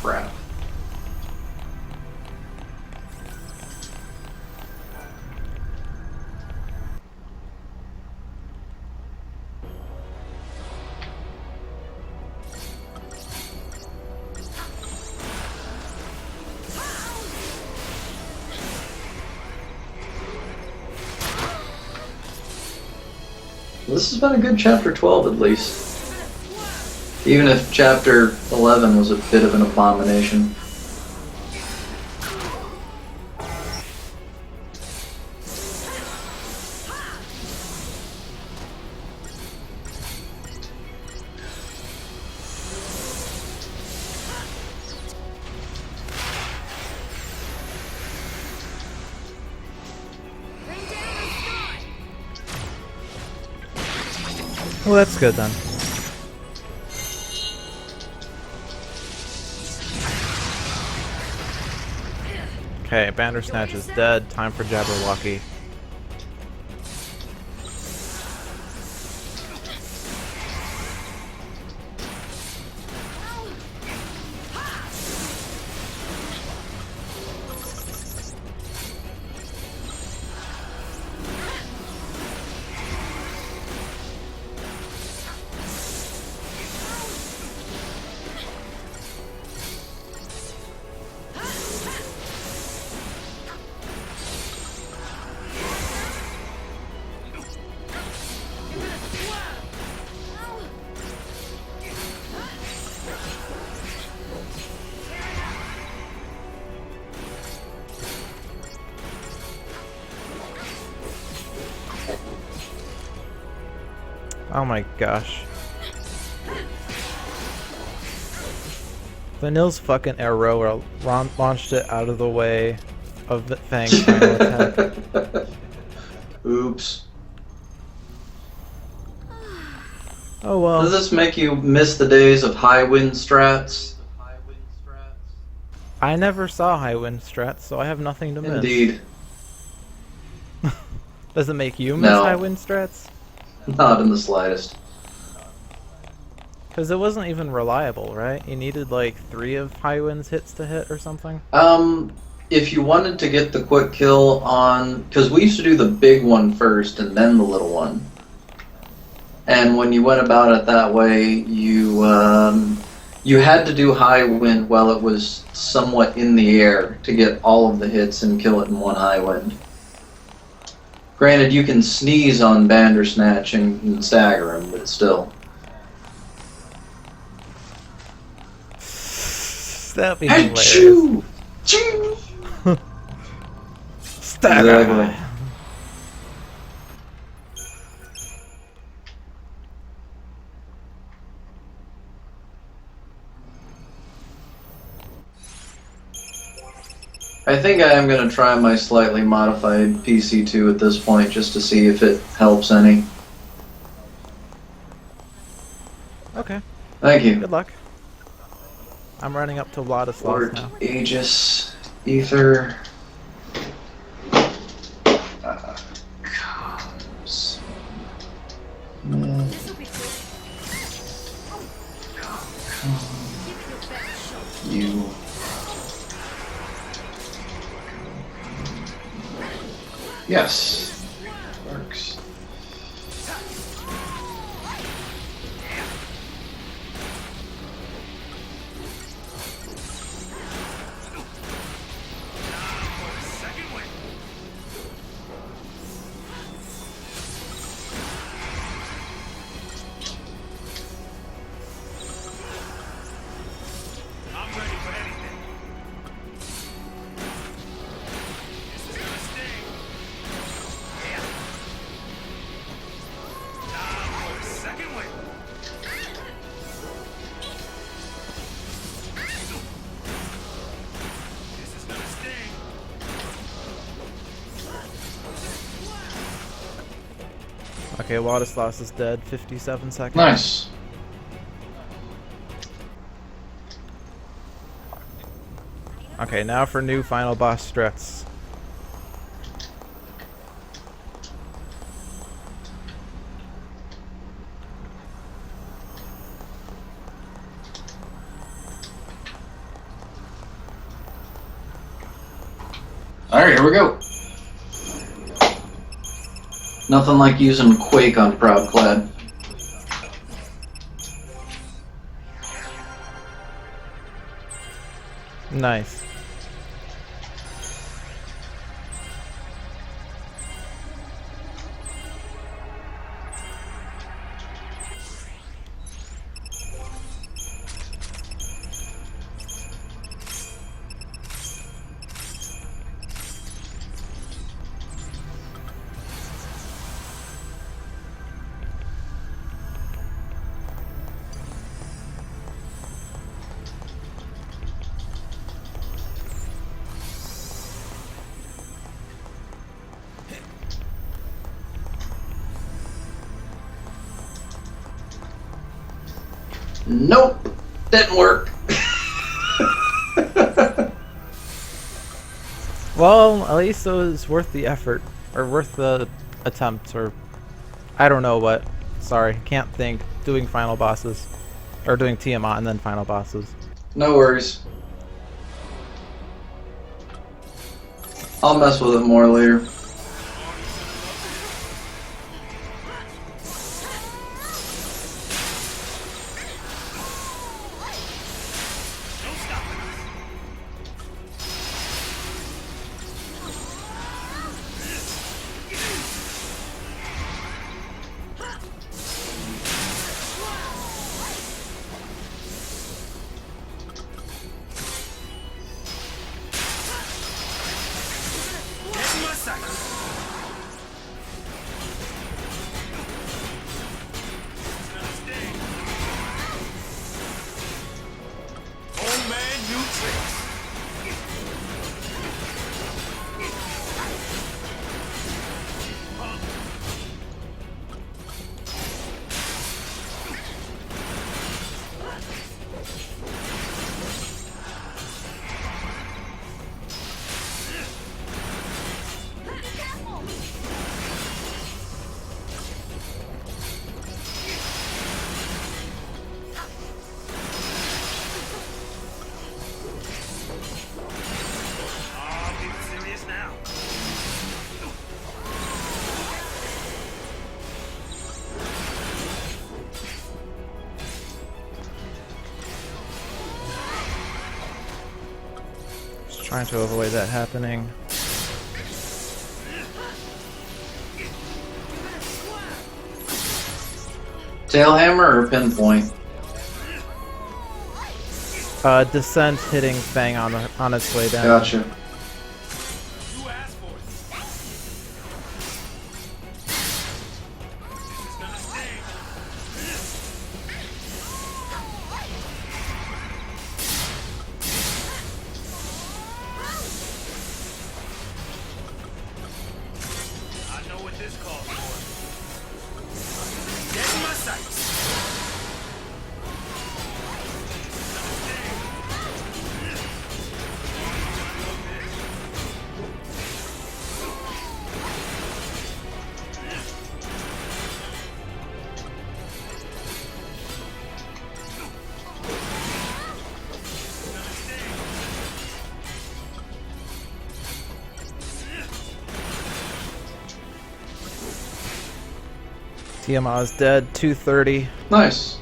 Crap. This has been a good chapter 12 at least. Even if chapter 11 was a bit of an abomination. Well, that's good then. Okay, Bandersnatch is dead. Time for Jabberwocky. Oh my gosh. Vanille's fucking arrow launched it out of the way of the Fang's final attack. Oops. Oh well. Does this make you miss the days of high wind strats? I never saw high wind strats, so I have nothing to miss. Indeed. Does it make you miss No. high wind strats? Not in the slightest. Because it wasn't even reliable, right? You needed like 3 of high wind's hits to hit or something? If you wanted to get the quick kill on... Because we used to do the big one first and then the little one. And when you went about it that way, you had to do high wind while it was somewhat in the air to get all of the hits and kill it in one high wind. Granted, you can sneeze on Bandersnatch and stagger him, but still. That'd be hilarious. Achoo! Choo! Stagger! Exactly. I think I am going to try my slightly modified PC2 at this point just to see if it helps any. Okay, Thank you. good luck. I'm running up to Ladislaus Lord now. Aegis, Ether. Comes. This'll be quick. You. Yes. Works. Okay, Władysław is dead. 57 seconds. Nice. Okay, now for new final boss strats. Alright, here we go. Nothing like using Quake on Proudclad. Nice. Nope, didn't work. Well, at least it was worth the effort, or worth the attempt, or I don't know what. Sorry, can't think. Doing final bosses, or doing Tiamat and then final bosses. No worries. I'll mess with it more later. Trying to avoid that happening. Tailhammer or pinpoint? Descent hitting Fang on its way down. Gotcha. You asked for it. It's gonna sting. I know what this calls for. Get in my sights. Tiamat is dead. 230. Nice.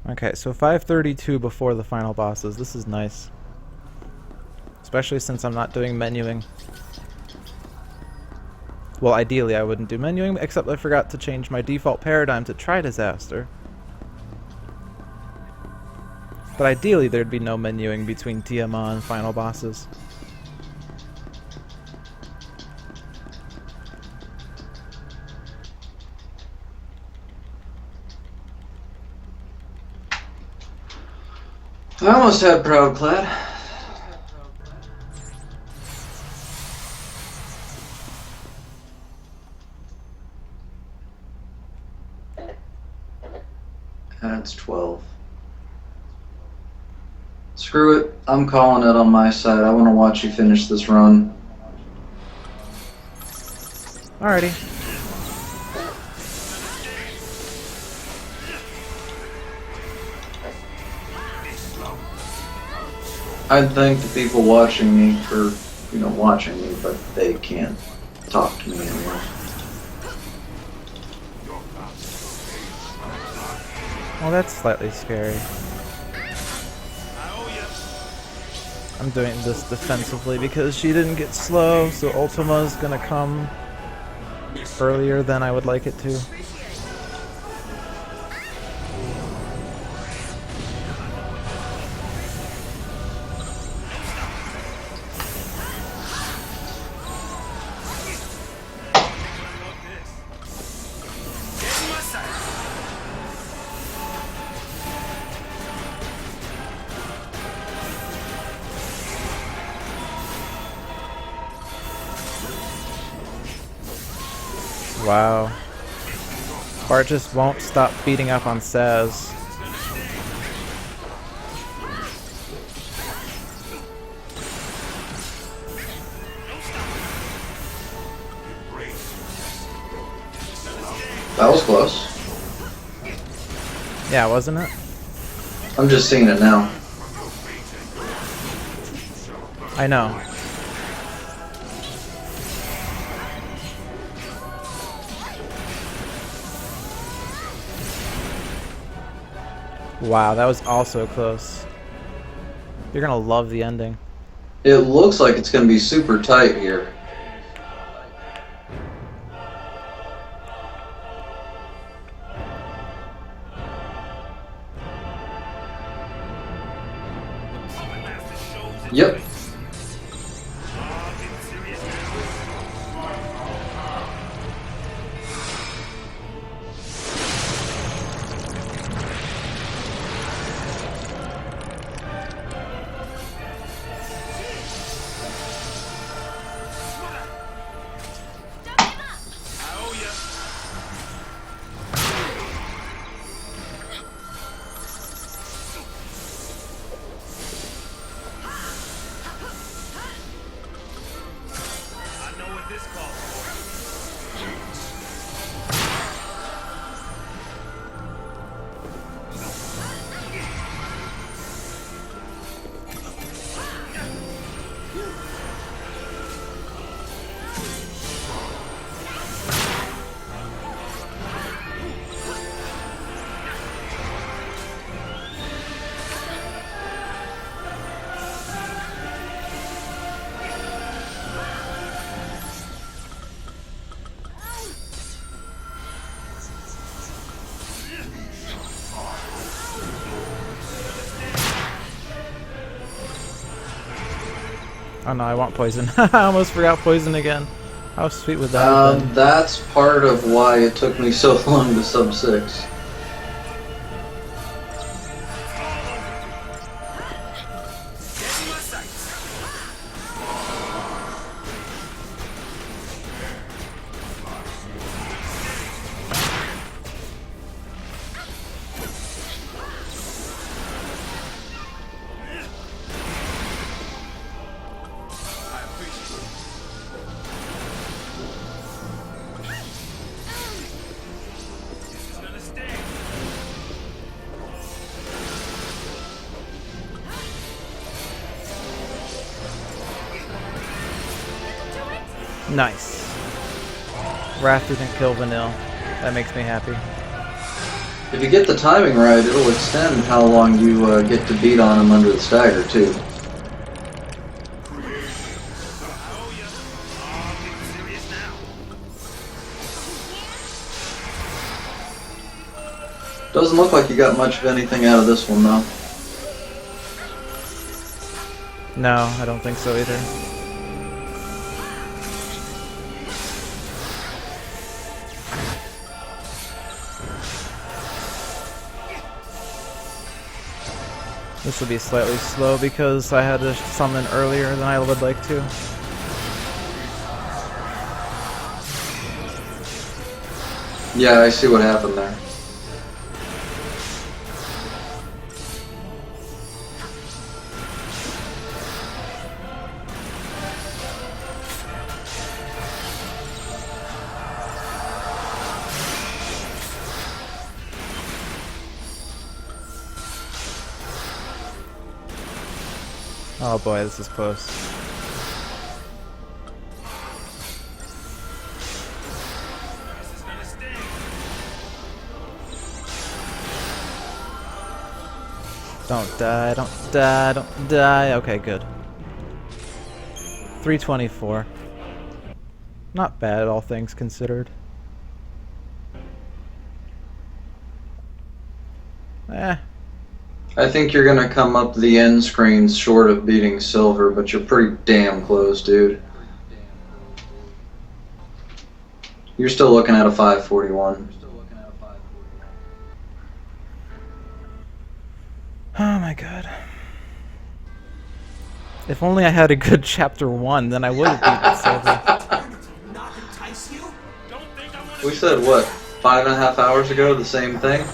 Okay, so 532 before the final bosses. This is nice. Especially since I'm not doing menuing. Well, ideally I wouldn't do menuing, except I forgot to change my default paradigm to try disaster. But ideally there'd be no menuing between Tiamat and final bosses. I almost had Proud Clad. That's 12. Screw it. I'm calling it on my side. I want to watch you finish this run. Alrighty. I'd thank the people watching me for, watching me, but they can't talk to me anymore. Well, that's slightly scary. I'm doing this defensively because she didn't get slow, so Ultima's gonna come earlier than I would like it to. Wow. Bart just won't stop beating up on Saz. That was close. Yeah, wasn't it? I'm just seeing it now. I know. Wow, that was also close. You're gonna love the ending. It looks like it's going to be super tight here. Yep. Oh no, I want poison. I almost forgot poison again. How sweet would that have been? That's part of why it took me so long to sub 6. Nice. Wrath didn't kill Vanille. That makes me happy. If you get the timing right, it'll extend how long you get to beat on him under the stagger, too. Doesn't look like you got much of anything out of this one, though. No, I don't think so either. This will be slightly slow because I had to summon earlier than I would like to. Yeah, I see what happened there. Oh boy, this is close. This is gonna sting. Don't die, don't die, don't die. Okay, good. 324. Not bad, all things considered. Eh. I think you're gonna come up the end screens short of beating silver, but you're pretty damn close, dude. You're still looking at a 541. Oh my god. If only I had a good chapter 1, then I would have beaten silver. Not entice you? Don't think I want We said, what, 5.5 hours ago, the same thing?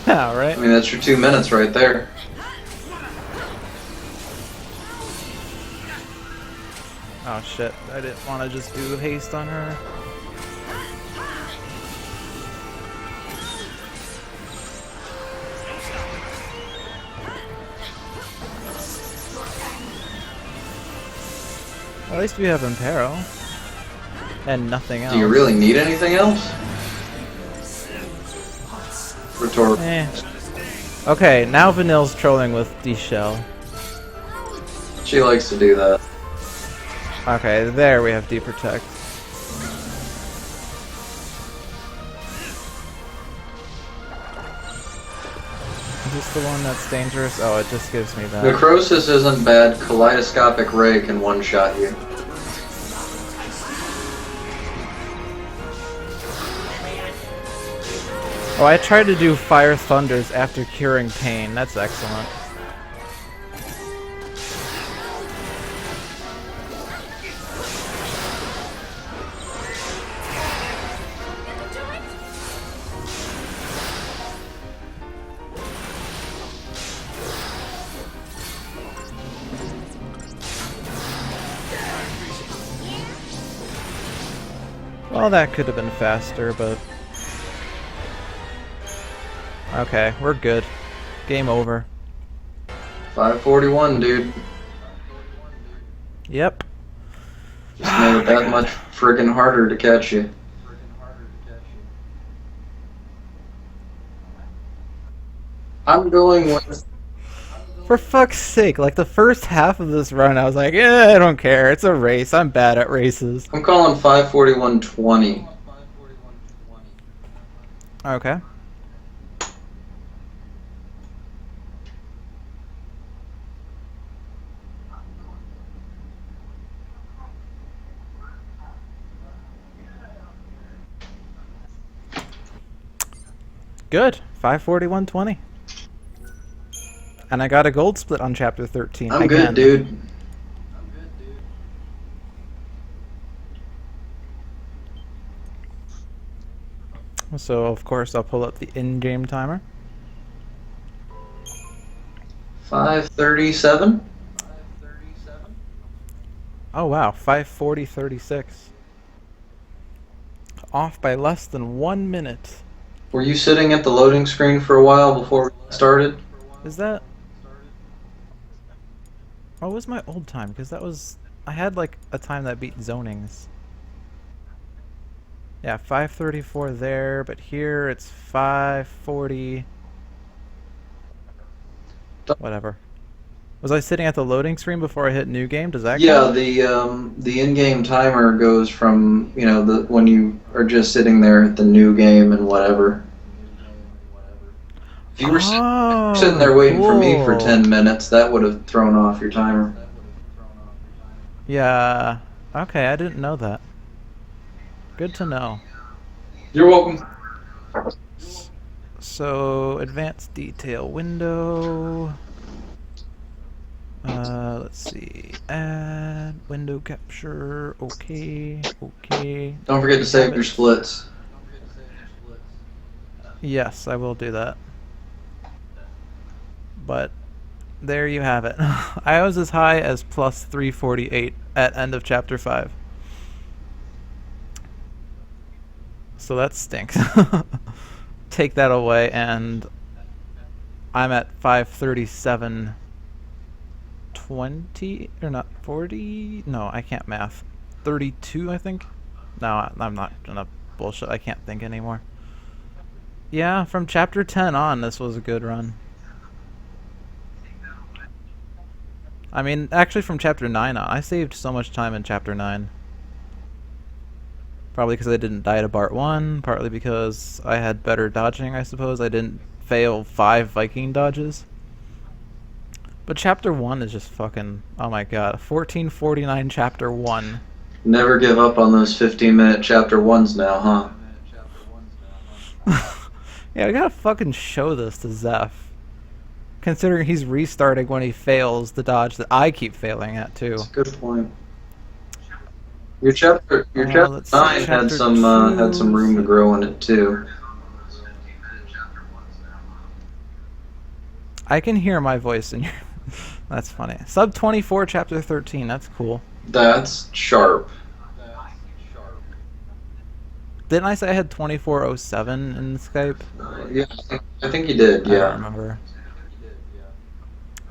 Yeah, right? I mean, that's your 2 minutes right there. Oh shit, I didn't want to just do haste on her. At least we have Impero. And nothing else. Do you really need anything else? Rhetorical. Eh. Okay, now Vanille's trolling with D-Shell. She likes to do that. Okay, there we have D-Protect. Is this the one that's dangerous? Oh, it just gives me that. Necrosis isn't bad. Kaleidoscopic Ray can one-shot you. Oh, I tried to do Fire Thunders after curing pain. That's excellent. Well, that could have been faster, but... Okay, we're good. Game over. 541, dude. Yep. Just made it that much friggin' harder to catch you. I'm going with... For fuck's sake, like the first half of this run, I was like, eh, I don't care. It's a race. I'm bad at races. I'm calling 541.20. Okay. Good. 541.20. And I got a gold split on chapter 13. I'm again. good, dude. So, of course, I'll pull up the in-game timer. 537? Oh, wow. 540.36. Off by less than 1 minute. Were you sitting at the loading screen for a while before we started? Is that... What was my old time? Because that was... I had, like, a time that beat zonings. Yeah, 534 there, but here it's 540... Whatever. Was I sitting at the loading screen before I hit new game? Does that Yeah, count? the in-game timer goes from, you know, the when you are just sitting there at the new game and whatever. If you were sitting there waiting for me for cool. 10 minutes, that would have thrown off your timer. Yeah. Okay, I didn't know that. Good to know. You're welcome. So, advanced detail window. Let's see. Add window capture. Okay. Okay. Don't forget to save your splits. Yes, I will do that. But there you have it. I was as high as plus 348 at end of chapter 5. So that stinks. Take that away and I'm at 537.20 or not 40? No, I can't math. 32, I think. No, I'm not gonna bullshit. I can't think anymore. Yeah, from chapter 10 on, this was a good run. I mean, actually from chapter 9 on. I saved so much time in chapter 9. Probably because I didn't die to Bart 1, partly because I had better dodging, I suppose. I didn't fail 5 Viking dodges. But chapter 1 is just fucking... Oh my god. 1449 chapter 1. Never give up on those 15-minute chapter 1s now, huh? Yeah, I gotta fucking show this to Zeph. Considering he's restarting when he fails the dodge that I keep failing at, too. That's a good point. Your chapter 9 had some room to grow in it, too. I can hear my voice in your... That's funny. Sub 24, chapter 13. That's cool. That's sharp. Didn't I say I had 2407 in Skype? Yeah, I think you did, I yeah. don't remember.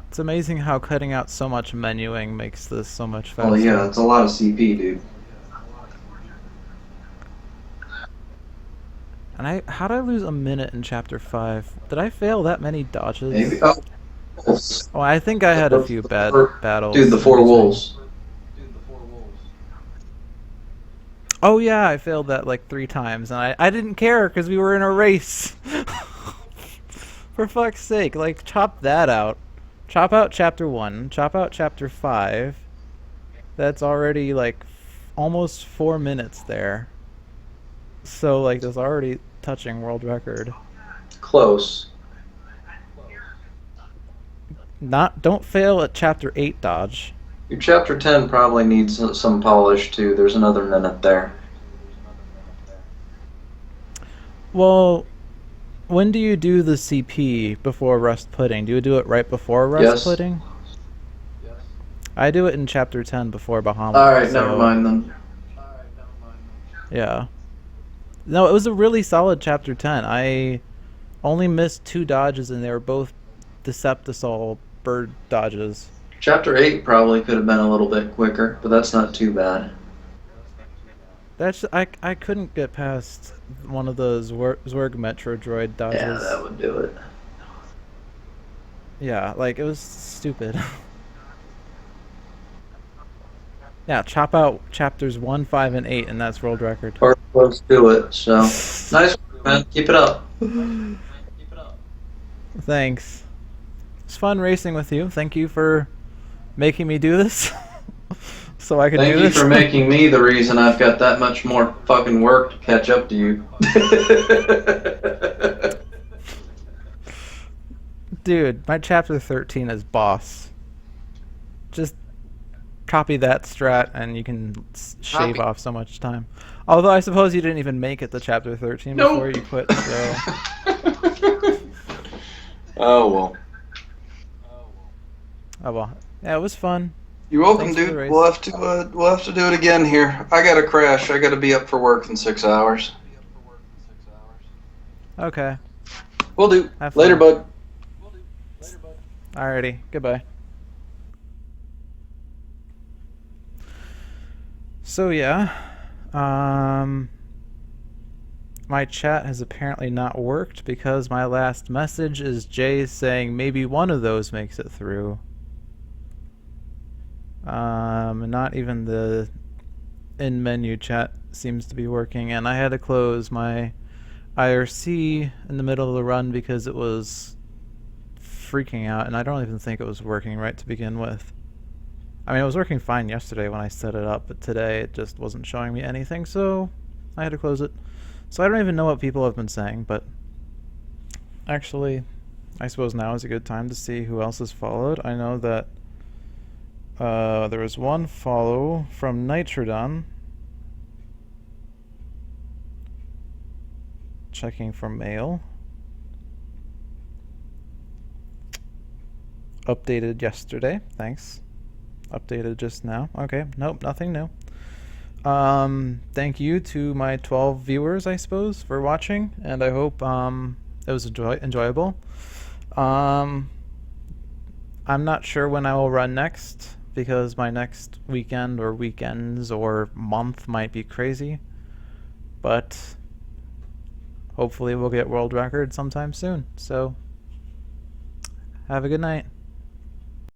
It's amazing how cutting out so much menuing makes this so much faster. Well, yeah, it's a lot of CP, dude. And how did I lose a minute in chapter 5? Did I fail that many dodges? Maybe. Oh, I think I had a few bad battles. Dude, the 4 wolves. Oh yeah, I failed that like 3 times, and I didn't care because we were in a race. For fuck's sake, like, chop that out. Chop out chapter 1, chop out chapter 5. That's already like almost 4 minutes there. So like that's already touching world record. Close. Don't fail at chapter 8 dodge. Your chapter 10 probably needs some polish too. There's another minute there. Well, when do you do the CP before Rust Pudding? Do you do it right before Rust Pudding? I do it in chapter 10 before Bahamut. Alright, never mind then. Yeah. No, it was a really solid chapter 10. I only missed 2 dodges and they were both Deceptisol bird dodges. Chapter 8 probably could have been a little bit quicker, but that's not too bad. That's I couldn't get past one of the Zwerg Metro Droid dodges. Yeah, that would do it. Yeah, like, it was stupid. Yeah, chop out chapters 1, 5, and 8, and that's world record. Or close to it, so... Nice work, man. Keep it up. Thanks. It's fun racing with you. Thank you for making me do this. So I could do this. Thank you for making me the reason I've got that much more fucking work to catch up to you. Dude, my chapter 13 is boss. Just copy that strat and you can shave off so much time. Although I suppose you didn't even make it to chapter 13 before you quit, so... Oh, well. Oh, well. Yeah, it was fun. You're welcome, Thanks for the dude. race. We'll have to do it again here. I gotta crash. I gotta be up for work in 6 hours. Okay. Will do. Have fun. Later, bud. Alrighty. Goodbye. So yeah, my chat has apparently not worked because my last message is Jay saying maybe one of those makes it through. Not even the in-menu chat seems to be working, and I had to close my IRC in the middle of the run because it was freaking out, and I don't even think it was working right to begin with. I mean, it was working fine yesterday when I set it up, but today it just wasn't showing me anything, so I had to close it. So I don't even know what people have been saying, but Actually, I suppose now is a good time to see who else has followed. I know that there was one follow from Nitrodon. Checking for mail. Updated yesterday. Thanks. Updated just now. Okay. Nope. Nothing new. Thank you to my 12 viewers, I suppose, for watching, and I hope it was enjoyable. I'm not sure when I will run next, because my next weekend or weekends or month might be crazy, but hopefully we'll get world record sometime soon. So have a good night.